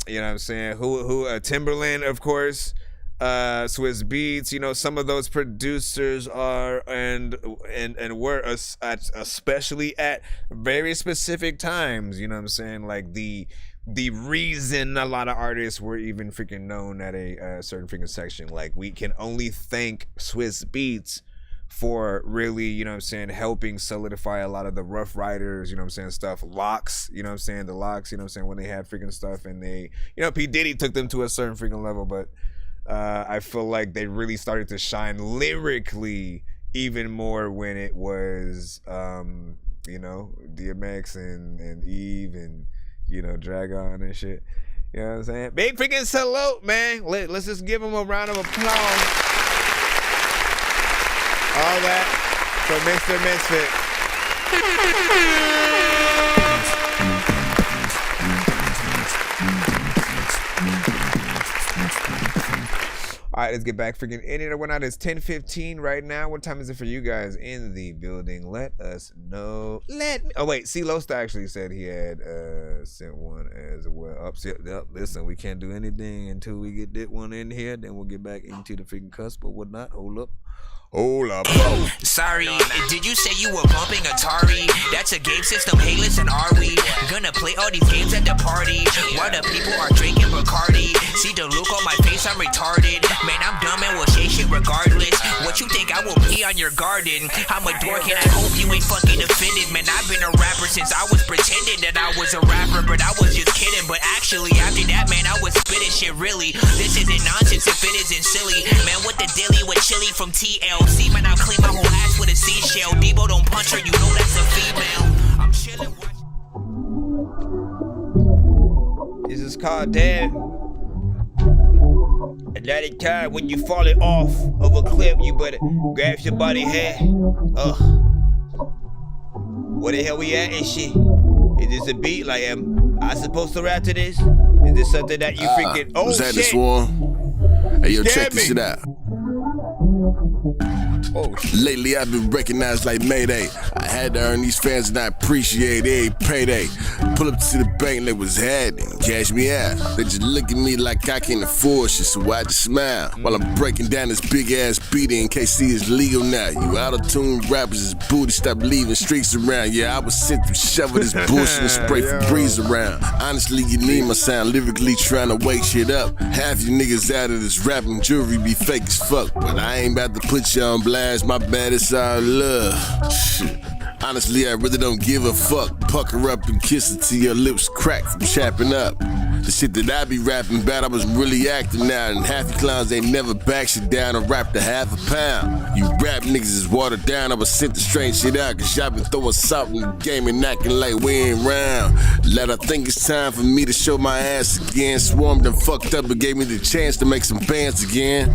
you know what I'm saying, who Timberland, of course, Swiss Beats, you know, some of those producers are and were especially at very specific times, you know what I'm saying, like the reason a lot of artists were even freaking known at a certain freaking section. Like we can only thank Swiss Beats for really, you know what I'm saying, helping solidify a lot of the Rough Riders, you know what I'm saying, stuff. Locks, you know what I'm saying, the Locks, you know what I'm saying, when they had freaking stuff and they, you know, P. Diddy took them to a certain freaking level, but I feel like they really started to shine lyrically even more when it was, you know, DMX and Eve and, you know, Dragon and shit. You know what I'm saying? Big freaking salute, man. Let's just give them a round of applause. All that for Mr. Misfit. All right, let's get back freaking in it or whatnot. It's 10:15 right now. What time is it for you guys in the building? Let us know. Oh wait, C. Losta actually said he had sent one as well. Listen, we can't do anything until we get that one in here. Then we'll get back into the freaking cusp or whatnot. Hold up. Sorry, did you say you were bumping Atari? That's a game system, hey listen, are we gonna play all these games at the party? While the people are drinking Bacardi. See the look on my face, I'm retarded. Man, I'm dumb and will say shit regardless. What you think I will pee on your garden? I'm a dork and I hope you ain't fucking offended. Man, I've been a rapper since I was pretending that I was a rapper, but I was just kidding. But actually, after that, man, I was spitting shit really. This isn't nonsense if it isn't silly. Man, what the dilly with chili from TL? See, man, I'll clean my whole ass with a seashell. Debo don't punch her, you know that's a female. I'm chilling. This is called Dead. A lot of time when you falling off of a cliff, you better grab somebody's head. Where the hell we at and shit? Is this a beat? Like, am I supposed to rap to this? Is this something that you freaking... Oh, was shit! That the Swarm? Hey, yo, check this shit out. Oh, lately I've been recognized like Mayday. I had to earn these fans and I appreciate every payday. Pull up to the bank and they was happening, cash me out. They just look at me like I can't afford shit, so I just smile while I'm breaking down this big ass beat in case he is legal now. You out-of-tune rappers is booty, stop leaving streaks around. Yeah, I was sent to shovel this bullshit and spray for breeze around. Honestly, you need my sound lyrically trying to wake shit up. Half you niggas out of this rapping jewelry be fake as fuck, but I ain't about to put you on blast. My bad, it's all love. Shit. Honestly, I really don't give a fuck. Pucker up and kiss it till your lips crack from chapping up. The shit that I be rapping about, I was really acting now. And half the clowns ain't never back shit down or rapped a half a pound. You rap niggas is watered down, I was sent to straighten shit out. Cause y'all been throwing salt in the game and acting like we ain't round. Let I think it's time for me to show my ass again. Swarmed and fucked up and gave me the chance to make some bands again.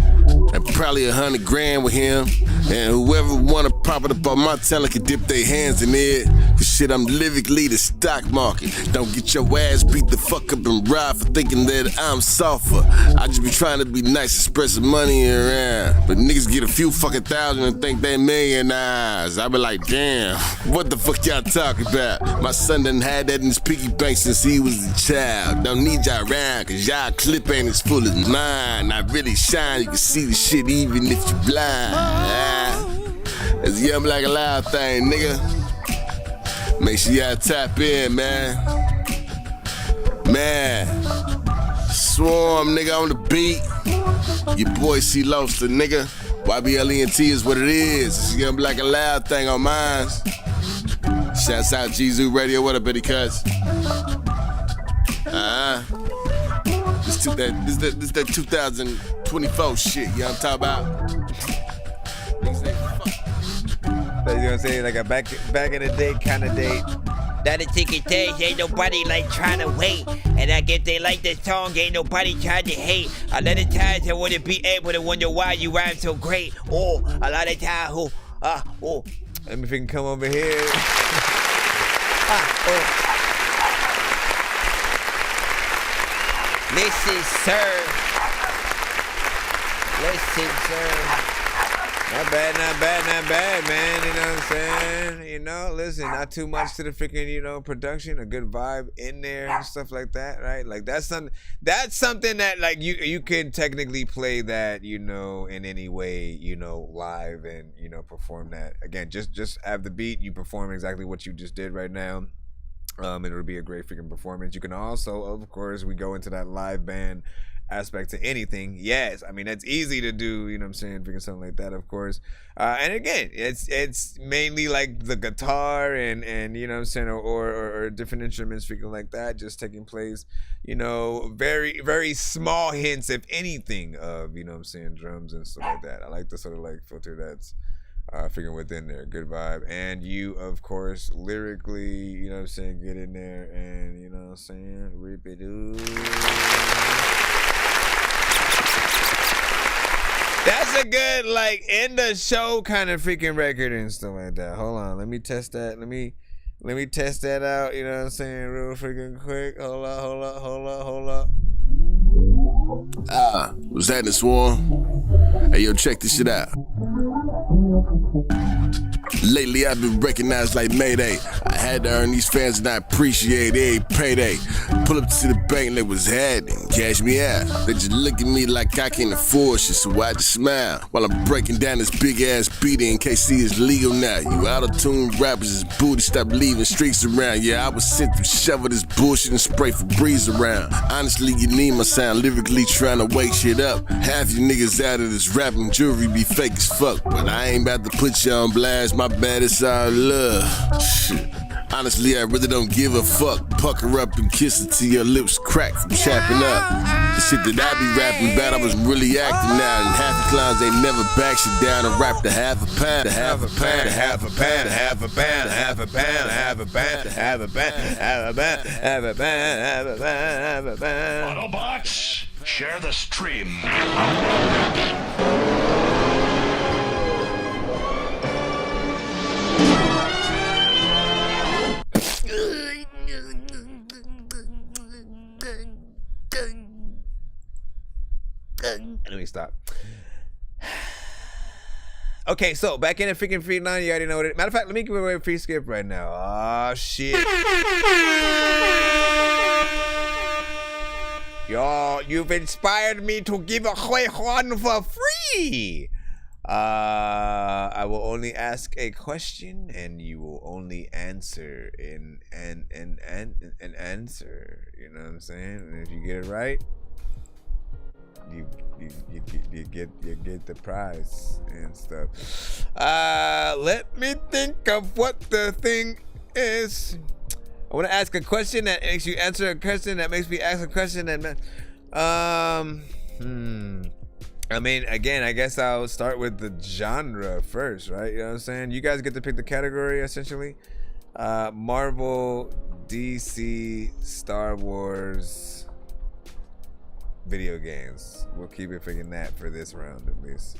And probably 100 grand with him. And whoever wanna pop it up on my talent can dip their hands in it. Cause shit, I'm lyrically the stock market. Don't get your ass beat the fuck up and ride for thinking that I'm softer. I just be trying to be nice and spread some money around. But niggas get a few fucking thousand and think they millionaires. I be like, damn, what the fuck y'all talking about? My son done had that in his piggy bank since he was a child. Don't need y'all around cause y'all clip ain't as full as mine. I really shine, you can see the shit even if you blind. It's Young Black and Loud thing, nigga. Make sure y'all tap in, man. Man. Swarm, nigga, on the beat. Your boy C. Loster, nigga. YBLENT is what it is. It's Young Black and Loud thing on mine. Shouts out Geniuz Radio. What up, Betty Cuts? This that 2024 shit, you know what I'm talking about? You know what I'm saying? Like a back in the day kind of date. That a ticket days, ain't nobody like trying to wait. And I guess they like this song, ain't nobody trying to hate. A lot of times I wouldn't be able to wonder why you rhyme so great. Oh, a lot of times, Let me freaking come over here. Listen, sir. Listen, sir. Not bad, man. You know what I'm saying? You know, listen, not too much to the freaking, you know, production, a good vibe in there and stuff like that, right? Like that's something that like you could technically play that, you know, in any way, you know, live and, you know, perform that. Again, just have the beat, you perform exactly what you just did right now. It'll be a great freaking performance. You can also, of course, we go into that live band aspect to anything, yes. I mean, it's easy to do, you know what I'm saying, freaking something like that, of course. And again, it's mainly like the guitar and you know what I'm saying, or different instruments, freaking like that, just taking place, you know, very, very small hints, if anything, of, you know what I'm saying, drums and stuff like that. I like the sort of like filter that's freaking within there. Good vibe. And you, of course, lyrically, you know what I'm saying, get in there and, you know what I'm saying, rip it up. That's a good, like, end the show kind of freaking record and stuff like that. Hold on, let me test that. Let me test that out, you know what I'm saying, real freaking quick. Hold up. Was that in the Swarm? Hey, yo, check this shit out. Lately I've been recognized like Mayday. I had to earn these fans and I appreciate every payday. Pull up to the bank and they was hiding, cash me out. They just look at me like I can't afford shit, so I just smile while I'm breaking down this big ass beat in KC is legal now. You out-of-tune rappers is booty, stop leaving streaks around. Yeah, I was sent to shovel this bullshit and spray Febreze around. Honestly, you need my sound lyrically trying to wake shit up. Half you niggas out of this rapping jewelry be fake as fuck, but I ain't about to put you on blast. My bad, it's all love. Shit. Honestly, I really don't give a fuck. Pucker up and kiss it till your lips crack from chapping up. The shit that I be rapping about, I was really acting out. And half the clowns ain't never back shit down and rap to half a pound, to half a pound, to half a pound, to half a pound, to half a pound, to half a pound, to half a pound, half a pound, half a pound, half a pound, half a pound. Autobots, share the stream. Let me stop. Okay, so back in the freaking free line, you already know what it is. Matter of fact, let me give away a free skip right now. Oh shit. Y'all, you've inspired me to give away one for free. I will only ask a question and you will only answer an answer. You know what I'm saying? And if you get it right, you get the prize and stuff. Let me think of what the thing is. I want to ask a question that makes you answer a question that makes me ask a question that I mean, again, I guess I'll start with the genre first, right? You know what I'm saying? You guys get to pick the category, essentially. Marvel, DC, Star Wars, video games. We'll keep it freaking that for this round, at least.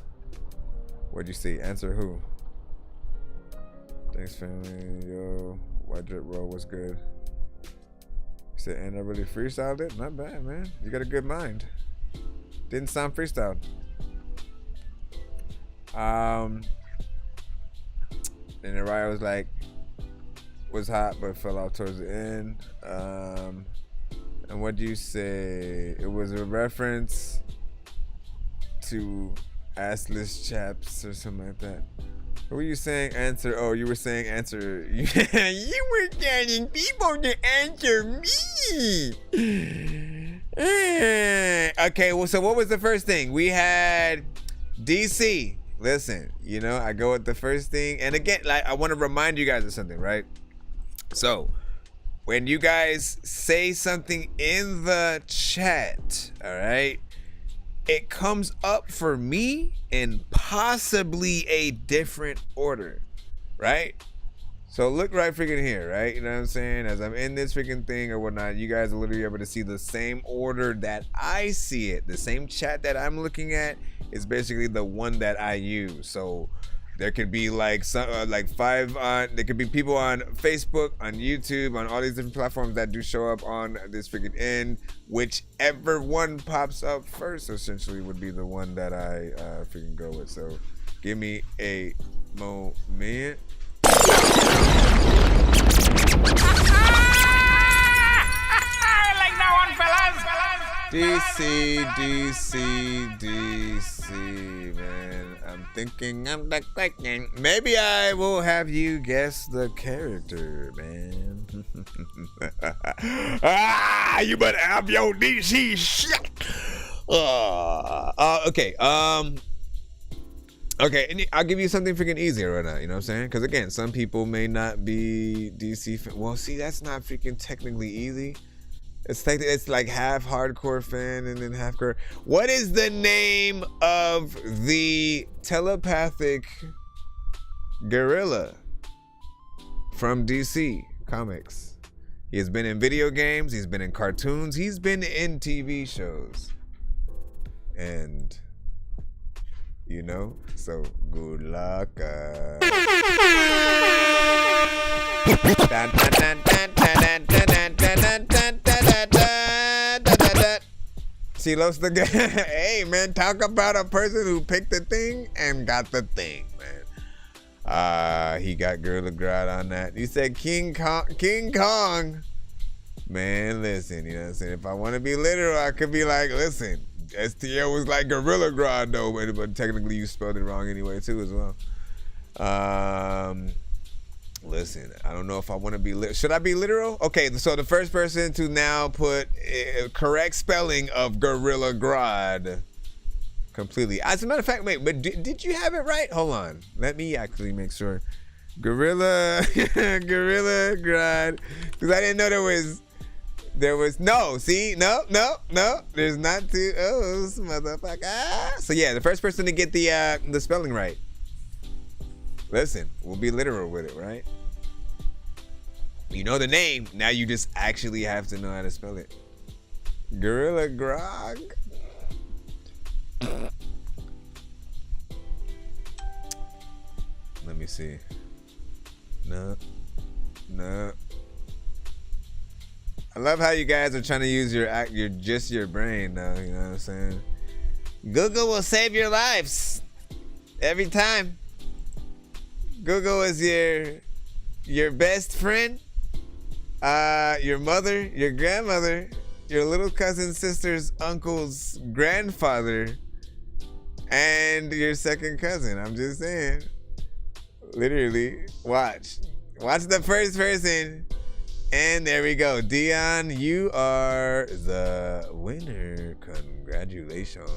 What'd you see? Answer who? Thanks, family. Yo, White Drip Roll, what's good? You said, and I really freestyled it? Not bad, man. You got a good mind. Didn't sound freestyled. And then Raya was like, was hot but fell off towards the end. And what do you say? It was a reference to assless chaps or something like that. What were you saying? Answer. Oh, you were saying answer. You were getting people to answer me. Okay, well, so what was the first thing? We had DC. Listen, you know, I go with the first thing. And again, like, I want to remind you guys of something, right? So, when you guys say something in the chat, all right, it comes up for me in possibly a different order, right? So look right freaking here, right? You know what I'm saying? As I'm in this freaking thing or whatnot, you guys are literally able to see the same order that I see it. The same chat that I'm looking at is basically the one that I use. So there could be like some, there could be people on Facebook, on YouTube, on all these different platforms that do show up on this freaking end. Whichever one pops up first, essentially, would be the one that I freaking go with. So give me a moment. Like that one, fellas. DC, man. I'm thinking, maybe I will have you guess the character, man. You better have your DC shit. Okay. Okay, and I'll give you something freaking easier right now. You know what I'm saying? Because again, some people may not be DC fan. Well, see, that's not freaking technically easy. It's like half hardcore fan and then half core. What is the name of the telepathic gorilla from DC Comics? He has been in video games. He's been in cartoons. He's been in TV shows. And, you know, so good luck. Silos the guy. Hey, man, talk about a person who picked the thing and got the thing, man. He got Gorilla Grodd on that. You said King Kong. Man, listen, you know what I'm saying? If I want to be literal, I could be like, listen, STL was like Gorilla Grodd, though, but technically you spelled it wrong anyway, too, as well. Listen, I don't know if I want to be should I be literal? Okay, so the first person to now put correct spelling of Gorilla Grodd completely. As a matter of fact, wait, but did you have it right? Hold on. Let me actually make sure. Gorilla Grodd. Because I didn't know there was no, see? No. There's not two. Oh, motherfucker. So yeah, the first person to get the spelling right. Listen, we'll be literal with it, right? You know the name. Now you just actually have to know how to spell it. Gorilla Grog. Let me see. No. I love how you guys are trying to use your brain though, you know what I'm saying? Google will save your lives. Every time. Google is your best friend, your mother, your grandmother, your little cousin, sister's uncle's grandfather, and your second cousin. I'm just saying. Literally, watch the first person, and there we go. Dion, you are the winner. Congratulations.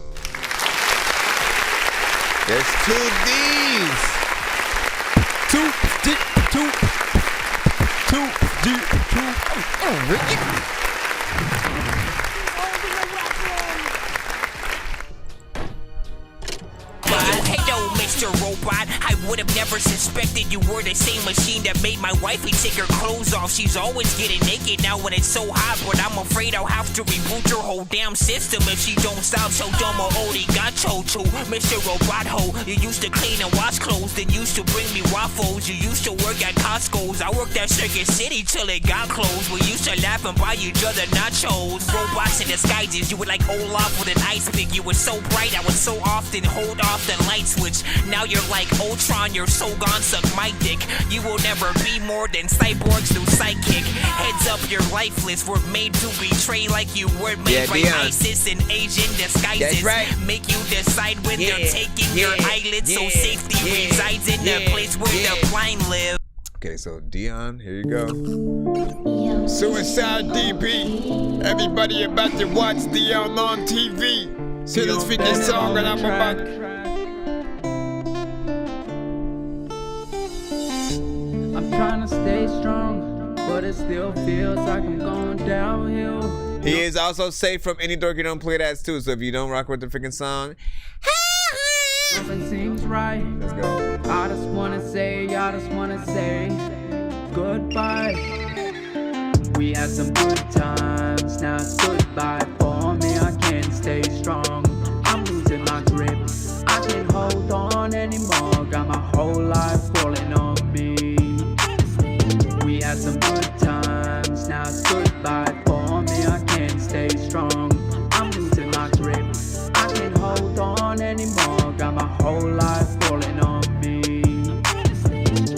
There's 2 D's. Two. Hello, Mr. Robot. I would have never suspected you were the same machine that made my wifey take her clothes off. She's always getting naked now when it's so hot, but I'm afraid I'll have to reboot your whole damn system if she don't stop. So dumb arigato to Mr. Robot Ho. You used to clean and wash clothes, then used to bring me waffles. You used to work at Costco's. I worked at Circuit City till it got closed. We used to laugh and buy each other nachos. Robots in disguises. You were like Olaf with an ice pick. You were so bright, I would so often hold off the light switch. Now you're like Ultron, you're so gone, suck my dick. You will never be more than Cyborg's new sidekick. Heads up, you're lifeless. We're made to betray like you were made by ISIS and Asian disguises. Right. Make you decide when they're taking your eyelids. So safety resides in the place where the blind live. Okay, so Dion, here you go. Suicide DB. Everybody about to watch Dion on TV. See this freaking song that I'm about. I'm trying to stay strong, but it still feels like I'm going downhill. He is also safe from any Dorky Don't Play That too, so if you don't rock with the freaking song, nothing seems right. Let's go. I just wanna say goodbye. We had some good times, now it's goodbye for me. I can't stay strong, I'm losing my grip. I can't hold on anymore, got my whole life falling on me. We had some good times, now it's goodbye for me. I can't stay strong, I'm losing my grip. I can't hold on anymore, got my whole life falling on me.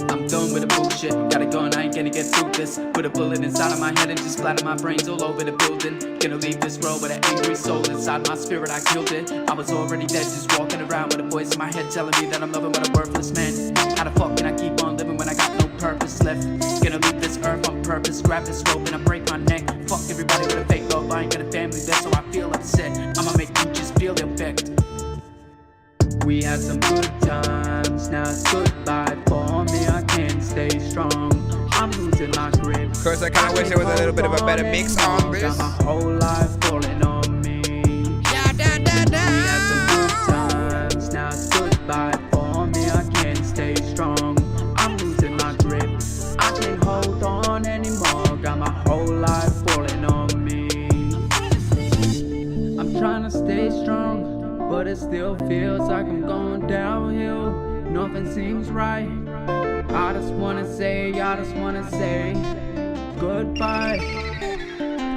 I'm done with the bullshit, got a gun, I ain't gonna get through this. Put a bullet inside of my head and just splatter my brains all over the building. Gonna leave this world with an angry soul inside my spirit, I killed it. I was already dead, just walking around with a voice in my head telling me that I'm loving but a worthless man. How the fuck can I keep on living when I got no purpose left? Gonna leave this earth on purpose, grab this rope and I break my neck. Fuck everybody with a fake love, I ain't got a family there, so I feel upset. I'ma make you just We had some good times, now it's goodbye for me. I can't stay strong. I'm losing my grip. Of course, I kind of wish there was a little bit of a better mix on this. Got my whole life falling on me. We had some good times, now it's goodbye for me. I can't stay strong. I'm losing my grip. I can't hold on anymore. Got my whole life falling on me. I'm trying to stay strong, but it still feels like I'm going downhill. Nothing seems right. I just wanna say goodbye. I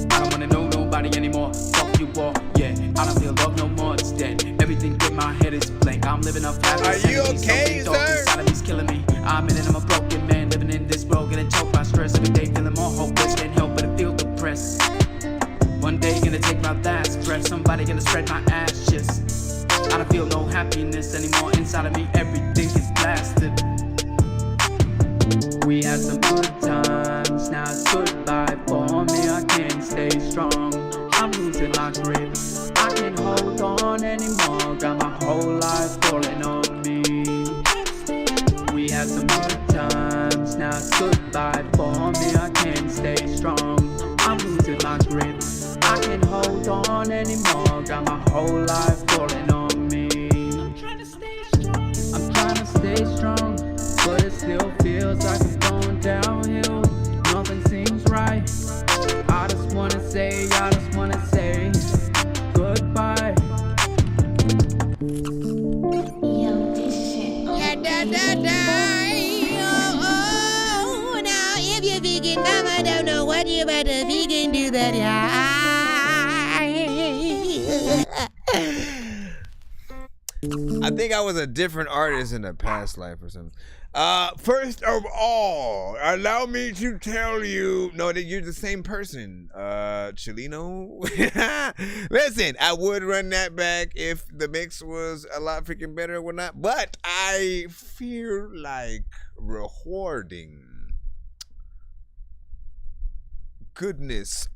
don't wanna know nobody anymore. Fuck you all, yeah. I don't feel love no more, it's dead. Everything in my head is blank. I'm living up fast. Are you okay, sir? Inside of me's killing me. I'm in it, I'm a broken man living in this world, getting choked by stress every day, feeling more hopeless. Can't help but to feel depressed. One day gonna take my last breath. Somebody gonna spread my ashes. I don't feel no happiness anymore. Inside of me, everything is blasted. We had some good times, now it's goodbye for me. I can't stay strong. I'm losing my grip. I can't hold on anymore. Got my whole life falling on me. We had some good times, now it's goodbye for me. I can't stay strong. I'm losing my grip. I can't hold on anymore. Got my whole life falling on me. I'm trying to stay strong, but it still feels like I'm going downhill. Nothing seems right. I just wanna say goodbye. Now if you're vegan, I don't know what you about to vegan do that. I think I was a different artist in a past life or something. First of all, allow me to tell you, no, that you're the same person, Chileno. Listen, I would run that back if the mix was a lot freaking better or whatnot, but I feel like recording goodness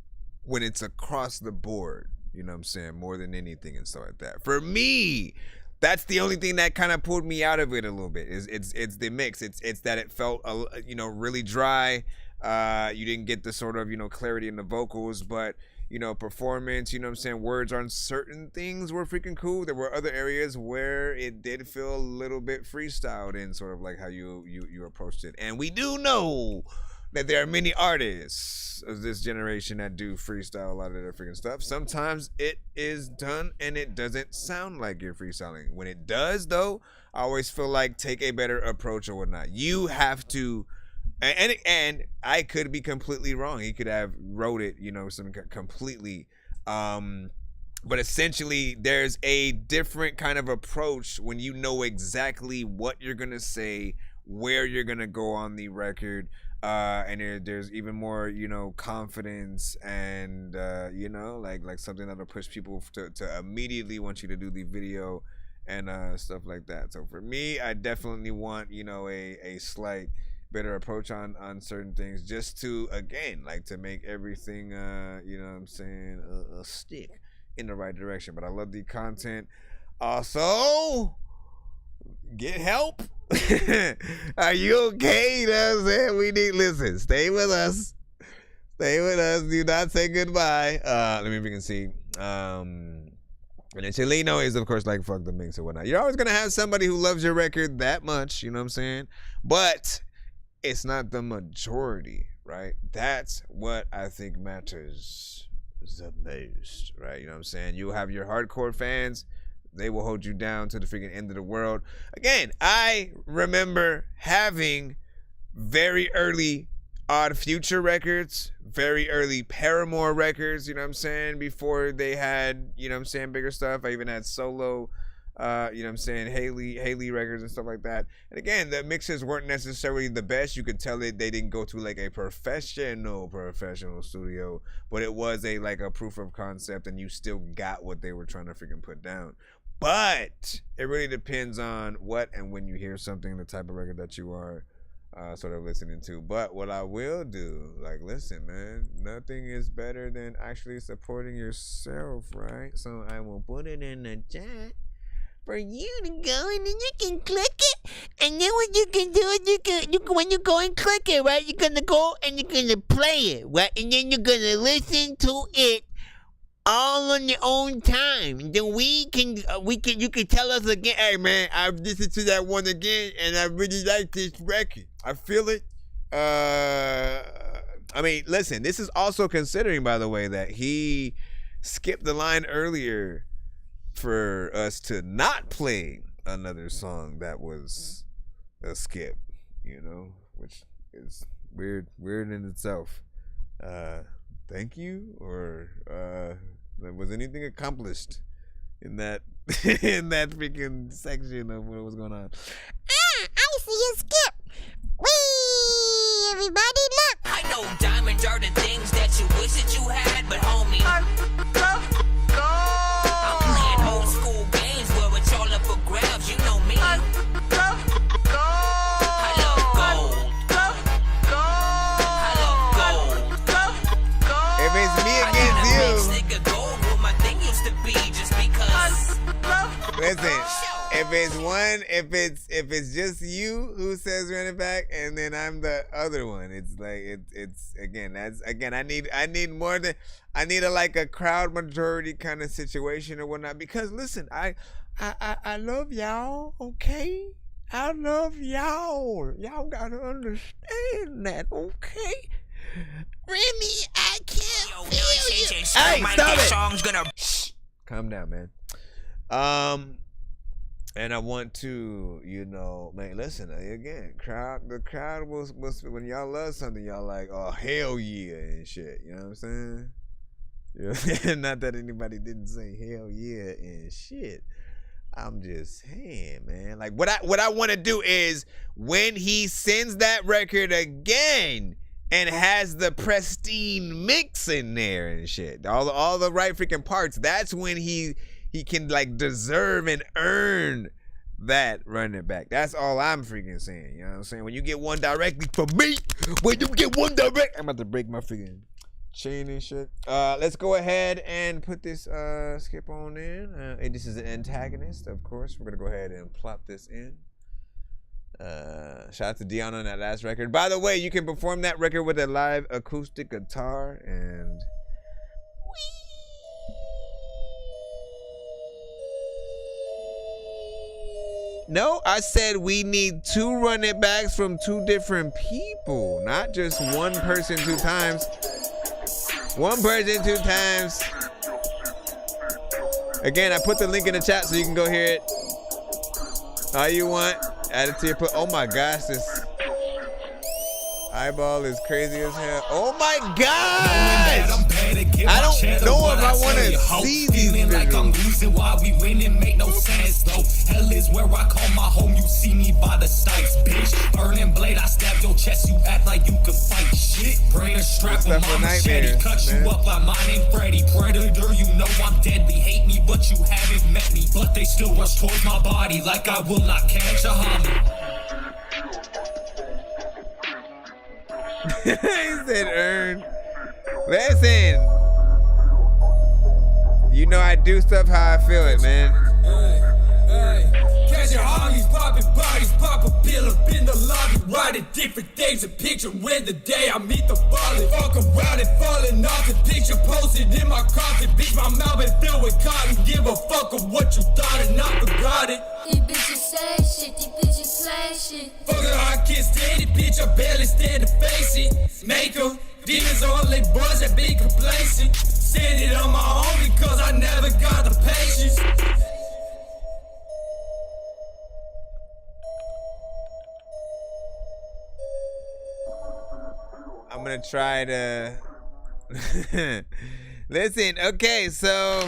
when it's across the board, you know what I'm saying, more than anything and stuff like that. For me, that's the only thing that kind of pulled me out of it a little bit. It's the mix. It's that it felt really dry. You didn't get the sort of clarity in the vocals, but performance. You know what I'm saying. Words on certain things were freaking cool. There were other areas where it did feel a little bit freestyled in sort of like how you approached it. And we do know that there are many artists of this generation that do freestyle a lot of their freaking stuff. Sometimes it is done and it doesn't sound like you're freestyling. When it does, though, I always feel like take a better approach or whatnot. You have to, and I could be completely wrong. He could have wrote it, some completely, but essentially there's a different kind of approach when you know exactly what you're gonna say, where you're gonna go on the record. And there's even more, confidence and, like something that'll push people to immediately want you to do the video and stuff like that. So for me, I definitely want, a slight better approach on certain things just to, again, like to make everything, stick in the right direction. But I love the content. Also, get help. Are you okay? You know what I'm saying? We need, listen, stay with us. Stay with us. Do not say goodbye. Let me if you can see. And then Chileno is, of course, like, fuck the mix or whatnot. You're always going to have somebody who loves your record that much, you know what I'm saying? But it's not the majority, right? That's what I think matters the most, right? You know what I'm saying? You'll have your hardcore fans. They will hold you down to the freaking end of the world. Again, I remember having very early Odd Future records, very early Paramore records, you know what I'm saying, before they had, bigger stuff. I even had solo, Haley records and stuff like that. And again, the mixes weren't necessarily the best. You could tell they didn't go to like a professional studio, but it was a proof of concept, and you still got what they were trying to freaking put down. But it really depends on what and when you hear something, the type of record that you are sort of listening to. But what I will do, listen, man, nothing is better than actually supporting yourself, right? So I will put it in the chat. for you to go, and then you can click it, and then what you can do is when you go and click it, right, you're gonna go and you're gonna play it, right, and then you're gonna listen to it all on your own time. And then you can tell us again, hey man, I've listened to that one again, and I really like this record. I feel it. I mean, listen, this is also considering, by the way, that he skipped the line earlier for us to not play another song that was a skip, you know, which is weird in itself. Thank you, or was anything accomplished in that in that freaking section of what was going on? I see a skip. Whee! Everybody look. I know diamonds are the things that you wish that you had, but homie, I'm playing old school games where it's all up for grabs. You know me. I love gold. If it's me against you, listen. If it's just you who says run it back, and then I'm the other one, it's like it's again. I need more than like a crowd majority kind of situation or whatnot. Because listen, I love y'all. Okay, I love y'all. Y'all gotta understand that. Okay. Remy, I can't feel you. Hey, stop it. Shh. Calm down, man. And I want to, you know, man, listen, again, the crowd was when y'all love something, y'all like, oh, hell yeah and shit. You know what I'm saying? Yeah. Not that anybody didn't say hell yeah and shit. I'm just saying, man. Like, what I want to do is when he sends that record again and has the pristine mix in there and shit, all the right freaking parts, that's when he can like deserve and earn that run it back. That's all I'm freaking saying. You know what I'm saying? When you get one directly from me, I'm about to break my freaking chain and shit. Let's go ahead and put this skip on in. This is an antagonist, of course. We're gonna go ahead and plop this in. Shout out to Dion on that last record. By the way, you can perform that record with a live acoustic guitar and no, I said we need 2 run it backs from 2 different people, not just one person 2 times. One person 2 times. Again, I put the link in the chat so you can go hear it. All you want, add it to your oh my gosh, this eyeball is crazy as hell. Oh my gosh! I don't know if I want to see these feeling like I'm losing while we winning, make no sense though. Hell is where I call my home, you see me by the stakes, bitch. Burning blade, I stab your chest, you act like you could fight shit. Bring a strap with my machete, cut you up like mine ain't Freddy. Predator, you know I'm deadly, hate me but you haven't met me. But they still rush towards my body like I will not catch a homie. He said earn. Listen, you know I do stuff how I feel it, man. Catch your homies, popping bodies, pop a pill up in the lobby, writing different days, a picture when the day I meet the fallen. Fuck around and falling off the picture posted in my coffin. Bitch, my mouth been filled with cotton. Give a fuck of what you thought and I forgot it. These bitches say shit, these bitches play shit. Fuck it, I can't stand it, bitch, I barely stand to face it. Make them demons on they boys that be complacent. Send it on my own because I never got the patience. I'm gonna try to listen. Okay, so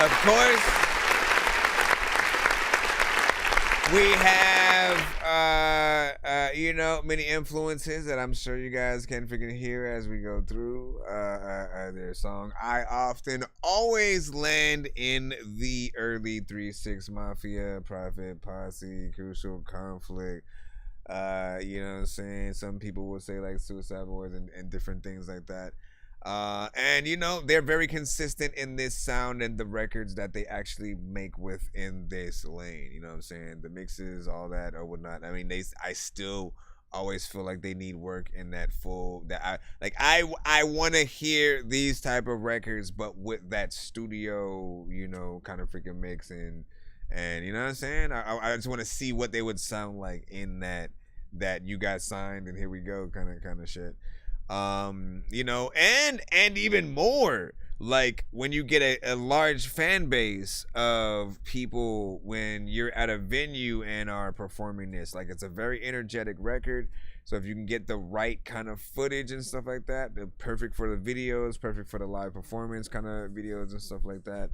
of course we have you know, many influences that I'm sure you guys can freaking hear as we go through their song. I often always land in the early 3-6 Mafia, Prophet, Posse, Crucial Conflict, You know what I'm saying? Some people will say like Suicide Boys and different things like that. And you know, they're very consistent in this sound and the records that they actually make within this lane. You know what I'm saying? The mixes, all that or whatnot. I mean, I still always feel like they need work in that full I want to hear these type of records, but with that studio, you know, kind of freaking mix and you know what I'm saying? I just want to see what they would sound like in that you got signed and here we go kind of shit. You know, and even more, like when you get a large fan base of people when you're at a venue and are performing this, like it's a very energetic record. So if you can get the right kind of footage and stuff like that, they're perfect for the videos, perfect for the live performance kind of videos and stuff like that.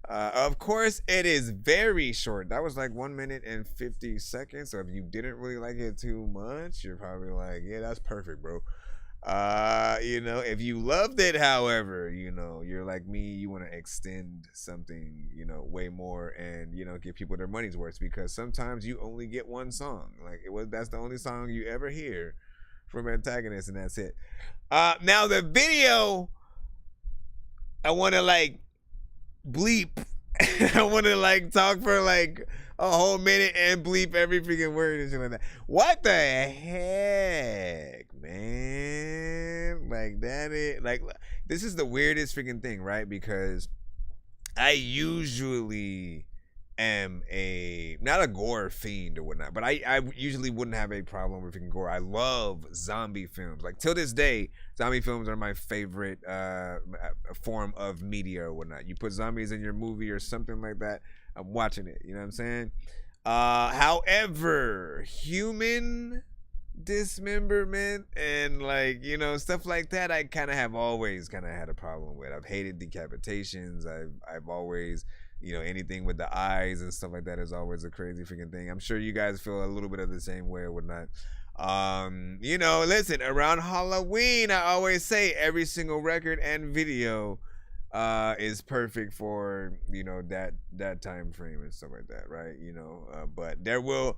Of course, it is very short. That was like 1 minute and 50 seconds. So if you didn't really like it too much, you're probably like, yeah, that's perfect, bro. You know, if you loved it, however, you know, you're like me, you want to extend something, you know, way more and, you know, give people their money's worth, because sometimes you only get one song. Like that's the only song you ever hear from Antagonist, and that's it. Now the video, I want to like bleep. I want to like talk for like a whole minute and bleep every freaking word and shit like that. What the heck, man? Like that is like, this is the weirdest freaking thing, right? Because I usually am not a gore fiend or whatnot, but I usually wouldn't have a problem with freaking gore. I love zombie films. Like till this day, zombie films are my favorite form of media or whatnot. You put zombies in your movie or something like that, I'm watching it. You know what I'm saying? However, human dismemberment and like, you know, stuff like that, I kind of have always kind of had a problem with. I've hated decapitations. I've always, you know, anything with the eyes and stuff like that is always a crazy freaking thing. I'm sure you guys feel a little bit of the same way or whatnot. You know, listen, around Halloween, I always say every single record and video is perfect for, you know, that time frame and stuff like that, right? You know, but there will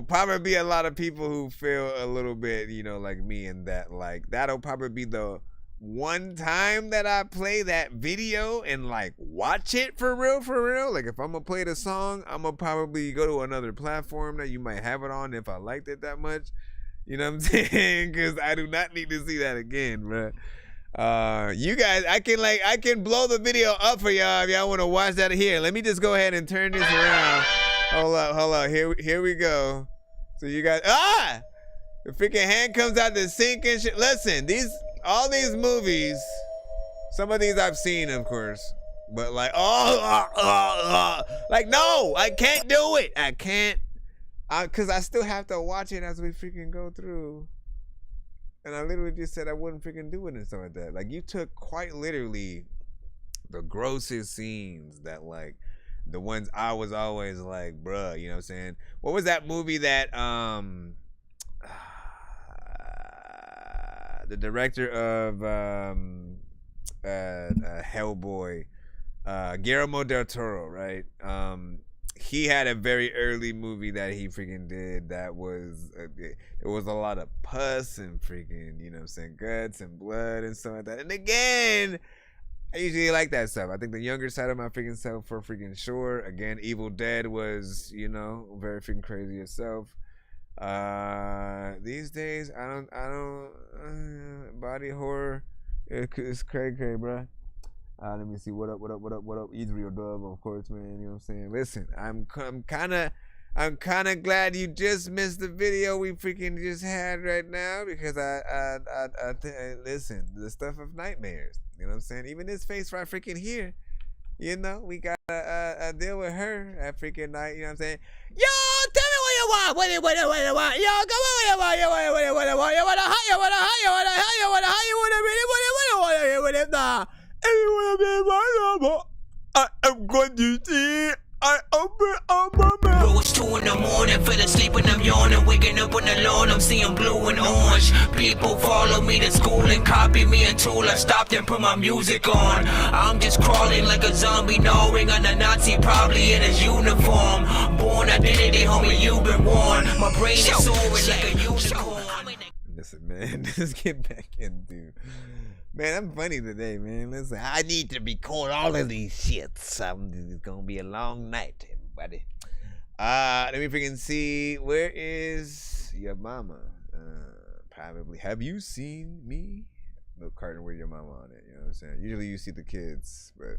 probably be a lot of people who feel a little bit, you know, like me, and that like that'll probably be the one time that I play that video and like watch it for real. Like if I'm gonna play the song, I'm gonna probably go to another platform that you might have it on if I liked it that much. You know what I'm saying? Because I do not need to see that again, bro. You guys, I can blow the video up for y'all if y'all want to watch that here. Let me just go ahead and turn this around. Hold up. Here we go. So you guys, the freaking hand comes out the sink and shit. Listen, all these movies, some of these I've seen, of course, but like, like no, I can't do it. I can't, cause I still have to watch it as we freaking go through. And I literally just said I wouldn't freaking do it and stuff like that. Like you took quite literally the grossest scenes that like the ones I was always like, bruh, you know what I'm saying? What was that movie that the director of Hellboy, Guillermo del Toro, right? He had a very early movie that he freaking did that was it was a lot of pus and freaking, you know what I'm saying, guts and blood and stuff like that. And again, I usually like that stuff. I think the younger side of my freaking self for freaking sure. Again, Evil Dead was, you know, very freaking crazy itself. These days I don't body horror, it's crazy, bro. Let me see, what up, Israel Dove, of course, man, you know what I'm saying? Listen, I'm kind of glad you just missed the video we freaking just had right now, because I listen, the stuff of nightmares, you know what I'm saying? Even this face right freaking here, you know, we gotta deal with her at freaking night, you know what I'm saying? Yo, tell me what you want, what you want, yo, come on, what you want, you want a hot, you want really, what you want, nah. I'm going to see Bro, it's 2 in the morning, fell asleep and I'm yawning, waking up on the lawn, I'm seeing blue and orange. People follow me to school and copy me until I stopped and put my music on. I'm just crawling like a zombie, gnawing on a Nazi, probably in his uniform. Born identity, homie, you've been warned. My brain is soaring like a unicorn. Listen, man, let's get back into. Man, I'm funny today, man. Listen, I need to record all of these shits. It's gonna be a long night, everybody. Let me freaking see. Where is your mama? Probably. Have you seen me? Milk carton with your mama on it. You know what I'm saying? Usually you see the kids, but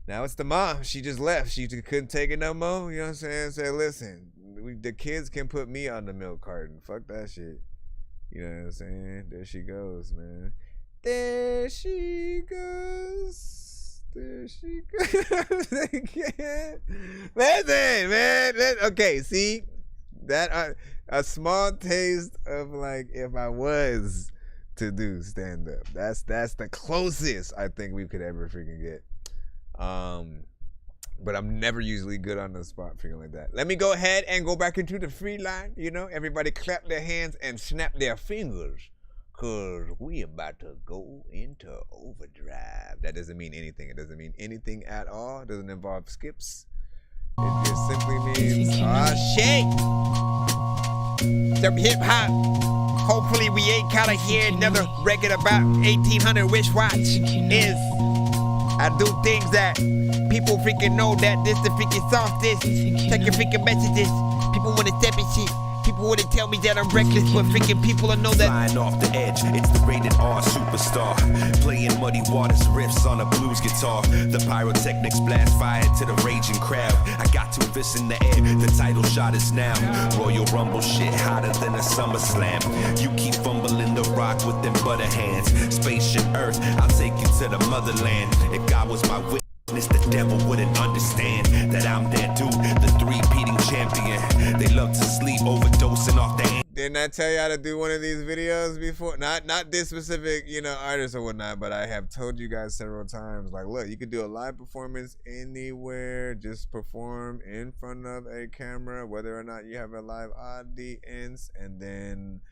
now it's the mom. She just left. She couldn't take it no more. You know what I'm saying? Say, listen, the kids can put me on the milk carton. Fuck that shit. You know what I'm saying? There she goes, man. There she goes. There she goes. Again. Listen, man. Okay, see? That a small taste of like if I was to do stand up. That's the closest I think we could ever freaking get. But I'm never usually good on the spot freaking like that. Let me go ahead and go back into the free line. You know, everybody clap their hands and snap their fingers, cause we about to go into overdrive. That doesn't mean anything. It doesn't mean anything at all. It doesn't involve skips. It just simply means shit. Some hip hop. Hopefully we ain't gotta hear another record about 1800 wristwatch. Is I do things that people freaking know that this the freaking sauce. Check your freaking messages. People wanna step in shit. People wanna tell me that I'm reckless, but freaking people will know that. Flying off the edge, it's the rated R superstar. Playing Muddy Waters riffs on a blues guitar. The pyrotechnics blast fire to the raging crowd. I got 2 fists in the air, the title shot is now. Royal Rumble shit hotter than a SummerSlam. You keep fumbling the rock with them butter hands. Spaceship Earth, I'll take you to the motherland. If God was my witness, the devil wouldn't understand that I'm that dude, the 3-peating champion. They love to sleep, overdosing off that. Didn't I tell you how to do one of these videos before? Not this specific, artist or whatnot, but I have told you guys several times, like, look, you could do a live performance anywhere. Just perform in front of a camera, whether or not you have a live audience, and then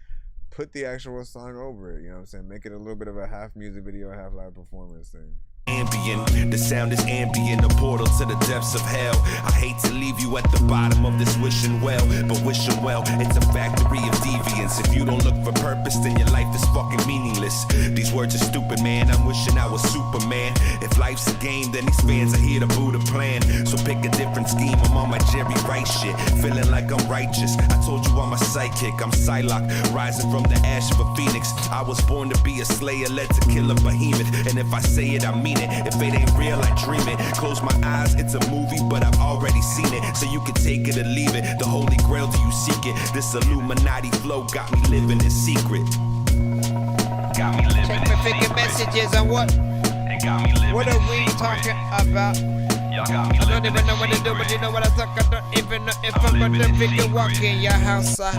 put the actual song over it. You know what I'm saying? Make it a little bit of a half music video, half live performance thing. Ambient, the sound is ambient, a portal to the depths of hell. I hate to leave you at the bottom of this wishing well, but wishing well, it's a factory of deviance. If you don't look for purpose, then your life is fucking meaningless. These words are stupid, man, I'm wishing I was Superman. If life's a game, then these fans are here to boot a plan. So pick a different scheme, I'm on my Jerry Rice shit, feeling like I'm righteous. I told you I'm a psychic, I'm Psylocke, rising from the ash of a phoenix. I was born to be a slayer, led to kill a behemoth. And if I say it, I mean it. If it ain't real, I dream it. Close my eyes, it's a movie, but I've already seen it. So you can take it or leave it. The holy grail, do you seek it? This Illuminati flow got me living in secret. Got me living Check my freaking messages on what? What are we talking about? I don't even know what to do, but you know what I talk. I don't even know if I'm gonna freaking walk in your house. I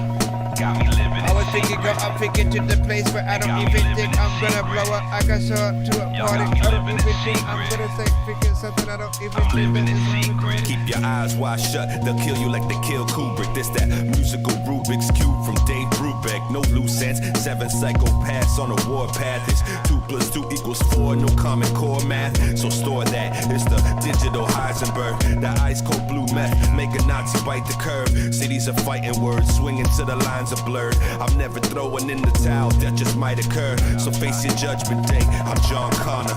was thinking, girl, I'm freaking to the place where I don't even think I'm gonna blow up. I can show up to a party. I don't even think I'm gonna say freaking something I don't even living in secret. Keep your eyes wide shut, they'll kill you like they killed Kubrick. This that musical Rubik's Cube from Dave Brubeck. No loose ends, 7 psychopaths on a warpath. It's 2 + 2 = 4, no common core math. So store that, it's the digital Heisenberg. That ice cold blue meth, make a Nazi bite the curve. Cities are fighting words, swinging to the lines are blurred. I'm never throwing in the towel, that just might occur. So face your judgment day, I'm John Connor.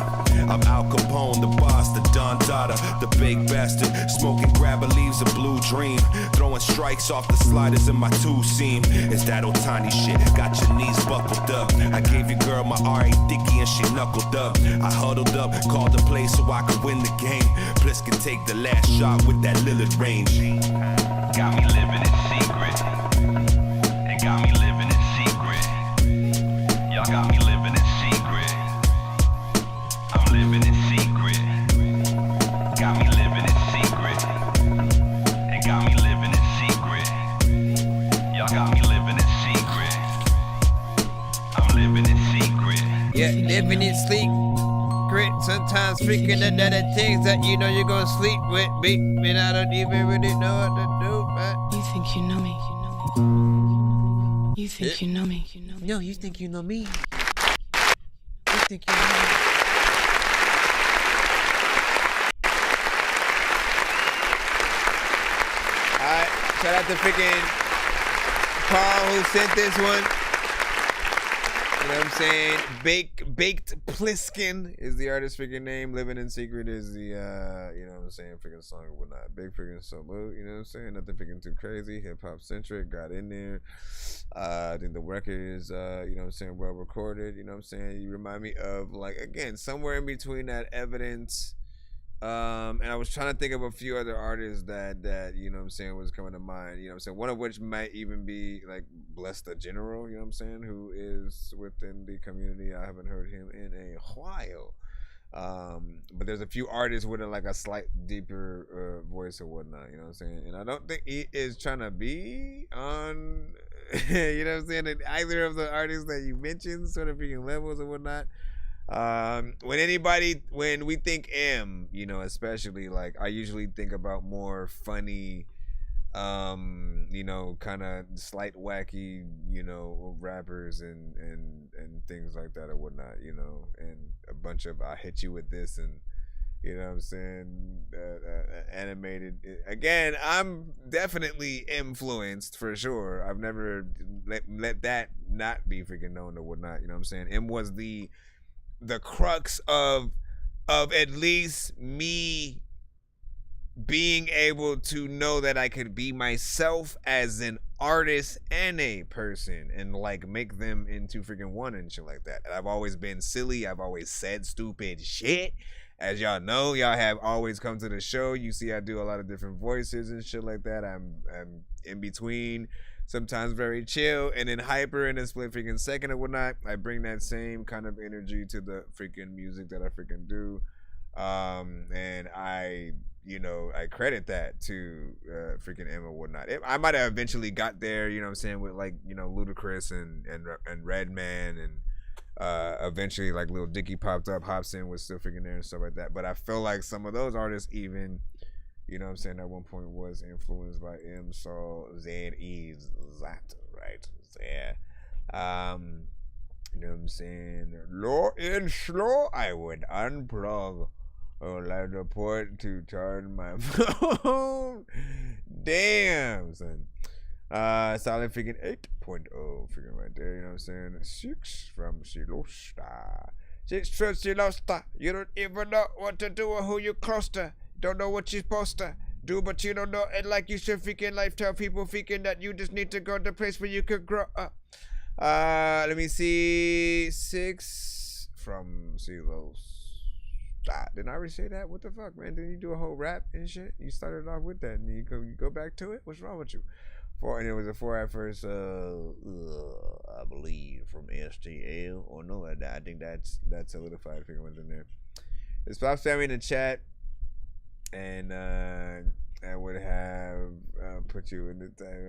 I'm Al Capone, the boss, the Don Dada, the big bastard. Smoking grabber leaves a blue dream. Throwing strikes off the sliders in my 2-seam. It's that Otani shit, got your knees buckled up. I gave your girl my R.A. Dickey and she knuckled up. I huddled up, called the play so I could win the game. Bliss can take the last shot with that Lillard range. Got me living in secret. It got me living in secret. Y'all got me living in secret. I'm living in secret. Got me living in secret. It got me living in secret. Y'all got me living in secret. I'm living in secret. Yeah, living in sleep. secret. Sometimes freaking under the things that you know you're gonna sleep with me, and I don't even really know what to do, man. You think you know me? You think you know me? No, you think you know me. You think you know me. Alright, shout out to freaking Paul who sent this one. You know what I'm saying? Baked Pliskin is the artist freaking name. Living in Secret is the, you know what I'm saying, freaking song and whatnot. Big freaking salute, you know what I'm saying? Nothing freaking too crazy. Hip hop centric, got in there. I think the record is, you know what I'm saying, well recorded. You know what I'm saying? You remind me of, like, again, somewhere in between that Evidence. And I was trying to think of a few other artists that you know what I'm saying was coming to mind, you know what I'm saying, one of which might even be like Bless the General, you know what I'm saying, who is within the community. I haven't heard him in a while, but there's a few artists with like a slight deeper voice or whatnot, you know what I'm saying, and I don't think he is trying to be on you know what I'm saying, in either of the artists that you mentioned, sort of freaking levels or whatnot. When we think M, you know, especially, like, I usually think about more funny, you know, kind of slight wacky, you know, rappers and things like that or whatnot, you know, and a bunch of I hit you with this and, you know what I'm saying, animated. Again, I'm definitely influenced for sure. I've never let that not be freaking known or whatnot, you know what I'm saying. M was the crux of at least me being able to know that I could be myself as an artist and a person and like make them into freaking one and shit like that. And I've always been silly. I've always said stupid shit. As y'all know, y'all have always come to the show. You see I do a lot of different voices and shit like that. I'm in between. Sometimes very chill and then hyper in a split freaking second or whatnot. I bring that same kind of energy to the freaking music that I freaking do. And I, you know, I credit that to freaking Emma and whatnot. I might have eventually got there, you know what I'm saying, with like, you know, Ludacris and Redman and eventually like Lil Dicky popped up, Hobson was still freaking there and stuff like that. But I feel like some of those artists even, you know what I'm saying, at one point was influenced by M. Saul, Z.E. Zat, right? Yeah. You know what I'm saying? Low and slow, I would unplug light the port to charge my phone. Damn, son. Solid freaking 8.0 freaking right there, you know what I'm saying? 6 from Silosta. 6 from Silosta. You don't even know what to do or who you close to. Don't know what you're supposed to do, but you don't know it, like you should freaking like tell people freaking that you just need to go to a place where you could grow up. Let me see. 6 from Silos. Didn't I already say that? What the fuck, man? Didn't you do a whole rap and shit? You started off with that and you go back to it? What's wrong with you? 4, and it was a 4 at first, I believe from STL or no, I think that's solidified figure ones in there. It's Pop Sammy in the chat. And I would have put you in the time.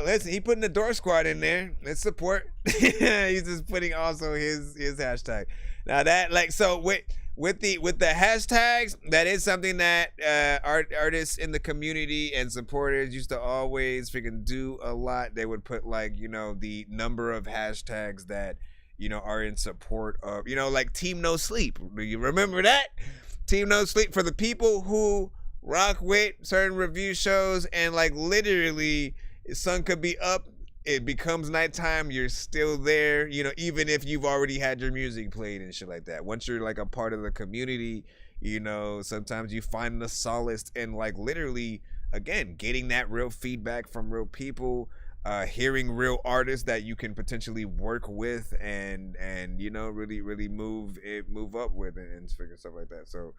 Listen, he putting the Dork Squad in there. Let's support. He's just putting also his hashtag. Now that, like, so with the hashtags, that is something that artists in the community and supporters used to always freaking do a lot. They would put, like, you know, the number of hashtags that, you know, are in support of, you know, like Team No Sleep. Do you remember that? Team No Sleep, for the people who rock with certain review shows and like literally sun could be up, it becomes nighttime, you're still there, you know, even if you've already had your music played and shit like that. Once you're like a part of the community, you know, sometimes you find the solace in like literally, again, getting that real feedback from real people. Hearing real artists that you can potentially work with and you know, really move up with and freaking stuff like that. So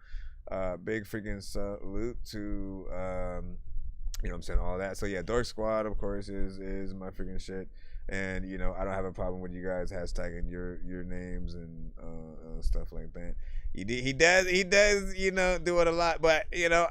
big freaking salute to you know what I'm saying, all that. So yeah, Dork Squad of course is my freaking shit, and you know, I don't have a problem with you guys hashtagging your names and stuff like that. He does you know, do it a lot, but you know,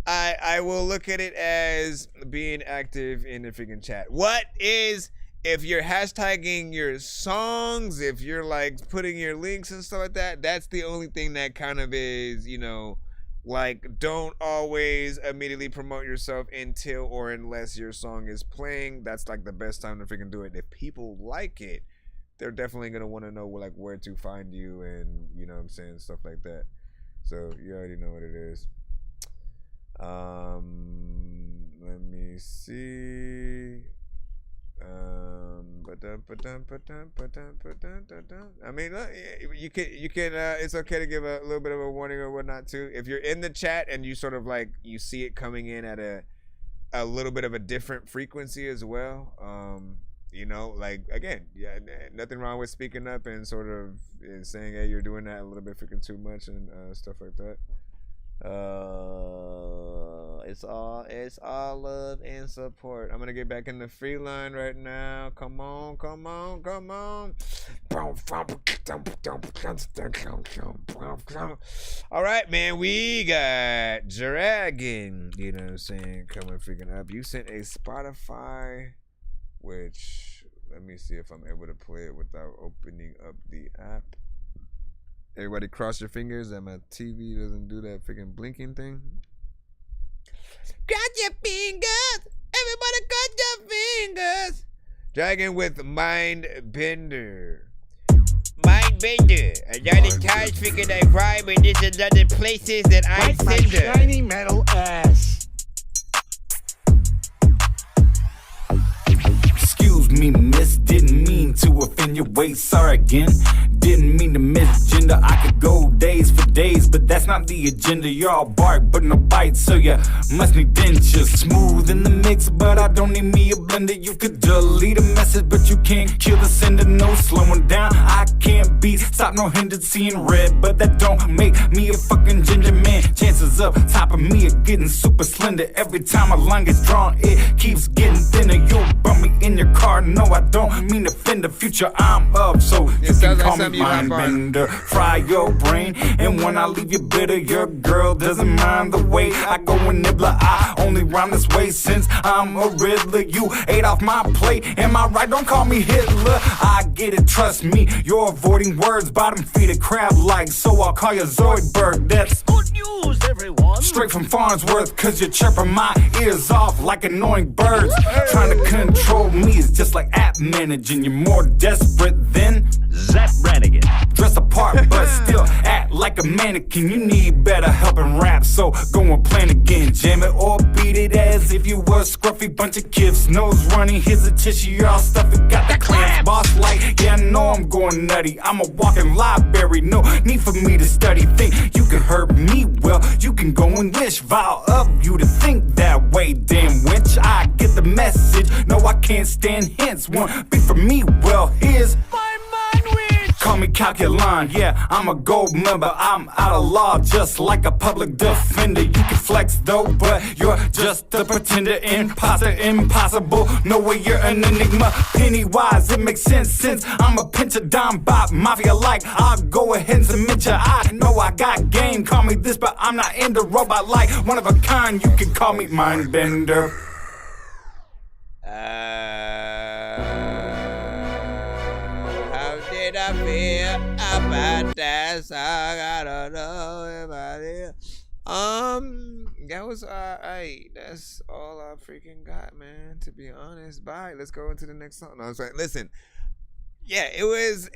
I will look at it as being active in the freaking chat. What is if you're hashtagging your songs, if you're like putting your links and stuff like that, that's the only thing that kind of is, you know, like, don't always immediately promote yourself until or unless your song is playing. That's like the best time to freaking do it. If people like it, they're definitely gonna want to know like where to find you and, you know what I'm saying, stuff like that. So you already know what it is. Let me see. I mean, look, you can. It's okay to give a little bit of a warning or whatnot too. If you're in the chat and you sort of like you see it coming in at a little bit of a different frequency as well. You know, like again, yeah, nothing wrong with speaking up and sort of saying, hey, you're doing that a little bit freaking too much and stuff like that. It's all love and support. I'm gonna get back in the free line right now. Come on. All right, man, we got Dragon, you know what I'm saying, coming freaking up. You sent a Spotify, which let me see if I'm able to play it without opening up the app. Everybody cross your fingers that my TV doesn't do that freaking blinking thing. Cross your fingers! Everybody cross your fingers! Dragon with Mind Bender. Mind Bender. Another time freaking I rhyme and there's another places that I Bite my send her. shiny metal ass. Excuse me, miss, didn't mean to offend your way. Sorry again, didn't mean to misgender. I could go days for days, but that's not the agenda. You're all bark, but no bite, so you must need dentures. Smooth in the mix, but I don't need me a blender. You could delete a message, but you can't kill the sender. No slowing down, I can't be stop, no hindered seeing red, but that don't make me a fucking ginger man. Chances up top of me are getting super slender. Every time a line gets drawn, it keeps getting thinner. You'll bump me in your car, no, I don't mean to offend the future I'm of, so you can call me Mind Bender. Fry your brain, and when I leave you bitter, your girl doesn't mind the way I go and nibbler. I only rhyme this way since I'm a Riddler. You ate off my plate, am I right? Don't call me Hitler. I get it, trust me. You're avoiding words, bottom feeder crab-like, so I'll call you Zoidberg. That's good news, everyone. Straight from Farnsworth, cause you're chirping my ears off like annoying birds. Trying to control me is just like app managing. You're more desperate than Zach Brannigan. Dress apart, but still act like a mannequin. You need better help in rap, so go and plan again. Jam it or beat it as if you were a scruffy bunch of kids. Nose running, here's a tissue, you're all stuffy. Got the class boss like, yeah, I know I'm going nutty. I'm a walking library, no need for me to study. Think you can hurt me, well, you can go and wish. Vow of you to think that way, damn wench. I get the message, no, I can't stand hints. Won't be for me, well, here's my mind witch. Call me Calculon, yeah, I'm a gold member. I'm out of law, just like a public defender. You can flex though, but you're just a pretender. Imposter, impossible, no way you're an enigma. Pennywise, it makes sense since I'm a pinch of dime bop mafia like. I'll go ahead and submit ya. I know I got game, call me this, but I'm not into robot like. One of a kind, you can call me Mind Bender. How did I feel about that song? I don't know about it. That was alright. That's all I freaking got, man. To be honest, bye. Let's go into the next song. No, I was like, listen. Yeah, it was,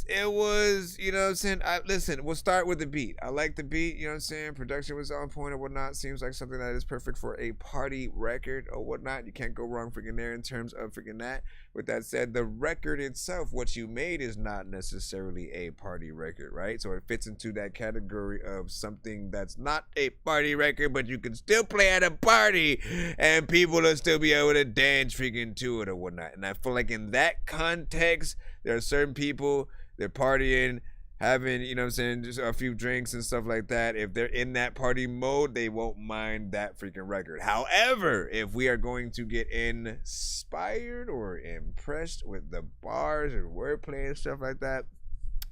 you know what I'm saying? Listen, we'll start with the beat. I like the beat, you know what I'm saying? Production was on point or whatnot. Seems like something that is perfect for a party record or whatnot. You can't go wrong freaking there in terms of freaking that. With that said, the record itself, what you made is not necessarily a party record, right? So it fits into that category of something that's not a party record, but you can still play at a party and people will still be able to dance freaking to it or whatnot. And I feel like in that context, there are certain people, they're partying, having, you know what I'm saying, just a few drinks and stuff like that. If they're in that party mode, they won't mind that freaking record. However, if we are going to get inspired or impressed with the bars or wordplay and stuff like that,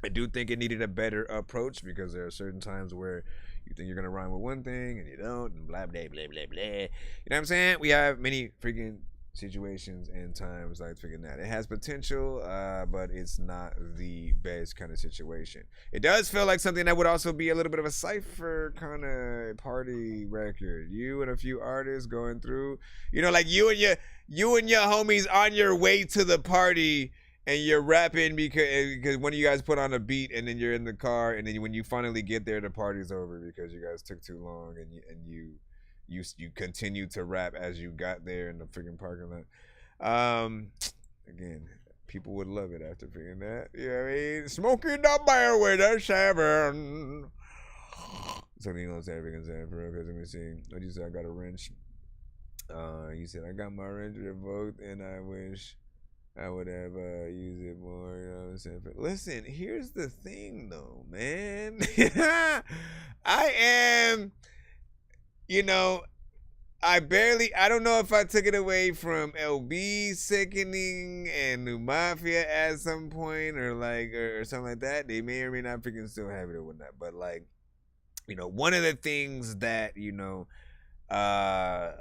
I do think it needed a better approach, because there are certain times where you think you're going to rhyme with one thing and you don't, and blah, blah, blah, blah, blah. You know what I'm saying? We have many freaking situations and times like figuring that it has potential, but it's not the best kind of situation. It does feel like something that would also be a little bit of a cipher kind of party record. You and a few artists going through, you know, like you and your homies on your way to the party, and you're rapping because one of you guys put on a beat, and then you're in the car, and then when you finally get there, the party's over because you guys took too long, and you continue to rap as you got there in the freaking parking lot. Again, people would love it after figuring that. You know what I mean? Smoking the bear with a seven. Something you don't say freaking say for real, because let me see. What you said? I got a wrench. You said I got my wrench revoked, and I wish I would have used it more. You know what I'm saying? But listen, here's the thing, though, man. I am, you know, I don't know if I took it away from LB sickening and New Mafia at some point, or something like that. They may or may not freaking still have it or whatnot. But like, you know, one of the things that, you know, I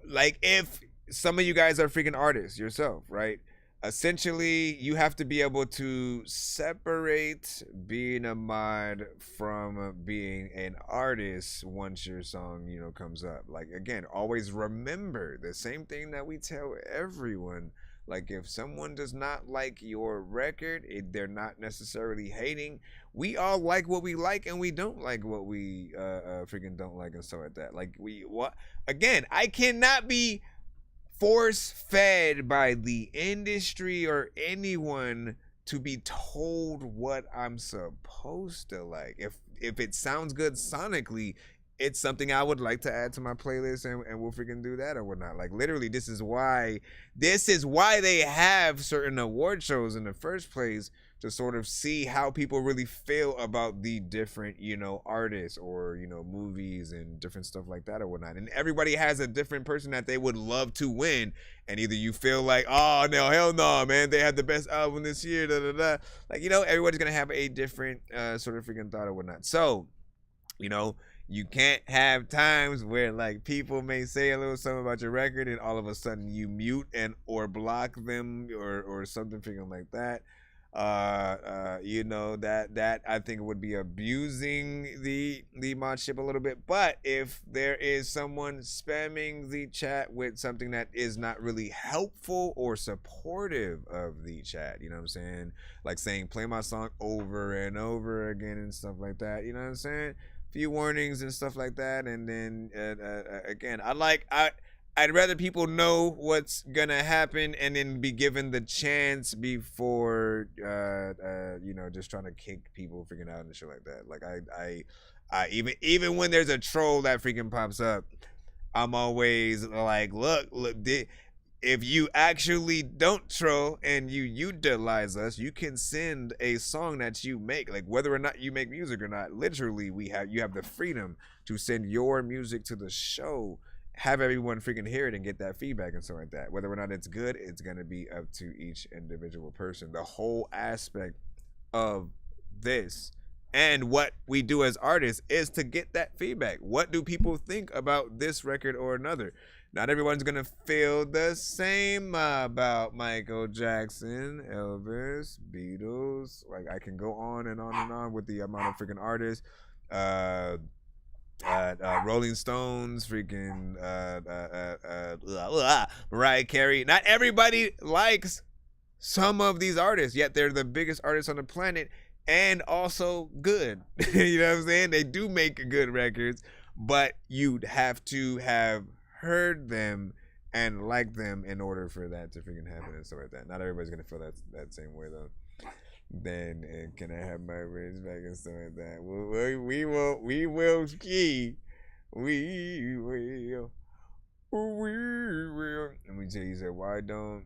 like, if some of you guys are freaking artists yourself, right? Essentially, you have to be able to separate being a mod from being an artist once your song, you know, comes up. Like, again, always remember the same thing that we tell everyone. Like, if someone does not like your record, they're not necessarily hating. We all like what we like, and we don't like what we freaking don't like, and stuff like that. Like, again, I cannot be force-fed by the industry or anyone to be told what I'm supposed to like. If it sounds good sonically, it's something I would like to add to my playlist, and we'll freaking do that or whatnot. Like, literally, this is why they have certain award shows in the first place, to sort of see how people really feel about the different, you know, artists or, you know, movies and different stuff like that or whatnot. And everybody has a different person that they would love to win. And either you feel like, oh, no, hell no, man, they had the best album this year, da da da. Like, you know, everybody's going to have a different sort of freaking thought or whatnot. So, you know, you can't have times where, like, people may say a little something about your record and all of a sudden you mute and or block them or something freaking like that. You know, that I think would be abusing the mod ship a little bit. But if there is someone spamming the chat with something that is not really helpful or supportive of the chat, you know what I'm saying? Like saying play my song over and over again and stuff like that, you know what I'm saying? Few warnings and stuff like that. And then again, I'd rather people know what's gonna happen and then be given the chance before, you know, just trying to kick people freaking out and shit like that. Like I even when there's a troll that freaking pops up, I'm always like, look, if you actually don't troll and you utilize us, you can send a song that you make, like whether or not you make music or not. Literally, you have the freedom to send your music to the show. Have everyone freaking hear it and get that feedback and stuff like that. Whether or not it's good, it's going to be up to each individual person. The whole aspect of this and what we do as artists is to get that feedback. What do people think about this record or another? Not everyone's going to feel the same about Michael Jackson, Elvis, Beatles. Like, I can go on and on and on with the amount of freaking artists. Rolling Stones, freaking Mariah Carey. Not everybody likes some of these artists, yet they're the biggest artists on the planet and also good. You know what I'm saying? They do make good records, but you'd have to have heard them and like them in order for that to freaking happen and stuff like that. Not everybody's gonna feel that same way though. Then can I have my rings back and stuff like that? We will ski. We will. Let me tell you, said, why don't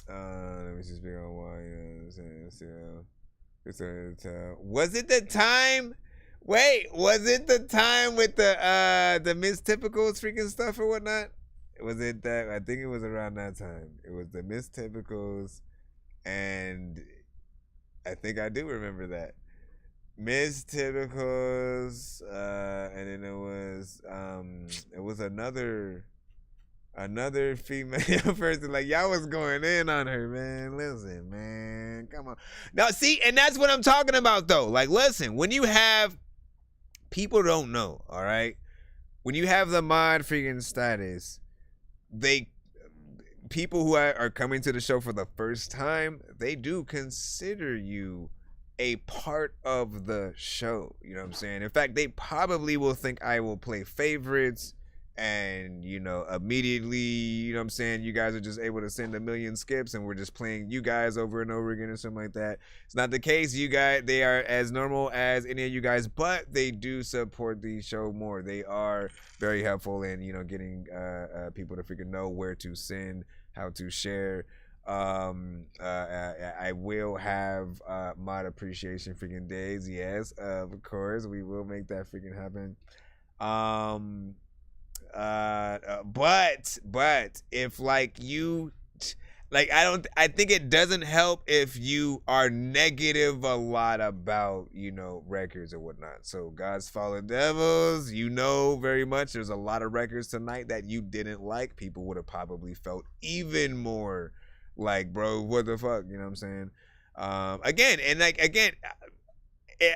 let me just speak on why, you know what I'm saying? Was it the time? Wait, was it the time with the Miss Typicals freaking stuff or whatnot? Was it that? I think it was around that time. It was the Miss Typicals, and I think I do remember that. Miss Typicals, and then it was another Another female person, like, y'all was going in on her, man. Listen, man, come on. Now, see, and that's what I'm talking about, though. Like, listen, when you have, people don't know, all right? When you have the mod freaking status, people who are coming to the show for the first time, they do consider you a part of the show. You know what I'm saying? In fact, they probably will think I will play favorites. And, you know, immediately, you know what I'm saying, you guys are just able to send a million skips and we're just playing you guys over and over again or something like that. It's not the case. You guys, they are as normal as any of you guys, but they do support the show more. They are very helpful in, you know, getting people to freaking know where to send, how to share. I will have mod appreciation freaking days. Yes, of course, we will make that freaking happen. But if like you, like, I think it doesn't help if you are negative a lot about, you know, records or whatnot. So God's Fallen Devils, you know, very much there's a lot of records tonight that you didn't like. People would have probably felt even more like, bro, what the fuck, you know what I'm saying? Again,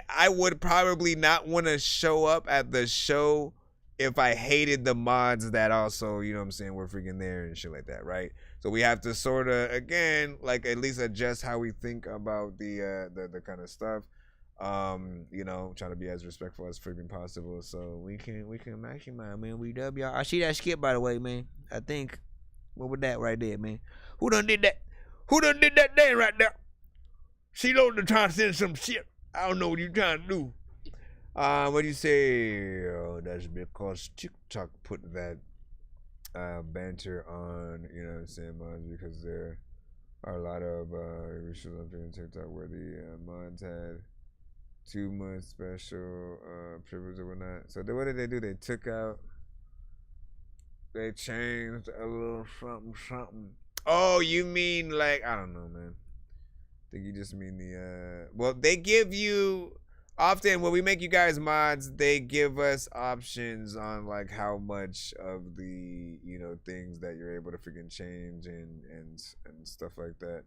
I would probably not want to show up at the show if I hated the mods that also, you know what I'm saying, were freaking there and shit like that, right? So we have to sort of, again, like, at least adjust how we think about the kind of stuff. You know, trying to be as respectful as freaking possible, so we can maximize, man. We dub y'all. I see that skip, by the way, man. I think, what was that right there, man? Who done did that? Who done did that thing right there? She loaded trying to send some shit. I don't know what you trying to do. What do you say? Oh, that's because TikTok put that banter on, you know what I'm saying, mods, because there are a lot of issues on TikTok where the mods had too much special privilege or whatnot. So what did they do? They took out, they changed a little something. Oh, you mean like, I don't know, man. I think you just mean the well, they give you often when we make you guys mods, they give us options on like how much of the, you know, things that you're able to freaking change and stuff like that.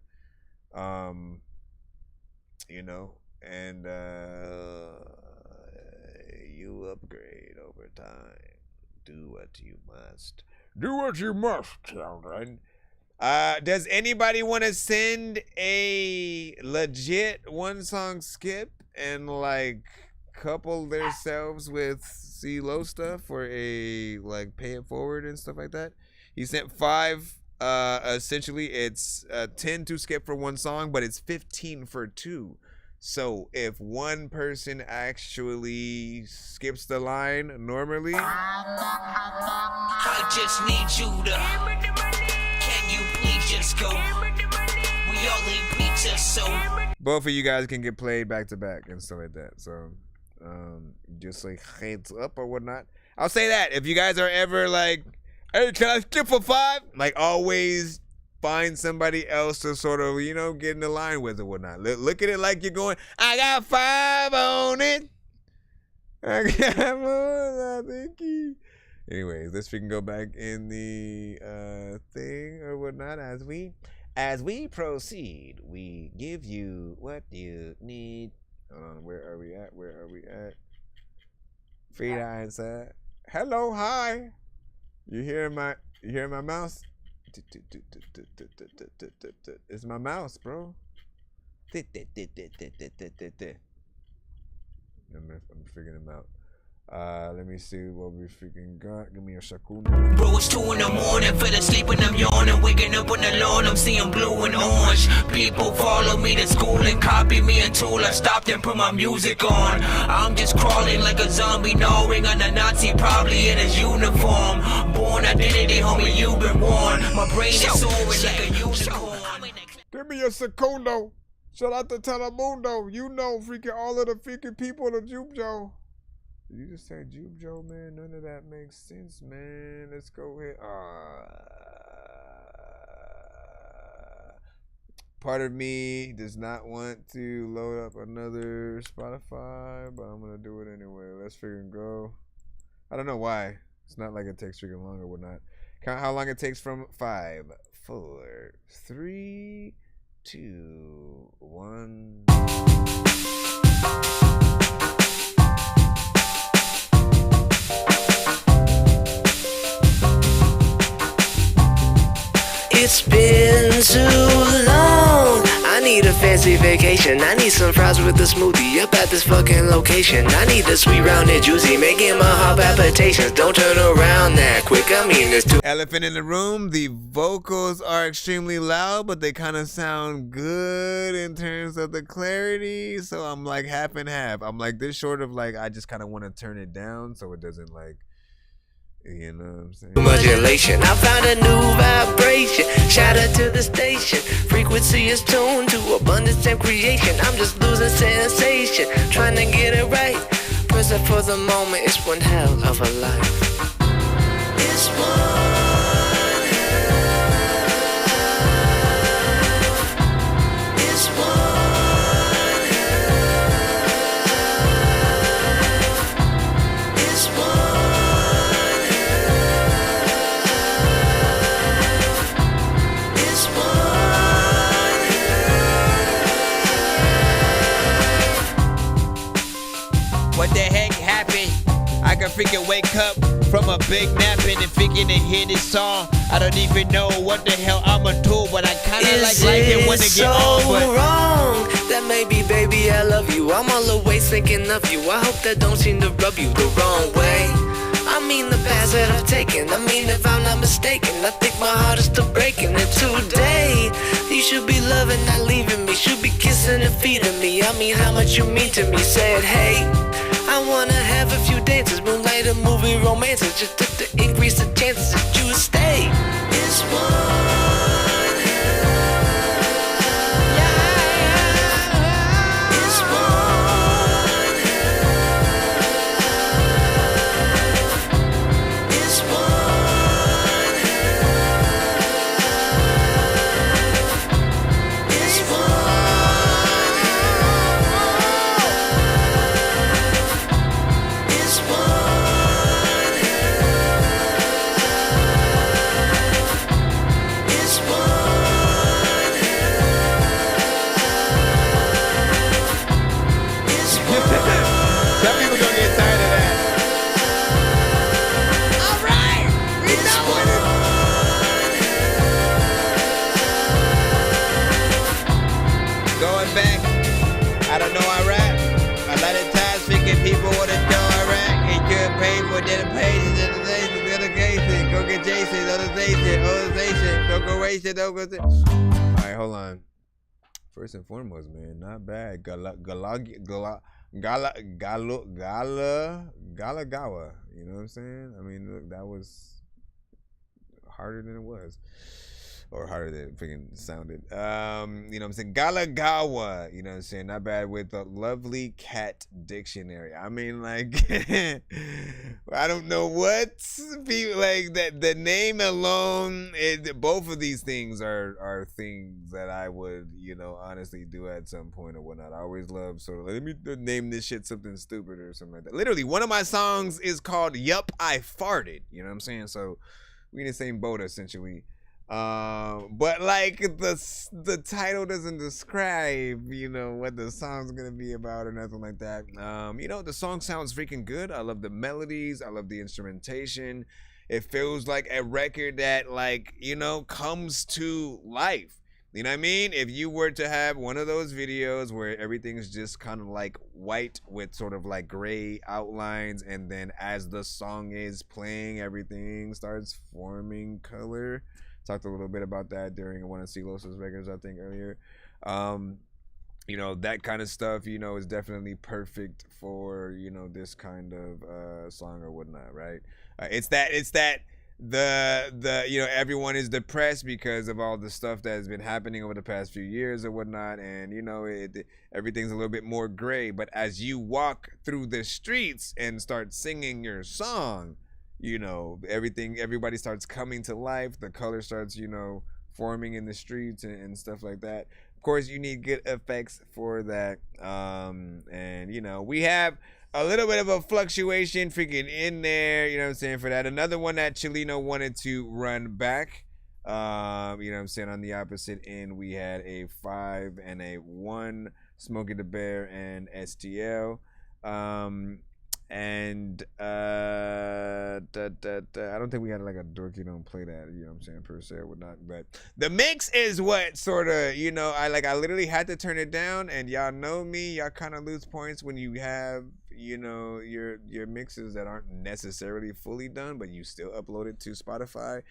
You know, and you upgrade over time. Do what you must. Do what you must, children. Does anybody want to send a legit one-song skip and like couple themselves with CeeLo stuff for a like pay it forward and stuff like that? He sent 5. Essentially, it's 10 to skip for one song, but it's 15 for 2. So if one person actually skips the line normally, I just need you to. Can you please just go? We all need pizza, so. both of you guys can get played back to back and stuff like that. So just like heads up or whatnot. I'll say that if you guys are ever like, hey, can I skip for 5? Like, always find somebody else to sort of, you know, get in the line with or whatnot. Look at it like you're going, I got 5 on it. I got more, I think. Anyways, let's freaking go back in the thing or whatnot as we proceed. We give you what you need. Hold on, where are we at? Feed inside. Hello, hi. You hear my mouse? It's my mouse, bro. I'm figuring them out. Let me see what we freaking got. Give me a second. Bro, it's 2 in the morning, fell asleep and I'm yawning. Waking up on the lawn, I'm seeing blue and orange. People follow me to school and copy me until I stopped and put my music on. I'm just crawling like a zombie, gnawing on a Nazi, probably in his uniform. Born identity, homie, you've been warned. My brain is soaring like a unicorn. Give me a secundo. Shout out to Telemundo. You know, freaking all of the freaking people of Juke Joe. Did you just say Juke Joe, man? None of that makes sense, man. Let's go ahead. Part of me does not want to load up another Spotify, but I'm gonna do it anyway. Let's freaking go. I don't know why. It's not like it takes freaking long or whatnot. Count how long it takes from 5, 4, 3, 2, 1. It's been too long. I need a fancy vacation. I need some fries with a smoothie up at this fucking location. I need the sweet, rounded, juicy, making my heart palpitations. Don't turn around that quick. I mean, there's too. Elephant in the room. The vocals are extremely loud, but they kind of sound good in terms of the clarity. So I'm like half and half. I'm like this short of like I just kind of want to turn it down so it doesn't like. You know what I'm saying? Modulation. I found a new vibration. Shout out to the station. Frequency is tuned to abundance and creation. I'm just losing sensation, trying to get it right. Present for the moment. It's one hell of a life. It's one. What the heck happened? I can freaking wake up from a big napping and thinking to hear this song. I don't even know what the hell I'ma do, but I kinda like it when they get on. But wrong that maybe, baby, I love you. I'm all the way thinking of you. I hope that don't seem to rub you the wrong way. I mean the paths that I've taken. I mean if I'm not mistaken, I think my heart is still breaking. And today, you should be loving, not leaving me. Should be kissing and feeding me. I mean how much you mean to me. Said hey, I wanna have a few dances, moonlight and movie romances, just to increase the chances that you would stay. It's one. Alright, hold on. First and foremost, man, not bad. Galagawa. You know what I'm saying? I mean, look, that was harder than it was. Or harder than it freaking sounded. You know what I'm saying? Galagawa. You know what I'm saying? Not bad with the lovely cat dictionary. I mean, like, I don't know what people like that. The name alone, both of these things are things that I would, you know, honestly do at some point or whatnot. I always love sort of, let me name this shit something stupid or something like that. Literally, one of my songs is called Yup, I Farted. You know what I'm saying? So we in the same boat essentially. But like the title doesn't describe, you know, what the song's gonna be about or nothing like that. You know, the song sounds freaking good. I love the melodies, I love the instrumentation. It feels like a record that, like, you know, comes to life. You know what I mean? If you were to have one of those videos where everything's just kind of like white with sort of like gray outlines, and then as the song is playing, everything starts forming color. Talked a little bit about that during one of Silos's records, I think, earlier. You know, that kind of stuff, you know, is definitely perfect for, you know, this kind of song or whatnot, right? It's that the you know, everyone is depressed because of all the stuff that has been happening over the past few years or whatnot, and you know, everything's a little bit more gray. But as you walk through the streets and start singing your song, you know, everybody starts coming to life. The color starts, you know, forming in the streets and stuff like that. Of course, you need good effects for that. And, you know, we have a little bit of a fluctuation freaking in there, you know what I'm saying, for that. Another one that Chileno wanted to run back. You know what I'm saying, on the opposite end, we had a 5 and a 1, Smokey the Bear and STL. I don't think we had like a Dorky don't play that, you know what I'm saying, per se or whatnot. But the mix is what sort of, you know, I literally had to turn it down, and y'all know me, y'all kind of lose points when you have, you know, your mixes that aren't necessarily fully done, but you still upload it to Spotify,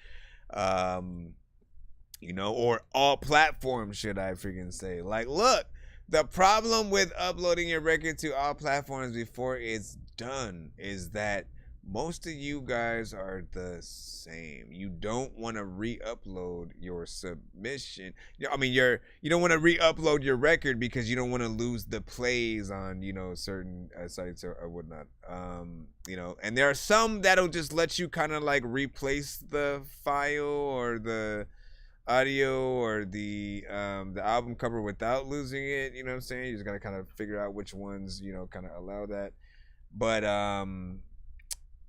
you know, or all platforms, should I freaking say. Like, look, the problem with uploading your record to all platforms before it's done is that most of you guys are the same. You don't want to re-upload your submission. I mean, you don't want to re-upload your record because you don't want to lose the plays on, you know, certain sites or whatnot. You know, and there are some that'll just let you kind of like replace the file or the audio or the album cover without losing it, you know what I'm saying? You just gotta kind of figure out which ones, you know, kind of allow that. But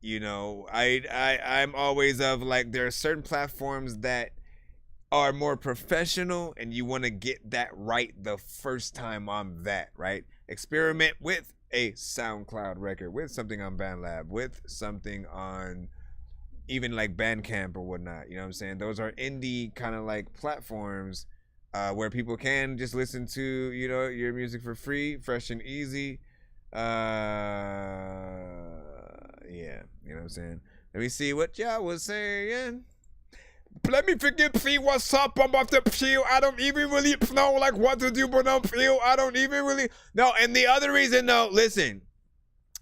you know, I'm always of like, there are certain platforms that are more professional and you want to get that right the first time on that, right? Experiment with a SoundCloud record, with something on BandLab, with something on even like Bandcamp or whatnot, you know what I'm saying? Those are indie kind of like platforms where people can just listen to, you know, your music for free, fresh and easy. Yeah, you know what I'm saying? Let me see what y'all was saying. Let me freaking see what's up. I'm about to peel. I don't even really know like what to do, but I'm peel. I don't even really. No, and the other reason, no, listen.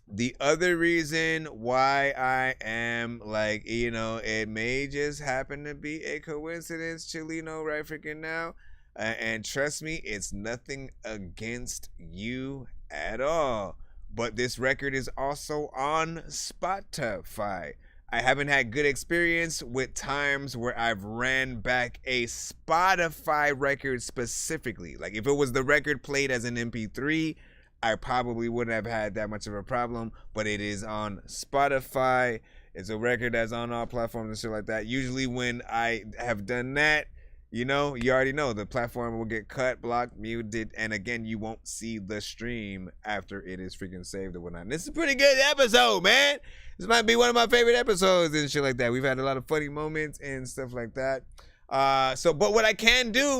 The other reason why I am like, you know, it may just happen to be a coincidence, Chileno, right freaking now. And trust me, it's nothing against you at all. But this record is also on Spotify. I haven't had good experience with times where I've ran back a Spotify record specifically. Like if it was the record played as an MP3, I probably wouldn't have had that much of a problem, but it is on Spotify. It's a record that's on all platforms and shit like that. Usually when I have done that, you know, you already know the platform will get cut, blocked, muted, and again, you won't see the stream after it is freaking saved or whatnot. And this is a pretty good episode, man. This might be one of my favorite episodes and shit like that. We've had a lot of funny moments and stuff like that. But what I can do,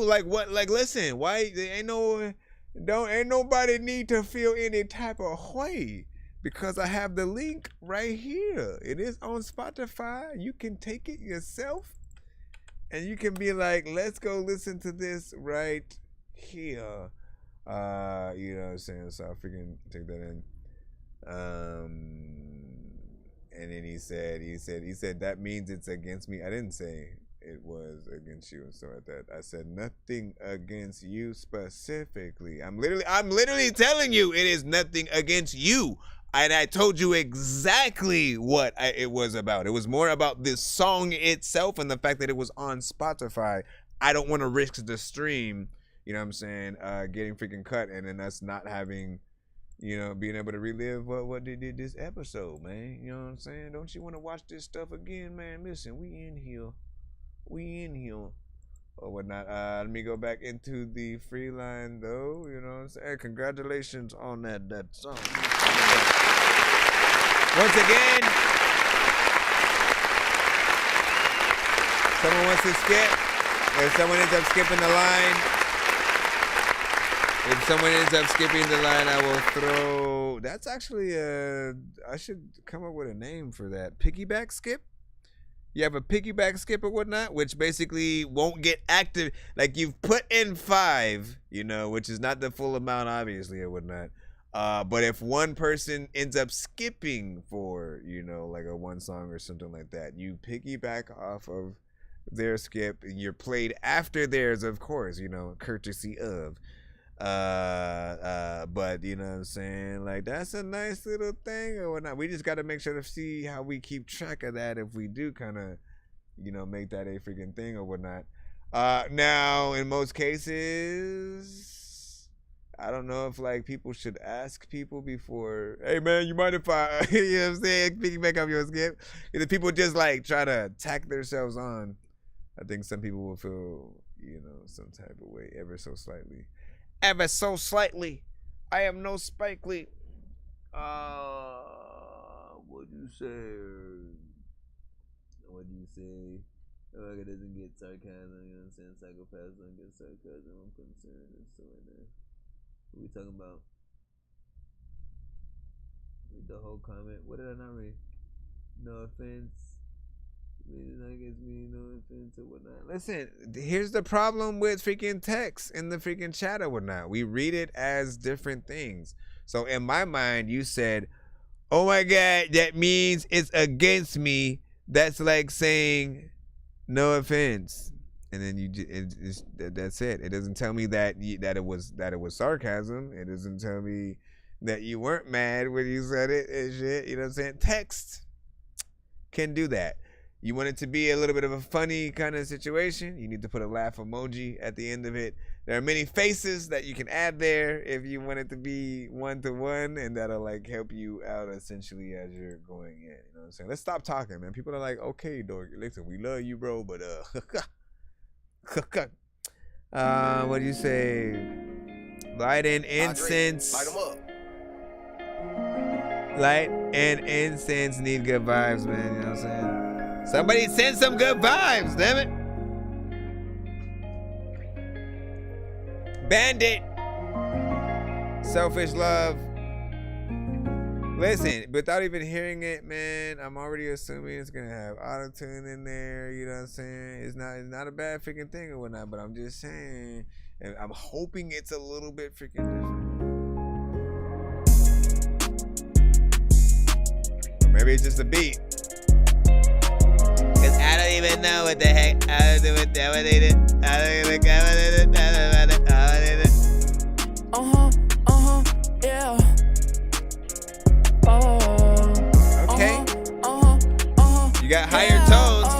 listen, why ain't nobody need to feel any type of way, because I have the link right here. It is on Spotify. You can take it yourself and you can be like, let's go listen to this right here. You know what I'm saying? So I freaking take that in. And then he said that means it's against me. I didn't say it was against you and stuff like that. I said nothing against you specifically. I'm literally telling you it is nothing against you. And I told you exactly what it was about. It was more about this song itself and the fact that it was on Spotify. I don't want to risk the stream, you know what I'm saying, getting freaking cut and then us not having, you know, being able to relive what they did this episode, man. You know what I'm saying? Don't you want to watch this stuff again, man? Listen, we in here. Or whatnot. Let me go back into the free line though. You know what I'm saying? Congratulations on that song. Once again, someone wants to skip. If someone ends up skipping the line, I will throw. That's actually I should come up with a name for that. Piggyback skip. You have a piggyback skip or whatnot, which basically won't get active. Like you've put in 5, you know, which is not the full amount, obviously, or whatnot. But if one person ends up skipping for, you know, like a one song or something like that, you piggyback off of their skip and you're played after theirs, of course, you know, courtesy of. But you know what I'm saying? Like that's a nice little thing or whatnot. We just got to make sure to see how we keep track of that if we do kind of, you know, make that a freaking thing or whatnot. Now in most cases, I don't know if like people should ask people before. Hey man, you mind if I? You know what I'm saying? Picking back up your skip. If people just like try to tack themselves on, I think some people will feel, you know, some type of way ever so slightly. Ever so slightly. I am no Spike Lee. What do you say? What do you say? Oh, it doesn't get sarcasm, you know what I'm saying? Psychopaths don't get sarcasm. I'm concerned and stuff like that. What are we talking about? Read the whole comment. What did I not read? No offense. I guess me, no offense or whatnot. Listen, here's the problem with freaking text in the freaking chat or whatnot. We read it as different things. So in my mind, you said, oh my God, that means it's against me. That's like saying no offense. And then that's it. It doesn't tell me that it was sarcasm. It doesn't tell me that you weren't mad when you said it and shit. You know what I'm saying? Text can do that. You want it to be a little bit of a funny kind of situation, you need to put a laugh emoji at the end of it. There are many faces that you can add there if you want it to be one-to-one, and that'll like help you out essentially as you're going in. You know what I'm saying? Let's stop talking, man. People are like, okay, Dork, listen, we love you, bro, but what do you say? Light and incense. Light 'em up. Light and incense need good vibes, man. You know what I'm saying? Somebody send some good vibes, damn it. Bandit. Selfish love. Listen, without even hearing it, man, I'm already assuming it's gonna have auto-tune in there. You know what I'm saying? It's not a bad freaking thing or whatnot, but I'm just saying, and I'm hoping it's a little bit freaking different. Or maybe it's just a beat. Cause I don't even know what the heck I don't do with that. What they did. I don't even know what they did. Yeah. Okay. You got higher tones.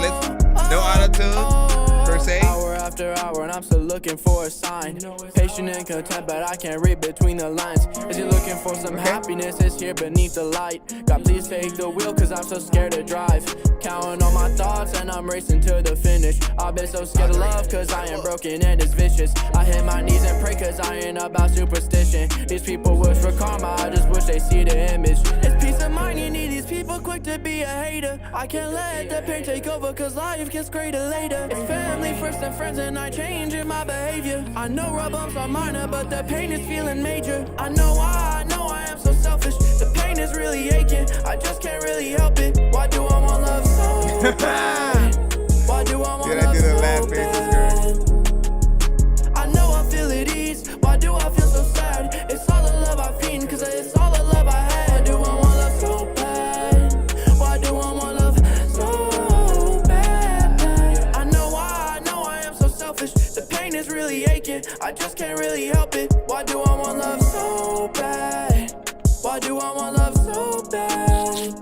No auto-tune per se. Hour after hour, and I'm still looking for a sign. Patient and content, but I can't read between the lines. Is he looking for some happiness? It's here beneath the light. God, please take the wheel, cause I'm so scared to drive. Counting all my thoughts, and I'm racing to the finish. I've been so scared of love, cause I am broken and it's vicious. I hit my knees and pray, cause I ain't about superstition. These people wish for karma, I just wish they see the image. It's peace of mind, you need these people quick to be a hater. I can't let the pain take over, cause life gets greater later. It's family first and friends, and I change in my behavior. I know rub bumps are minor, but the pain is feeling major. I know I am so selfish. The pain is really aching, I just can't really help it. Why do I want love so bad? Why do I want love so bad? I know I feel at ease, why do I feel so sad? It's all the love I feel, cause it's all the love I had. Why do I want love so bad? Why do I want love so bad? I know I am so selfish. The pain is really aching, I just can't really help it. Why do I want love so bad? Why do I want love so bad?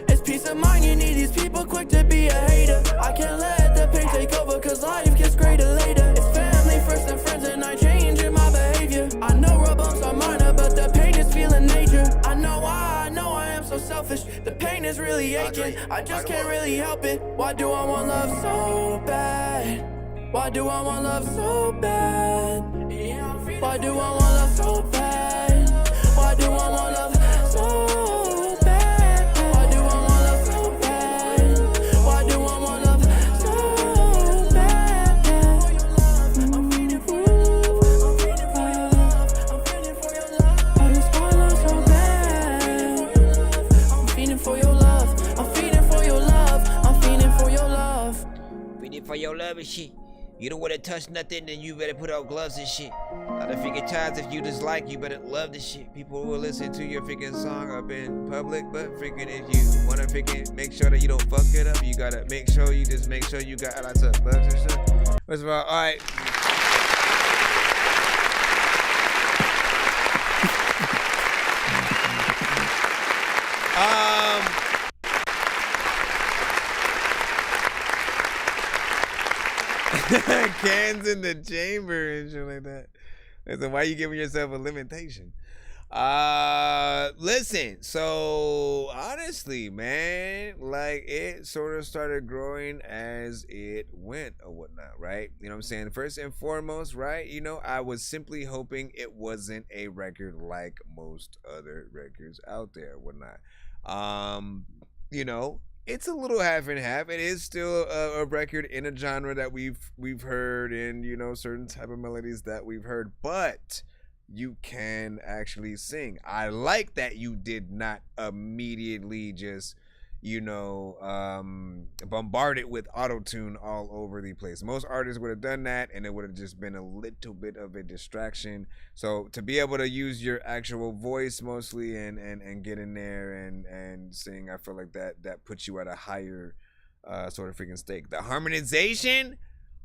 It's peace of mind, you need these people quick to be a hater. I can't let the pain take over, cause life gets greater later. It's family first and friends, and I change in my behavior. I know rub bumps are minor, but the pain is feeling major. I know I am so selfish. The pain is really aching, I just can't really help it. Why do I want love so bad? Why do I want love so bad? Why do I want love so bad? Why do I want love so bad? Why do I want love so bad? Why do I want love so bad? I'm feeding for your love, I'm feeding for your love, I'm feeding for your love. I just want love so bad. I'm feeding for your love, I'm feeding for your love, I'm feeding for your love. Feeding for your love and shit. You don't want to touch nothing, then you better put on gloves and shit. A lot of freaking times, if you dislike, you better love this shit. People will listen to your freaking song up in public, but freaking if you want to freaking make sure that you don't fuck it up, you gotta make sure you got lots of bugs and stuff. First of all right. Cans in the chamber and shit like that. Listen, why are you giving yourself a limitation? Listen, so honestly, man, like it sort of started growing as it went or whatnot, right? You know what I'm saying? First and foremost, right? You know, I was simply hoping it wasn't a record like most other records out there or whatnot. You know, it's a little half and half. It is still a record in a genre that we've heard, and you know, certain type of melodies that we've heard, but you can actually sing. I like that you did not immediately just, you know, bombard it with auto-tune all over the place. Most artists would have done that, and it would have just been a little bit of a distraction. So to be able to use your actual voice mostly and get in there and sing, I feel like that puts you at a higher sort of freaking stake. The harmonization,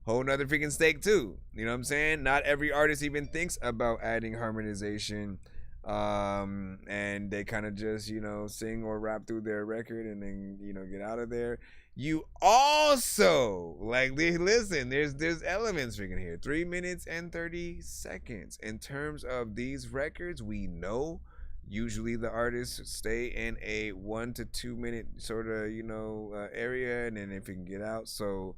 whole nother freaking stake too. You know what I'm saying? Not every artist even thinks about adding harmonization, and they kind of just, you know, sing or rap through their record and then, you know, get out of there. You also, like, listen, there's elements freaking here. 3 minutes and 30 seconds. In terms of these records, we know usually the artists stay in a 1 to 2 minute sort of, you know, area, and then if you can get out. So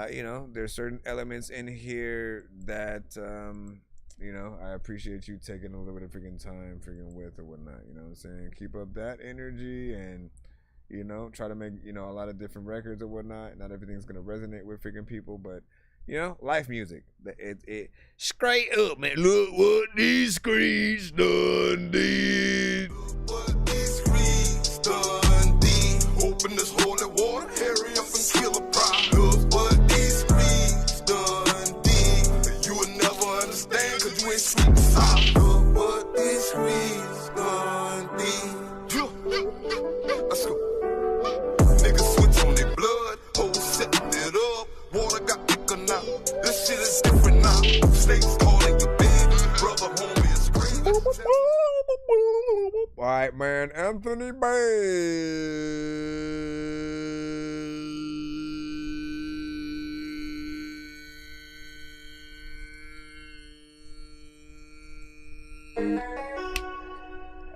you know, there's certain elements in here that you know, I appreciate you taking a little bit of freaking time freaking with or whatnot. You know what I'm saying? Keep up that energy, and you know, try to make, you know, a lot of different records or whatnot. Not everything's gonna resonate with freaking people, but you know, life music. It straight up, man. Look what these screens done did. What these screens done did. Open this holy water, hurry up and kill a problem. Look what these screens done did. You will never understand, cause you ain't sweet and soft. Look what these screens done did. Let's go. Niggas switch on their blood, hoes setting it up. Water got thicker now. This shit is different now. Snakes calling you big. Brother, homie is crazy. All right, man. Anthony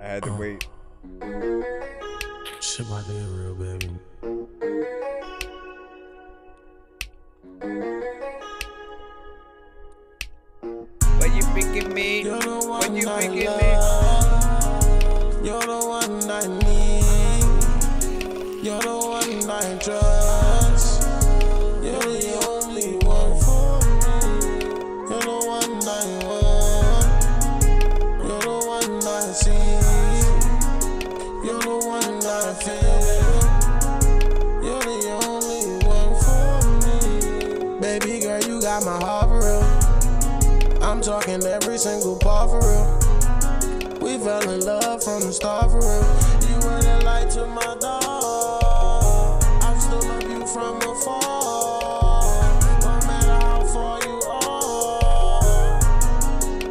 I had to wait. Shit about to get real, baby. When you picking me, when you picking me, you're the one I need. You're the one I trust. You're the only one for me. You're the one I want. You're the one I see. You're the one I feel. You're the only one for me. Baby girl, you got my heart for real. I'm talking every single part for real. We fell in love from the start for real. You were the light to my dark. I still love you from afar. No matter how far you are,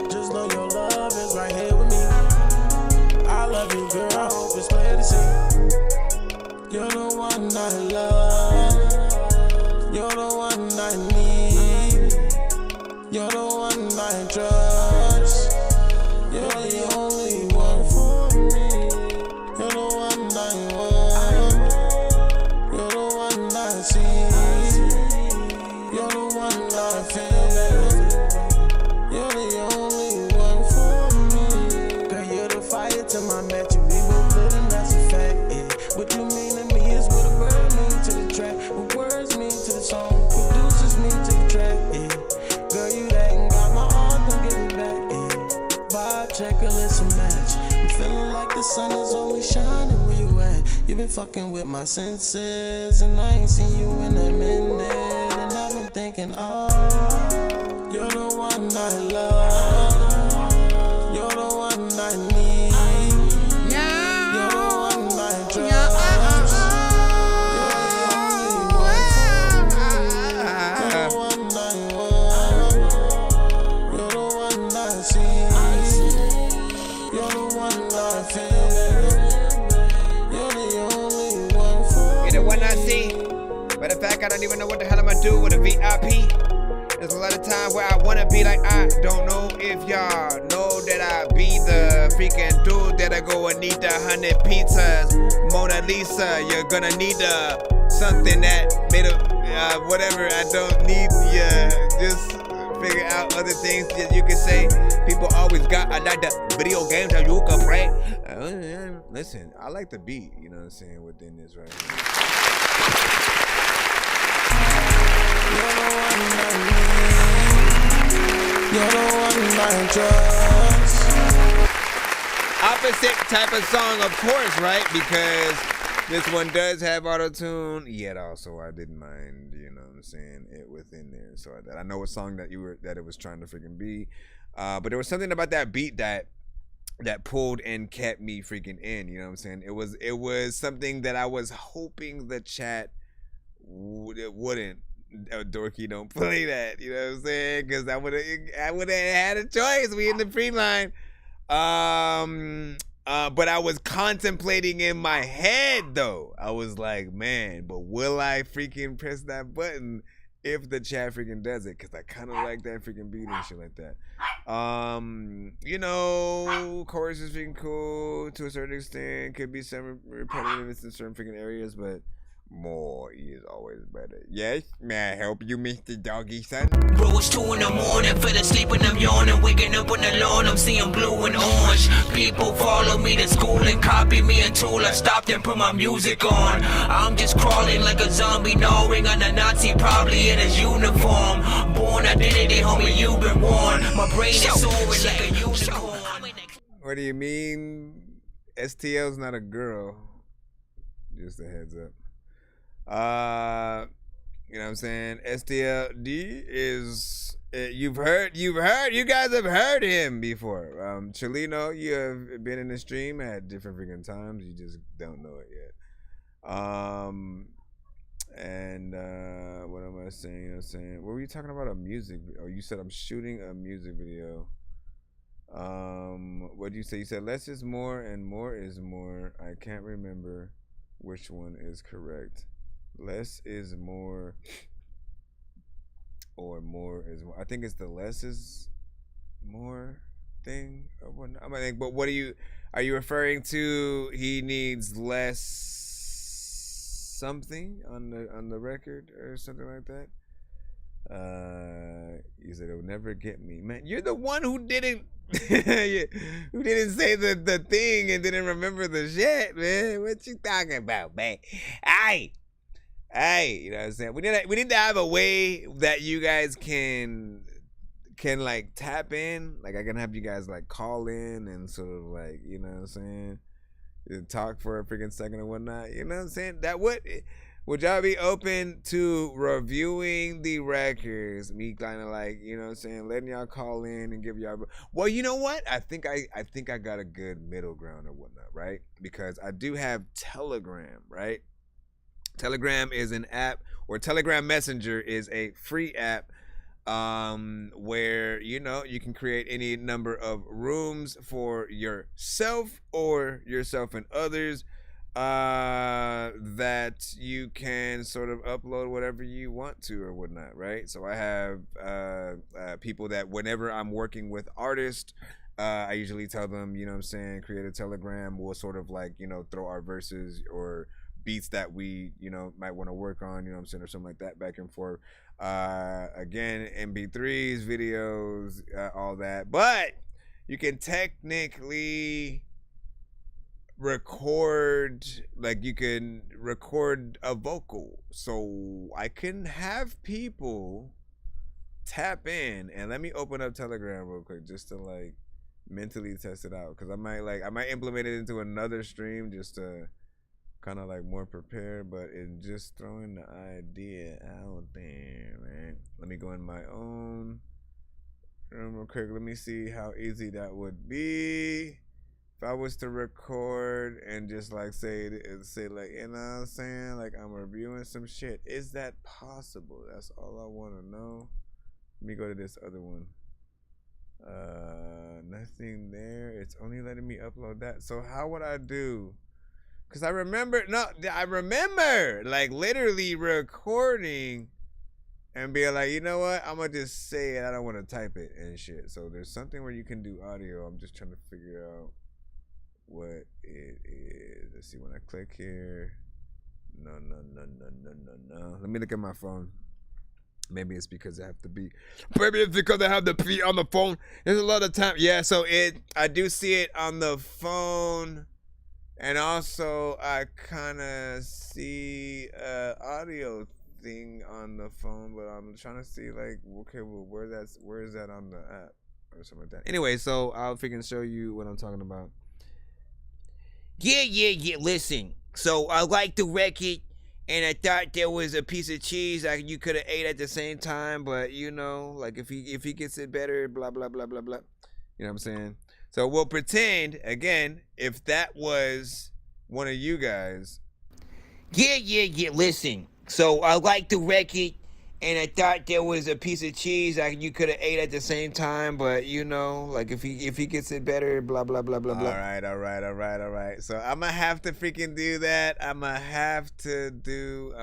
just know your love is right here with me. I love you, girl. I hope it's clear to see. You're the one I love. You're the one I need. You're the one I trust. You're the only one for me. You're the one I want. You're the one I see. You're the one I feel. You're the only one for me. Girl, you're the fire to my match. We both lit and that's a fact, yeah. What you mean to me is what a bird means to the track. What words mean to the song. Producers mean to the track, yeah. Girl, you that ain't got my heart, don't give it back, yeah. Vibe check, let's match. I'm feeling like the sun is always shining where you at. You been fucking with my senses, and I ain't seen you in a minute. And I've been thinking, oh, you're the one I love. You're the one I need. You're the one I trust. You're the only one for me. You're the one I want. You're the one I see. You're the one I feel. You're the only one for me. you're the one I see. Matter of fact, I don't even know what the hell I'm gonna do with a VIP. There's a lot of time where I wanna be like, I don't know if y'all know that I be the freaking dude that'll go and need 100 pizzas. Mona Lisa, you're gonna need something that made whatever. I don't need just figure out other things that you can say. People always got like the video games that you can play. Listen, I like the beat, you know what I'm saying, within this right here. You're the one I trust. Opposite type of song, of course, right? Because this one does have auto-tune, yet also I didn't mind, you know what I'm saying, it within there. So I know what song that it was trying to freaking be. But there was something about that beat that pulled and kept me freaking in, you know what I'm saying? It was something that I was hoping the chat wouldn't. Dorky, don't play that, you know what I'm saying? Because I would have had a choice. We in the pre-line. But I was contemplating in my head though. I was like, man, but will I freaking press that button if the chat freaking does it? Because I kind of like that freaking beat and shit like that. You know, chorus is freaking cool to a certain extent. Could be some repetitiveness in certain freaking areas, but more is always better. Yes, may I help you, Mr. Doggy son? Bro, it's 2 in the morning, fell asleep and I'm yawning. Waking up on the lawn, I'm seeing blue and orange. People follow me to school and copy me until I stopped and put my music on. I'm just crawling like a zombie, gnawing on a Nazi, probably in his uniform. Born identity, homie, you've been warned. My brain is soaring like a unicorn. What do you mean? STL's not a girl. Just a heads up. You know what I'm saying? STLD is you guys have heard him before. Chelino, you have been in the stream at different freaking times. You just don't know it yet. And what am I saying? You know what I'm saying? What were you talking about? A music video? Oh, you said I'm shooting a music video. What did you say? You said less is more and more is more. I can't remember which one is correct. Less is more or more is more. I think it's the less is more thing or whatnot. I think, but what are you referring to? He needs less something on the record or something like that. You said it'll never get me, man. You're the one who didn't say the thing and didn't remember the shit, man. What you talking about, man? Hey, you know what I'm saying? We need to have a way that you guys can like tap in. Like I can have you guys like call in and sort of like, you know what I'm saying, talk for a freaking second or whatnot. You know what I'm saying? That would y'all be open to reviewing the records? Me kind of like, you know what I'm saying, letting y'all call in and give y'all. Well, you know what? I think I got a good middle ground or whatnot, right? Because I do have Telegram, right? Telegram is an app, or Telegram Messenger is a free app where, you know, you can create any number of rooms for yourself or yourself and others that you can sort of upload whatever you want to or whatnot, right? So I have people that whenever I'm working with artists, I usually tell them, you know what I'm saying, create a Telegram. We'll sort of like, you know, throw our verses or beats that we, you know, might want to work on, you know what I'm saying, or something like that, back and forth. Again, MP3s, videos, all that. But you can technically record, like you can record a vocal. So I can have people tap in, and let me open up Telegram real quick just to like mentally test it out, because I might implement it into another stream just to kind of like more prepared, but in just throwing the idea out there, man. Let me go in my own room real quick. Let me see how easy that would be if I was to record and just like say like, you know what I'm saying, like I'm reviewing some shit. Is that possible? That's all I want to know. Let me go to this other one. Nothing there. It's only letting me upload that. So how would I do? Because I remember like literally recording and be like, you know what? I'm gonna just say it. I don't want to type it and shit. So there's something where you can do audio. I'm just trying to figure out what it is. Let's see when I click here. No. Let me look at my phone. Maybe it's because I have to be. Maybe it's because I have the P on the phone. There's a lot of time. Yeah, so I do see it on the phone. And also I kind of see audio thing on the phone, but I'm trying to see like, okay, well, where is that on the app or something like that. Anyway, so I'll freaking show you what I'm talking about. Yeah. Listen, so I like the record, and I thought there was a piece of cheese that you could have ate at the same time, but you know, like if he gets it better, blah blah blah blah blah. You know what I'm saying? So we'll pretend again if that was one of you guys. Yeah. Listen, so I like the record, and I thought there was a piece of cheese that you could have ate at the same time, but you know, like if he gets it better, blah blah blah blah blah. All right. So I'm gonna have to freaking do that. I'm gonna have to do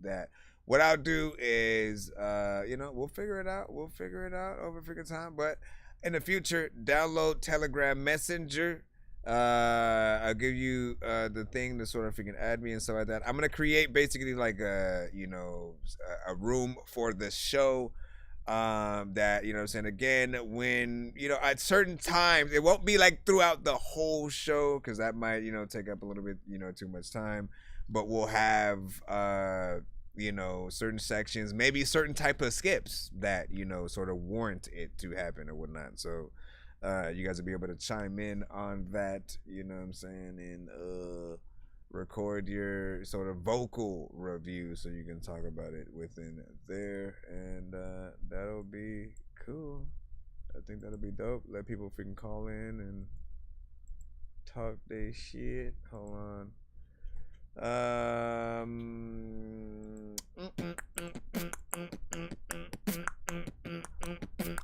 that. What I'll do is, we'll figure it out. We'll figure it out over freaking time. But in the future, download Telegram Messenger. I'll give you the thing to sort of freaking add me and stuff like that. I'm gonna create basically like a room for the show. That, you know what I'm saying, again, when, you know, at certain times, it won't be like throughout the whole show, because that might, you know, take up a little bit, you know, too much time. But we'll have certain sections, maybe certain type of skips that, you know, sort of warrant it to happen or whatnot. So you guys will be able to chime in on that, you know what I'm saying, and record your sort of vocal review so you can talk about it within there, and that'll be cool. I think that'll be dope. Let people freaking call in and talk their shit. Hold on.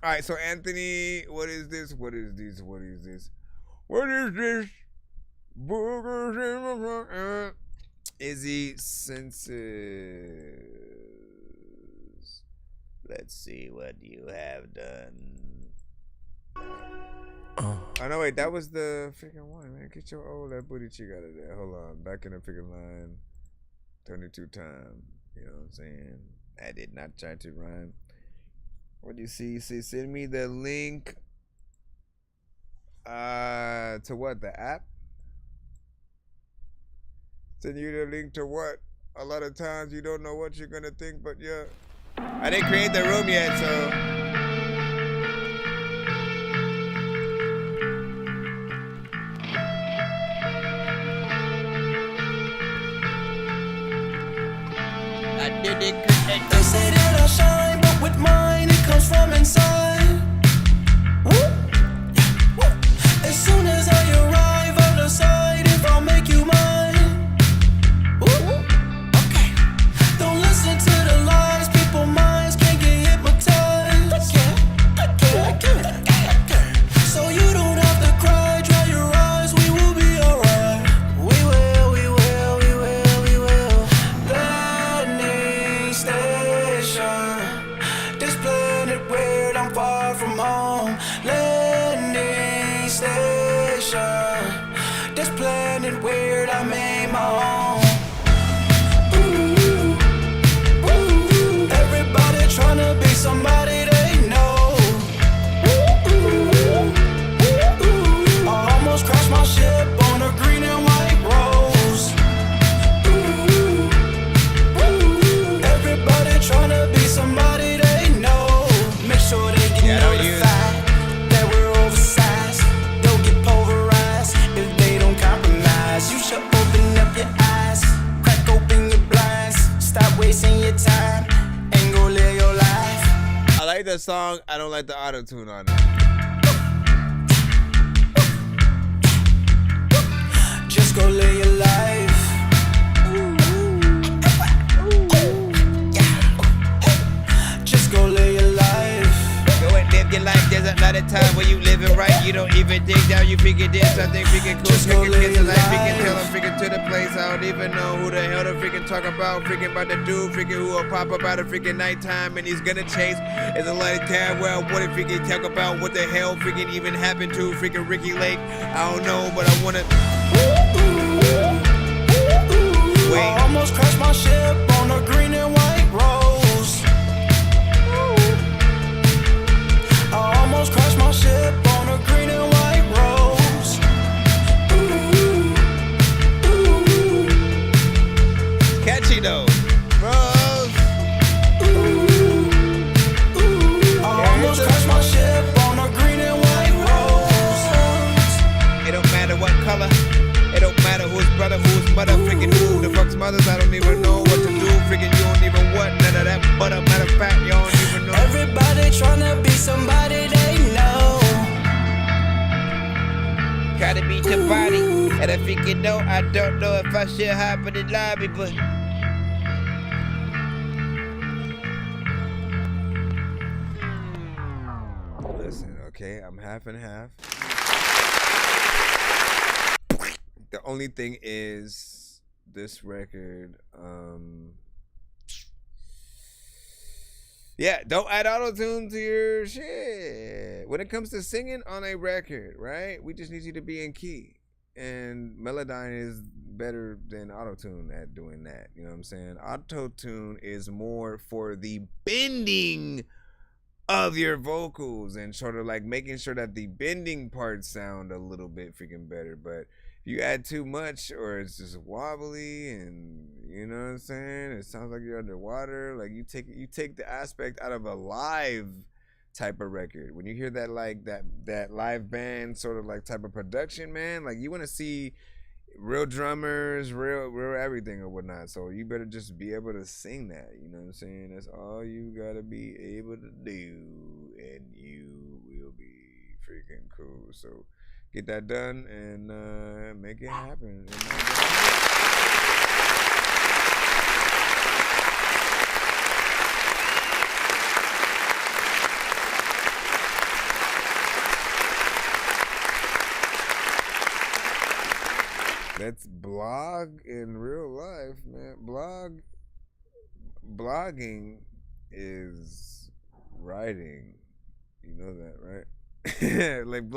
All right, so Anthony, what is this? Boogers in my rock. Izzy senses. Let's see what you have done. Oh no, wait, that was the freaking one, man. Get your old that booty cheek out of there. Hold on, back in the freaking line. 22 times. You know what I'm saying? I did not try to rhyme. What do you see? Say send me the link. To what? The app? Send you the link to what? A lot of times you don't know what you're gonna think, but yeah. I didn't create the room yet, so. I didn't create They say that I shine, but with mine it comes from inside. Woo. As soon as I arrive, I'll decide if I'll make you mine. Okay. Don't listen to the lies, people minds can't get hypnotized. So you don't have to cry, dry your eyes, we will be alright. We will. Landing station, this planet weird, I'm far from home. Landing station, this planet weird, I made my home. Everybody tryna be somebody they know. I almost crashed my ship on a green and white rose. Everybody tryna be somebody they know. Make sure they get notified that we're oversized. Don't get pulverized if they don't compromise. You should open up your eyes, crack open your blinds, stop wasting your time and go live your life. I like the song. I don't like the auto-tune on it. Just go live your life. Just go live your life. Go and live your life, there's a lot of time when you living right. You don't even dig down, you freaking did something freaking cool. Freaking kids a life, freaking tell them freaking to the place. I don't even know who the hell to freaking talk about. Freaking about the dude, freaking who will pop up out of freaking nighttime and he's gonna chase. There's a lot of time where I wanna freaking talk about what the hell freaking even happened to freaking Ricky Lake. I don't know, but I wanna. Wait. I almost crashed my ship on a green and white rose. I almost crashed my ship on a green and white rose. Catchy though. Rose. I almost crashed my ship on a green and white rose. It don't matter what color. It don't matter who's brother, who's mother, freaking who the fuck's mothers. I don't even know what to do. Freaking you don't even want none of that butter. Matter of fact, you don't even know. Everybody tryna be somebody they know. Gotta beat the body. And I freaking know, I don't know if I should hop in the lobby, but. Listen, okay, I'm half and half. The only thing is this record, yeah, don't add auto-tune to your shit. When it comes to singing on a record, right? We just need you to be in key. And Melodyne is better than auto-tune at doing that. You know what I'm saying? Auto-tune is more for the bending of your vocals and sort of like making sure that the bending parts sound a little bit freaking better. But you add too much or it's just wobbly and you know what I'm saying, it sounds like you're underwater. Like you take the aspect out of a live type of record. When you hear that like that live band sort of like type of production, man, like you want to see real drummers, real everything or whatnot. So you better just be able to sing that, you know what I'm saying? That's all you gotta be able to do and you will be freaking cool. So get that done and make it happen. Let's blog in real life, man. Blogging is writing. You know that, right? Like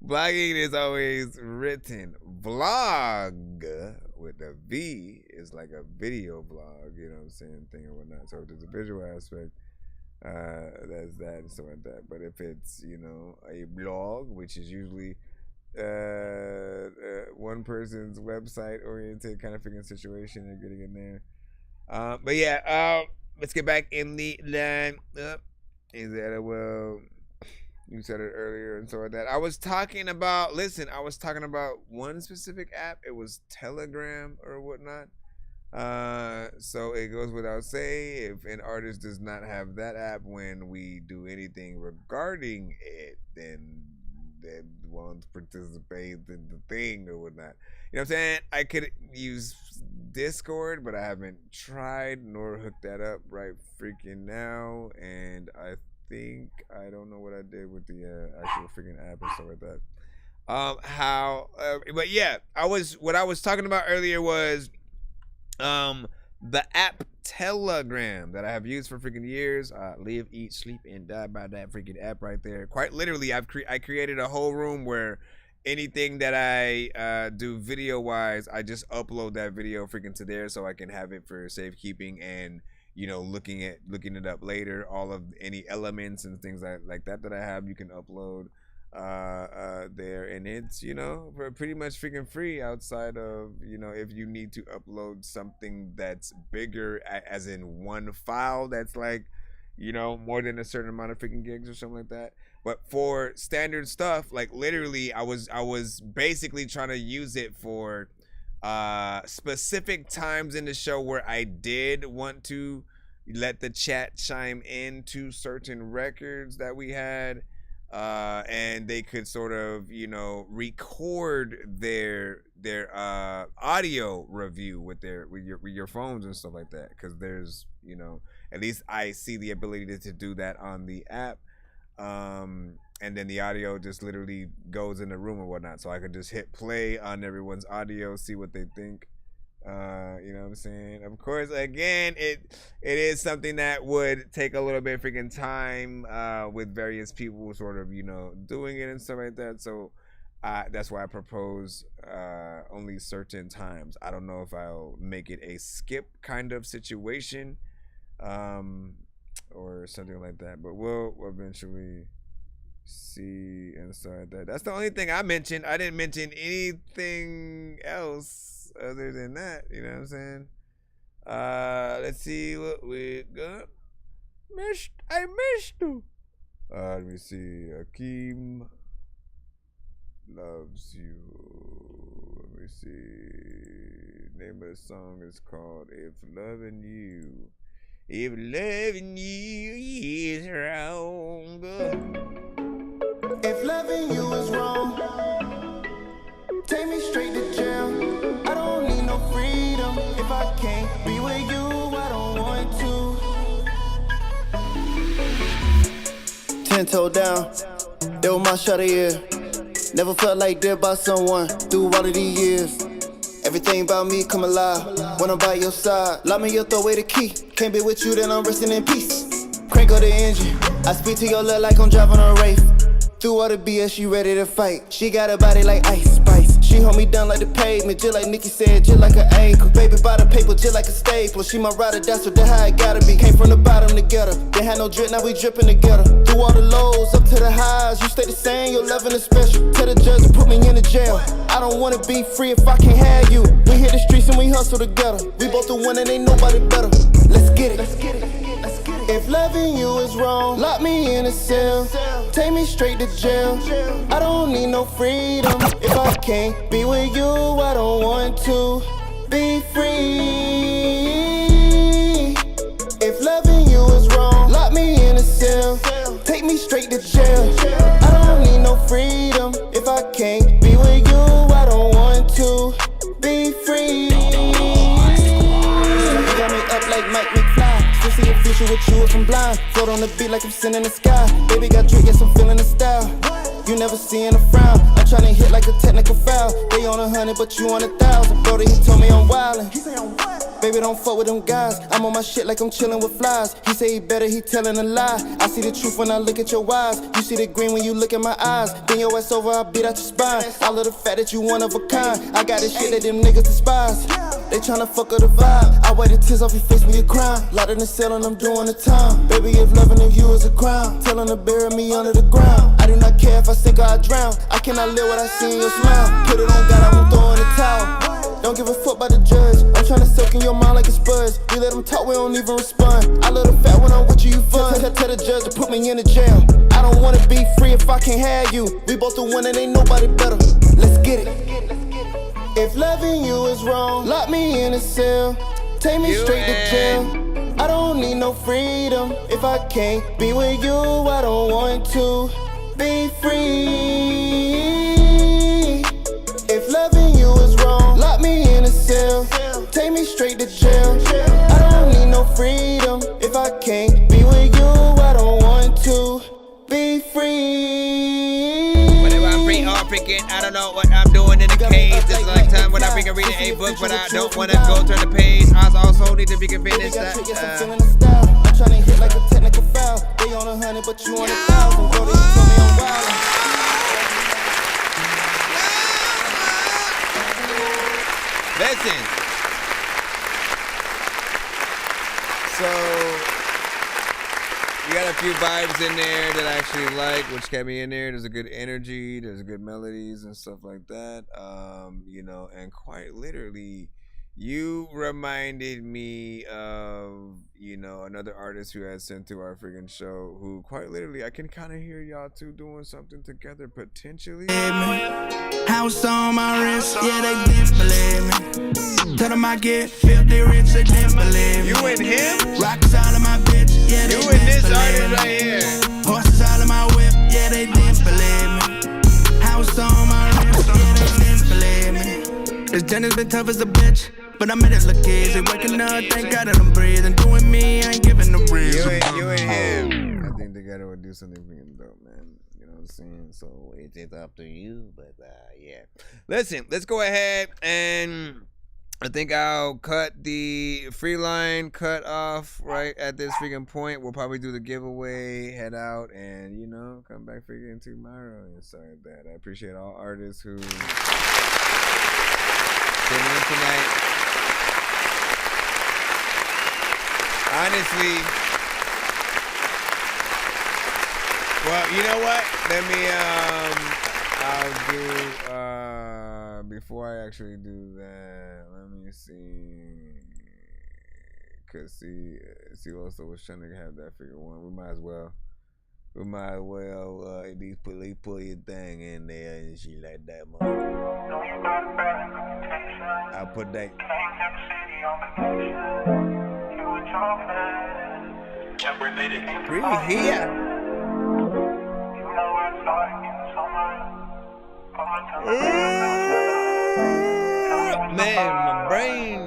blogging is always written. Vlog with the V is like a video blog, you know what I'm saying, thing or whatnot. So if there's a visual aspect, that's that and stuff like that. But if it's, you know, a blog, which is usually one person's website oriented kind of freaking situation, you're getting in there. But yeah, let's get back in the line up. Is that well? You said it earlier and so like that. I was talking about one specific app. It was Telegram or whatnot. So it goes without saying, if an artist does not have that app when we do anything regarding it, then they won't participate in the thing or whatnot. You know what I'm saying? I could use Discord, but I haven't tried nor hooked that up right freaking now. And I think I don't know what I did with the actual freaking app and stuff like that. But yeah, what I was talking about earlier was the app Telegram that I have used for freaking years. Live, eat, sleep, and die by that freaking app right there. Quite literally, I created a whole room where anything that I do video wise, I just upload that video freaking to there so I can have it for safekeeping and, you know, looking it up later. All of any elements and things like that I have, you can upload there, and it's, you know, for pretty much freaking free outside of, you know, if you need to upload something that's bigger, as in one file that's like, you know, more than a certain amount of freaking gigs or something like that. But for standard stuff, like literally I was basically trying to use it for specific times in the show where I did want to let the chat chime in to certain records that we had, and they could sort of, you know, record their audio review with your phones and stuff like that, because there's, you know, at least I see the ability to do that on the app. And then the audio just literally goes in the room or whatnot. So I could just hit play on everyone's audio, see what they think. You know what I'm saying? Of course, again, it is something that would take a little bit of freaking time with various people sort of, doing it and stuff like that. So that's why I propose only certain times. I don't know if I'll make it a skip kind of situation or something like that, but we'll eventually see and stuff like that. That's the only thing I mentioned. I didn't mention anything else other than that. You know what I'm saying? Let's see what we got. I missed you. Let me see. Akeem loves you. Let me see. Name of the song is called If Loving You. If loving you is wrong. If loving you is wrong, take me straight to jail. I don't need no freedom. If I can't be with you, I don't want to. 10 toe down, they were my shot of year. Never felt like dead by someone through all of these years. Everything about me come alive when I'm by your side. Lock me up, throw away the key. Can't be with you, then I'm resting in peace. Crank up the engine. I speak to your love like I'm driving a Wraith. Through all the BS, she ready to fight. She got a body like ice spice. She hold me down like the pavement, just like Nikki said, just like an ankle. Baby by the paper, just like a staple. She my rider, that's what the how it gotta be. Came from the bottom together. They had no drip, now we dripping together. Through all the lows, up to the highs, you stay the same, your loving is special. Tell the judge to put me in the jail. I don't wanna be free if I can't have you. We hit the streets and we hustle together. We both the one and ain't nobody better. Let's get it. Let's get it. If loving you is wrong, lock me in a cell. Take me straight to jail. I don't need no freedom. If I can't be with you, I don't want to be free. If loving you is wrong, lock me in a cell. Take me straight to jail. I don't need no freedom. If I can't be with you, I don't want to be free. You got me up like Mike McFly. Still see a future with you if I'm blind. Float on the beat like I'm sitting in the sky. Baby got drip, yes I'm feeling the style. You never seeing a frown. I'm tryna hit like a technical foul. They on 100 but you on 1,000. Brody he told me I'm wildin'. Baby don't fuck with them guys. I'm on my shit like I'm chillin' with flies. He say he better, he tellin' a lie. I see the truth when I look at your eyes. You see the green when you look in my eyes. Then your ass over, I beat out your spine. I love the fact that you one of a kind. I got this shit that them niggas despise. They tryna fuck up the vibe. I wipe the tears off your face when you cry. Locked in the cell and I'm doing the time. Baby, if loving of you is a crime, tell them to bury me under the ground. I do not care if I sink or I drown. I cannot live what I see in your smile. Put it on God, I'm throwing the towel. Don't give a fuck by the judge. I'm tryna soak in your mind like a spuds. We let them talk, we don't even respond. I love the fact when I'm with you fun. Tell the judge to put me in the jail. I don't wanna be free if I can't have you. We both the one and ain't nobody better. Let's get it. If loving you is wrong, lock me in a cell. Take me straight to jail. I don't need no freedom. If I can't be with you, I don't want to be free. If loving you is wrong, lock me in a cell. Take me straight to jail. I don't need no freedom. If I can't be with you, I don't want to be free. Whenever I'm free or freaking, I don't know what I'm doing in the cage. This is like time when I freaking reading a book, but I don't wanna go turn the page. I also need to freaking finish that. I'm tryna hit like a technical foul. They on 100, but you on 1,000. Brody, you told me I'm wildin'. Listen. So you got a few vibes in there that I actually like, which kept me in there. There's a good energy, there's good melodies and stuff like that. And quite literally, you reminded me of, another artist who had sent to our freaking show, who quite literally, I can kind of hear y'all two doing something together potentially. House on my wrist, yeah, they didn't believe me. Tell them I get filthy rich, they didn't believe me. You and him? Rocks all in my bitch, yeah, they you didn't and this believe artist me. right here. Horses all in my whip, yeah, they didn't believe me. House on my wrist, yeah, they didn't believe me. This journey's been tough as a bitch, but I made it look easy. Waking up, thank God that I'm breathing. Doing me, I ain't giving no reason. You and him. I think they together, we'll do something freaking dope, man. You know what I'm saying? So it's up to you, but yeah. Listen, let's go ahead and I think I'll cut the free line cut off right at this freaking point. We'll probably do the giveaway, head out, and come back freaking tomorrow and stuff like that. I appreciate all artists who came in tonight. Honestly, well, you know what? Let me I'll do before I actually do that, let me see, cause see also was trying to have that figure one. We might as well at least put your thing in there and shit like that, man. I'll put that. Breathe here. Man, my brain.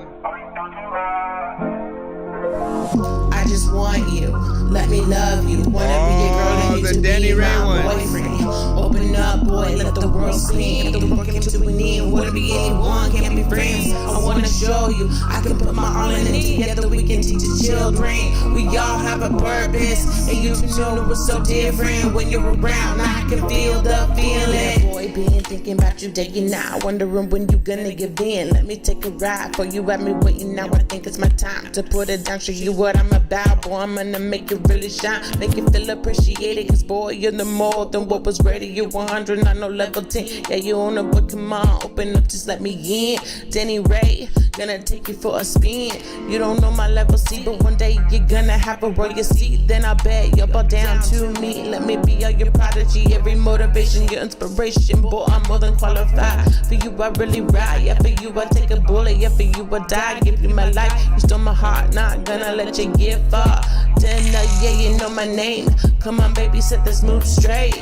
I just want you, let me love you. Wanna be your girl and you to be my boyfriend. Open up, boy, let the world spin. If the world came to an end, wanna be anyone, can't be friends. I wanna show you, I can put my all in it together. We can teach the children. We all have a purpose, and you know it was so different when you're around. I can feel the feeling. Boy, been thinking about you day and night, wondering when you gonna give in. Let me take a ride for you, have me waiting. Now I think it's my time to put it down, show you what I'm about. Boy, I'm gonna make it really shine, make you feel appreciated. Cause boy, you're the more than what was ready. You're 100, not no level 10. Yeah, you on the book, come on, open up, just let me in. Danny Ray, gonna take you for a spin. You don't know my level C, but one day you're gonna have a royal seat. Then I bet you'll bow down to me. Let me be all your prodigy, every motivation, your inspiration. Boy, I'm more than qualified. For you, I really ride. Yeah, for you, I take a bullet. Yeah, for you, I die. Give you my life. You stole my heart, not gonna let you get far. Then, yeah, you know my name. Come on, baby, set this move straight.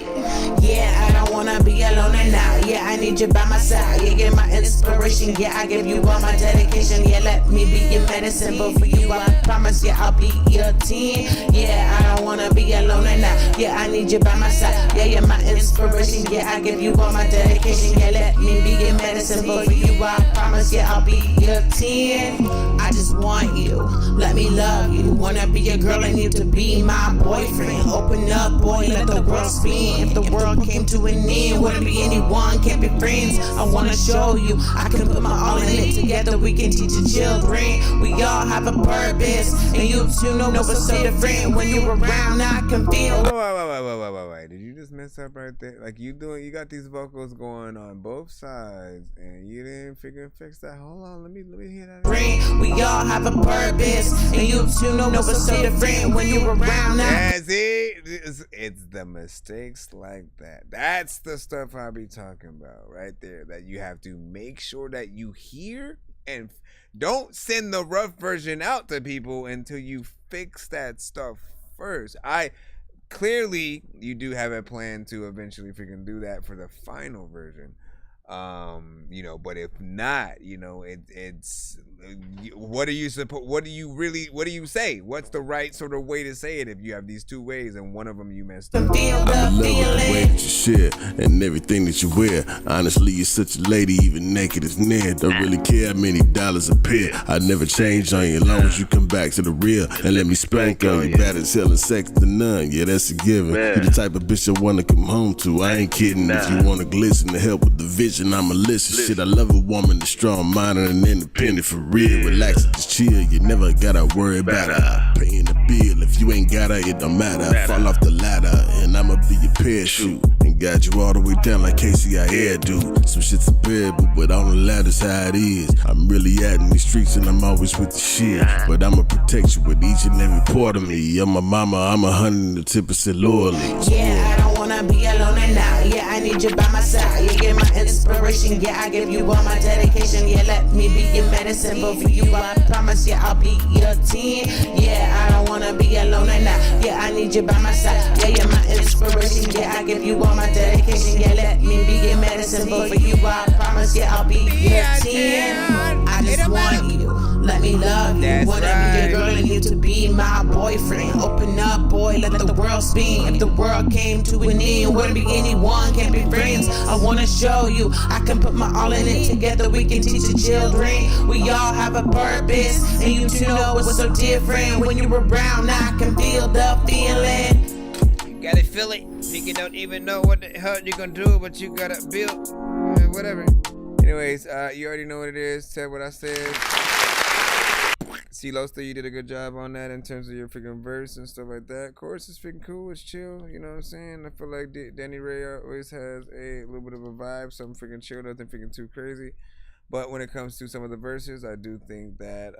Yeah, I don't wanna be alone and now. Yeah, I need you by my side. Yeah, you're my inspiration. Yeah, I give you all my dedication. Yeah, let me be your medicine. But for you, I promise, yeah, I'll be your 10. Yeah, I don't wanna be alone and now. Yeah, I need you by my side. Yeah, you're my inspiration. Yeah, I give you all my dedication. Yeah, let me be your medicine. But for you, I promise, yeah, I'll be your 10. I just want you, let me love you. Wanna be a girl and you to be my boyfriend. Open up, boy, let the world spin. If the world came to an end, wouldn't be anyone, can't be friends. I wanna show you, I can put my all in it together. We can teach the children. We all have a purpose, and you two know what's so different. When you're around, I can feel. Wait. Did you just mess up right there? Like you got these vocals going on both sides, and you didn't fix that. Hold on, let me hear that. We all have a purpose, and you two know what's so different. When you're around, yeah, see, it's the mistakes like that. That's the stuff I be talking about right there. That you have to make sure that you hear and don't send the rough version out to people until you fix that stuff first. Clearly, you do have a plan to eventually freaking do that for the final version. But if not, it's what do you say? What's the right sort of way to say it if you have these two ways and one of them you messed up? I'm in love with the way that you share and everything that you wear. Honestly, you're such a lady, even naked is near. Don't really care how many dollars a pair. I never change on you as long as you come back to the real and let me spank on you. Bad as hell and sex to none, yeah, that's a given. You the type of bitch I wanna come home to. I ain't kidding. If you wanna glisten to help with the vision, I'ma listen. Shit, I love a woman that's strong-minded and independent for real. Relax and just chill. You never gotta worry about her paying the bill. If you ain't got her, it don't matter. I fall off the ladder and I'ma be your parachute and guide you all the way down like Casey I Air do. Some shit's unbearable, but on the ladder's how it is. I'm really out in these streets and I'm always with the shit. But I'ma protect you with each and every part of me. I'm a mama, I'm 110% loyally. Yeah, I don't wanna be alone and now. Yeah, I need you by my side. Yeah, you're my inspiration. Yeah, I give you all my dedication. Yeah, let me be your medicine. But for you, I promise, yeah, I'll be your 10. Yeah, I don't wanna be alone and now. Yeah, I need you by my side. Yeah, you're my inspiration. Yeah, I give you all my dedication. Yeah, let me be your medicine. But for you, I promise, yeah, I'll be your 10. I just want you, let me love you. That's Wanna be your girl and you to be my boyfriend. Open up, boy, let the world spin. If the world came to an end, wouldn't be anyone, can't be friends. I wanna show you, I can put my all in it. Together we can teach the children. We all have a purpose, and you two know what's so different. When you were brown, I can feel the feeling. You gotta feel it. You don't even know what the hell you're gonna do, but you gotta build. Whatever. Anyways, you already know what it is. Said what I said. See, Loster, you did a good job on that in terms of your freaking verse and stuff like that. Chorus is freaking cool. It's chill. You know what I'm saying? I feel like Danny Ray always has a little bit of a vibe. Something freaking chill, nothing freaking too crazy. But when it comes to some of the verses, I do think that,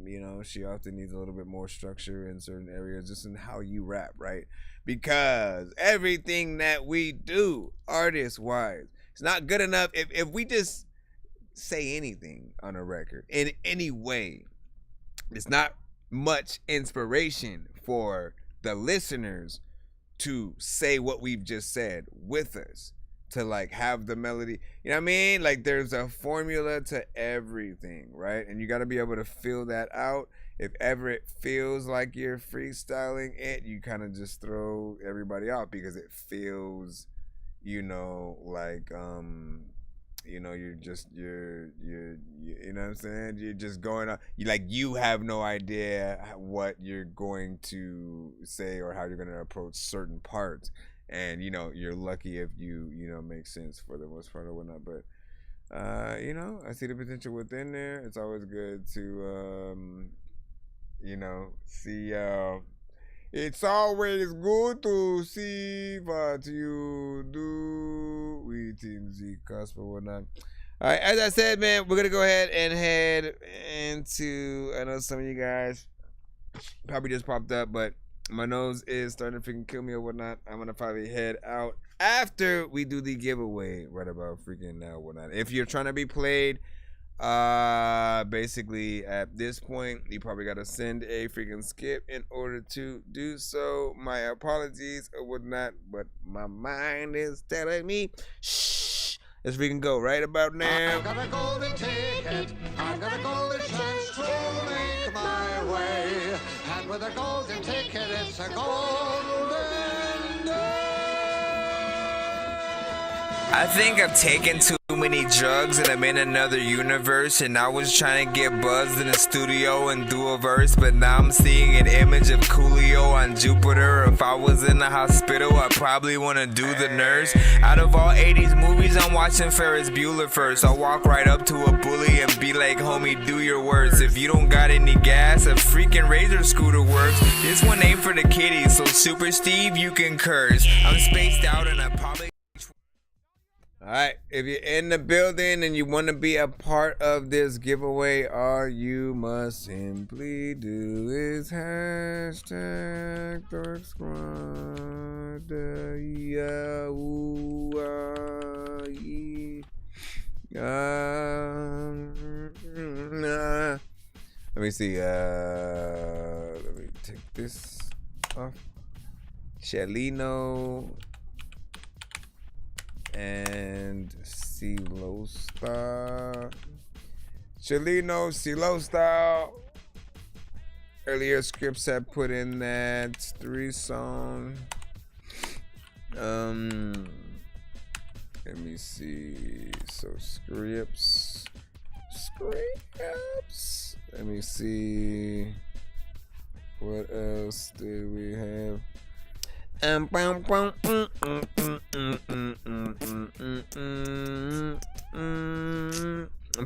you know, she often needs a little bit more structure in certain areas, just in how you rap, right? Because everything that we do, artist-wise, it's not good enough if we just say anything on a record in any way. It's not much inspiration for the listeners to say what we've just said with us, to like have the melody. You know what I mean? Like there's a formula to everything, right? And you got to be able to feel that out. If ever it feels like you're freestyling it, you kind of just throw everybody out because it feels, you know, like you know, you're you know what I'm saying? You're just going on. You have no idea what you're going to say or how you're going to approach certain parts. And, you know, you're lucky if you know, make sense for the most part or whatnot. But, you know, I see the potential within there. It's always good to, you know, see, it's always good to see what you do within the cusp or whatnot. All right, as I said, man, we're going to go ahead and head into, I know some of you guys probably just popped up, but my nose is starting to freaking kill me or whatnot. I'm going to probably head out after we do the giveaway right about freaking now whatnot. If you're trying to be played, basically at this point, you probably got to send a freaking skip in order to do so. My apologies or whatnot, but my mind is telling me, shh, let's freaking go right about now. I've got a golden ticket, I've got a golden chance to make my way, and with a golden ticket, it's a golden day. I think I've taken too many drugs and I'm in another universe, and I was trying to get buzzed in the studio and do a verse, but now I'm seeing an image of Coolio on Jupiter. If I was in the hospital, I'd probably want to do the nurse. Out of all 80s movies, I'm watching Ferris Bueller first. I'll walk right up to a bully and be like, homie, do your worst. If you don't got any gas, a freaking Razor scooter works. This one ain't for the kiddies, so Super Steve, you can curse. I'm spaced out and I probably... Alright, if you're in the building and you want to be a part of this giveaway, all you must simply do is hashtag Dork Squad. Let me see. Let me take this off. Chelino and Silo Style. Chelino, Silo Style. Earlier scripts had put in that 3-song. Let me see. So scripts. Let me see. What else did we have? I'm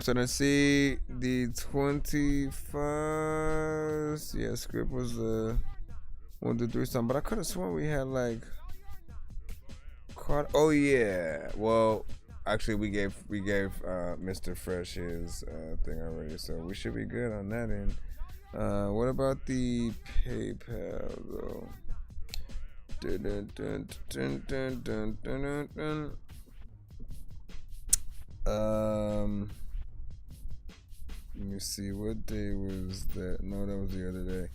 starting to see the 21st. Yeah, script was the 1 to 3 song, but I could have sworn we had like oh yeah. Well, actually we gave Mr. Fresh his thing already, so we should be good on that end. What about the PayPal though? Let me see, what day was that? No, that was the other day.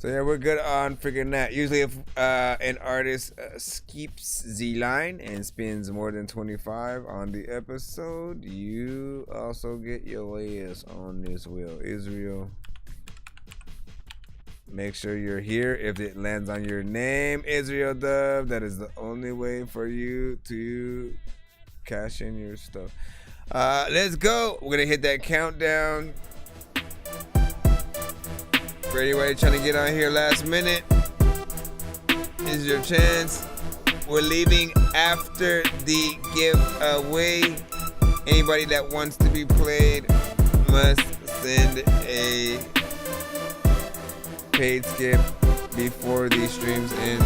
So yeah, we're good on freaking that. Usually if an artist skips the line and spends more than 25 on the episode, you also get your ass on this wheel. Israel, make sure you're here. If it lands on your name, Israel Dove, that is the only way for you to cash in your stuff. Let's go. We're gonna hit that countdown. For anybody trying to get on here last minute, this is your chance. We're leaving after the giveaway. Anybody that wants to be played must send a paid skip before these streams end.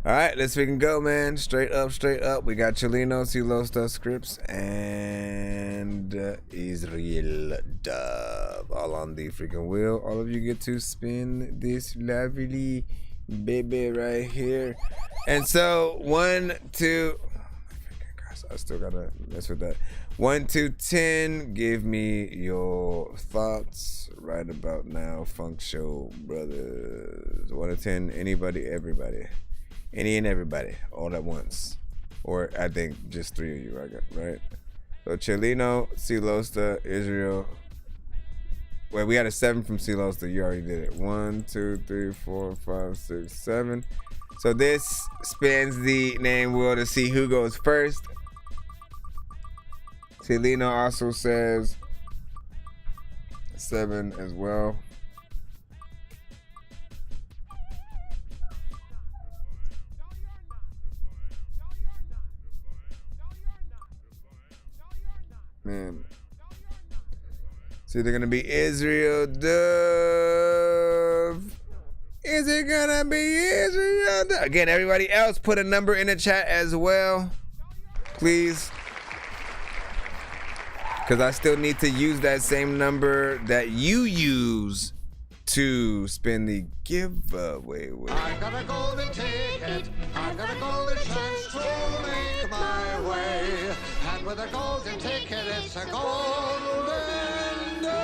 All right, let's freaking go, man. Straight up, straight up. We got Chelino, Silosta, Scripts, and Israel Dove all on the freaking wheel. All of you get to spin this lovely baby right here. And so 1, 2, oh my gosh, I still gotta mess with that. 1 to 10. Give me your thoughts right about now, Funk Show brothers. 1 to 10. Anybody, everybody. Any and everybody, all at once. Or I think just 3 of you, right? So Chelino, Silosta, Israel. Wait, we had a 7 from Silosta. You already did it. 1, 2, 3, 4, 5, 6, 7. So this spins the name wheel to see who goes first. Chelino also says 7 as well. Man. It's either gonna be Israel Dove. Is it gonna be Israel Dove? Again, everybody else, put a number in the chat as well, please. Because I still need to use that same number that you use to spin the giveaway with. I got a golden ticket, I got a golden chance to make my way. And with a golden ticket, it's a golden day.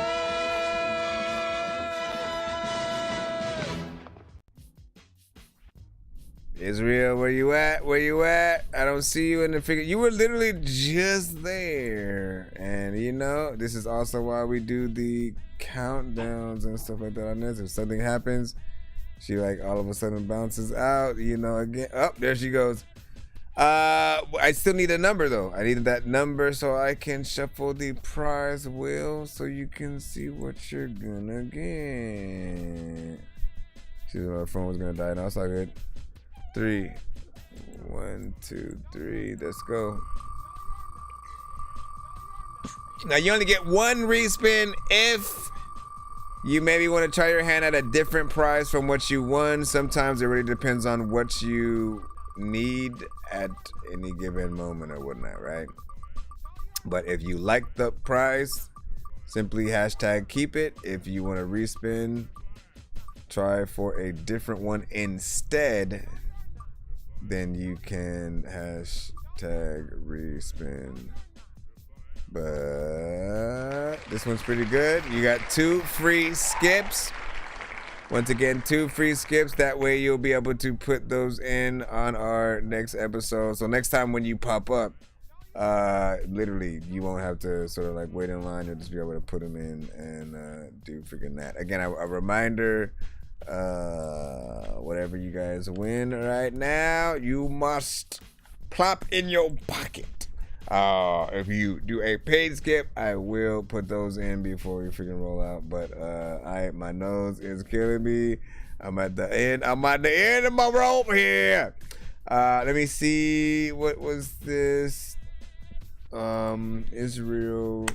Israel, where you at? Where you at? I don't see you in the figure. You were literally just there. And you know, this is also why we do the countdowns and stuff like that on this. If something happens, she like all of a sudden bounces out, you know, again. Oh, there she goes. I still need a number though. I needed that number so I can shuffle the prize wheel so you can see what you're gonna get. She thought her phone was gonna die. No, it's all good. 3, 1, 2, 3. Let's go. Now you only get 1 respin if you maybe want to try your hand at a different prize from what you won. Sometimes it really depends on what you need at any given moment or whatnot, right? But if you like the prize, simply hashtag keep it. If you want to respin, try for a different one instead, then you can hashtag respin. But this one's pretty good. You got 2 free skips. Once again, 2 free skips. That way you'll be able to put those in on our next episode. So next time when you pop up, literally you won't have to sort of like wait in line. You'll just be able to put them in and do freaking that. Again, a reminder, whatever you guys win right now, you must plop in your pocket. If you do a paid skip, I will put those in before we freaking roll out. But my nose is killing me. I'm at the end of my rope here. Let me see, what was this? Israel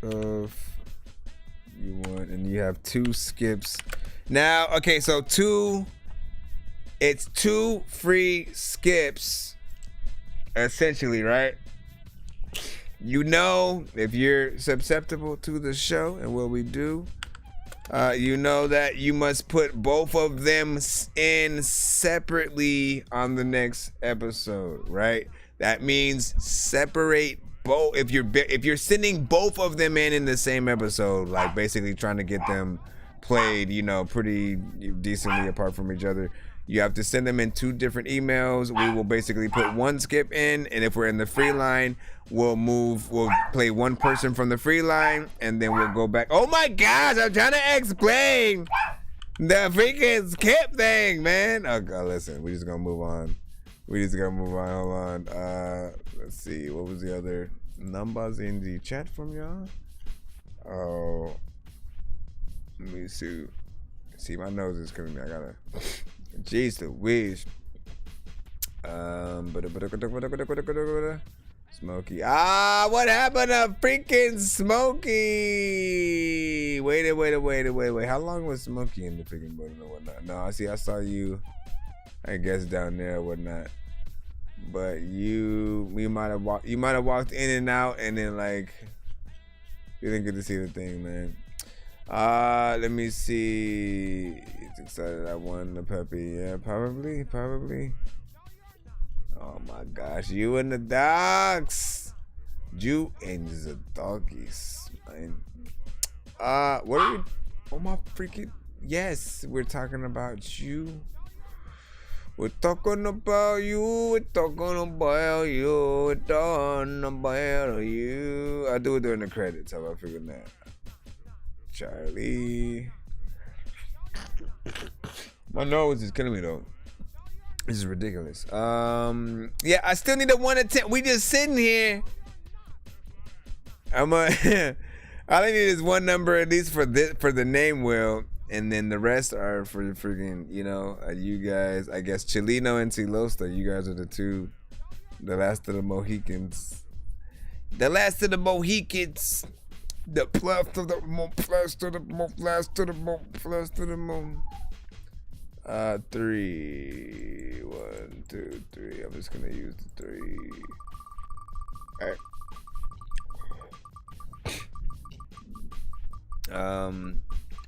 of you want, and you have 2 skips. Now, okay, so it's 2 free skips essentially, right? You know, if you're susceptible to the show and what we do, you know that you must put both of them in separately on the next episode, right? That means separate both. If you're sending both of them in the same episode, like basically trying to get them played, you know, pretty decently apart from each other, you have to send them in 2 different emails. We will basically put one skip in, and if we're in the free line, we'll play one person from the free line, and then we'll go back. Oh my gosh, I'm trying to explain the freaking skip thing, man. Okay, listen, we're just gonna move on. Hold on. Let's see. What was the other numbers in the chat from y'all? Oh, let me see. See, my nose is coming. I gotta. Jeez Louise. Smokey. What happened to freaking Smokey? Wait. How long was Smokey in the freaking building or whatnot? No, I saw you, I guess, down there or whatnot. But you might have walked in and out, and then like you didn't get to see the thing, man. Let me see. He's excited I won the puppy. Yeah, probably. Oh my gosh, you and the dogs. You and the doggies, man. What are we? Oh my freaking. Yes, we're talking about you. We're talking about you. I do it during the credits. How about figuring that? Charlie. My nose is killing me though. This is ridiculous. Yeah, I still need a 1 to 10. We just sitting here. All I need is one number at least for the name wheel, and then the rest are for the freaking, you know, you guys. I guess Chileno and Silosta. You guys are the two, the last of the Mohicans. The last of the Mohicans. The plus to the moon, plus to the moon, plus to the moon, plus to the moon. 3. 1, 2, 3. I'm just gonna use the 3. Alright.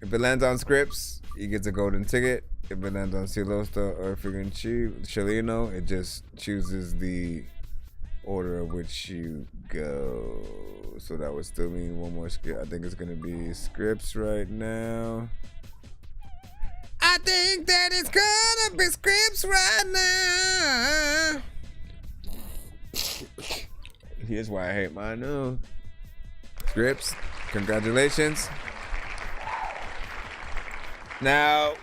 If it lands on scripts, you get a golden ticket. If it lands on Silosta or freaking Chileno, it just chooses the order of which you go. So that would still mean one more script. I think it's gonna be scripts right now. I think that it's gonna be scripts right now. Here's why I hate my nose. Scripts, congratulations. Now,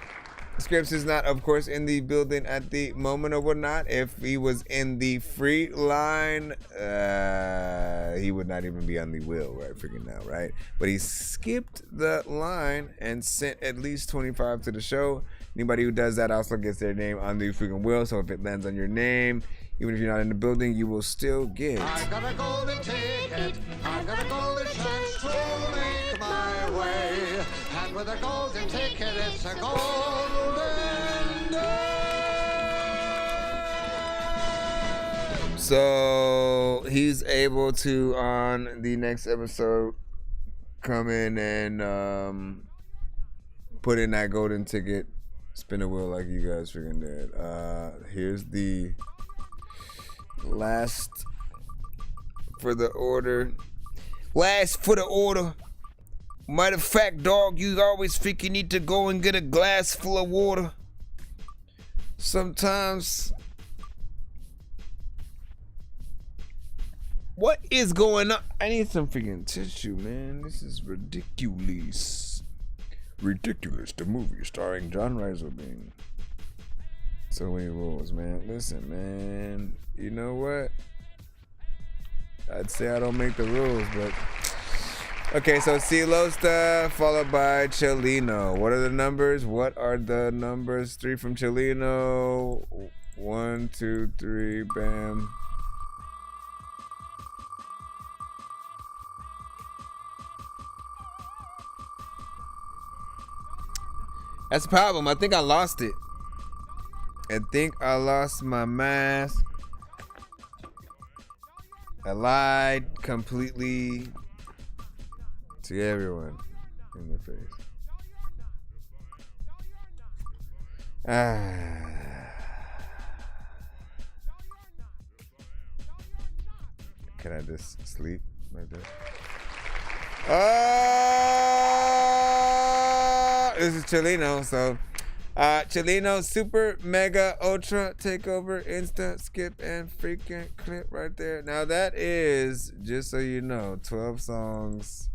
Scripps is not, of course, in the building at the moment or whatnot. If he was in the free line, he would not even be on the wheel right freaking now, right? But he skipped the line and sent at least 25 to the show. Anybody who does that also gets their name on the freaking wheel. So if it lands on your name, even if you're not in the building, you will still get. I got a golden ticket. I got a golden chance to make my way. And with a golden ticket, it's a golden day. So he's able to, on the next episode, come in and put in that golden ticket, spin a wheel like you guys freaking did. Here's the last for the order. Last for the order. Matter of fact, dog, you always think you need to go and get a glass full of water. Sometimes. What is going on? I need some freaking tissue, man. This is ridiculous. Ridiculous, the movie starring John Reiselbein. So many rules, man. Listen, man. You know what? I'd say I don't make the rules, but... Okay, so Silosta followed by Chileno. What are the numbers? 3 from Chileno. 1, 2, 3, bam. That's the problem. I think I lost it. I think I lost my mask. I lied completely to everyone in the face. Can I just sleep like that? This is Chileno, so Chileno Super Mega Ultra Takeover Insta Skip and freaking clip right there. Now that is, just so you know, 12 songs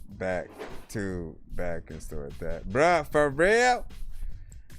back to back and stuff like that. Bruh, for real?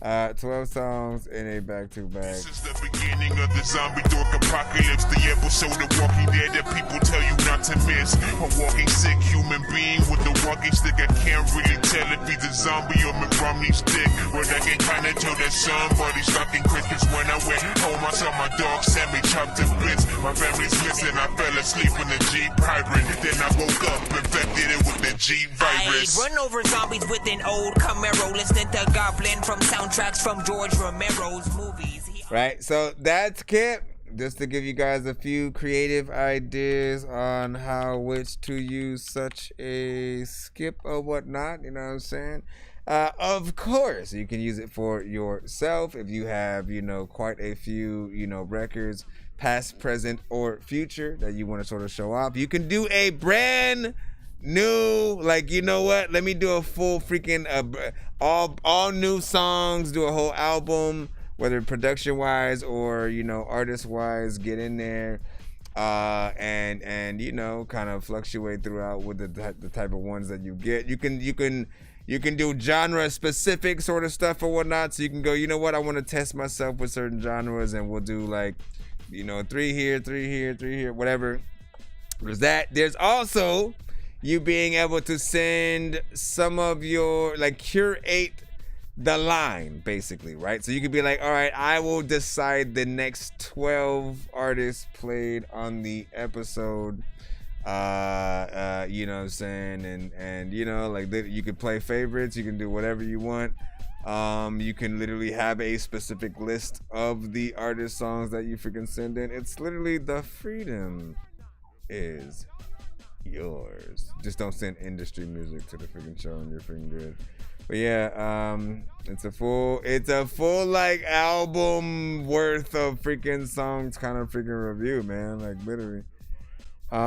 12 songs in a back-to-back. This is the beginning of the zombie dork apocalypse, the episode of Walking Dead that people tell you not to miss. A walking sick human being with a walking stick. I can't really tell if he's a zombie or Mitt Romney's dick, but I can kinda tell that somebody's fucking Christmas. When I went home, I saw my dog Sammy chopped to bits. My family's missing. I fell asleep in the Jeep hybrid. Then I woke up infected it with the Jeep virus. I run over zombies with an old Camaro, listening to Goblin from soundtracks from George Romero's movies. Right, so that's Kip. Just to give you guys a few creative ideas on which to use such a skip or whatnot, you know what I'm saying? Of course, you can use it for yourself if you have, quite a few, records, past, present, or future that you want to sort of show off. You can do a brand new, like, you know what? Let me do a full freaking all new songs, do a whole album, whether production wise or artist wise. Get in there, and kind of fluctuate throughout with the type of ones that you get. You can do genre specific sort of stuff or whatnot. So you can go, you know what? I want to test myself with certain genres, and we'll do like, 3 here, 3 here, 3 here, whatever. There's that. There's also you being able to send some of your, curate the line, basically, right? So you could be like, all right, I will decide the next 12 artists played on the episode. You know what I'm saying? And you could play favorites. You can do whatever you want. You can literally have a specific list of the artist songs that you freaking send in. It's literally the freedom is yours. Just don't send industry music to the freaking show and you're freaking good. But yeah, it's a full like album worth of freaking songs kind of freaking review, man. Like literally. You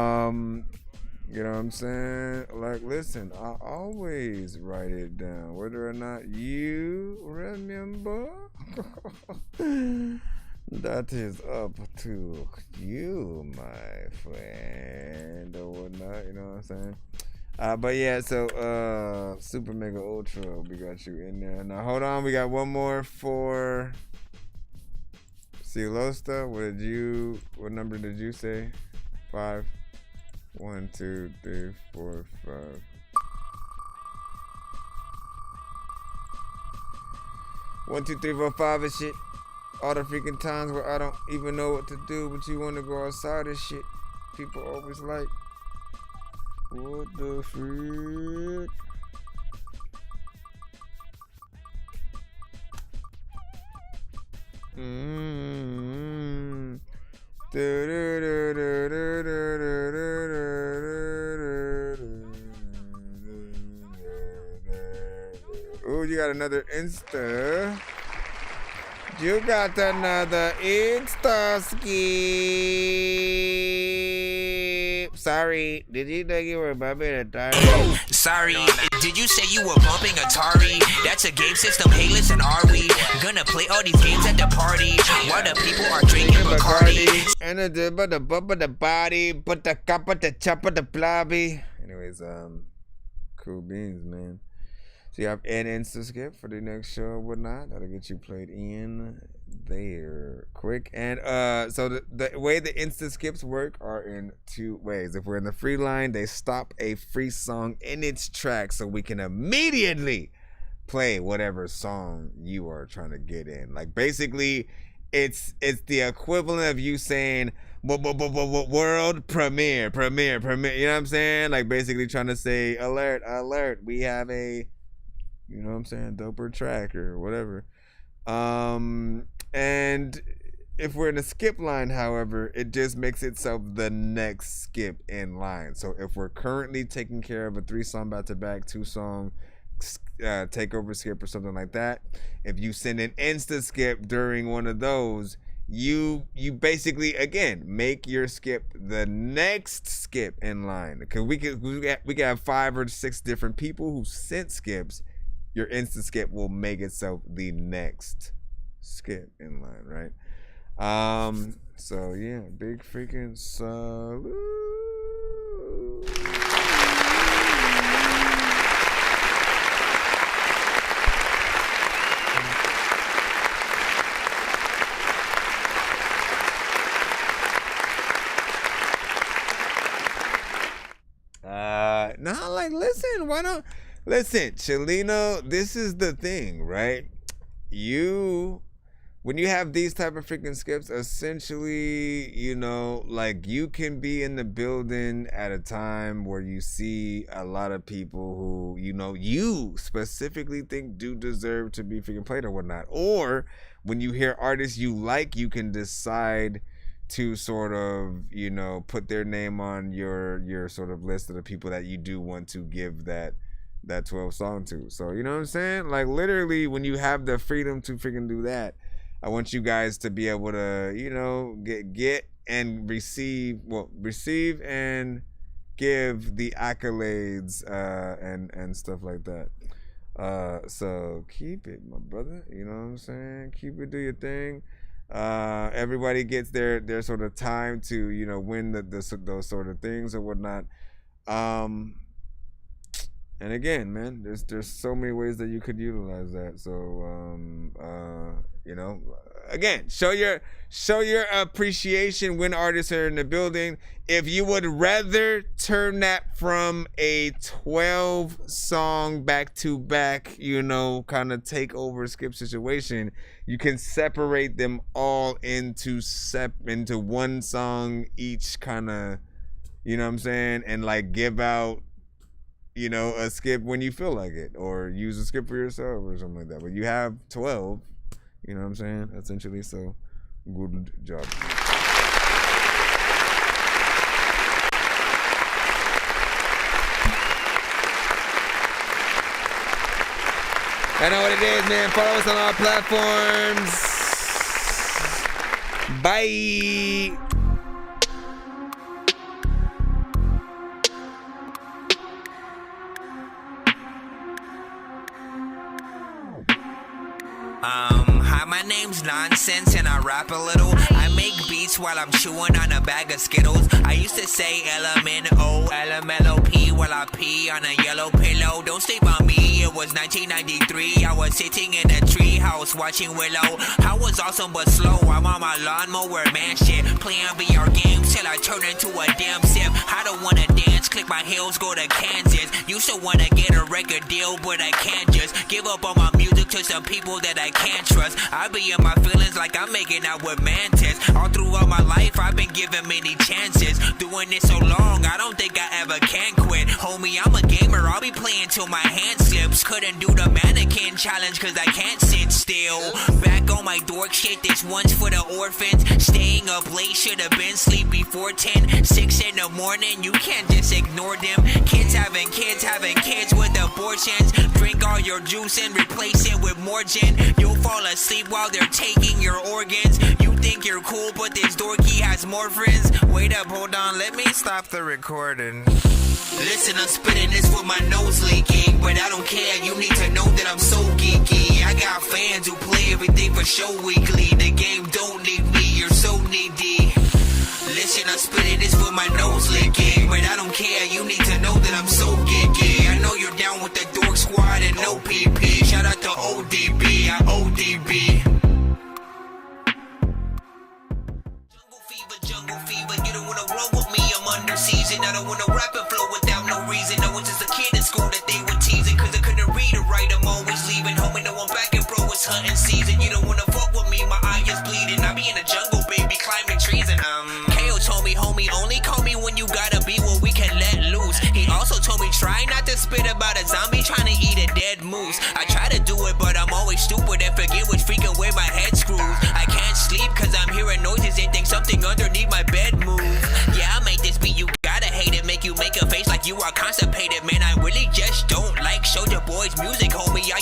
know what I'm saying? Like, listen, I always write it down, whether or not you remember. That is up to you, my friend, or whatnot, you know what I'm saying? But yeah, so Super Mega Ultra, we got you in there. Now hold on, we got one more for Silosta. What number did you say? 5. 1, 2, 3, 4, 5. One, 2, 3, 4, 5 and shit. All the freaking times where I don't even know what to do, but you want to go outside and shit. People always like, what the freak? Oh, you got another Insta. You got another Insta skip. Sorry, did you think you were bumping Atari? Sorry, did you say you were bumping Atari? That's a game system, hey listen, are we gonna play all these games at the party while the people are drinking Bacardi? And the bump of the body, but the cup of the chop of the blobby. Anyways, cool beans, man. So you have an Insta skip for the next show or whatnot. That'll get you played in there quick. And so the way the Insta skips work are in 2 ways. If we're in the free line, they stop a free song in its track so we can immediately play whatever song you are trying to get in. Like basically, it's the equivalent of you saying world premiere. You know what I'm saying? Like basically trying to say alert, we have a, you know what I'm saying, doper track or whatever. And we're in a skip line, however, it just makes itself the next skip in line. So if we're currently taking care of a 3-song back-to-back, 2-song takeover skip or something like that, if you send an insta skip during one of those, you basically, again, make your skip the next skip in line. Because we could have 5 or 6 different people who sent skips. Your instant skip will make itself the next skip in line, right? So yeah, big freaking salute. Nah, like, listen, why not? Listen, Chileno, this is the thing, right? When you have these type of freaking skips, essentially, you know, like, you can be in the building at a time where you see a lot of people who, you know, you specifically think do deserve to be freaking played or whatnot. Or when you hear artists you like, you can decide to sort of, you know, put their name on your sort of list of the people that you do want to give that 12 song to. So, you know what I'm saying? Like, literally, when you have the freedom to freaking do that, I want you guys to be able to, you know, get and receive and give the accolades and stuff like that. So keep it, my brother. You know what I'm saying? Keep it, do your thing. Everybody gets their sort of time to, you know, win those sort of things or whatnot. And again, man, there's so many ways that you could utilize that. So you know, again, show your appreciation when artists are in the building. If you would rather turn that from a 12-song back-to-back, you know, kind of takeover skip situation, you can separate them all into one song each, kind of, you know what I'm saying, and like give out, you know, a skip when you feel like it, or use a skip for yourself or something like that. But you have 12, you know what I'm saying, essentially. So good job. I know what it is, man. Follow us on all platforms. Bye. Hi, my name's Nonsenze and I rap a little. I make beats while I'm chewing on a bag of Skittles. I used to say LMNO, LMLOP while I pee on a yellow pillow. Don't sleep on me, it was 1993. I was sitting in a tree house watching Willow. I was awesome but slow, I'm on my lawnmower, man shit. Playing VR games till I turn into a damn sip. I don't wanna dance, click my heels, go to Kansas. Used to wanna get a record deal, but I can't just give up on my music to some people that I can't trust. I be in my feelings like I'm making out with Mantis. All throughout my life, I've been given many chances. Doing this so long, I don't think I ever can quit. Homie, I'm a gamer, I'll be playing till my hand slips. Couldn't do the mannequin challenge cause I can't sit still. Back on my dork shit, this one's for the orphans. Staying up late, should've been sleep before 10. 6 in the morning, you can't just ignore them. Kids having kids with abortions. Drink all your juice and replace it with more gin. You'll fall asleep while they're taking your organs. You think you're cool, but this dorky has more friends. Wait up, hold on, let me stop the recording. Listen, I'm spitting this with my nose leaking, but I don't care, you need to know that I'm so geeky. I got fans who play everything for show weekly. The game don't need me, you're so needy. Listen, I'm spitting this with my nose leaking, but I don't care, you need to know that I'm so geeky. I know you're down with the Dork Squad and no PP. Shout out to ODB, I ODB. Jungle fever, you don't wanna roll with me, I'm under season. I don't wanna rap and flow without no reason. I was just a kid in school that they were teasing, cause I couldn't read or write, I'm always leaving. Homie, no one back and bro, it's hunting season. You don't wanna fuck with me, my eye is bleeding. I be in the jungle, baby, climbing trees and KO told me, homie, only call me when you gotta be where we can let loose. He also told me, try not to spit about a zombie trying to eat a dead moose. I try to do it, but I'm always stupid and forget which freaking way my head screws. I can't sleep cause I'm hearing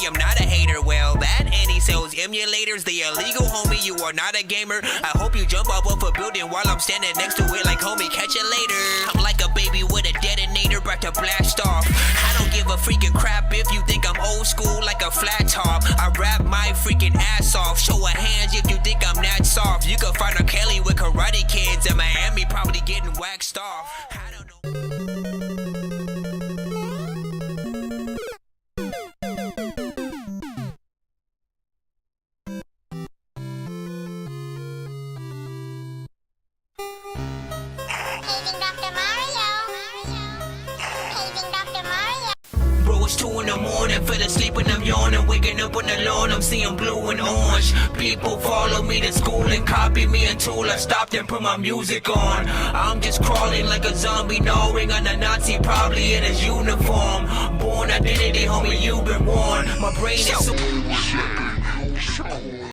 am not a hater. Well, that Andy sells emulators. They illegal, homie. You are not a gamer. I hope you jump off of a building while I'm standing next to it like, homie, catch it later. I'm like a baby with a detonator about to blast off. I don't give a freaking crap if you think I'm old school like a flat top. I rap my freaking ass off. Show of hands if you think I'm that soft. You can find a Kelly with Karate Kids in Miami probably getting waxed off. I don't know. Bro, it's 2 in the morning, fell asleep and I'm yawning. Waking up on the lawn, I'm seeing blue and orange. People follow me to school and copy me until I stopped and put my music on. I'm just crawling like a zombie, gnawing on a Nazi, probably in his uniform. Born identity, homie, you've been warned. My brain is so...